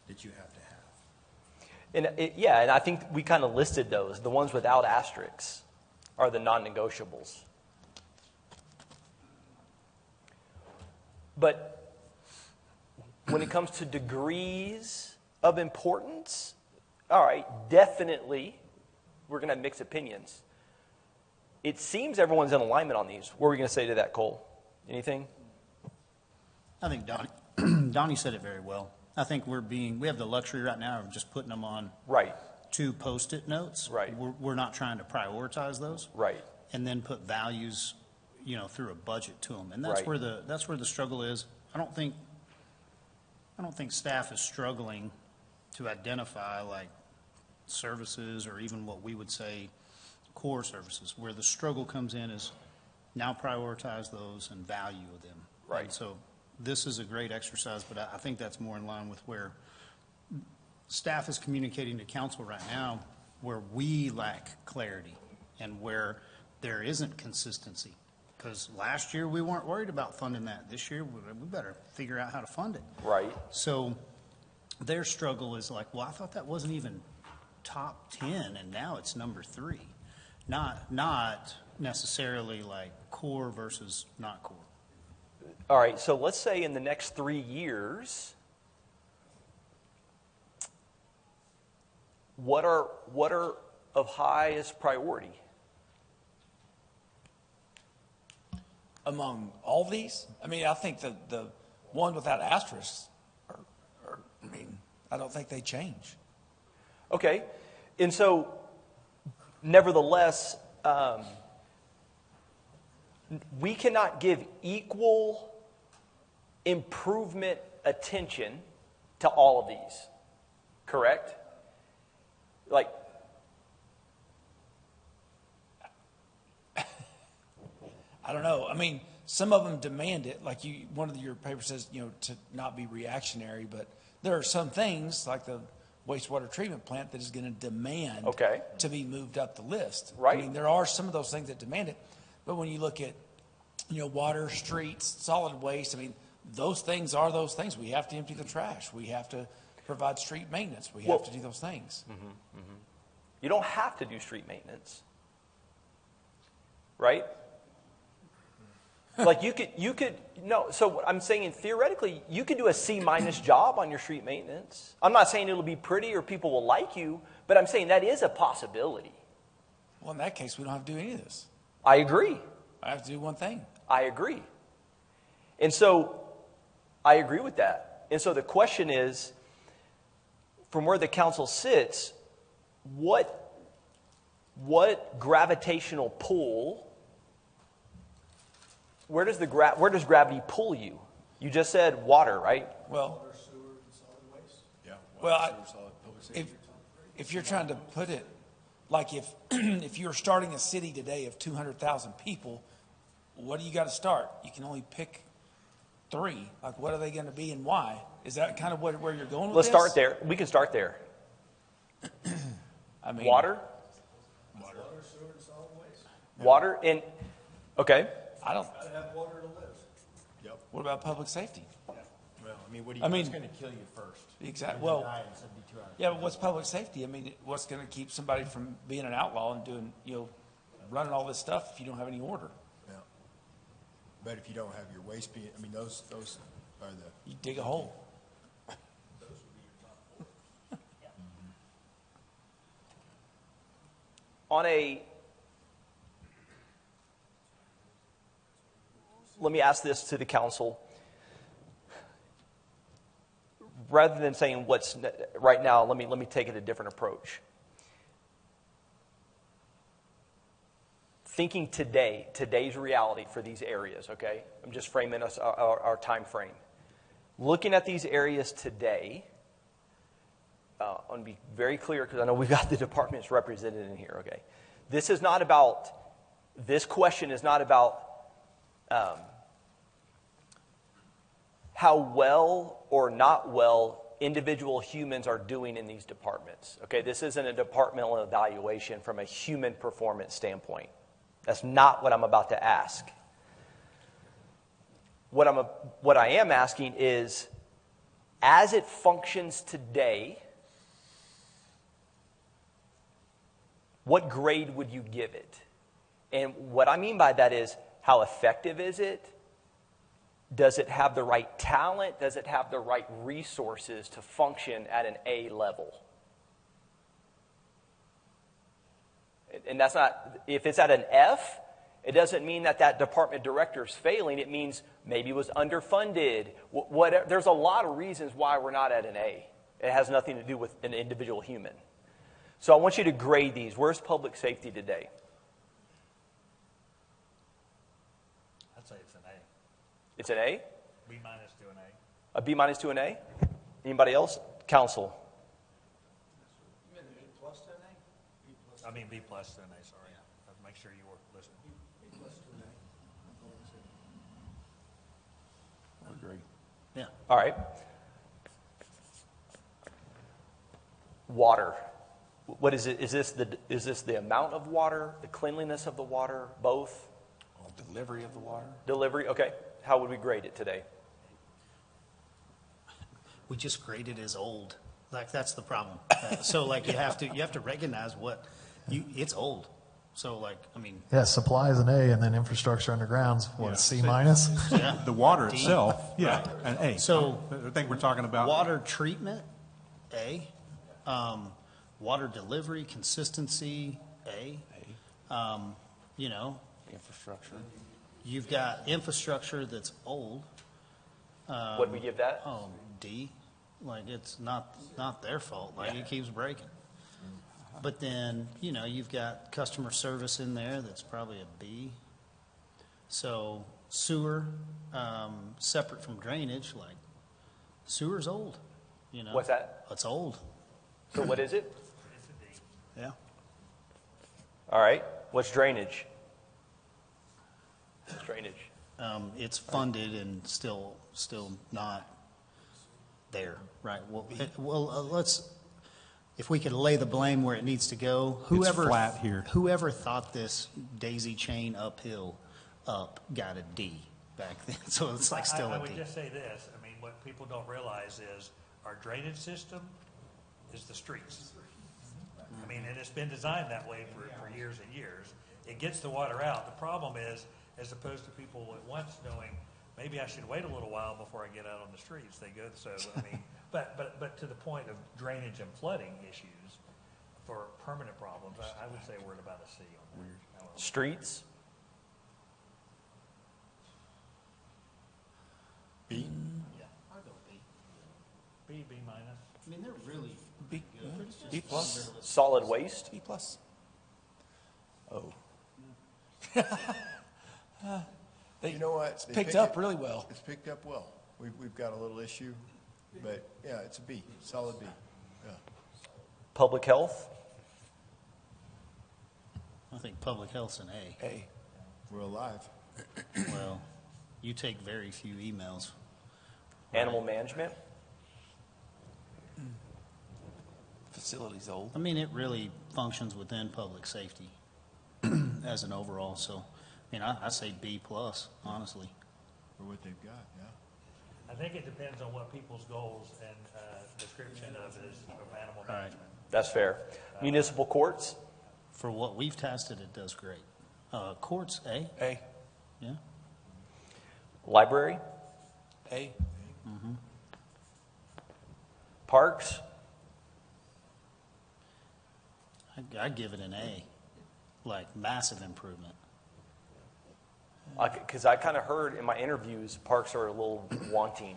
that you have to have? And I think we kind of listed those. The ones without asterisks are the non-negotiables. But when it comes to degrees of importance, all right, definitely we're going to have mixed opinions. It seems everyone's in alignment on these. What are we going to say to that, Cole? Anything? I think Donnie said it very well. I think we have the luxury right now of just putting them on right 2 Post-it notes. Right. We're not trying to prioritize those. Right. And then put values, through a budget to them. And that's Right. where the struggle is. I don't think staff is struggling to identify like services or even what we would say core services. Where the struggle comes in is now prioritize those and value them. Right. And so this is a great exercise, but I think that's more in line with where staff is communicating to council right now, where we lack clarity and where there isn't consistency. Because last year we weren't worried about funding that. This year we better figure out how to fund it. Right. So their struggle is like, well, I thought that wasn't even top 10 and now it's number 3. Not necessarily like core versus not core. All right, so let's say in the next 3 years, what are of highest priority? Among all these? I mean, I think the one without asterisks, I don't think they change. Okay, and so nevertheless, we cannot give equal improvement attention to all of these, correct? Like, I don't know. I mean, some of them demand it. Like one of your papers says, to not be reactionary, but there are some things like the wastewater treatment plant that is going to demand to be moved up the list. Right. I mean, there are some of those things that demand it, but when you look at, water, streets, solid waste, I mean, those things are those things. We have to empty the trash. We have to provide street maintenance. We have to do those things. Mm-hmm, mm-hmm. You don't have to do street maintenance, right? Like you could no. So what I'm saying, theoretically, you could do a C- job on your street maintenance. I'm not saying it'll be pretty or people will like you, but I'm saying that is a possibility. Well, in that case, we don't have to do any of this. I agree. I have to do one thing. I agree. And so I agree with that. And so the question is, from where the council sits, what gravitational pull? Where does gravity pull you? You just said water, right? Well, Water, sewer, and solid waste. Yeah. Well, if you're trying to put it like if you're starting a city today of 200,000 people, what do you got to start? You can only pick 3. Like, what are they going to be and why? Is that kind of where you're going with Let's this? start there. We can start there. I mean, water, Sewer, and solid waste. water, and okay. I don't. Gotta have water to live. Yep. What about public safety? Well, I mean, what's going to kill you first? Exactly. Well, yeah, but what's public safety? I mean, what's going to keep somebody from being an outlaw and doing, running all this stuff if you don't have any order? Yeah. But if you don't have your waste being, I mean, those are the. You dig a hole. Let me ask this to the council. Rather than saying what's right now, let me take it a different approach. Thinking today's reality for these areas, okay? I'm just framing us our time frame. Looking at these areas today, I want to be very clear because I know we've got the departments represented in here, okay? This question is not about how well or not well individual humans are doing in these departments. Okay, this isn't a departmental evaluation from a human performance standpoint. That's not what I'm about to ask. What I am asking is, as it functions today, what grade would you give it? And what I mean by that is, how effective is it? Does it have the right talent? Does it have the right resources to function at an A level? And that's not, if it's at an F, it doesn't mean that that department director is failing. It means maybe it was underfunded. There's a lot of reasons why we're not at an A. It has nothing to do with an individual human. So I want you to grade these. Where's public safety today? I'd say it's an A. It's an A? B minus to an A. A B minus to an A? Anybody else? Council. You mean B plus to an A? I mean B plus to an A, sorry. I have to make sure you were listening. B plus to an A. I agree. Yeah. All right. Water. What is it? Is this the amount of water, the cleanliness of the water, both? Delivery of the water. Delivery. Okay. How would we grade it today? We just grade it as old. Like, that's the problem. So like you have to recognize it's old. So like, I mean. Yeah, supply is an A, and then infrastructure underground's what, a C minus? Yeah. The water D. itself, yeah, an A. So I think we're talking about. Water treatment, A. Water delivery, consistency, A. You know. Infrastructure. You've got infrastructure that's old. What do we give that? Oh, D. Like, it's not their fault. Like, it keeps breaking. But then, you know, you've got customer service in there that's probably a B. So sewer, separate from drainage, like, sewer's old, you know. What's that? It's old. So what is it? Yeah. All right. What's drainage? What's drainage? It's funded and still not there, right? Well, let's, if we could lay the blame where it needs to go. Whoever flat here. Whoever thought this daisy chain uphill up got a D back then, so it's like still I a would D. just say this, I mean, what people don't realize is our drainage system is the streets. I mean, and it's been designed that way for years and years. It gets the water out. The problem is, as opposed to people at once knowing, maybe I should wait a little while before I get out on the streets. They go, so, I mean, but to the point of drainage and flooding issues for permanent problems, I would say we're at about a C on that. Streets? B. Yeah, I'll go B. B minus. I mean, they're really B. good. B plus. Solid waste? B plus. Oh. You know what? They picked picked up it- really well. It's picked up well. We've got a little issue, but yeah, it's a B, solid B. Yeah. Public health? I think public health's an A. A. We're alive. Well, you take very few emails. Animal management? Facilities old. I mean, it really functions within public safety as an overall. So, I mean, I say B plus, honestly. For what they've got, yeah. I think it depends on what people's goals and description of animal Right. management. That's fair. Municipal courts? For what we've tested, it does great. Courts, A. A. Yeah. Library? A. Parks? I'd give it an A. Like, massive improvement. Because I kind of heard in my interviews, parks are a little wanting.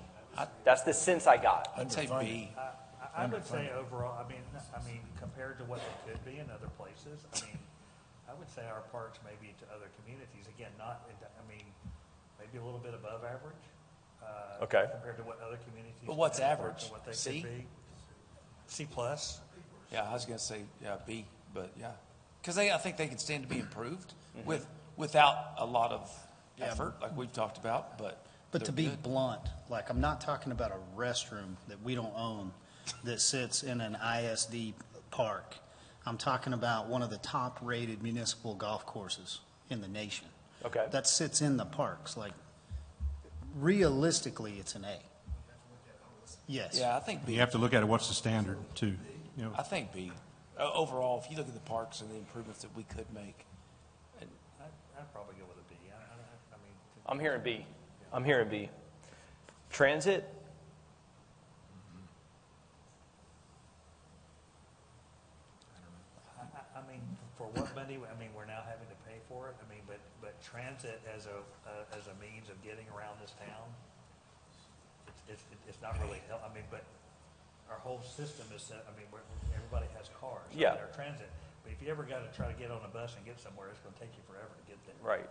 That's the sense I got. I'd say B. I would say overall, I mean, compared to what they could be in other places, I would say our parks maybe to other communities, again, maybe a little bit above average. Okay. Compared to what other communities. But what's have, or average? What they C? could be. C plus. Yeah, I was going to say B, but yeah. Because I think they could stand to be improved without a lot of effort, like we've talked about. But But to they're be good. blunt, like, I'm not talking about a restroom that we don't own that sits in an ISD park. I'm talking about one of the top-rated municipal golf courses in the nation. Okay. That sits in the parks. Like, realistically, it's an A. Yes. Yeah, I think B. You have to look at it, what's the standard, too? You know, I think B. Overall, if you look at the parks and the improvements that we could make, I'd probably go with a B. I'm hearing B. I'm hearing B. Transit? I mean, for what money, I mean, we're now having to pay for it, I mean, but transit as a means of getting around this town, it's not really, I mean, but our whole system is set, I mean, everybody has cars. I mean, Yeah. our transit, but if you ever got to try to get on a bus and get somewhere, it's going to take you forever to get there. Right.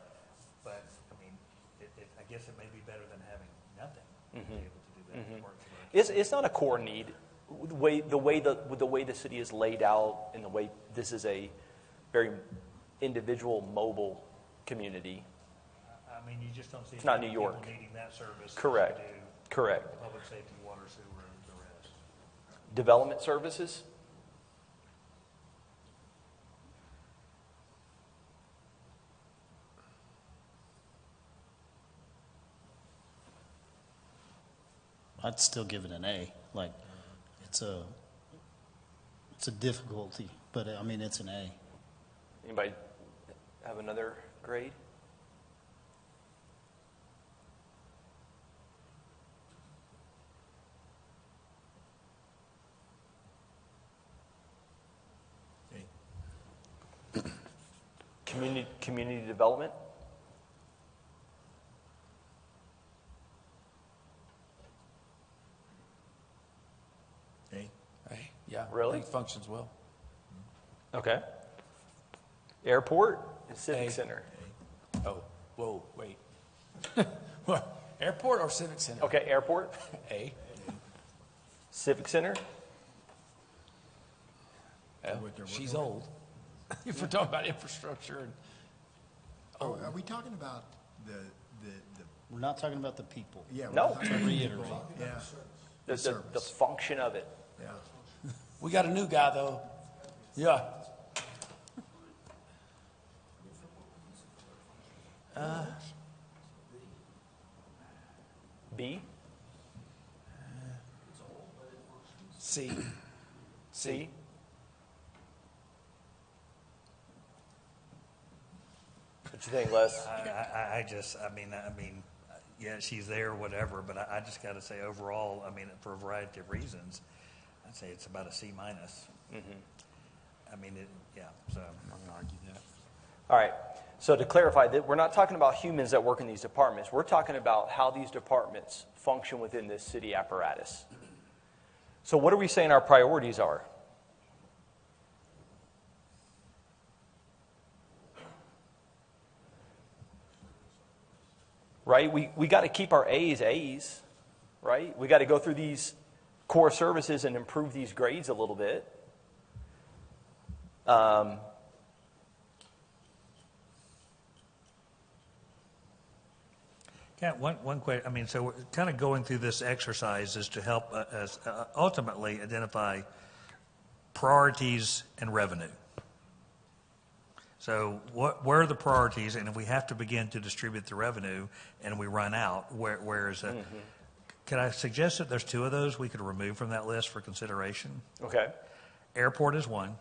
But, I mean, I guess it may be better than having nothing to be able to do that. It's not a core need. The way the city is laid out and the way this is a very individual mobile community. I mean, you just don't see It's not many New York. people needing that service. Correct. as you do Correct. Public safety, water, sewer, and the rest. Development services? I'd still give it an A. Like, it's a difficulty, but I mean, it's an A. Anybody have another grade? Community development? A. Hey, yeah. Really? I think it functions well. Okay. Airport and Civic A. Center. Oh, whoa, wait. What? Airport or Civic Center? Okay, airport. A. Civic Center. Well, she's old. If we're talking about infrastructure and Oh, are we talking about the We're not talking about the people. yeah, we're No. talking about To reiterate. people. Yeah. The service. function of it. Yeah. we got a new guy though. Yeah. B. C. C. What you think, Les? I mean, yeah, she's there, whatever, but I just got to say overall, I mean, for a variety of reasons, I'd say it's about a C minus. I mean, yeah, so I'm going to argue that. All right. So to clarify, that we're not talking about humans that work in these departments. We're talking about how these departments function within this city apparatus. So what are we saying our priorities are? Right? We got to keep our A's, right? We got to go through these core services and improve these grades a little bit. Yeah, one question. I mean, so we're kind of going through this exercise is to help us ultimately identify priorities and revenue. So where are the priorities, and if we have to begin to distribute the revenue and we run out, where is that? Can I suggest that there's two of those we could remove from that list for consideration? Okay. Airport is one.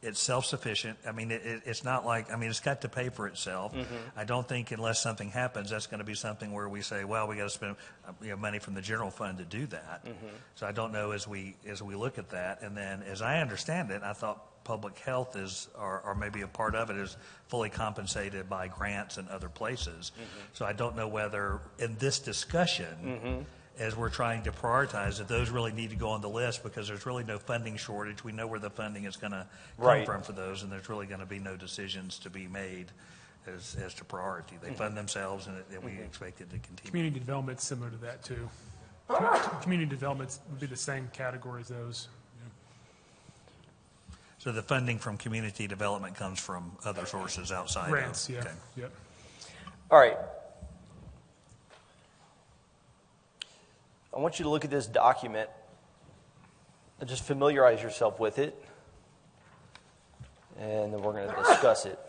It's self-sufficient. I mean, it's not like, I mean, it's got to pay for itself. I don't think unless something happens, that's going to be something where we say, well, we got to spend money from the general fund to do that. So I don't know as we look at that. And then as I understand it, I thought public health is, or maybe a part of it is fully compensated by grants and other places. So I don't know whether in this discussion, as we're trying to prioritize, that those really need to go on the list because there's really no funding shortage. We know where the funding is going to come from for those, and there's really going to be no decisions to be made as to priority. They fund themselves, and we expect it to continue. Community development's similar to that, too. Community development would be the same category as those. So the funding from community development comes from other sources outside of... Grants, yeah. Okay. Yep. All right. I want you to look at this document and just familiarize yourself with it. And then we're going to discuss it.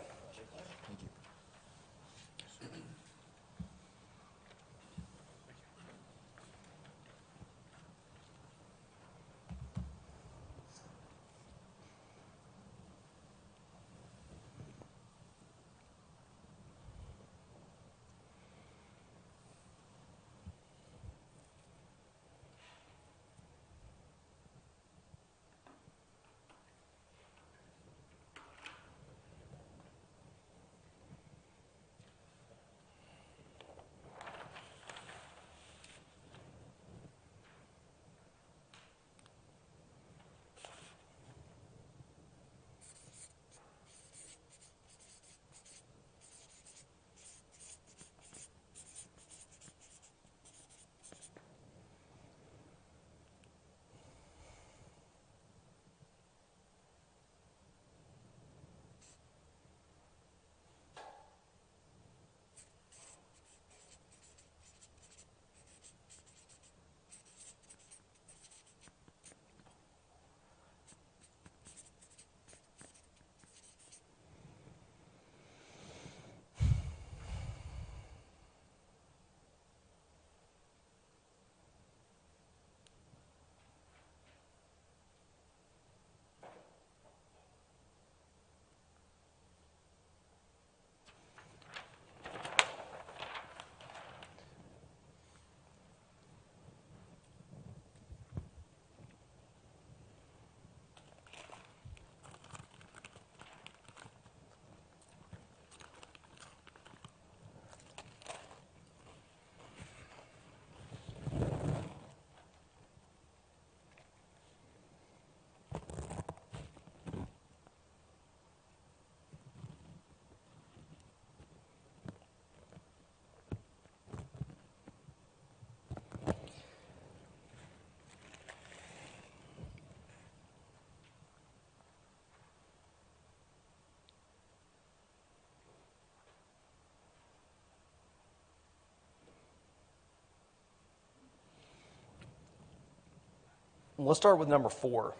Let's start with number 4.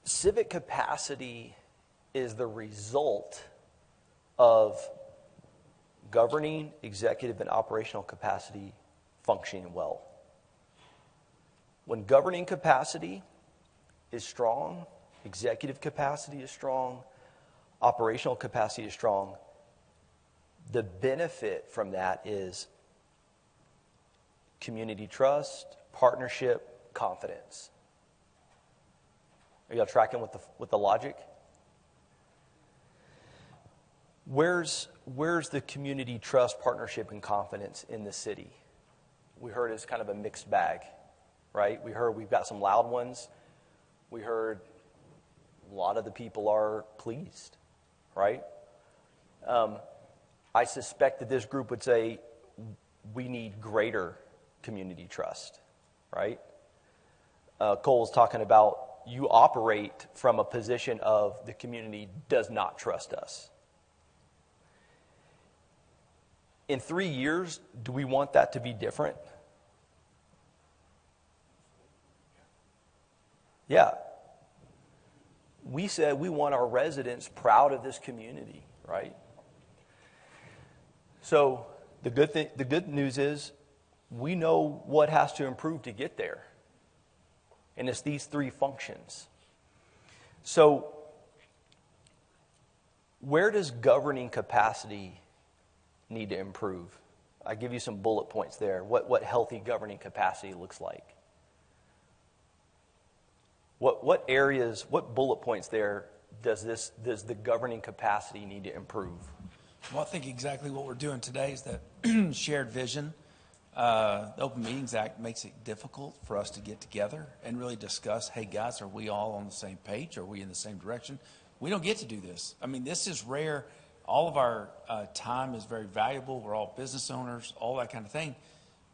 Civic capacity is the result of governing, executive, and operational capacity functioning well. When governing capacity is strong, executive capacity is strong, operational capacity is strong, the benefit from that is community trust, partnership, confidence. Are y'all tracking with the logic? Where's the community trust, partnership, and confidence in the city? We heard it's kind of a mixed bag, right? We heard we've got some loud ones. We heard a lot of the people are pleased, right? I suspect that this group would say we need greater community trust, right? Cole's talking about you operate from a position of the community does not trust us. In 3 years, do we want that to be different? Yeah. We said we want our residents proud of this community, right? So the good news is we know what has to improve to get there. And it's these 3 functions. So where does governing capacity need to improve? I give you some bullet points there. What healthy governing capacity looks like. What areas, what bullet points there does the governing capacity need to improve? Well, I think exactly what we're doing today is that shared vision. The Open Meetings Act makes it difficult for us to get together and really discuss, hey guys, are we all on the same page? Are we in the same direction? We don't get to do this. I mean, this is rare. All of our time is very valuable. We're all business owners, all that kind of thing.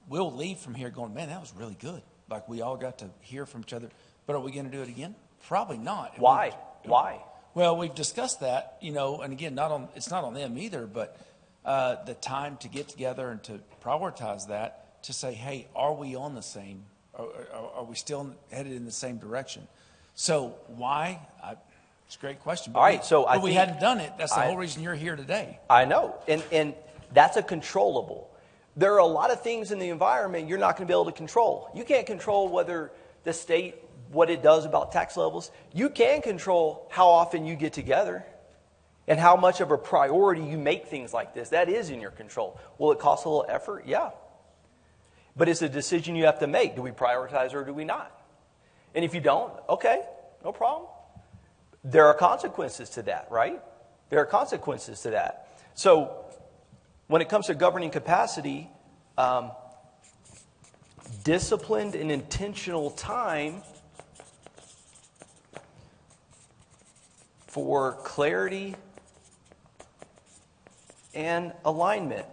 We'll leave from here going, man, that was really good. Like we all got to hear from each other. But are we going to do it again? Probably not. Why? Why? Well, we've discussed that, and again, it's not on them either, but the time to get together and to prioritize that, to say, hey, are we on the same, are we still headed in the same direction? So why? It's a great question. But all right, so we hadn't done it. That's the whole reason you're here today. I know, and that's a controllable. There are a lot of things in the environment you're not going to be able to control. You can't control whether the state, what it does about tax levels. You can control how often you get together and how much of a priority you make things like this. That is in your control. Will it cost a little effort? Yeah. But it's a decision you have to make. Do we prioritize or do we not? And if you don't, okay, no problem. There are consequences to that, right? There are consequences to that. So when it comes to governing capacity, disciplined and intentional time for clarity and alignment.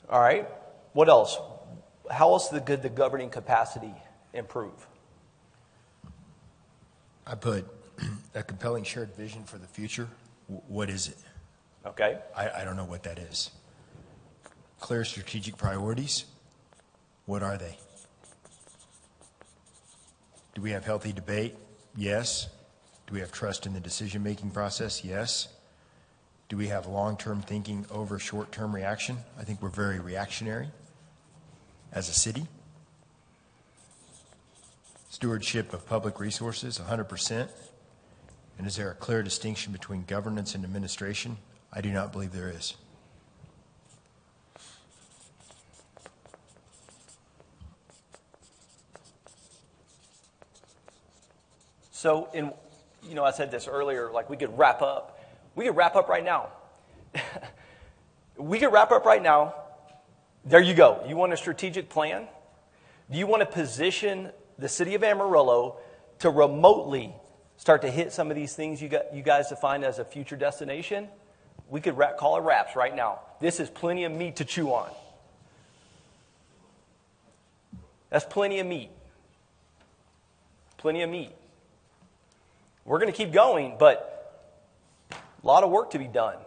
All right. What else? How else could the governing capacity improve? I put a compelling shared vision for the future. What is it? Okay. I don't know what that is. Clear strategic priorities. What are they? Do we have healthy debate? Yes. Do we have trust in the decision-making process? Yes. Do we have long-term thinking over short-term reaction? I think we're very reactionary as a city. Stewardship of public resources, 100%. And is there a clear distinction between governance and administration? I do not believe there is. So, I said this earlier, like we could wrap up. We could wrap up right now. We could wrap up right now. There you go. You want a strategic plan? Do you want to position the city of Amarillo to remotely start to hit some of these things you guys define as a future destination? We could call it wraps right now. This is plenty of meat to chew on. That's plenty of meat. Plenty of meat. We're going to keep going, but a lot of work to be done.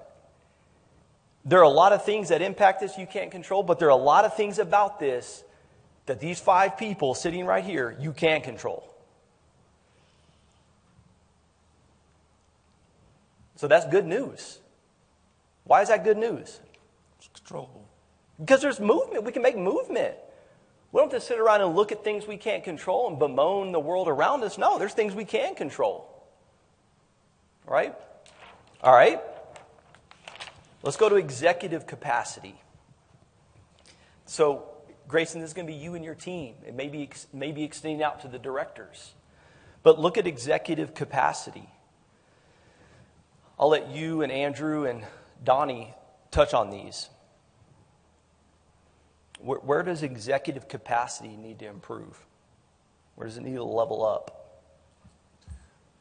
There are a lot of things that impact this you can't control, but there are a lot of things about this that these 5 people sitting right here, you can control. So that's good news. Why is that good news? It's controllable. Because there's movement. We can make movement. We don't have to sit around and look at things we can't control and bemoan the world around us. No, there's things we can control. Right? All right. Let's go to executive capacity. So, Grayson, this is going to be you and your team. It may be extending out to the directors. But look at executive capacity. I'll let you and Andrew and Donnie touch on these. Where does executive capacity need to improve? Where does it need to level up?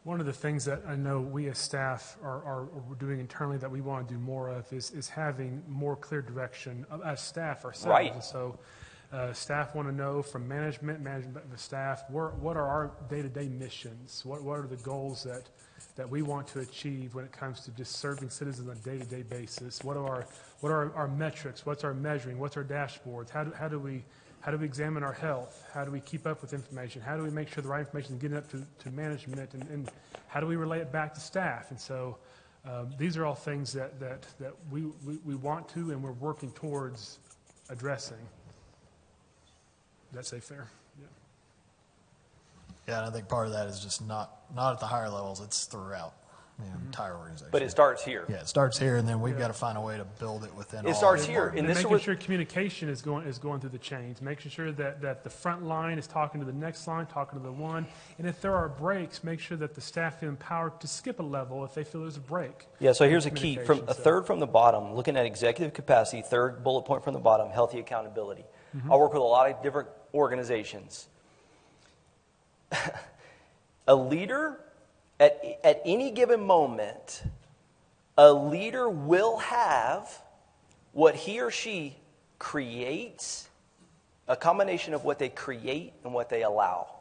One of the things that I know we as staff are doing internally that we want to do more of is having more clear direction as staff ourselves. Right. And so staff want to know from management of the staff, what are our day-to-day missions? What are the goals that we want to achieve when it comes to just serving citizens on a day-to-day basis? What are our metrics? What's our measuring? What's our dashboards? How do we examine our health? How do we keep up with information? How do we make sure the right information is getting up to management? And how do we relay it back to staff? And so these are all things that we want to and we're working towards addressing. Does that say fair? Yeah. Yeah, and I think part of that is just not at the higher levels, it's throughout the entire organization. But it starts here. Yeah, it starts here, and then we've got to find a way to build it within all. It starts of the here. departments. And making sure communication is going through the chains, making sure that the front line is talking to the next line, talking to the one. And if there are breaks, make sure that the staff feel empowered to skip a level if they feel there's a break. Yeah, so here's a key. From a third from the bottom, looking at executive capacity, third bullet point from the bottom, healthy accountability. I work with a lot of different organizations. A leader, at any given moment, a leader will have what he or she creates, a combination of what they create and what they allow.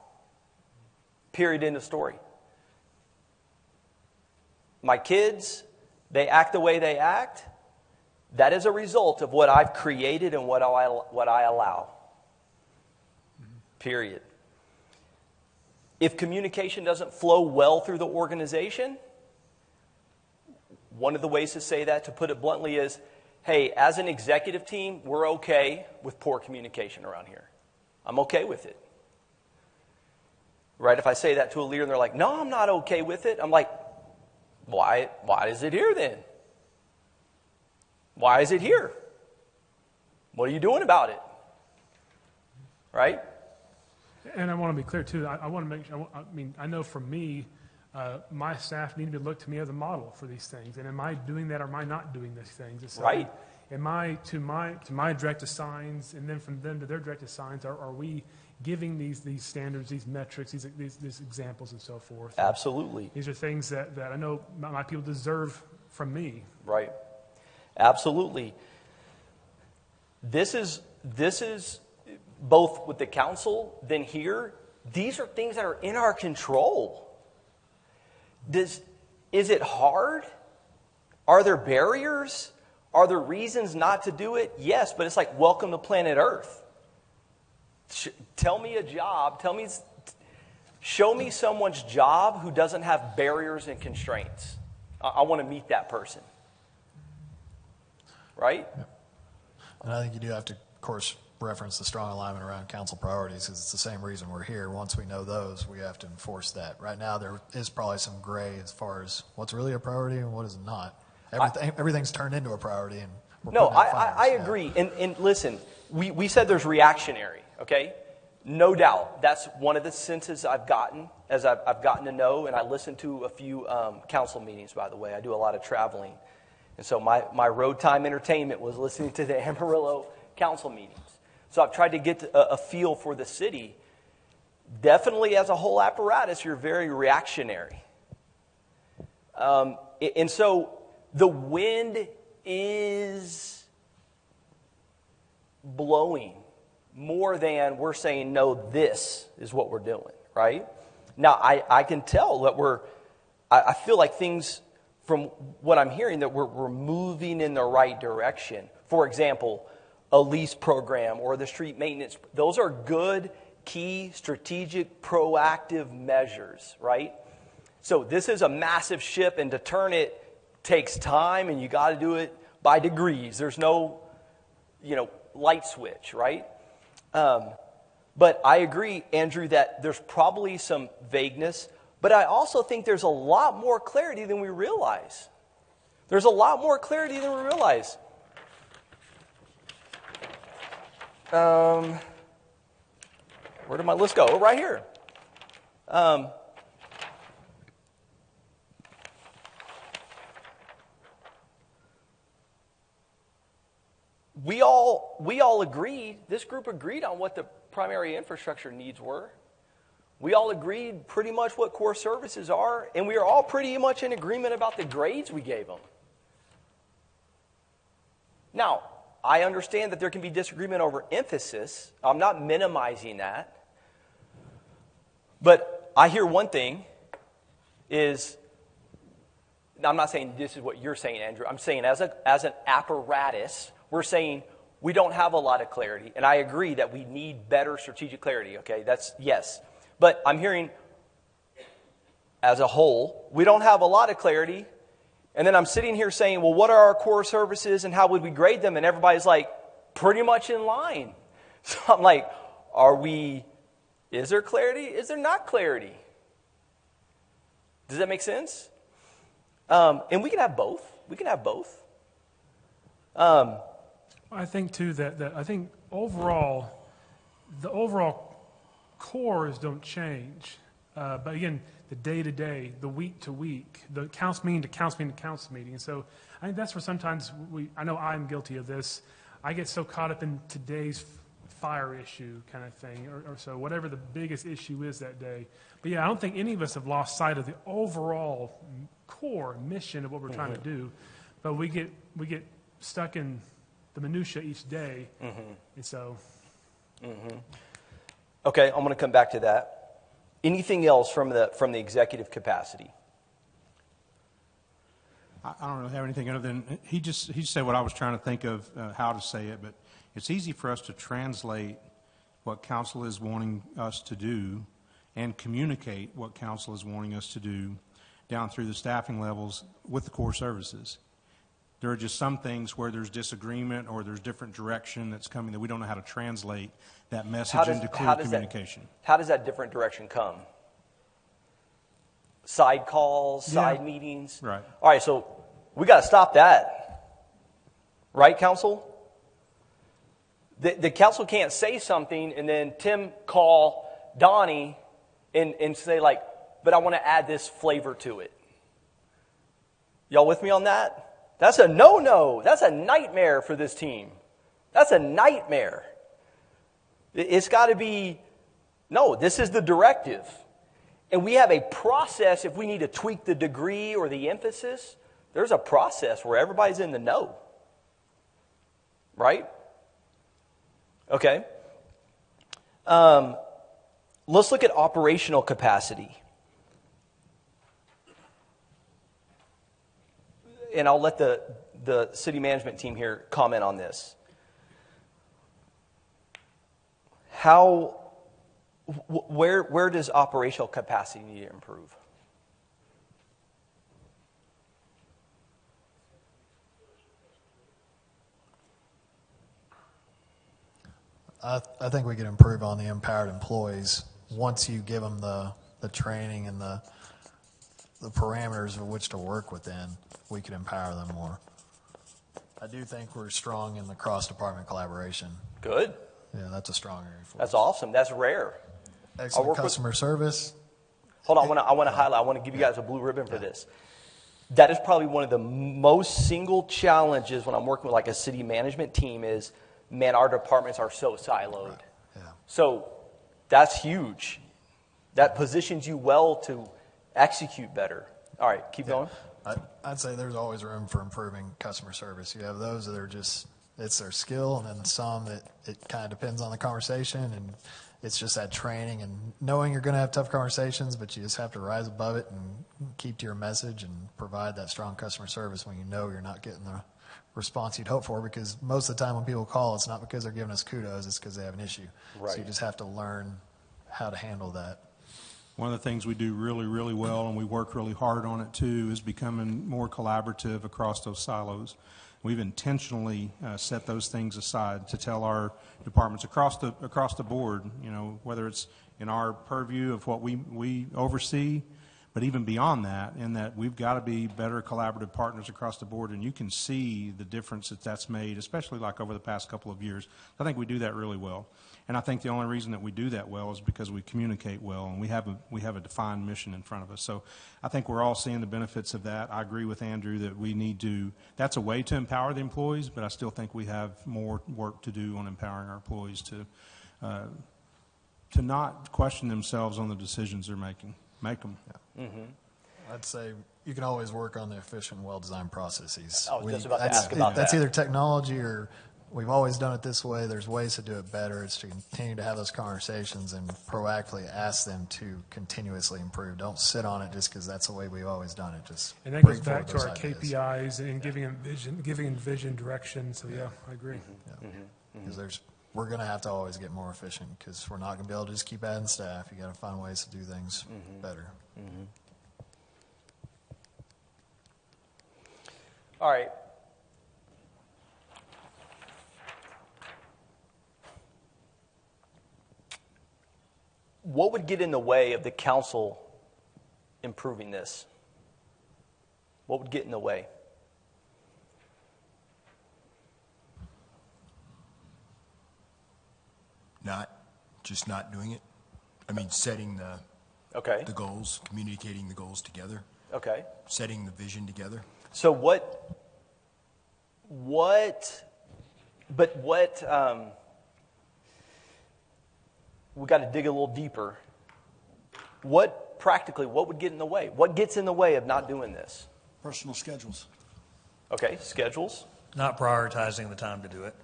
Period, end of story. My kids, they act the way they act. That is a result of what I've created and what I allow. Period. If communication doesn't flow well through the organization, one of the ways to say that, to put it bluntly, is, hey, as an executive team, we're okay with poor communication around here. I'm okay with it. Right? If I say that to a leader and they're like, no, I'm not okay with it, I'm like, why is it here then? Why is it here? What are you doing about it? Right? And I want to be clear, too. I want to make sure, I know for me, my staff need to look to me as a model for these things. And am I doing that or am I not doing these things? So right. Am I, to my direct assigns, and then from them to their direct assigns, are we giving these standards, these metrics, these examples and so forth? Absolutely. These are things that I know my people deserve from me. Right. Absolutely. This is both with the council, then here, these are things that are in our control. Is it hard? Are there barriers? Are there reasons not to do it? Yes, but it's like welcome to planet Earth. Tell me a job, show me someone's job who doesn't have barriers and constraints. I want to meet that person. Right? And I think you do have to, of course, reference the strong alignment around council priorities, because it's the same reason we're here. Once we know those, we have to enforce that. Right now, there is probably some gray as far as what's really a priority and what is not. Everything's turned into a priority. And I agree. And listen, we said there's reactionary, okay? No doubt. That's one of the senses I've gotten as I've gotten to know, and I listen to a few council meetings, by the way. I do a lot of traveling. And so my road time entertainment was listening to the Amarillo council meetings. So I've tried to get a feel for the city. Definitely as a whole apparatus, you're very reactionary. And so the wind is blowing more than we're saying, no, this is what we're doing, right? Now, I can tell that I feel like things from what I'm hearing, that we're moving in the right direction. For example, a lease program or the street maintenance. Those are good, key, strategic, proactive measures, right? So this is a massive ship, and to turn it takes time, and you got to do it by degrees. There's no, light switch, right? But I agree, Andrew, that there's probably some vagueness, but I also think there's a lot more clarity than we realize. There's a lot more clarity than we realize. Where did my list go? Oh, right here. We all agreed, this group agreed on what the primary infrastructure needs were. We all agreed pretty much what core services are, and we are all pretty much in agreement about the grades we gave them. Now, I understand that there can be disagreement over emphasis. I'm not minimizing that. But I hear one thing is, I'm not saying this is what you're saying, Andrew. I'm saying as an apparatus, we're saying we don't have a lot of clarity. And I agree that we need better strategic clarity, okay? That's yes. But I'm hearing, as a whole, we don't have a lot of clarity. And then I'm sitting here saying, well, what are our core services and how would we grade them? And everybody's like, pretty much in line. So I'm like, is there clarity? Is there not clarity? Does that make sense? And we can have both. We can have both. I think, too, that I think overall, the overall cores don't change. But again, the day-to-day, the week-to-week, the council meeting to council meeting to council meeting. And so I think that's where sometimes I know I'm guilty of this. I get so caught up in today's fire issue kind of thing, or so whatever the biggest issue is that day. But yeah, I don't think any of us have lost sight of the overall core mission of what we're trying to do. But we get stuck in the minutia each day, and so. Okay, I'm going to come back to that. Anything else from the executive capacity? I don't really have anything other than he said what I was trying to think of how to say it, but it's easy for us to translate what council is wanting us to do and communicate what council is wanting us to do down through the staffing levels with the core services. There are just some things where there's disagreement or there's different direction that's coming that we don't know how to translate that message into clear communication. How does that different direction come? Side calls, side meetings? Right. All right, so we got to stop that. Right, council? The council can't say something and then Tim call Donnie and say like, but I want to add this flavor to it. Y'all with me on that? That's a no-no. That's a nightmare for this team. That's a nightmare. It's got to be, no, this is the directive. And we have a process if we need to tweak the degree or the emphasis. There's a process where everybody's in the know. Right? Okay. Let's look at operational capacity. And I'll let the city management team here comment on this. Where does operational capacity need to improve? I think we can improve on the empowered employees once you give them the training and the parameters of which to work within. We can empower them more. I do think we're strong in the cross-department collaboration. Good. Yeah, that's a strong area for us. That's awesome. That's rare. Excellent customer service. Hold on, I want to highlight. I want to give you guys a blue ribbon for this. That is probably one of the most single challenges when I'm working with like a city management team is, man, our departments are so siloed. Right. Yeah. So that's huge. That positions you well to execute better. All right, keep going. I'd say there's always room for improving customer service. You have those that are just, it's their skill, and then some that it kind of depends on the conversation, it's just that training and knowing you're going to have tough conversations, but you just have to rise above it and keep to your message and provide that strong customer service when you know you're not getting the response you'd hope for, because most of the time when people call, it's not because they're giving us kudos, it's because they have an issue. Right. So you just have to learn how to handle that. One of the things we do really, really well, and we work really hard on it too, is becoming more collaborative across those silos. We've intentionally set those things aside to tell our departments across the board, you know, whether it's in our purview of what we oversee, but even beyond that, in that we've got to be better collaborative partners across the board, and you can see the difference that's made, especially like over the past couple of years. I think we do that really well. And I think the only reason that we do that well is because we communicate well, and we have a defined mission in front of us. So I think we're all seeing the benefits of that. I agree with Andrew that we need to, that's a way to empower the employees, but I still think we have more work to do on empowering our employees to not question themselves on the decisions they're making. Make them. Yeah. I'd say you can always work on the efficient, well-designed processes. I was just about to ask about That's that. either technology or we've always done it this way. There's ways to do it better. It's to continue to have those conversations and proactively ask them to continuously improve. Don't sit on it just because that's the way we've always done it. Just And that bring goes back forward to our those ideas. KPIs and giving vision direction. So yeah, I agree. Because we're going to have to always get more efficient because we're not going to be able to just keep adding staff. You got to find ways to do things better. All right. What would get in the way of the council improving this? What would get in the way? Not doing it. I mean, setting the goals, communicating the goals together. Okay. Setting the vision together. So we got to dig a little deeper. What would get in the way? What gets in the way of not doing this? Personal schedules. Okay, schedules. Not prioritizing the time to do it.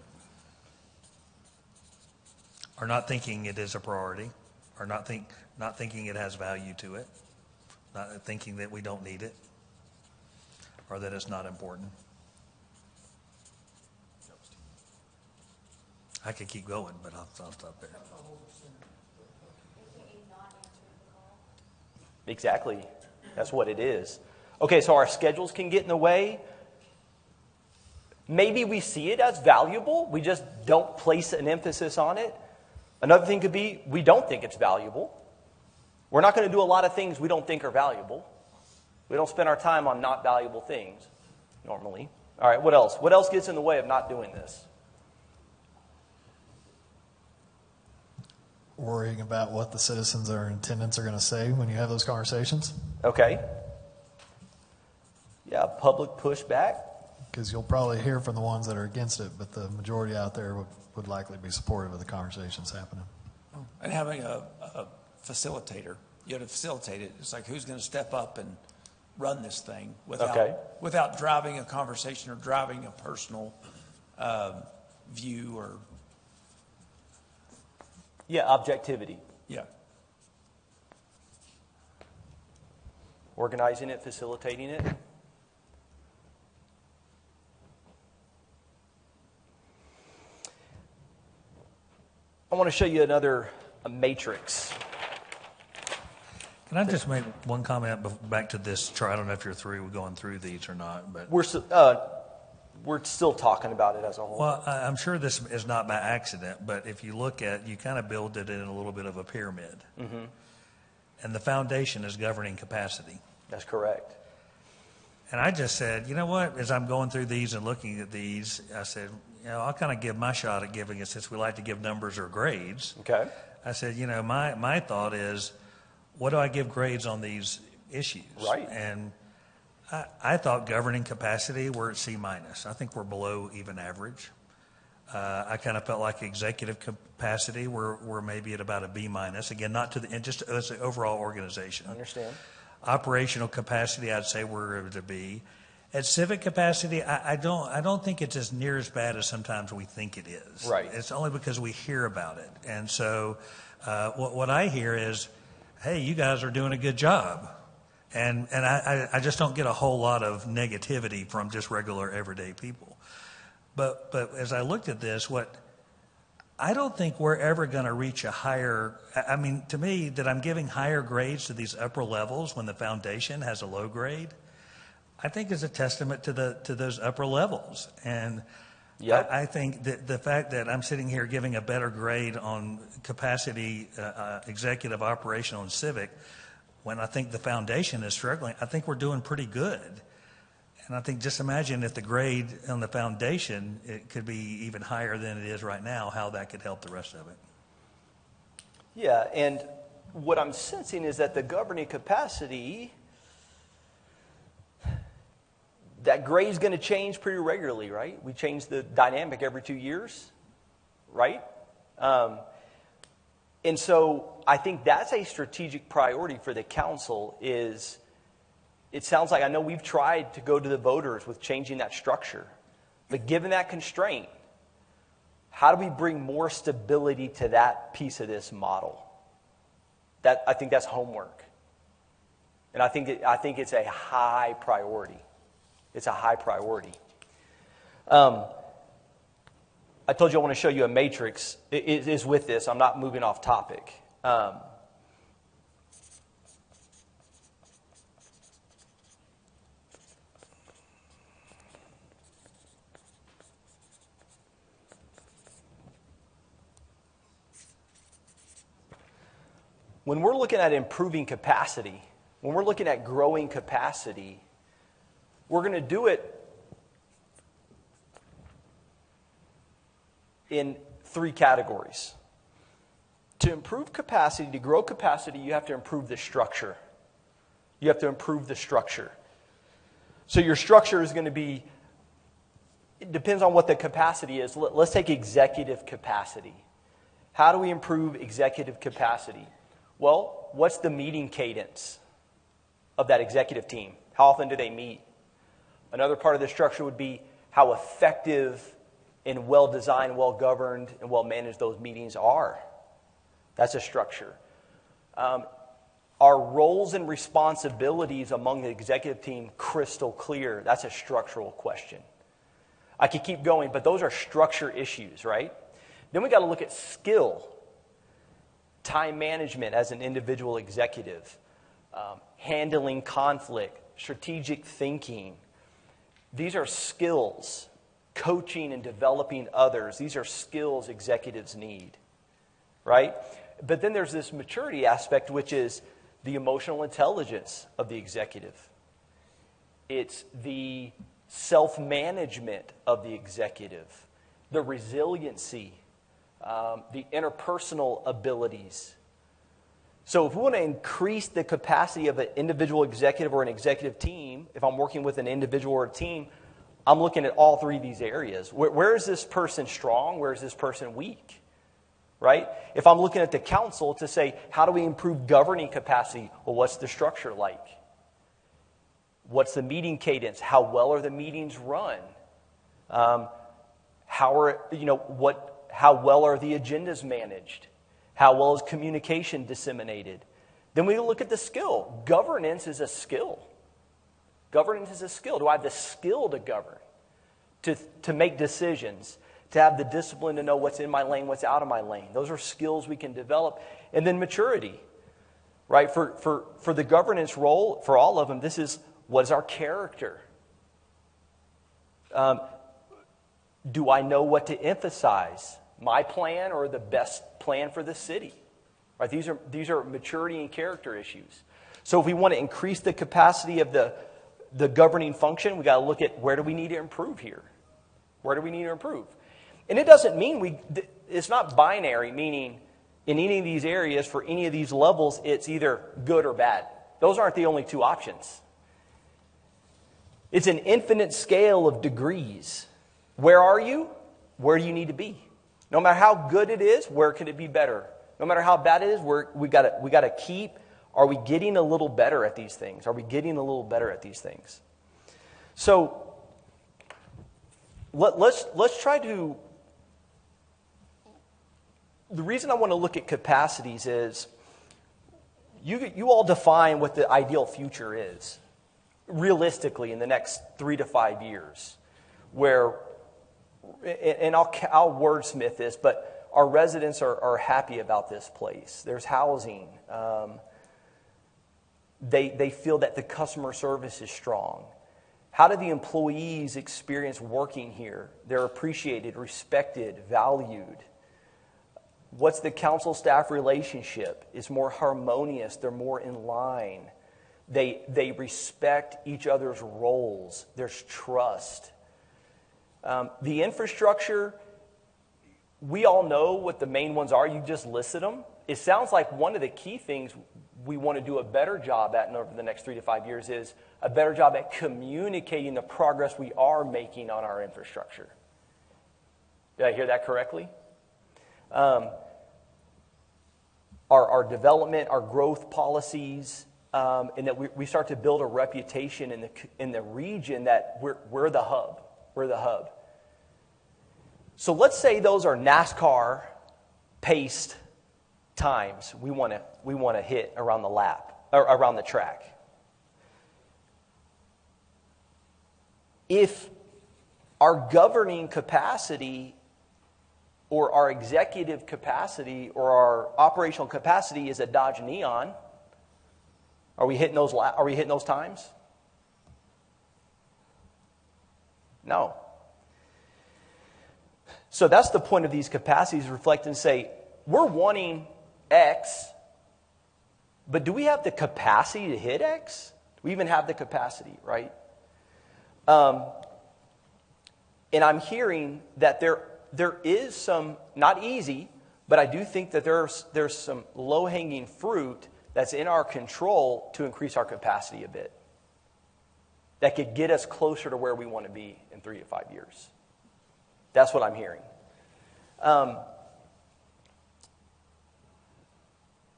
Or not thinking it is a priority. Or not thinking it has value to it. Not thinking that we don't need it. Or that it's not important. I could keep going, but I'll stop there. Exactly. That's what it is. Okay, so our schedules can get in the way. Maybe we see it as valuable. We just don't place an emphasis on it. Another thing could be we don't think it's valuable. We're not going to do a lot of things we don't think are valuable. We don't spend our time on not valuable things normally. All right, what else? What else gets in the way of not doing this? Worrying about what the citizens or attendants are going to say when you have those conversations. Okay. Yeah, public pushback. Because you'll probably hear from the ones that are against it, but the majority out there would likely be supportive of the conversations happening. And having a facilitator, you have to facilitate it. It's like, who's going to step up and run this thing without driving a conversation or driving a personal view or... Yeah, objectivity. Yeah. Organizing it, facilitating it. I want to show you a matrix. Can I just make one comment back to this chart? I don't know if you're through going through these or not, but We're still talking about it as a whole. well, I'm sure this is not by accident, but if you look at, you kind of build it in a little bit of a pyramid. Mm-hmm. And the foundation is governing capacity. That's correct. And I just said, you know what, as I'm going through these and looking at these, I said, you know, I'll kind of give my shot at giving it, since we like to give numbers or grades. Okay. I said, you know, my thought is, what do I give grades on these issues? Right. And I thought governing capacity, we're at C-. I think we're below even average. I kind of felt like executive capacity, we're maybe at about a B-. Again, not to the, and just as an overall organization. I understand. Operational capacity, I'd say we're at a B. At civic capacity, I don't think it's as near as bad as sometimes we think it is. Right. It's only because we hear about it. And so what I hear is, hey, you guys are doing a good job. And I just don't get a whole lot of negativity from just regular everyday people. But as I looked at this, I don't think we're ever going to reach a higher, I mean, to me, that I'm giving higher grades to these upper levels when the foundation has a low grade, I think is a testament to those upper levels. And Yep. I think that the fact that I'm sitting here giving a better grade on capacity, executive, operational, and civic, when I think the foundation is struggling, I think we're doing pretty good. And I think just imagine if the grade on the foundation, it could be even higher than it is right now, how that could help the rest of it. Yeah, and what I'm sensing is that the governing capacity, that grade is going to change pretty regularly, right? We change the dynamic every 2 years, right? And so I think that's a strategic priority for the council is, it sounds like, I know we've tried to go to the voters with changing that structure, but given that constraint, how do we bring more stability to that piece of this model? I think that's homework. And I think it's a high priority. It's a high priority. I told you I want to show you a matrix. It is with this. I'm not moving off topic. When we're looking at improving capacity, when we're looking at growing capacity, we're going to do it in 3 categories. To improve capacity, to grow capacity, you have to improve the structure. You have to improve the structure. So your structure is going to be, it depends on what the capacity is. Let's take executive capacity. How do we improve executive capacity? Well, what's the meeting cadence of that executive team? How often do they meet? Another part of the structure would be how effective and well-designed, well-governed, and well-managed those meetings are. That's a structure. Are roles and responsibilities among the executive team crystal clear? That's a structural question. I could keep going, but those are structure issues, right? Then we got to look at skill, time management as an individual executive, handling conflict, strategic thinking. These are skills. Coaching and developing others. These are skills executives need, right? But then there's this maturity aspect, which is the emotional intelligence of the executive. It's the self-management of the executive, the resiliency, the interpersonal abilities. So if we want to increase the capacity of an individual executive or an executive team, if I'm working with an individual or a team, I'm looking at all 3 of these areas. Where is this person strong? Where is this person weak? Right? If I'm looking at the council to say, how do we improve governing capacity? Well, what's the structure like? What's the meeting cadence? How well are the meetings run? How well are the agendas managed? How well is communication disseminated? Then we look at the skill. Governance is a skill. Governance is a skill. Do I have the skill to govern, to make decisions, to have the discipline to know what's in my lane, what's out of my lane? Those are skills we can develop. And then maturity, right? For the governance role, for all of them, this is, what is our character? Do I know what to emphasize? My plan or the best plan for the city? Right? These are maturity and character issues. So if we want to increase the capacity of the governing function, we got to look at where do we need to improve here? Where do we need to improve? And it doesn't mean it's not binary, meaning in any of these areas, for any of these levels, it's either good or bad. Those aren't the only 2 options. It's an infinite scale of degrees. Where are you? Where do you need to be? No matter how good it is, where could it be better? No matter how bad it is, we got to keep. Are we getting a little better at these things? Are we getting a little better at these things? So let's try to. The reason I want to look at capacities is you all define what the ideal future is, realistically, in the next 3 to 5 years, where, and I'll wordsmith this, but our residents are happy about this place. There's housing. They feel that the customer service is strong. How do the employees experience working here? They're appreciated, respected, valued. What's the council staff relationship? It's more harmonious. They're more in line. They respect each other's roles. There's trust. The infrastructure, we all know what the main ones are. You just listed them. It sounds like one of the key things we want to do a better job at over the next 3 to 5 years is a better job at communicating the progress we are making on our infrastructure. Did I hear that correctly? Our development, our growth policies, and that we start to build a reputation in the region that we're the hub. We're the hub. So let's say those are NASCAR paced times we want to hit around the lap or around the track. If our governing capacity or our executive capacity or our operational capacity is a Dodge Neon, are we hitting those times? No. So that's the point of these capacities, reflect and say, we're wanting X, but do we have the capacity to hit X? Do we even have the capacity, right? And I'm hearing that there is some, not easy, but I do think that there's some low-hanging fruit that's in our control to increase our capacity a bit. That could get us closer to where we want to be in 3 to 5 years. That's what I'm hearing.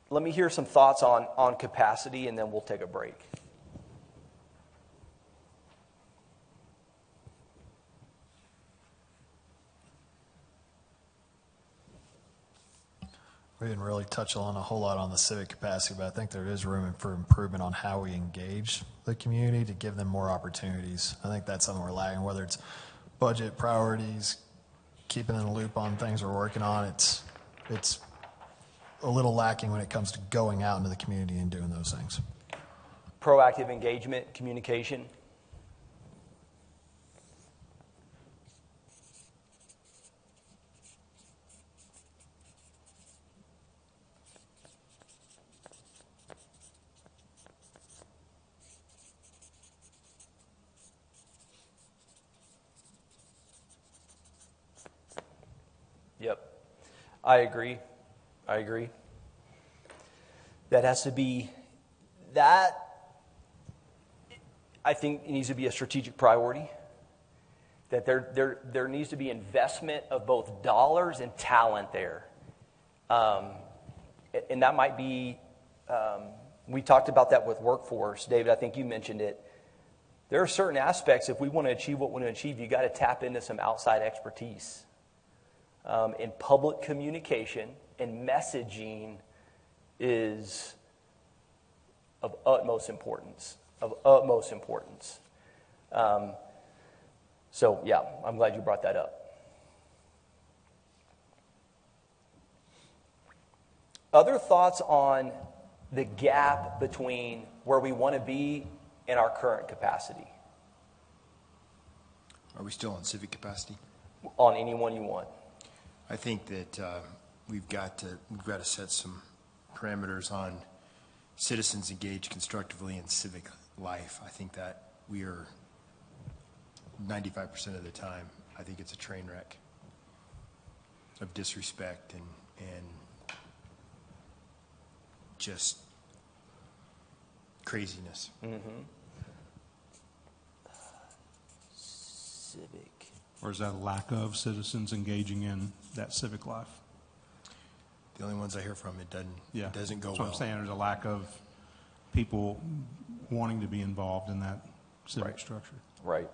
Let me hear some thoughts on capacity, and then we'll take a break. We didn't really touch on a whole lot on the civic capacity, but I think there is room for improvement on how we engage the community to give them more opportunities. I think that's something we're lagging, whether it's budget priorities, keeping in the loop on things we're working on. It's a little lacking when it comes to going out into the community and doing those things. Proactive engagement, communication. Yep. I agree. That has to be, I think it needs to be a strategic priority. That there needs to be investment of both dollars and talent there. And that might be, we talked about that with workforce. David, I think you mentioned it. There are certain aspects, if we want to achieve what we want to achieve, you got to tap into some outside expertise. In public communication and messaging is of utmost importance. So, yeah, I'm glad you brought that up. Other thoughts on the gap between where we want to be and our current capacity? Are we still on civic capacity? On any one you want. I think that we've got to set some parameters on citizens engaged constructively in civic life. I think that we are 95% of the time, I think it's a train wreck of disrespect and just craziness. Mm-hmm. Civic. Or is that a lack of citizens engaging in that civic life? The only ones I hear from, it doesn't go That's well. what I'm saying. There's a lack of people wanting to be involved in that civic structure. Right.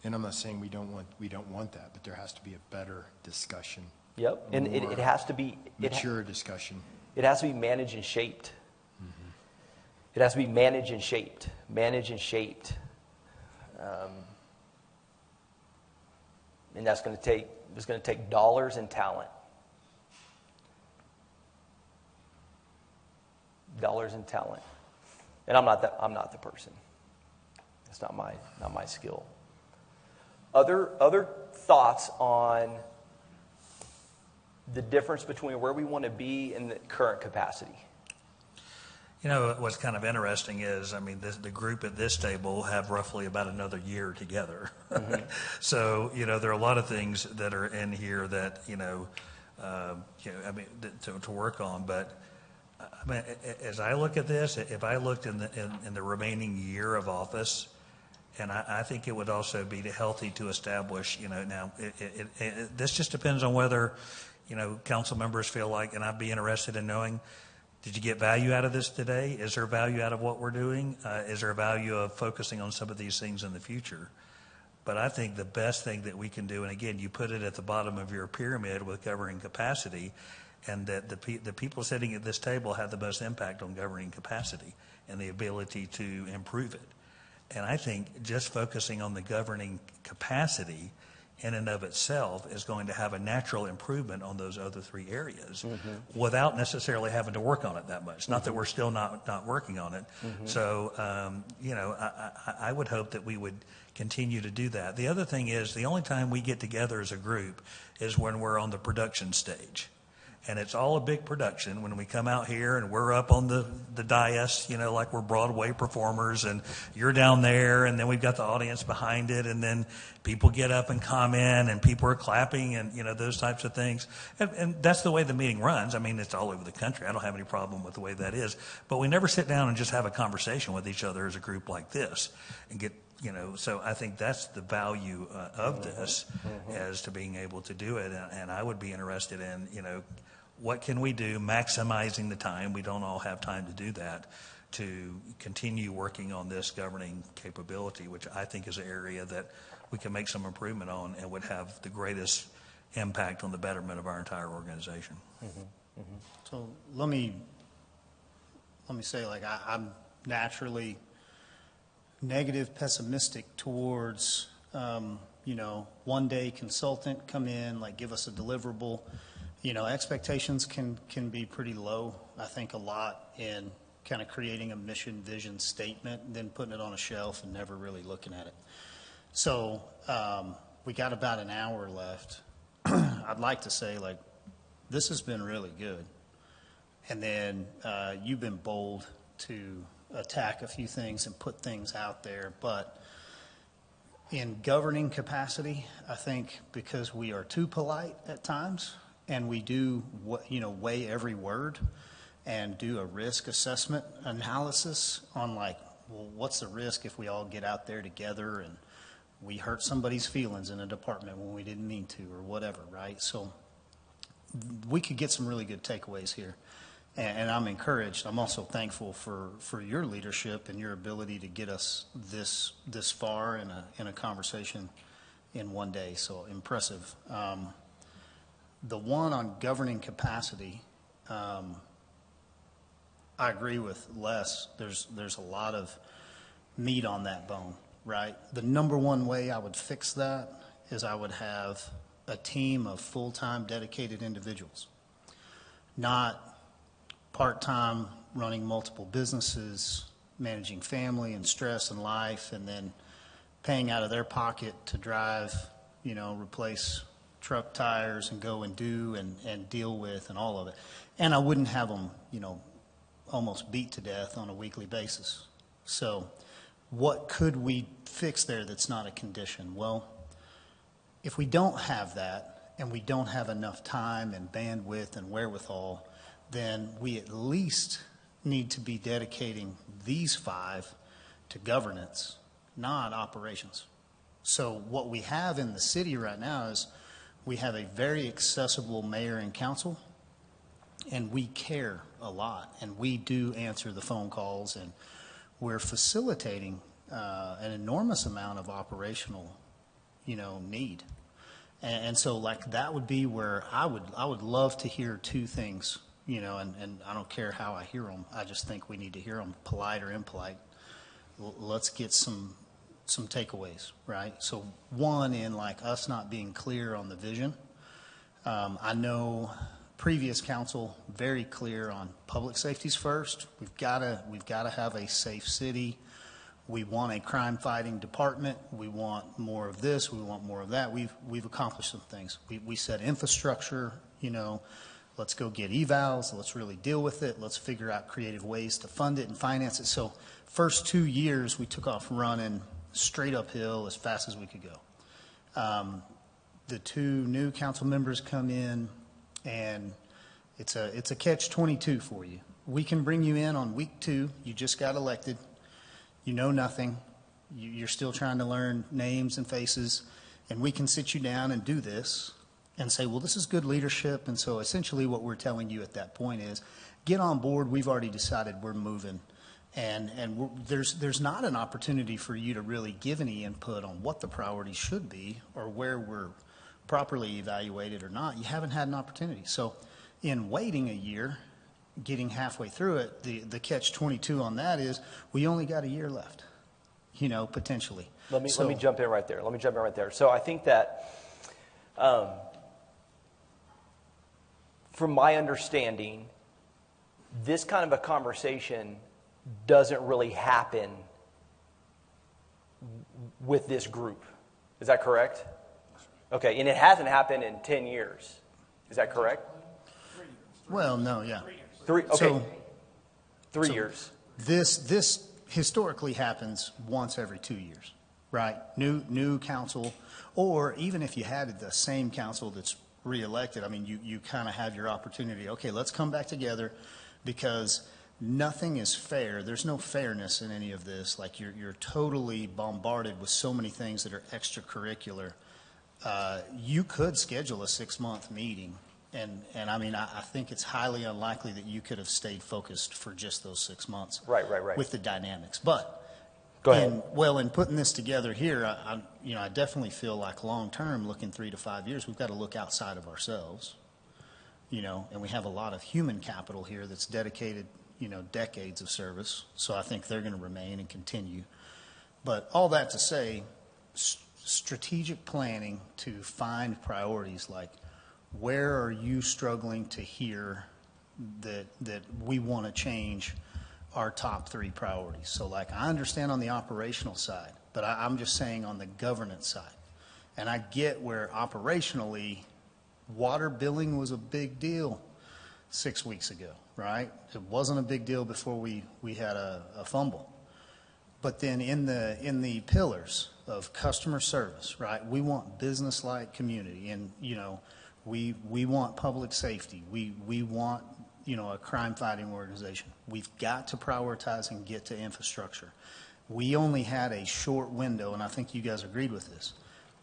And I'm not saying we don't want that, but there has to be a better discussion. Yep. And it has to be mature discussion. It has to be managed and shaped. Mm-hmm. It has to be managed and shaped. Managed and shaped. And it's going to take dollars and talent. Dollars and talent. And I'm not the person. It's not my skill. Other thoughts on the difference between where we want to be and the current capacity? You know, what's kind of interesting is, I mean, the group at this table have roughly about another year together. Mm-hmm. So, you know, there are a lot of things that are in here that, to work on. But, I mean, as I look at this, if I looked in the remaining year of office, and I think it would also be healthy to establish, now, this just depends on whether, council members feel like, and I'd be interested in knowing, did you get value out of this today? Is there value out of what we're doing? Is there a value of focusing on some of these things in the future? But I think the best thing that we can do, and again, you put it at the bottom of your pyramid with governing capacity, and that the people sitting at this table have the most impact on governing capacity and the ability to improve it. And I think just focusing on the governing capacity in and of itself is going to have a natural improvement on those other three areas without necessarily having to work on it that much. Not that we're still not working on it. So, I would hope that we would continue to do that. The other thing is, the only time we get together as a group is when we're on the production stage. And it's all a big production when we come out here and we're up on the dais, like we're Broadway performers, and you're down there, and then we've got the audience behind it, and then people get up and comment, and people are clapping, and, those types of things. And that's the way the meeting runs. I mean, it's all over the country. I don't have any problem with the way that is. But we never sit down and just have a conversation with each other as a group like this and get, so I think that's the value of this, as to being able to do it. And I would be interested in, what can we do, maximizing the time? We don't all have time to do that, to continue working on this governing capability, which I think is an area that we can make some improvement on and would have the greatest impact on the betterment of our entire organization. So let me say, like, I'm naturally negative, pessimistic towards, one day consultant come in, like, give us a deliverable. Expectations can be pretty low. I think a lot in kind of creating a mission, vision statement, and then putting it on a shelf and never really looking at it. So we got about an hour left. I'd like to say, like, this has been really good. And then you've been bold to attack a few things and put things out there. But in governing capacity, I think because we are too polite at times, and we do, weigh every word and do a risk assessment analysis on, like, well, what's the risk if we all get out there together and we hurt somebody's feelings in a department when we didn't mean to, or whatever, right? So we could get some really good takeaways here. And I'm encouraged. I'm also thankful for your leadership and your ability to get us this far in a conversation in one day. So impressive. The one on governing capacity, I agree with Les. There's a lot of meat on that bone, right? The number one way I would fix that is I would have a team of full-time dedicated individuals, not part-time running multiple businesses, managing family and stress and life, and then paying out of their pocket to drive, replace truck tires and go and do and deal with and all of it. And I wouldn't have them, almost beat to death on a weekly basis. So what could we fix there that's not a condition? Well, if we don't have that and we don't have enough time and bandwidth and wherewithal, then we at least need to be dedicating these 5 to governance, not operations. So what we have in the city right now is we have a very accessible mayor and council, and we care a lot, and we do answer the phone calls, and we're facilitating an enormous amount of operational, need. And so like that would be where I would love to hear two things, and I don't care how I hear them. I just think we need to hear them, polite or impolite. Let's get some takeaways, right? So one, in like us not being clear on the vision. I know previous council very clear on public safety's first. We've got to have a safe city. We want a crime fighting department. We want more of this. We want more of that. We've accomplished some things. We said infrastructure, let's go get evals. Let's really deal with it. Let's figure out creative ways to fund it and finance it. So first 2 years, we took off running straight uphill as fast as we could go. The two new council members come in, and it's a catch-22 for you. We can bring you in on week 2. You just got elected. You know nothing. You're still trying to learn names and faces, and we can sit you down and do this and say, well, this is good leadership. And so essentially what we're telling you at that point is, get on board. We've already decided we're moving. And there's not an opportunity for you to really give any input on what the priorities should be or where we're properly evaluated or not. You haven't had an opportunity. So in waiting a year, getting halfway through it, the catch-22 on that is we only got a year left, potentially. Let me jump in right there. So I think that, from my understanding, this kind of a conversation doesn't really happen with this group. Is that correct? Okay, and it hasn't happened in 10 years. Is that correct? Well, no, yeah. 3, okay. So, 3 years. This historically happens once every 2 years, right? New council, or even if you had the same council that's reelected, I mean, you kind of have your opportunity. Okay, let's come back together, because nothing is fair. There's no fairness in any of this. Like you're totally bombarded with so many things that are extracurricular. You could schedule a 6-month meeting. And I mean, I think it's highly unlikely that you could have stayed focused for just those 6 months. Right. With the dynamics. But go ahead. In putting this together here, I definitely feel like long term, looking 3 to 5 years, we've got to look outside of ourselves. And we have a lot of human capital here that's dedicated, decades of service. So I think they're going to remain and continue. But all that to say, strategic planning to find priorities like, where are you struggling to hear that we want to change our top 3 priorities? So like, I understand on the operational side, but I'm just saying on the governance side. And I get where operationally, water billing was a big deal 6 weeks ago, right? It wasn't a big deal before we had a fumble. But then in the pillars of customer service, right, we want business-like community, and, we want public safety. We want, a crime-fighting organization. We've got to prioritize and get to infrastructure. We only had a short window, and I think you guys agreed with this.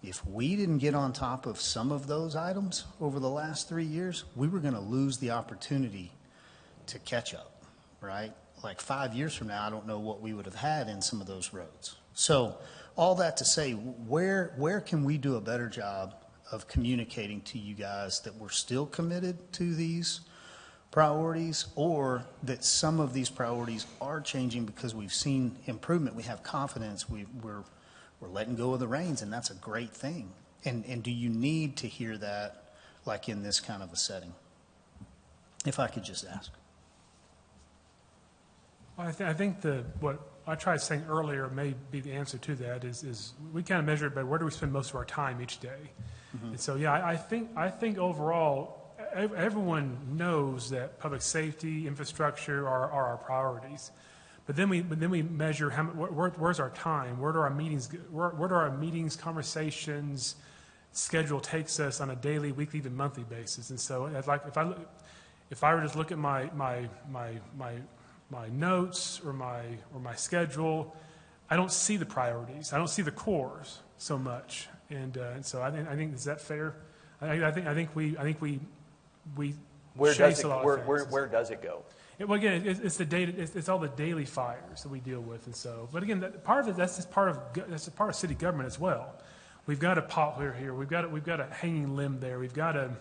If we didn't get on top of some of those items over the last 3 years, we were going to lose the opportunity to catch up, right? Like 5 years from now, I don't know what we would have had in some of those roads. So all that to say, where can we do a better job of communicating to you guys that we're still committed to these priorities, or that some of these priorities are changing because we've seen improvement, we have confidence, we're letting go of the reins, and that's a great thing. And do you need to hear that like in this kind of a setting? If I could just ask. Well, I think what I tried saying earlier may be the answer to that is we kind of measure it by where do we spend most of our time each day. Mm-hmm. And so, yeah, I think overall, everyone knows that public safety, infrastructure are our priorities. But then we measure where's our time, where do our meetings, conversations, schedule takes us on a daily, weekly, even monthly basis. And so, if I were to just look at my notes or my schedule, I don't see the priorities. I don't see the cores so much. And so I think is that fair? I think we Where chase does a it, lot of where, things. where does it go? Well, again, it's the data. It's all the daily fires that we deal with, and so. But again, part of it that's just part of city government as well. We've got a pothole here. We've got a hanging limb there. We've got a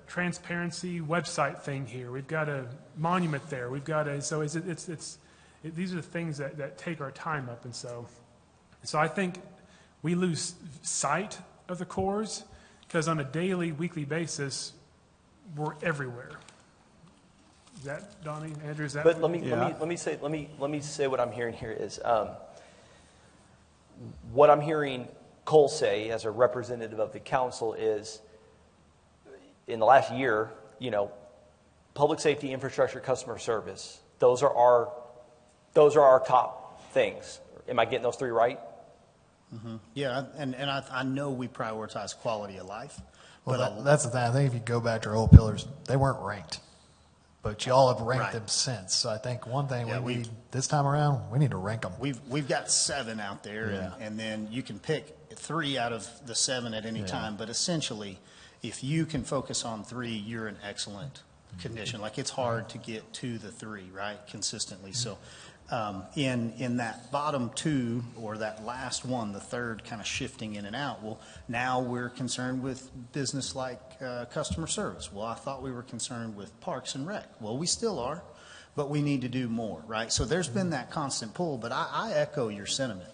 transparency website thing here. We've got a monument there. We've got a so these are the things that take our time up, and so I think we lose sight of the cores because on a daily, weekly basis, we're everywhere. Is that Donnie, Andrew? Is that? But let me say what I'm hearing here is what I'm hearing Cole say as a representative of the council is in the last year, public safety, infrastructure, customer service. Those are our top things. Am I getting those three right? Mm-hmm. Yeah, and I know we prioritize quality of life. Well, that's the thing. I think if you go back to our old pillars, they weren't ranked. But y'all have ranked them since. So I think one thing we need this time around, we need to rank them. We've got 7 out there, and then you can pick 3 out of the 7 at any time. But essentially, if you can focus on 3, you're in excellent condition. Like it's hard to get to the 3, right, consistently. So in that bottom 2 or that last one, the third kind of shifting in and out, well, now we're concerned with business like customer service. Well, I thought we were concerned with parks and rec. Well, we still are, but we need to do more, right? So there's been that constant pull, but I echo your sentiment.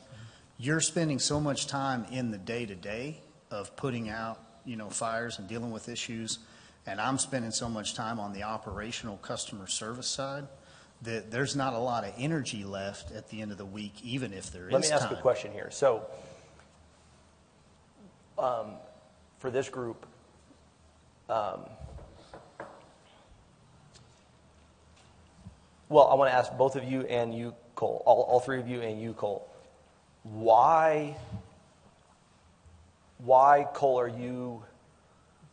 You're spending so much time in the day-to-day of putting out, fires and dealing with issues, and I'm spending so much time on the operational customer service side that there's not a lot of energy left at the end of the week, even if there is time. Let me ask a question here. So, for this group, well, I want to ask both of you and you, Cole, all 3 of you and you, Cole, why, Cole, are you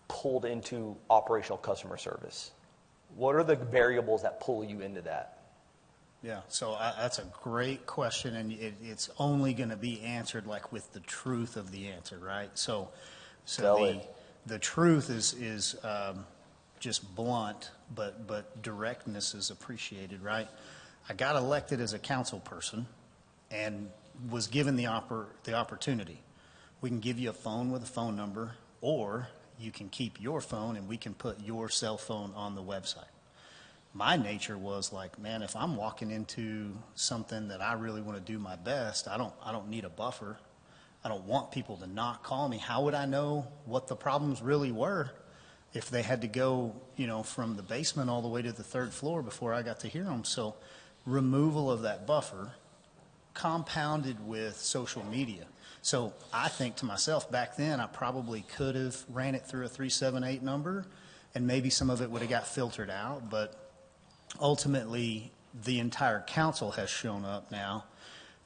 pulled into operational customer service? What are the variables that pull you into that? Yeah, so that's a great question, and it's only going to be answered like with the truth of the answer, right? So the truth is just blunt, but directness is appreciated, right? I got elected as a council person and was given the opportunity. We can give you a phone with a phone number, or you can keep your phone and we can put your cell phone on the website. My nature was like, man, if I'm walking into something that I really want to do my best, I don't need a buffer. I don't want people to not call me. How would I know what the problems really were if they had to go, from the basement all the way to the 3rd floor before I got to hear them? So removal of that buffer compounded with social media. So I think to myself, back then, I probably could have ran it through a 378 number, and maybe some of it would have got filtered out, but ultimately, the entire council has shown up now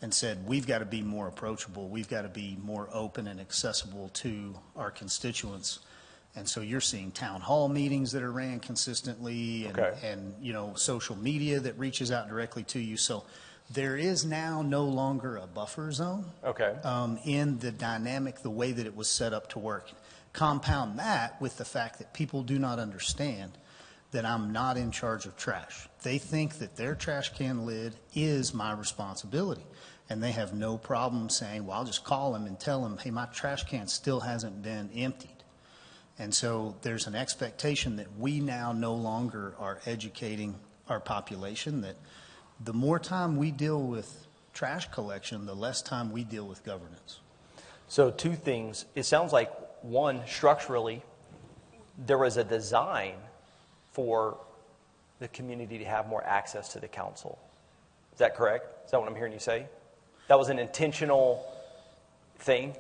and said, we've got to be more approachable. We've got to be more open and accessible to our constituents. And so you're seeing town hall meetings that are ran consistently and social media that reaches out directly to you. So there is now no longer a buffer zone in the dynamic, the way that it was set up to work. Compound that with the fact that people do not understand that I'm not in charge of trash. They think that their trash can lid is my responsibility. And they have no problem saying, well, I'll just call them and tell them, hey, my trash can still hasn't been emptied. And so there's an expectation that we now no longer are educating our population, that the more time we deal with trash collection, the less time we deal with governance. So 2 things. It sounds like, one, structurally, there was a design for the community to have more access to the council. Is that correct? Is that what I'm hearing you say? That was an intentional thing?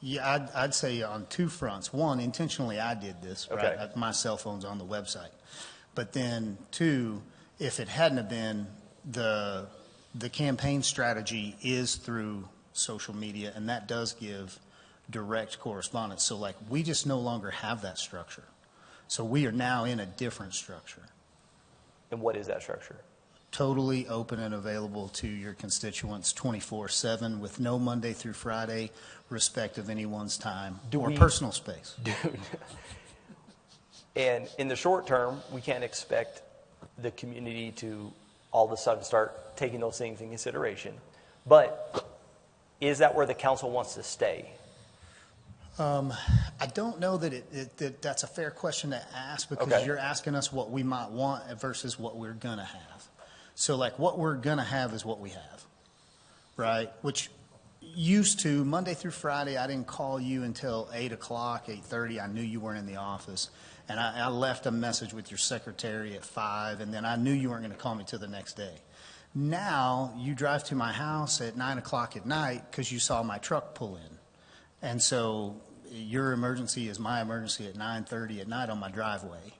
Yeah, I'd say on 2 fronts. One, intentionally I did this, right? My cell phone's on the website. But then 2, if it hadn't have been, the campaign strategy is through social media, and that does give direct correspondence. So like, we just no longer have that structure. So we are now in a different structure. And what is that structure? Totally open and available to your constituents 24/7 with no Monday through Friday respect of anyone's time or personal space. And in the short term, we can't expect the community to all of a sudden start taking those things in consideration. But is that where the council wants to stay? I don't know that that's a fair question to ask, because Okay. you're asking us what we might want versus what we're going to have. So like what we're going to have is what we have, right? Which used to, Monday through Friday, I didn't call you until 8 o'clock, 8:30. I knew you weren't in the office. And I left a message with your secretary at 5, and then I knew you weren't going to call me till the next day. Now you drive to my house at 9 o'clock at night because you saw my truck pull in. And so your emergency is my emergency at 9:30 at night on my driveway.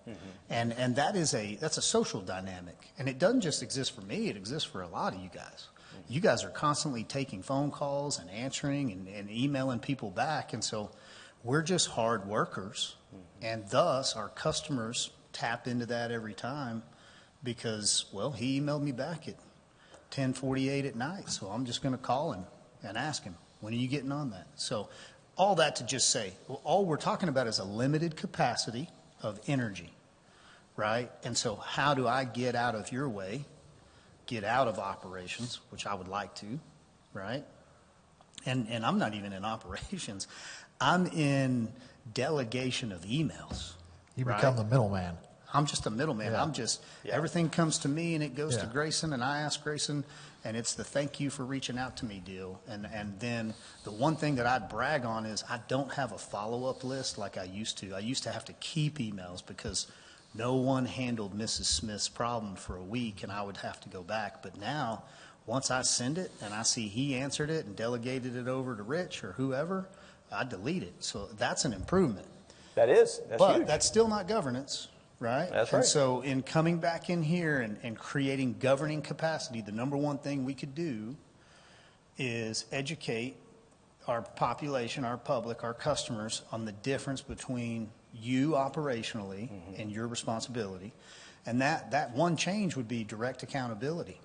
And that's a social dynamic. And it doesn't just exist for me, it exists for a lot of you guys. You guys are constantly taking phone calls and answering and emailing people back. And so we're just hard workers. And thus our customers tap into that every time because, well, he emailed me back at 10:48 at night. So I'm just going to call him and ask him, when are you getting on that? So all that to just say, well, all we're talking about is a limited capacity of energy, right? And so how do I get out of your way, get out of operations, which I would like to, right? And I'm not even in operations. I'm in delegation of emails. You right? become the middleman. I'm just a middleman. Yeah. I'm just, everything comes to me and it goes to Yeah. Grayson, and I ask Grayson, and it's the thank you for reaching out to me deal. And then the one thing that I'd brag on is I don't have a follow-up list like I used to. I used to have to keep emails because no one handled Mrs. Smith's problem for a week, and I would have to go back. But now, once I send it and I see he answered it and delegated it over to Rich or whoever, I delete it. So that's an improvement. That's but huge. that's still not governance, right? That's and right. so in coming back in here and creating governing capacity, the number one thing we could do is educate our population, our public, our customers on the difference between you operationally and your responsibility. And that one change would be direct accountability.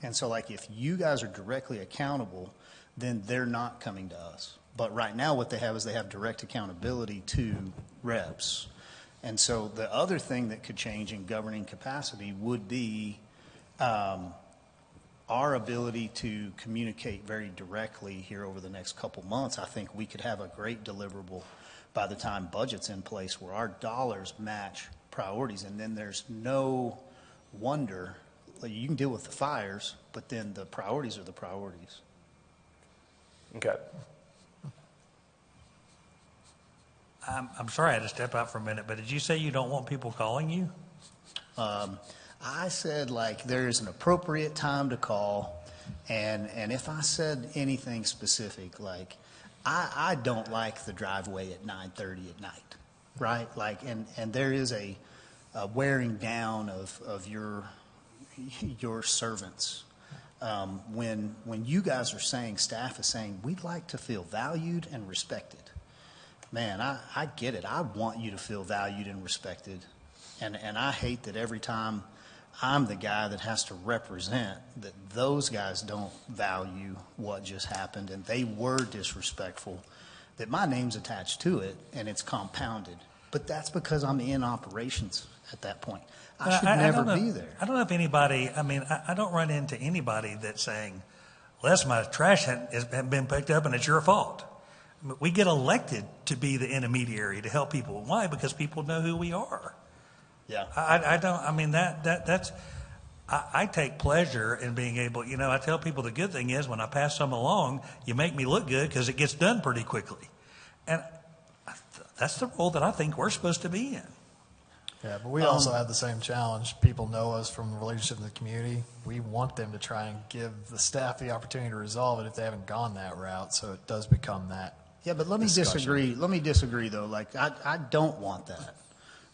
And so like if you guys are directly accountable, then they're not coming to us. But right now what they have is they have direct accountability to reps. And so the other thing that could change in governing capacity would be our ability to communicate very directly here over the next couple months. I think we could have a great deliverable by the time budget's in place where our dollars match priorities. And then there's no wonder, like you can deal with the fires, but then the priorities are the priorities. Okay. I'm sorry I had to step out for a minute, but did you say you don't want people calling you? I said like there is an appropriate time to call, and if I said anything specific, like I don't like the driveway at 9:30 at night, right? Like and there is a wearing down of your servants. When you guys are saying, staff is saying, we'd like to feel valued and respected. Man, I get it. I want you to feel valued and respected. And I hate that every time I'm the guy that has to represent that those guys don't value what just happened and they were disrespectful, that my name's attached to it and it's compounded. But that's because I'm in operations at that point. I should never be there. I don't know if anybody, I don't run into anybody that's saying, Les, my trash hasn't been picked up and it's your fault. We get elected to be the intermediary to help people. Why? Because people know who we are. Yeah. I take pleasure in being able, I tell people the good thing is when I pass something along, you make me look good because it gets done pretty quickly. And that's the role that I think we're supposed to be in. Yeah, but we also have the same challenge. People know us from the relationship in the community. We want them to try and give the staff the opportunity to resolve it if they haven't gone that route. So it does become that. Yeah, but let me disagree. Let me disagree though. Like I don't want that.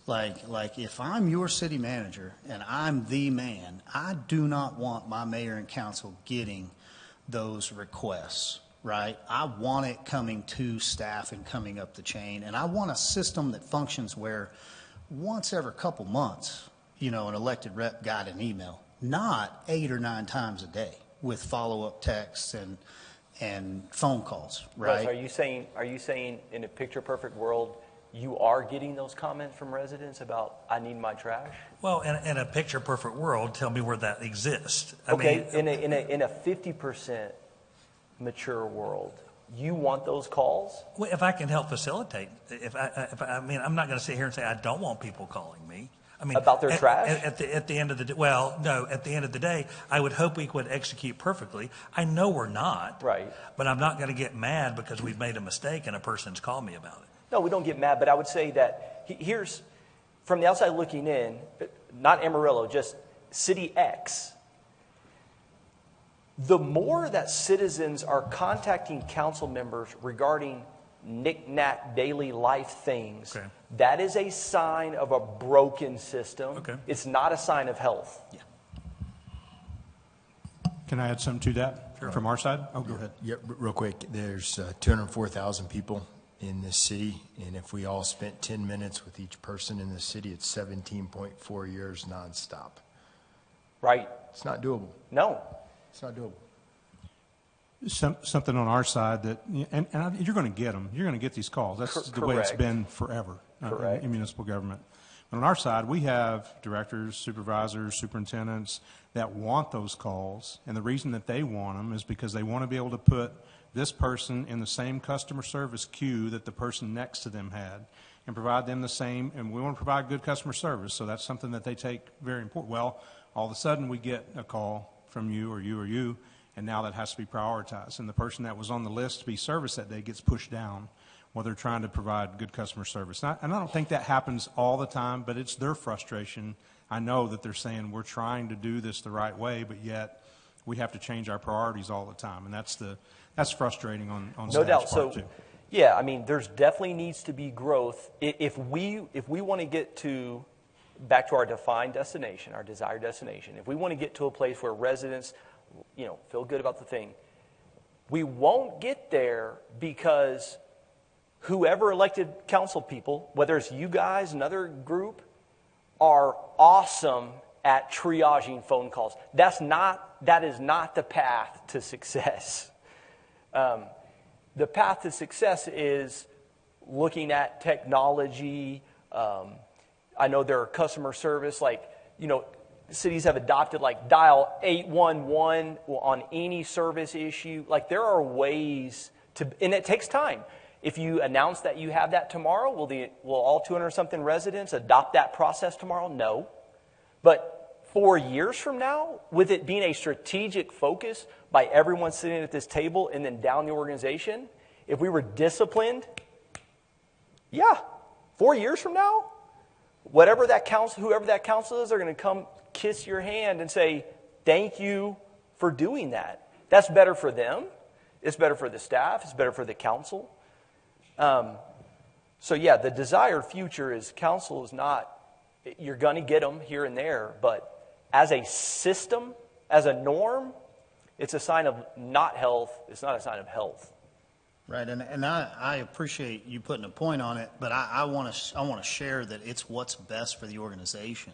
Like if I'm your city manager and I'm the man, I do not want my mayor and council getting those requests, right? I want it coming to staff and coming up the chain. And I want a system that functions where once every couple months, an elected rep got an email, not 8 or 9 times a day with follow-up texts and phone calls, right? Russ, are you saying in a picture perfect world you are getting those comments from residents about, I need my trash? Well, in a picture perfect world, tell me where that exists. Okay, in a 50% mature world, you want those calls? Well, if I can help facilitate, I'm not going to sit here and say I don't want people calling me. About their trash? At the end of the day, well, no, at the end of the day, I would hope we would execute perfectly. I know we're not. Right. But I'm not going to get mad because we've made a mistake and a person's called me about it. No, we don't get mad, but I would say that here's, from the outside looking in, not Amarillo, just City X, the more that citizens are contacting council members regarding knick-knack daily life things, that is a sign of a broken system. It's not a sign of health. Yeah. Can I add something to that from our side? Oh, go ahead. Yeah, real quick. There's 204,000 people in this city, and if we all spent 10 minutes with each person in the city, it's 17.4 years nonstop. Right. It's not doable. No. It's not doable. Something on our side that, and you're going to get them. You're going to get these calls. That's the way it's been forever in municipal government. But on our side, we have directors, supervisors, superintendents that want those calls. And the reason that they want them is because they want to be able to put this person in the same customer service queue that the person next to them had and provide them the same. And we want to provide good customer service. So that's something that they take very important. Well, all of a sudden we get a call from you or you or you, and now that has to be prioritized. And the person that was on the list to be serviced that day gets pushed down while they're trying to provide good customer service. And I don't think that happens all the time, but it's their frustration. I know that they're saying we're trying to do this the right way, but yet we have to change our priorities all the time. And that's frustrating on no doubt. part too. Yeah, I mean, there's definitely needs to be growth. If we want to get back to our defined destination, our desired destination, if we want to get to a place where residents, feel good about the thing, we won't get there because whoever elected council people, whether it's you guys, another group, are awesome at triaging phone calls. That is not the path to success. The path to success is looking at technology. I know there are customer service, cities have adopted dial 811 on any service issue. There are ways to, and it takes time. If you announce that you have that tomorrow, will all 200-something residents adopt that process tomorrow? No. But 4 years from now, with it being a strategic focus by everyone sitting at this table and then down the organization, if we were disciplined, 4 years from now, whoever that council is, they're going to come kiss your hand and say, thank you for doing that. That's better for them. It's better for the staff. It's better for the council. The desired future is council is not, you're going to get them here and there, but as a system, as a norm, it's a sign of not health. It's not a sign of health. Right, and I appreciate you putting a point on it, but I want to share that it's what's best for the organization.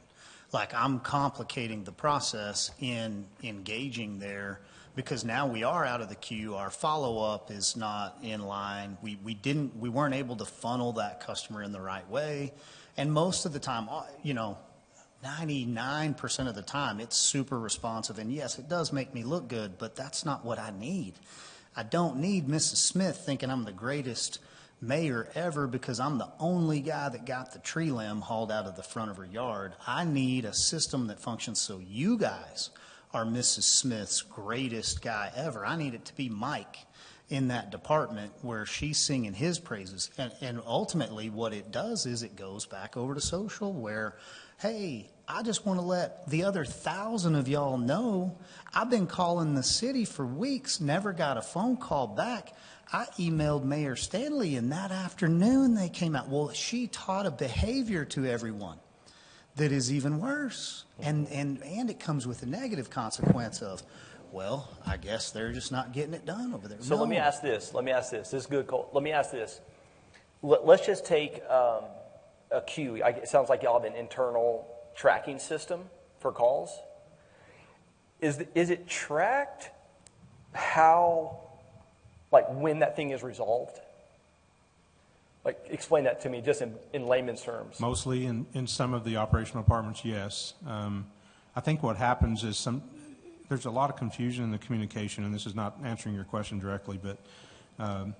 I'm complicating the process in engaging there because now we are out of the queue. Our follow-up is not in line. We weren't able to funnel that customer in the right way, and most of the time, 99% of the time, it's super responsive. And yes, it does make me look good, but that's not what I need. I don't need Mrs. Smith thinking I'm the greatest mayor ever because I'm the only guy that got the tree limb hauled out of the front of her yard. I need a system that functions so you guys are Mrs. Smith's greatest guy ever. I need it to be Mike in that department where she's singing his praises. And ultimately what it does is it goes back over to social where, hey, I just want to let the other 1,000 of y'all know I've been calling the city for weeks, never got a phone call back. I emailed Mayor Stanley, and that afternoon they came out. Well, she taught a behavior to everyone that is even worse. And it comes with a negative consequence of, well, I guess they're just not getting it done over there. So let me ask this. This is good, Cole. Let me ask this. Let's just take a queue. It sounds like y'all have an internal tracking system for calls. Is it tracked how, when that thing is resolved? Like, explain that to me just in layman's terms. Mostly in some of the operational departments, yes. I think what happens is there's a lot of confusion in the communication, and this is not answering your question directly, but they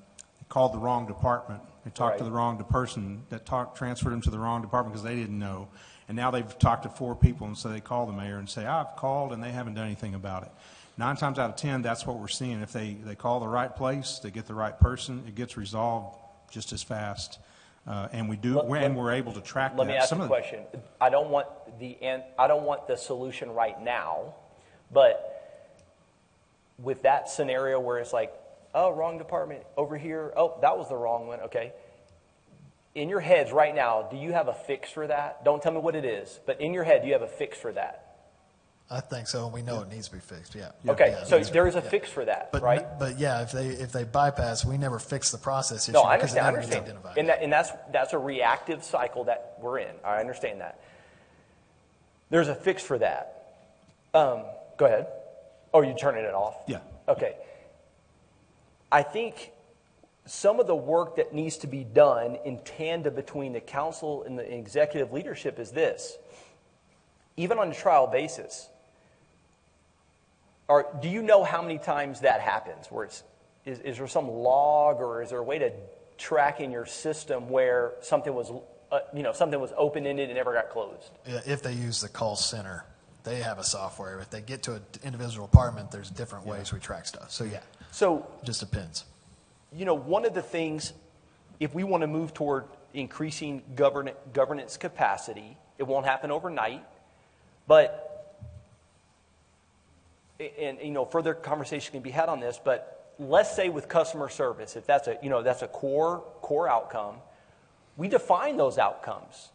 called the wrong department. They talked to the wrong person that transferred them to the wrong department because they didn't know. And now they've talked to 4 people, and so they call the mayor and say, I've called, and they haven't done anything about it. 9 times out of 10, that's what we're seeing. If they call the right place, they get the right person, it gets resolved just as fast. And we're able to track that. Let me ask you a question. I don't want the solution right now, but with that scenario where it's like, oh, wrong department over here. Oh, that was the wrong one. Okay. In your heads right now, do you have a fix for that? Don't tell me what it is, but in your head, do you have a fix for that? I think so, and we know it needs to be fixed. Yeah. Okay, Yeah, so there is a fix for that, right? But yeah, if they bypass, we never fix the process issue. No, I because it understand. never gets identified. And that's a reactive cycle that we're in. I understand that. There's a fix for that. Go ahead. Oh, you turning it off? Yeah. Okay. I think some of the work that needs to be done in tandem between the council and the executive leadership is this. Even on a trial basis, do you know how many times that happens? Where is there some log, or is there a way to track in your system where something was open-ended and never got closed? If they use the call center, they have a software. If they get to an individual department, there's different ways we track stuff. So yeah. So just depends. One of the things, if we want to move toward increasing governance capacity, it won't happen overnight, but further conversation can be had on this. But let's say with customer service, if that's a core outcome, we define those outcomes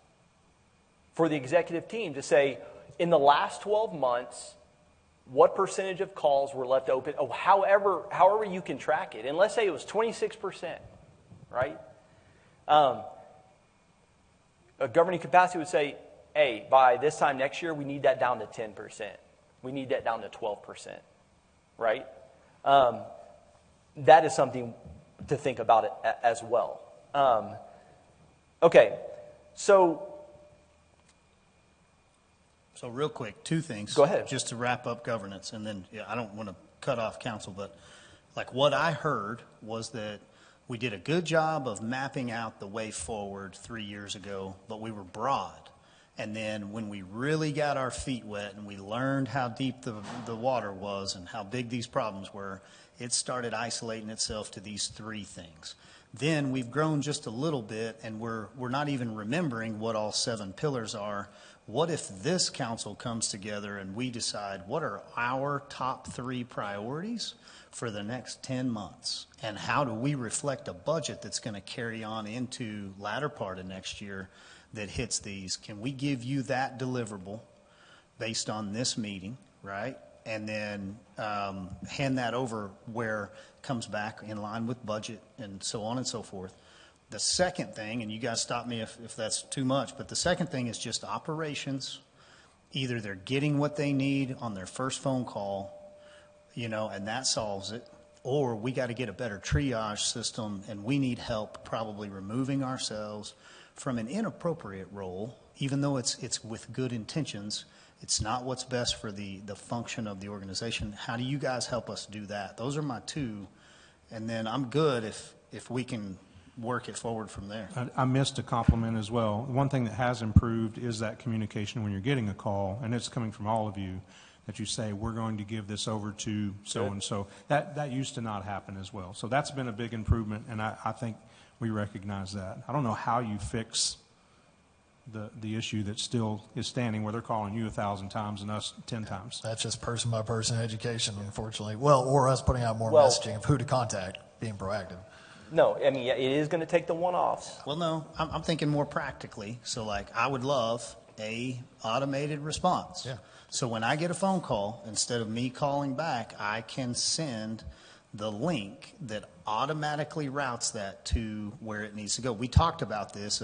for the executive team to say, in the last 12 months, what percentage of calls were left open? Oh, however you can track it. And let's say it was 26%, right? A governing capacity would say, hey, by this time next year, we need that down to 10%. We need that down to 12%, right? That is something to think about it as well. Okay, so real quick, 2 things. Go ahead. Just to wrap up governance, and then I don't want to cut off council, but like what I heard was that we did a good job of mapping out the way forward 3 years ago, but we were broad. And then when we really got our feet wet and we learned how deep the water was and how big these problems were, it started isolating itself to these 3 things. Then we've grown just a little bit, and we're not even remembering what all 7 pillars are. What if this council comes together and we decide what are our top 3 priorities for the next 10 months? And how do we reflect a budget that's going to carry on into latter part of next year that hits these? Can we give you that deliverable based on this meeting, right? And then hand that over where it comes back in line with budget and so on and so forth. The second thing, and you guys stop me if that's too much, but the second thing is just operations. Either they're getting what they need on their first phone call, and that solves it, or we got to get a better triage system, and we need help probably removing ourselves from an inappropriate role, even though it's with good intentions. It's not what's best for the function of the organization. How do you guys help us do that? Those are my 2, and then I'm good if we can work it forward from there. I missed a compliment as well. One thing that has improved is that communication when you're getting a call, and it's coming from all of you, that you say, we're going to give this over to so-and-so. That used to not happen as well. So that's been a big improvement, and I think we recognize that. I don't know how you fix the issue that still is standing where they're calling you 1,000 times and us 10 times. That's just person-by-person education, unfortunately. Well, or us putting out more messaging of who to contact, being proactive. No, I mean, it is going to take the one-offs. Well, no, I'm thinking more practically. So, like, I would love a automated response. Yeah. So when I get a phone call, instead of me calling back, I can send the link that automatically routes that to where it needs to go. We talked about this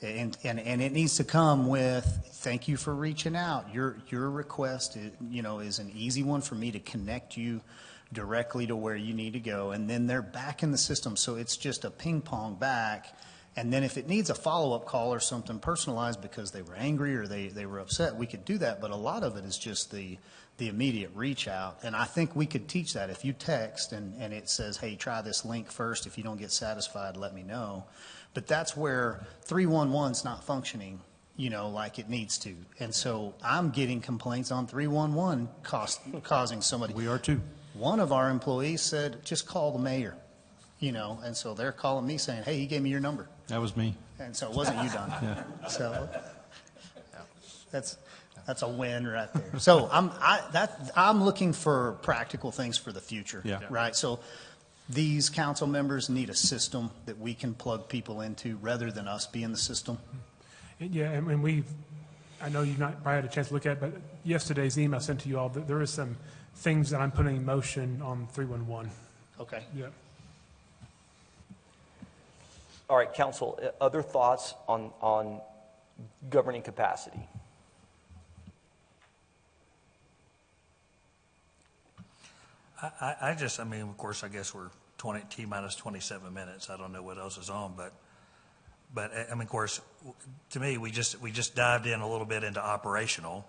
and it needs to come with, thank you for reaching out. Your request, is an easy one for me to connect you directly to where you need to go, and then they're back in the system. So it's just a ping pong back, And then if it needs a follow-up call or something personalized because they were angry or they were upset, we could do that. But a lot of it is just the immediate reach out. And I think we could teach that. If you text and it says, hey, try this link first. If you don't get satisfied, let me know. But that's where 311's not functioning, like it needs to. And so I'm getting complaints on 311 causing somebody. We are too. One of our employees said, just call the mayor, and so they're calling me saying, hey, he gave me your number. That was me. And so it wasn't you, Don. Yeah. So that's a win right there. So I'm looking for practical things for the future. Yeah. Right. So these council members need a system that we can plug people into rather than us being the system. Yeah, and I know you've not probably had a chance to look at it, but yesterday's email sent to you all, there is some things that I'm putting in motion on 311. Okay. Yeah. All right, council, other thoughts on governing capacity? Of course, I guess we're T-minus 27 minutes. I don't know what else is on, but of course, to me, we just dived in a little bit into operational.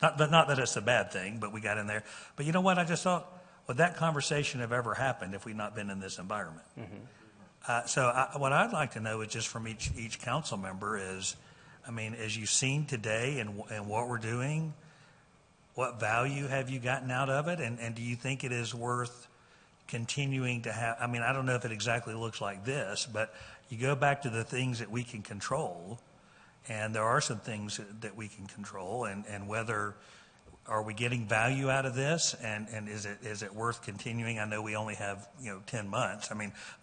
Not that it's a bad thing, but we got in there. But you know what? I just thought, would that conversation have ever happened if we'd not been in this environment? Mm-hmm. What I'd like to know is just from each council member is, as you've seen today and what we're doing, what value have you gotten out of it? And do you think it is worth continuing to have? I don't know if it exactly looks like this, but you go back to the things that we can control, and there are some things that we can control, and whether are we getting value out of this, and is it worth continuing? I know we only have 10 months.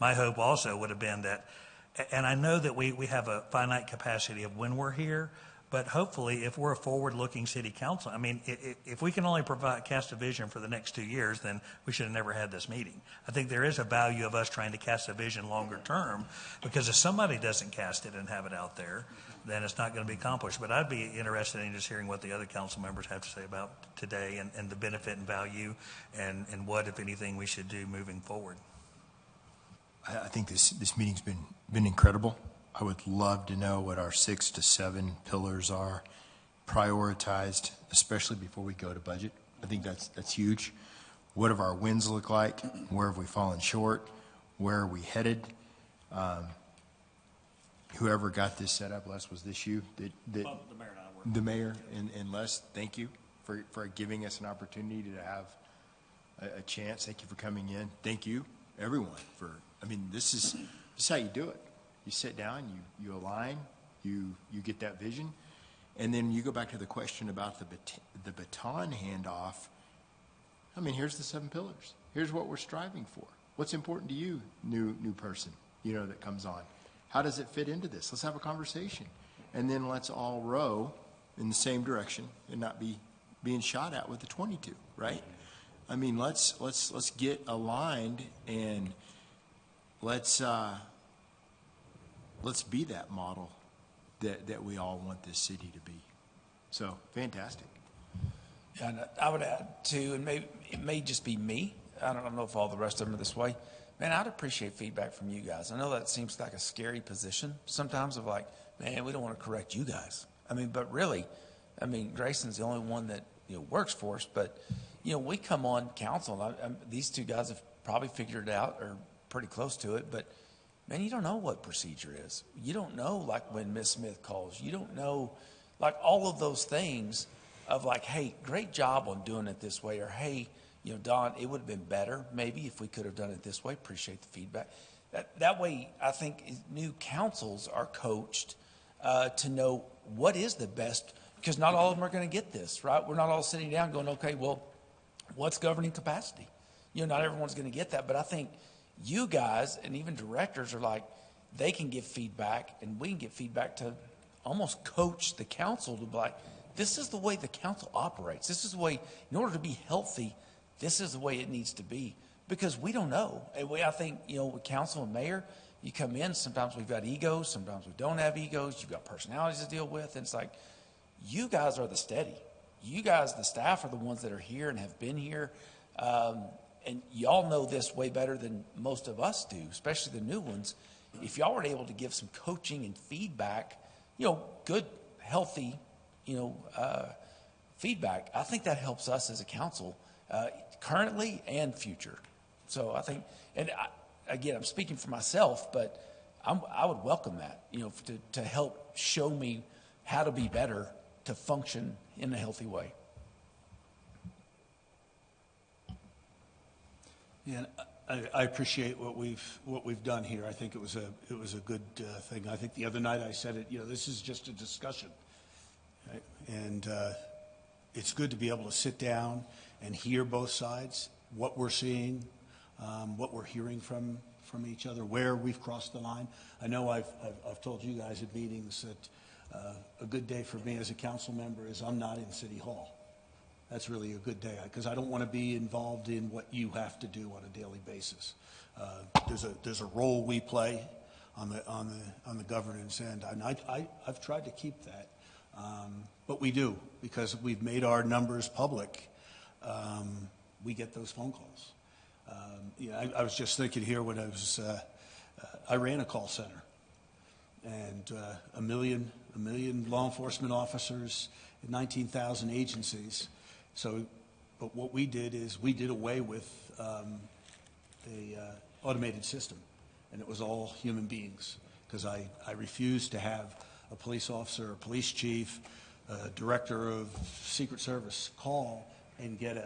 My hope also would have been that, and I know that we have a finite capacity of when we're here, but hopefully if we're a forward-looking city council, if we can only cast a vision for the next 2 years, then we should have never had this meeting. I think there is a value of us trying to cast a vision longer term, because if somebody doesn't cast it and have it out there, then it's not going to be accomplished. But I'd be interested in just hearing what the other council members have to say about today and the benefit and value and what, if anything, we should do moving forward. I think this meeting's been incredible. I would love to know what our 6 to 7 pillars are, prioritized, especially before we go to budget. I think that's huge. What have our wins look like? Where have we fallen short? Where are we headed? Whoever got this set up, Les, was this you? The mayor and I were. The mayor and Les, thank you for giving us an opportunity to have a chance. Thank you for coming in. Thank you, everyone, this is how you do it. You sit down, you align, you get that vision, and then you go back to the question about the baton handoff. Here's the 7 pillars. Here's what we're striving for. What's important to you, new person, that comes on? How does it fit into this? Let's have a conversation, and then let's all row in the same direction and not be being shot at with the 22, right? Let's get aligned, and let's be that model that we all want this city to be. So, fantastic. And I would add, too, and it may just be me. I don't know if all the rest of them are this way. Man, I'd appreciate feedback from you guys. I know that seems like a scary position sometimes of like, man, we don't want to correct you guys. But really, Grayson's the only one that works for us. But, we come on council. These two guys have probably figured it out or pretty close to it. But, man, you don't know what procedure is. You don't know, like, when Ms. Smith calls. You don't know, like, all of those things of like, hey, great job on doing it this way. Or, hey, Don, it would have been better maybe if we could have done it this way. Appreciate the feedback. That way, I think new councils are coached to know what is the best, because not all of them are going to get this, right? We're not all sitting down going, okay, well, what's governing capacity? Not everyone's going to get that, but I think you guys and even directors are like, they can give feedback and we can get feedback to almost coach the council to be like, this is the way the council operates. This is the way, in order to be healthy, this is the way it needs to be, because we don't know. And I think, with council and mayor, you come in, sometimes we've got egos, sometimes we don't have egos. You've got personalities to deal with. And it's like, you guys are the steady. You guys, the staff, are the ones that are here and have been here. And y'all know this way better than most of us do, especially the new ones. if y'all were able to give some coaching and feedback, good, healthy, feedback, I think that helps us as a council, currently and future. So I think, again, I'm speaking for myself, but I would welcome that, to help show me how to be better to function in a healthy way. Yeah, I appreciate what we've done here. I think it was a good thing. I think the other night I said it. This is just a discussion, right? And it's good to be able to sit down and hear both sides, what we're seeing, what we're hearing from each other, where we've crossed the line. I know I've told you guys at meetings that a good day for me as a council member is I'm not in City Hall. That's really a good day, because I don't want to be involved in what you have to do on a daily basis. There's a role we play on the governance end, and I've tried to keep that, but we do, because we've made our numbers public. We get those phone calls. I was just thinking here when I ran a call center, and a million law enforcement officers, 19,000 agencies. So, but what we did is we did away with the automated system, and it was all human beings, because I refused to have a police officer, a police chief, a director of Secret Service call and get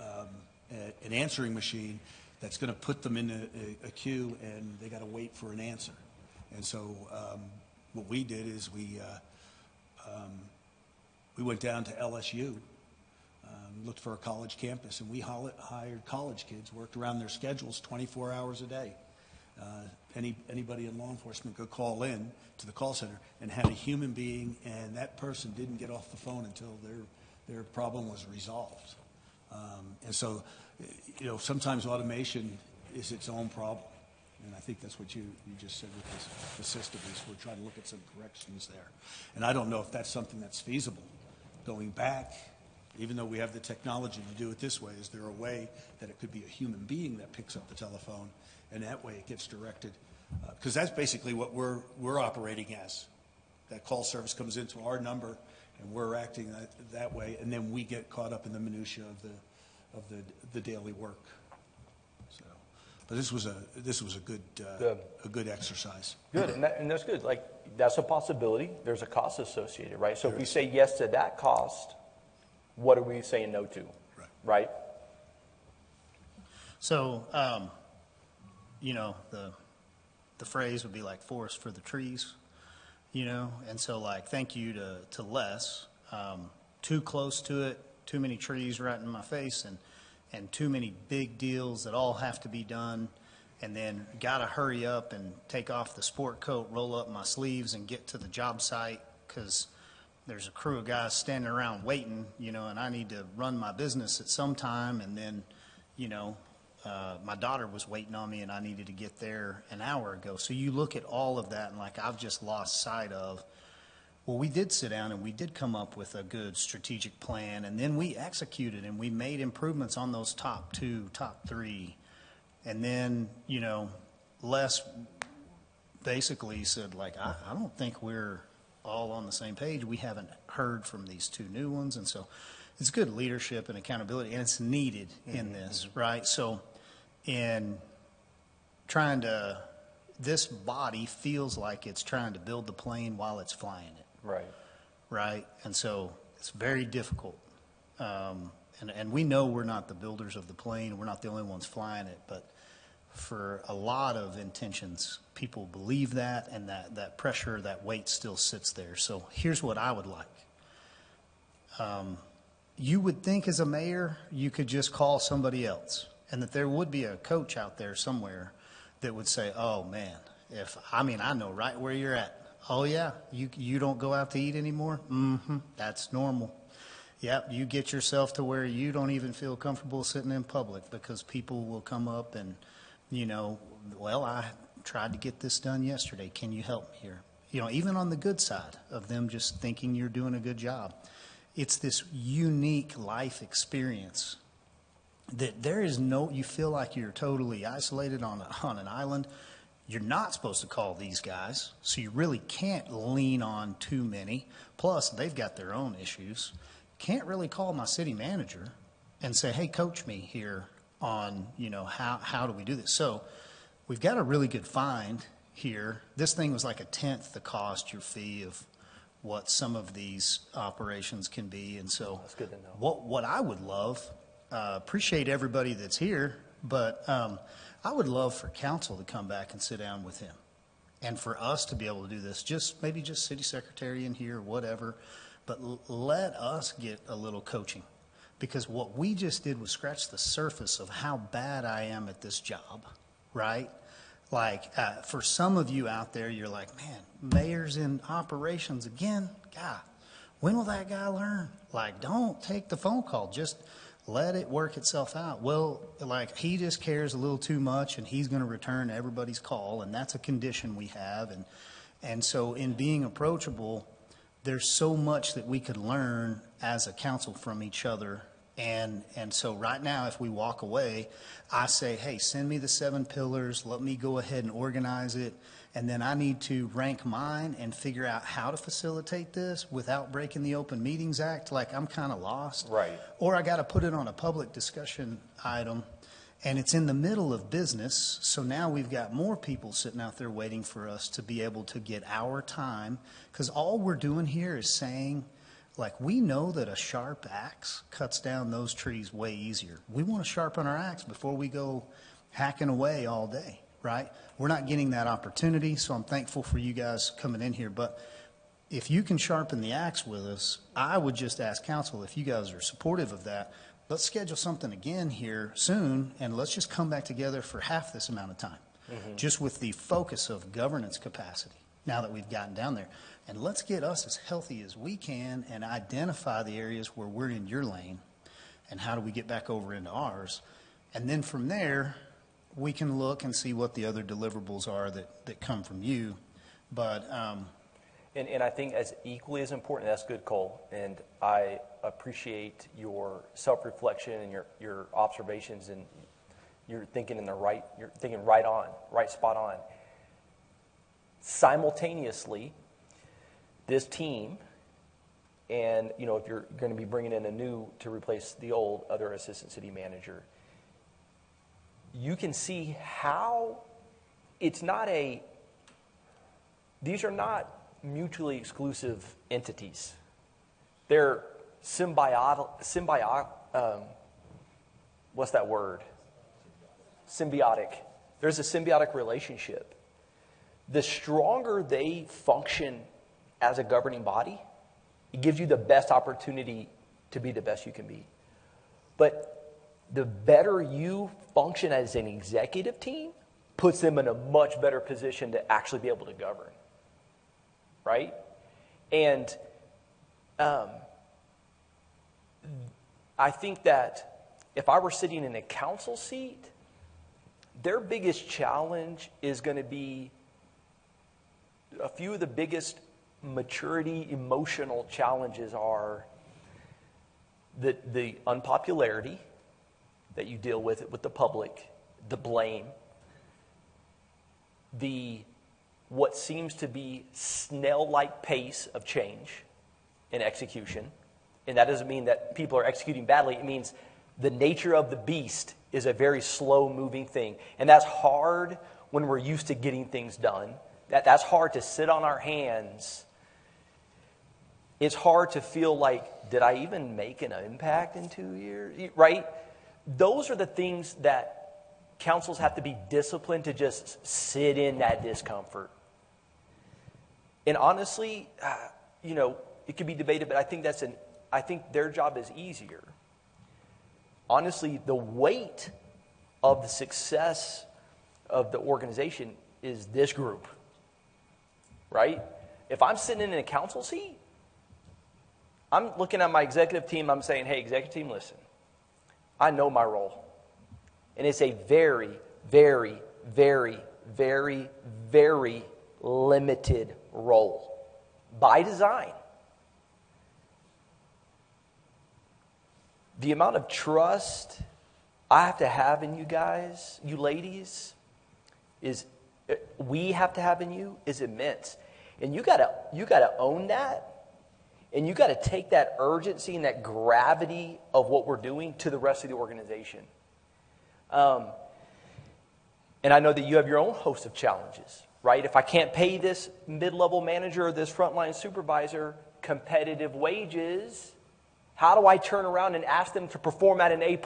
an answering machine that's going to put them in a queue, and they got to wait for an answer. And so what we did is we went down to LSU, looked for a college campus, and we hired college kids, worked around their schedules 24 hours a day. Anybody in law enforcement could call in to the call center and had a human being, and that person didn't get off the phone until their problem was resolved. And so, sometimes automation is its own problem. And I think that's what you just said with the system, is we're trying to look at some corrections there. And I don't know if that's something that's feasible. Going back, even though we have the technology to do it this way, is there a way that it could be a human being that picks up the telephone, and that way it gets directed? Because that's basically what we're operating as. That call service comes into our number, and we're acting that way, and then we get caught up in the minutia of the daily work. So, but this was a good exercise. Good, and that's good. Like, that's a possibility. There's a cost associated, right? So if we say yes to that cost, what are we saying no to? Right? So, the phrase would be like forest for the trees, and so like, thank you to Les. Too close to it, too many trees right in my face, and too many big deals that all have to be done, and then got to hurry up and take off the sport coat, roll up my sleeves, and get to the job site, because there's a crew of guys standing around waiting, and I need to run my business at some time, and then, my daughter was waiting on me, and I needed to get there an hour ago. So you look at all of that, and like, I've just lost sight of, well, we did sit down and we did come up with a good strategic plan, and then we executed and we made improvements on those top 2, top 3. And then, Les basically said, like, I don't think we're all on the same page. We haven't heard from these 2 new ones. And so it's good leadership and accountability, and it's needed in this, right? So in trying to, this body feels like it's trying to build the plane while it's flying it. Right. Right. And so it's very difficult. And we know we're not the builders of the plane. We're not the only ones flying it. But for a lot of intentions, people believe that, and that pressure, that weight still sits there. So here's what I would like. You would think as a mayor, you could just call somebody else, and that there would be a coach out there somewhere that would say, oh, man, I know right where you're at. Oh, yeah, you don't go out to eat anymore? Mm-hmm, that's normal. Yep, you get yourself to where you don't even feel comfortable sitting in public, because people will come up and, well, I tried to get this done yesterday. Can you help me here? Even on the good side of them just thinking you're doing a good job. It's this unique life experience that there is you feel like you're totally isolated on an island. You're not supposed to call these guys, so you really can't lean on too many. Plus, they've got their own issues. Can't really call my city manager and say, hey, coach me here on, how do we do this? So we've got a really good find here. This thing was like a tenth the cost, your fee of what some of these operations can be. And so That's good to know. what I would love, appreciate everybody that's here, but I would love for council to come back and sit down with him and for us to be able to do this, maybe just city secretary in here, whatever, but let us get a little coaching, because what we just did was scratch the surface of how bad I am at this job, right? Like, for some of you out there, you're like, man, mayor's in operations again? God, when will that guy learn? Like, don't take the phone call. Just let it work itself out. Well, like, he just cares a little too much, and he's going to return everybody's call, and that's a condition we have. And so in being approachable, there's so much that we could learn as a council from each other. And so right now, if we walk away, I say, hey, send me the 7 pillars. Let me go ahead and organize it. And then I need to rank mine and figure out how to facilitate this without breaking the Open Meetings Act. Like, I'm kind of lost. Right. Or I got to put it on a public discussion item. And it's in the middle of business. So now we've got more people sitting out there waiting for us to be able to get our time. Because all we're doing here is saying, like, we know that a sharp axe cuts down those trees way easier. We want to sharpen our axe before we go hacking away all day, right? We're not getting that opportunity, so I'm thankful for you guys coming in here. But if you can sharpen the axe with us, I would just ask council, if you guys are supportive of that, let's schedule something again here soon, and let's just come back together for half this amount of time, just with the focus of governance capacity now that we've gotten down there. And let's get us as healthy as we can and identify the areas where we're in your lane and how do we get back over into ours. And then from there, we can look and see what the other deliverables are that come from you. But And I think as equally as important, that's good, Cole. And I appreciate your self-reflection and your observations, and you're thinking you're thinking right spot on. Simultaneously, this team, and if you're going to be bringing in a new to replace the old other assistant city manager, you can see how these are not mutually exclusive entities. They're what's that word? Symbiotic. There's a symbiotic relationship. The stronger they function as a governing body, it gives you the best opportunity to be the best you can be. But the better you function as an executive team puts them in a much better position to actually be able to govern. Right? And I think that if I were sitting in a council seat, their biggest challenge is going to be a few of the biggest maturity emotional challenges are the unpopularity that you deal with the public, the blame, what seems to be snail-like pace of change and execution. And that doesn't mean that people are executing badly. It means the nature of the beast is a very slow-moving thing. And that's hard when we're used to getting things done. That's hard to sit on our hands. It's hard to feel like, did I even make an impact in 2 years? Right? Those are the things that councils have to be disciplined to just sit in that discomfort. And honestly, it could be debated, but I think their job is easier. Honestly, the weight of the success of the organization is this group, right? If I'm sitting in a council seat, I'm looking at my executive team, I'm saying, hey, executive team, listen, I know my role. And it's a very, very, very, very, very limited role by design. The amount of trust I have to have in you guys, you ladies, is we have to have in you is immense. And you gotta own that. And you got to take that urgency and that gravity of what we're doing to the rest of the organization. And I know that you have your own host of challenges, right? If I can't pay this mid-level manager or this frontline supervisor competitive wages, how do I turn around and ask them to perform at an A+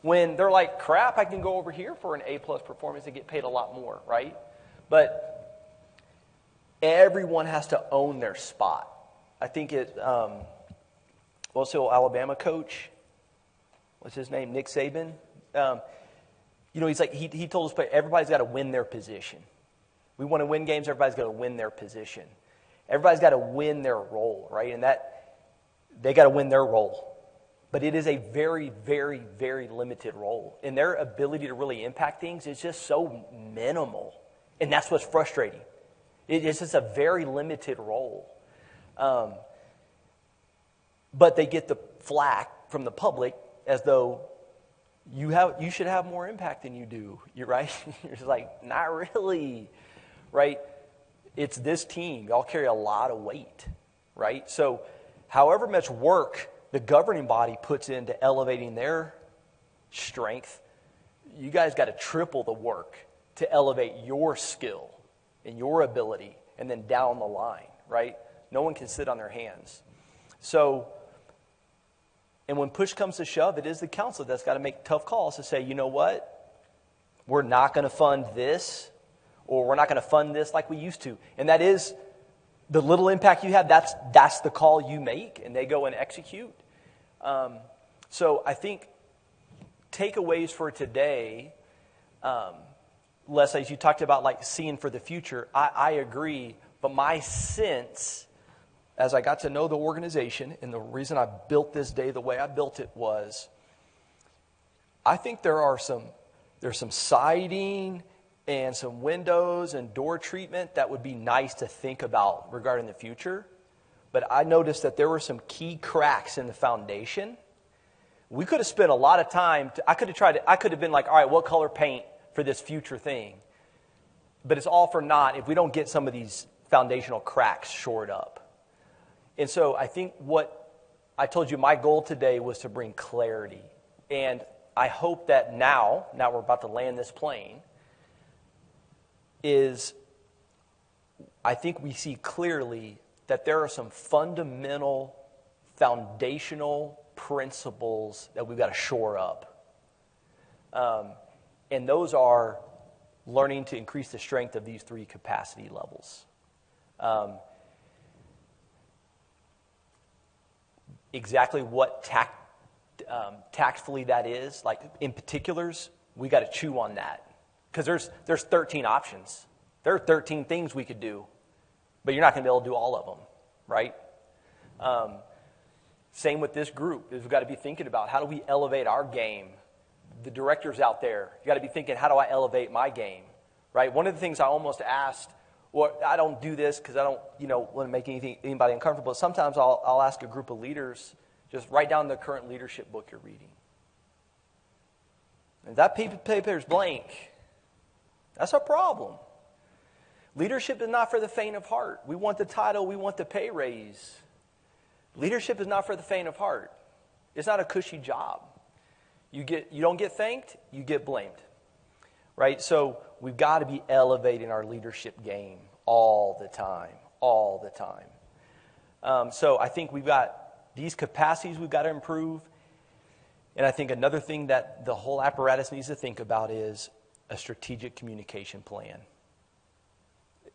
when they're like, crap, I can go over here for an A+ performance and get paid a lot more, right? But everyone has to own their spot. I think also Alabama coach, what's his name, Nick Saban. He's like he told us, but everybody's got to win their position. We want to win games. Everybody's got to win their position. Everybody's got to win their role, right? And that they got to win their role. But it is a very, very, very limited role, and their ability to really impact things is just so minimal, and that's what's frustrating. It's just a very limited role. But they get the flack from the public as though you should have more impact than you do. You're right. You're just like, not really, right? It's this team. Y'all carry a lot of weight, right? So, however much work the governing body puts into elevating their strength, you guys got to triple the work to elevate your skill and your ability, and then down the line, right? No one can sit on their hands. So, and when push comes to shove, it is the council that's got to make tough calls to say, you know what? We're not going to fund this, or we're not going to fund this like we used to. And that is the little impact you have, that's the call you make, and they go and execute. So I think takeaways for today, Leslie, as you talked about like seeing for the future, I agree, but my sense as I got to know the organization, and the reason I built this day the way I built it was, I think there's some siding and some windows and door treatment that would be nice to think about regarding the future. But I noticed that there were some key cracks in the foundation. We could have spent a lot of time. I could have been like, all right, what color paint for this future thing? But it's all for naught if we don't get some of these foundational cracks shored up. And so I think what I told you, my goal today was to bring clarity. And I hope that now we're about to land this plane, is I think we see clearly that there are some fundamental, foundational principles that we've got to shore up. And those are learning to increase the strength of these 3 capacity levels. Exactly what tactfully that is, like in particulars, we got to chew on that. Because there's 13 options. There are 13 things we could do, but you're not going to be able to do all of them, right? Same with this group, is we've got to be thinking about how do we elevate our game. The directors out there, you got to be thinking, how do I elevate my game, right? One of the things I almost asked, well, I don't do this because I don't, want to make anybody uncomfortable. Sometimes I'll ask a group of leaders, just write down the current leadership book you're reading. And that paper is blank. That's a problem. Leadership is not for the faint of heart. We want the title, we want the pay raise. Leadership is not for the faint of heart. It's not a cushy job. You don't get thanked, you get blamed. Right? So we've got to be elevating our leadership game all the time. So I think we've got these capacities we've got to improve. And I think another thing that the whole apparatus needs to think about is a strategic communication plan.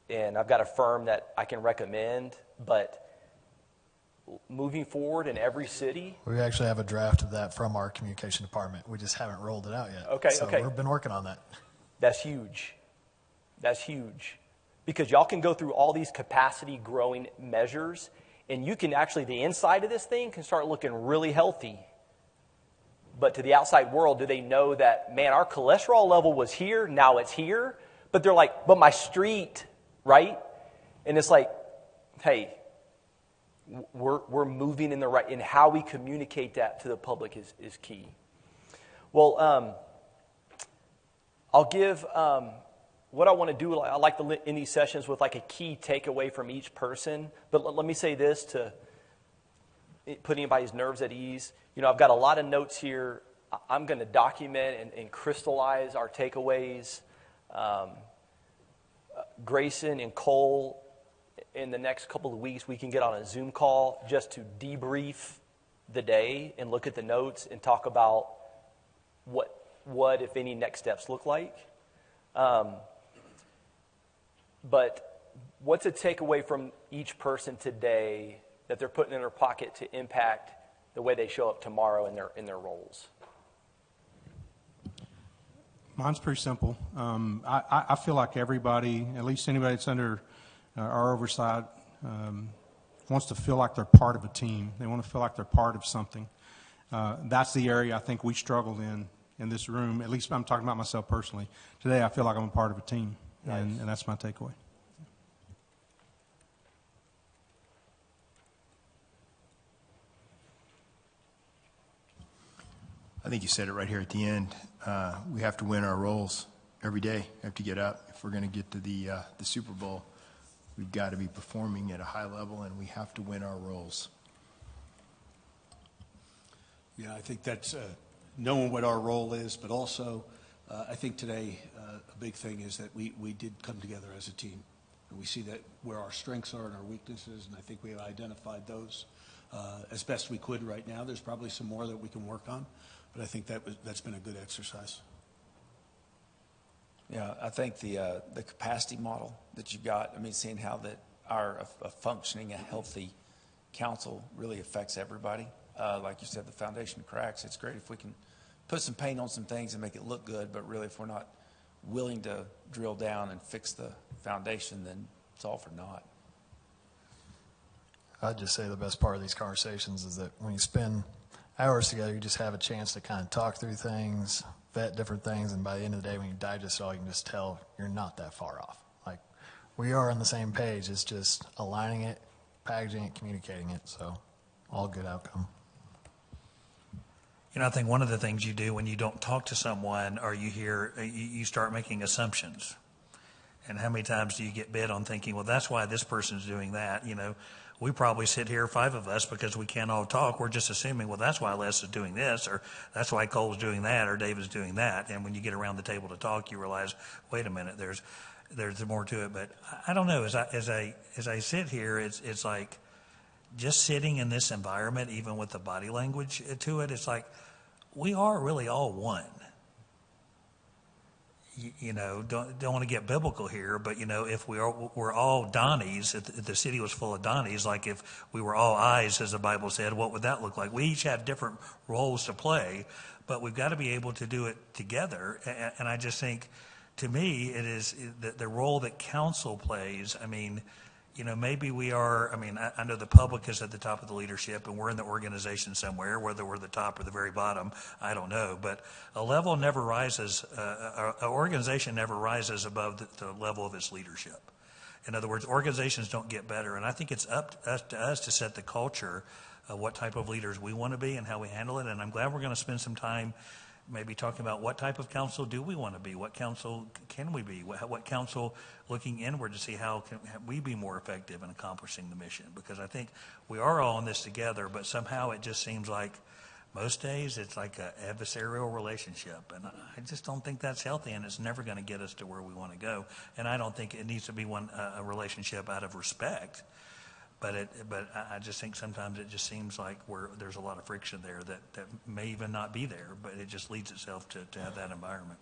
And I've got a firm that I can recommend, but moving forward in every city. We actually have a draft of that from our communication department. We just haven't rolled it out yet. Okay. We've been working on that. That's huge. Because y'all can go through all these capacity growing measures, and you can actually, the inside of this thing can start looking really healthy. But to the outside world, do they know that, man, our cholesterol level was here, now it's here? But they're like, but my street, right? And it's like, hey, we're moving in the right, and how we communicate that to the public is key. Well, I'll give what I want to do, I like to end these sessions with like a key takeaway from each person. But let me say this to put anybody's nerves at ease. I've got a lot of notes here. I'm going to document and crystallize our takeaways. Grayson and Cole, in the next couple of weeks, we can get on a Zoom call just to debrief the day and look at the notes and talk about what if any, next steps look like. But what's a takeaway from each person today that they're putting in their pocket to impact the way they show up tomorrow in their roles? Mine's pretty simple. I feel like everybody, at least anybody that's under our oversight, wants to feel like they're part of a team. They want to feel like they're part of something. That's the area I think we struggled in this room. At least I'm talking about myself personally. Today I feel like I'm a part of a team, nice. and that's my takeaway. I think you said it right here at the end. We have to win our roles every day. We have to get up. If we're going to get to the Super Bowl, we've got to be performing at a high level, and we have to win our roles. Yeah, I think that's knowing what our role is, but also I think today a big thing is that we did come together as a team. And we see that where our strengths are and our weaknesses, and I think we have identified those as best we could right now. There's probably some more that we can work on, but I think that's been a good exercise. Yeah, I think the capacity model that you've got, seeing how that a functioning, a healthy council really affects everybody. Like you said, the foundation cracks. It's great if we can put some paint on some things and make it look good, but really if we're not willing to drill down and fix the foundation, then it's all for naught. I'd just say the best part of these conversations is that when you spend hours together, you just have a chance to kind of talk through things, vet different things, and by the end of the day, when you digest it all, you can just tell you're not that far off. Like, we are on the same page. It's just aligning it, packaging it, communicating it, so all good outcome. I think one of the things you do when you don't talk to someone or you start making assumptions. And how many times do you get bid on thinking, well, that's why this person's doing that? We probably sit here, 5 of us, because we can't all talk. We're just assuming, well, that's why Les is doing this, or that's why Cole's doing that, or David's doing that. And when you get around the table to talk, you realize, wait a minute, there's more to it. But I don't know. As I sit here, it's like just sitting in this environment, even with the body language to it, it's like we are really all one. Don't want to get biblical here, but if we're all Donnies, if the city was full of Donnies, like if we were all eyes, as the Bible said, what would that look like? We each have different roles to play, but we've got to be able to do it together. And I just think, to me, it is the role that council plays. Maybe we are, I know the public is at the top of the leadership and we're in the organization somewhere, whether we're the top or the very bottom, I don't know. But a level never rises, an organization never rises above the level of its leadership. In other words, organizations don't get better. And I think it's up to us to set the culture of what type of leaders we want to be and how we handle it. And I'm glad we're going to spend some time maybe talking about what type of council do we want to be? What council can we be? What council looking inward to see how can we be more effective in accomplishing the mission? Because I think we are all in this together, but somehow it just seems like most days it's like an adversarial relationship. And I just don't think that's healthy, and it's never going to get us to where we want to go. And I don't think it needs to be a relationship out of respect. But I just think sometimes it just seems like there's a lot of friction there that may even not be there, but it just leads itself to have that environment.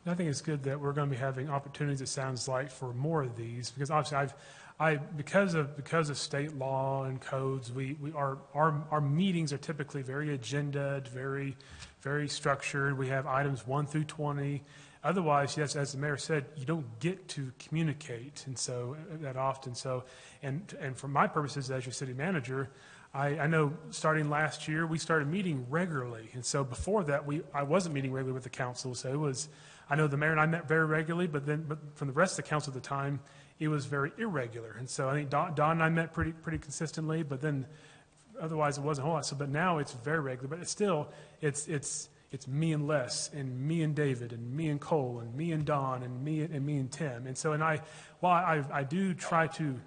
I think it's good that we're going to be having opportunities, it sounds like, for more of these, because obviously because of state law and codes, our meetings are typically very agendaed, very, very structured. We have items 1 through 20. Otherwise, yes, as the mayor said, you don't get to communicate, and so that often. So, and for my purposes as your city manager, I know starting last year we started meeting regularly, and so before that I wasn't meeting regularly with the council. So it was, I know the mayor and I met very regularly, but from the rest of the council at the time, it was very irregular. And so I think Don and I met pretty consistently, but then otherwise it wasn't a whole lot. So, but now it's very regular, but it's still it's it's me and Les, and me and David, and me and Cole, and me and Don, and me and Tim. And so, while I do try to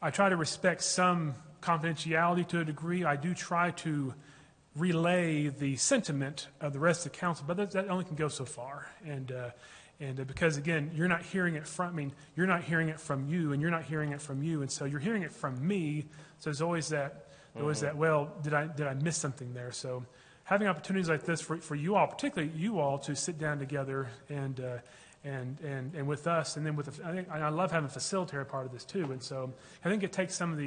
respect some confidentiality to a degree, I do try to relay the sentiment of the rest of the council, but that only can go so far. And because, again, you're not hearing it from me, you're not hearing it from you, and you're not hearing it from you, and so you're hearing it from me. So there's always that, well, did I miss something there? So having opportunities like this for you all, particularly you all, to sit down together and with us, and then I love having a facilitator part of this too. And so I think it takes some of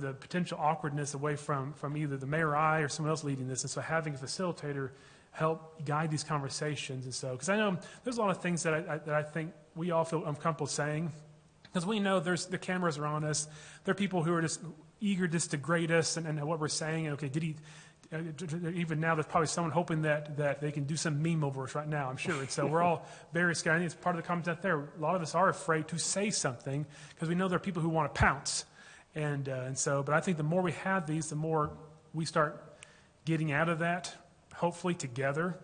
the potential awkwardness away from either the mayor or I or someone else leading this. And so having a facilitator help guide these conversations. And so, because I know there's a lot of things that I think we all feel uncomfortable saying, because we know the cameras are on us. There are people who are just eager just to grade us and what we're saying. Okay, did he? Even now, there's probably someone hoping that they can do some meme over us right now, I'm sure. And so we're all very scared. I think it's part of the comments out there. A lot of us are afraid to say something because we know there are people who want to pounce. And so, but I think the more we have these, the more we start getting out of that, hopefully together.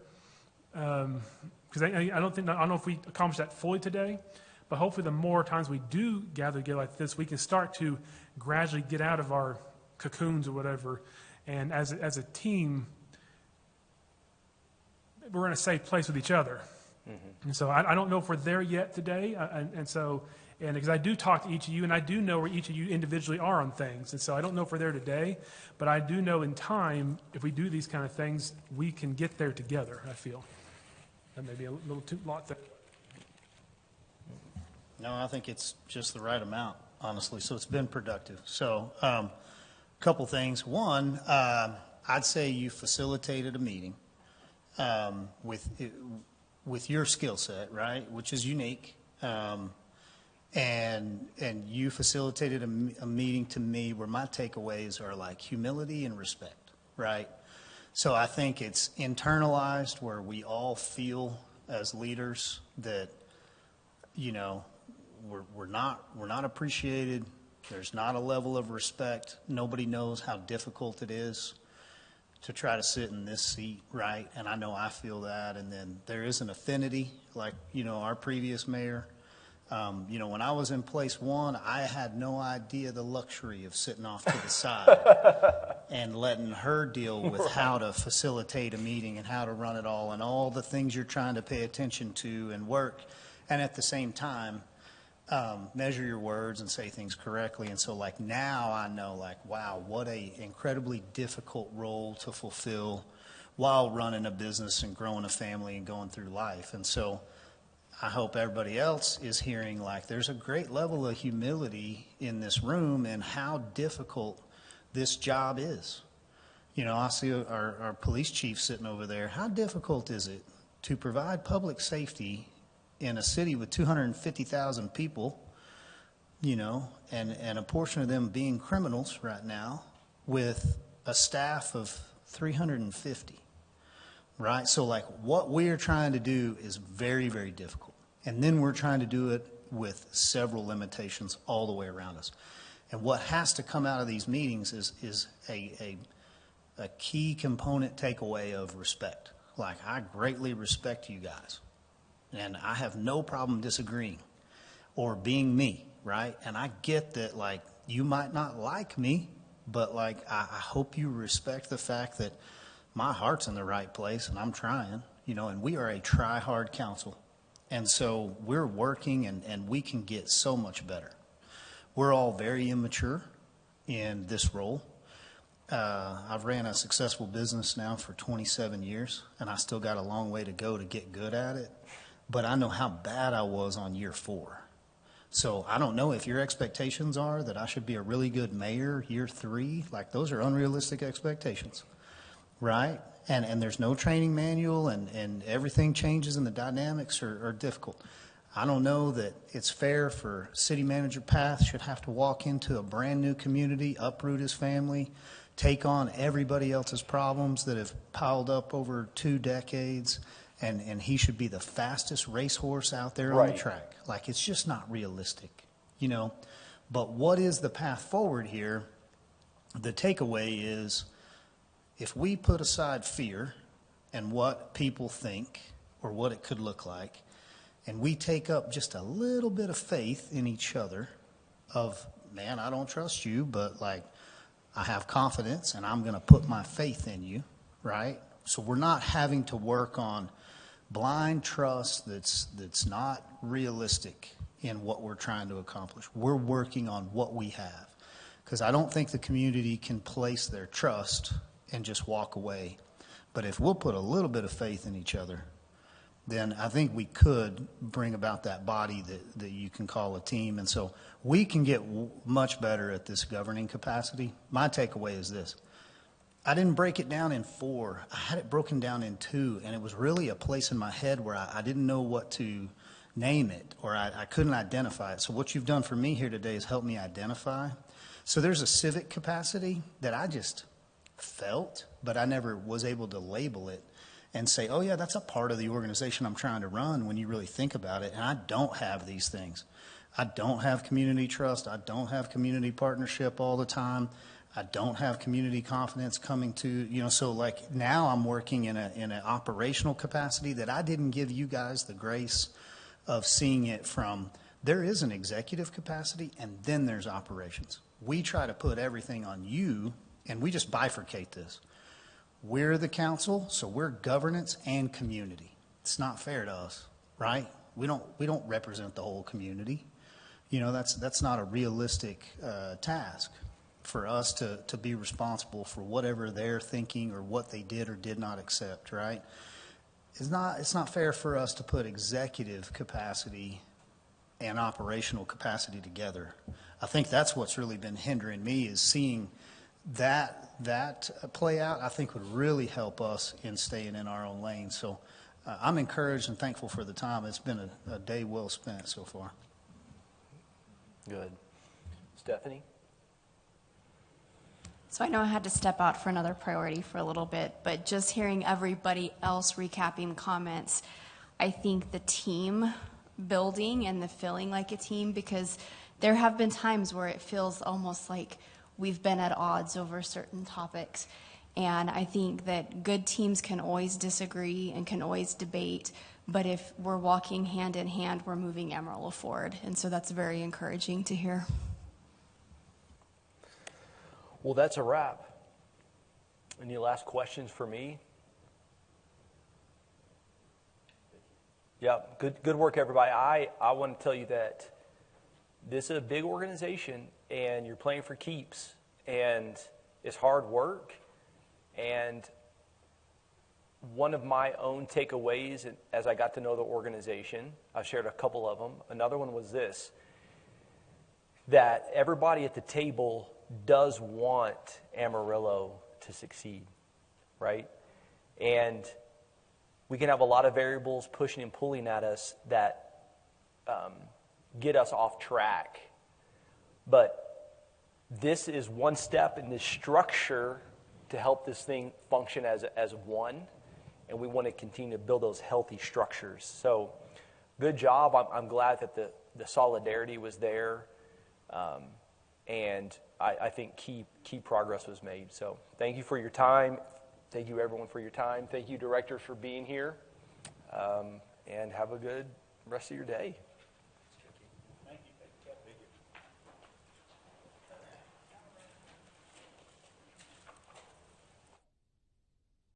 Because I don't know if we accomplished that fully today, but hopefully the more times we do gather together like this, we can start to gradually get out of our cocoons or whatever. And as a team, we're in a safe place with each other. Mm-hmm. And so I don't know if we're there yet today. And because I do talk to each of you, and I do know where each of you individually are on things. And so I don't know if we're there today, but I do know in time, if we do these kind of things, we can get there together, I feel. That may be a little too lot there. No, I think it's just the right amount, honestly. So it's been productive. So a couple things. One, I'd say you facilitated a meeting with your skill set, right, which is unique. And you facilitated a meeting to me where my takeaways are like humility and respect, right? So I think it's internalized where we all feel as leaders that, you know, we're not appreciated. There's not a level of respect. Nobody knows how difficult it is to try to sit in this seat, right? And I know I feel that. And then there is an affinity, like, you know, our previous mayor. You know, when I was in place one, I had no idea the luxury of sitting off to the side and letting her deal with how to facilitate a meeting and how to run it all the things you're trying to pay attention to and work. And at the same time, measure your words and say things correctly. And so, like, now I know, like, wow, what a incredibly difficult role to fulfill while running a business and growing a family and going through life. And so I hope everybody else is hearing, like, there's a great level of humility in this room and how difficult this job is. You know, I see our police chief sitting over there. How difficult is it to provide public safety in a city with 250,000 people, you know, and a portion of them being criminals right now, with a staff of 350, right? So, like, what we're trying to do is very, very difficult. And then we're trying to do it with several limitations all the way around us. And what has to come out of these meetings is a key component takeaway of respect. Like, I greatly respect you guys. And I have no problem disagreeing or being me, right? And I get that, like, you might not like me, but, like, I hope you respect the fact that my heart's in the right place and I'm trying, you know, and we are a try-hard council. And so we're working and we can get so much better. We're all very immature in this role. I've ran a successful business now for 27 years, and I still got a long way to go to get good at it. But I know how bad I was on year 4. So I don't know if your expectations are that I should be a really good mayor year 3. Like, those are unrealistic expectations, right? And there's no training manual, and everything changes and the dynamics are difficult. I don't know that it's fair for City Manager Path should have to walk into a brand new community, uproot his family, take on everybody else's problems that have piled up over 2 decades, and he should be the fastest racehorse out there on the track. Like, it's just not realistic, you know. But what is the path forward here? The takeaway is If we put aside fear and what people think or what it could look like, and we take up just a little bit of faith in each other of, man, I don't trust you, but like, I have confidence and I'm going to put my faith in you, right? So we're not having to work on blind trust that's not realistic in what we're trying to accomplish. We're working on what we have. Because I don't think the community can place their trust and just walk away. But if we'll put a little bit of faith in each other, then I think we could bring about that body that you can call a team. And so we can get much better at this governing capacity. My takeaway is this. I didn't break it down in 4. I had it broken down in 2, and it was really a place in my head where I didn't know what to name it, or I couldn't identify it. So what you've done for me here today is help me identify. So there's a civic capacity that I just felt, but I never was able to label it and say, oh yeah, that's a part of the organization I'm trying to run when you really think about it. And I don't have these things. I don't have community trust. I don't have community partnership all the time. I don't have community confidence coming to, so like now I'm working in an operational capacity that I didn't give you guys the grace of seeing it from. There is an executive capacity and then there's operations. We try to put everything on you and we just bifurcate this. We're the council, so we're governance and community. It's not fair to us, right? We don't represent the whole community. That's not a realistic task for us to be responsible for whatever they're thinking or what they did or did not accept, right? It's not fair for us to put executive capacity and operational capacity together. I think that's what's really been hindering me is seeing that play out. I think would really help us in staying in our own lane. So I'm encouraged and thankful for the time. It's been a day well spent so far. Good. Stephanie? So I know I had to step out for another priority for a little bit, but just hearing everybody else recapping comments, I think the team building and the feeling like a team, because there have been times where it feels almost like we've been at odds over certain topics. And I think that good teams can always disagree and can always debate, but if we're walking hand in hand, we're moving Amarillo forward. And so that's very encouraging to hear. Well, that's a wrap. Any last questions for me? Yeah, good work, everybody. I want to tell you that this is a big organization, and you're playing for keeps, and it's hard work. And one of my own takeaways as I got to know the organization, I shared a couple of them. Another one was this, that everybody at the table does want Amarillo to succeed, right? And we can have a lot of variables pushing and pulling at us that get us off track. But this is one step in this structure to help this thing function as one, and we want to continue to build those healthy structures. So good job. I'm glad that the solidarity was there, and I think key progress was made. So thank you for your time. Thank you, everyone, for your time. Thank you, directors, for being here, and have a good rest of your day.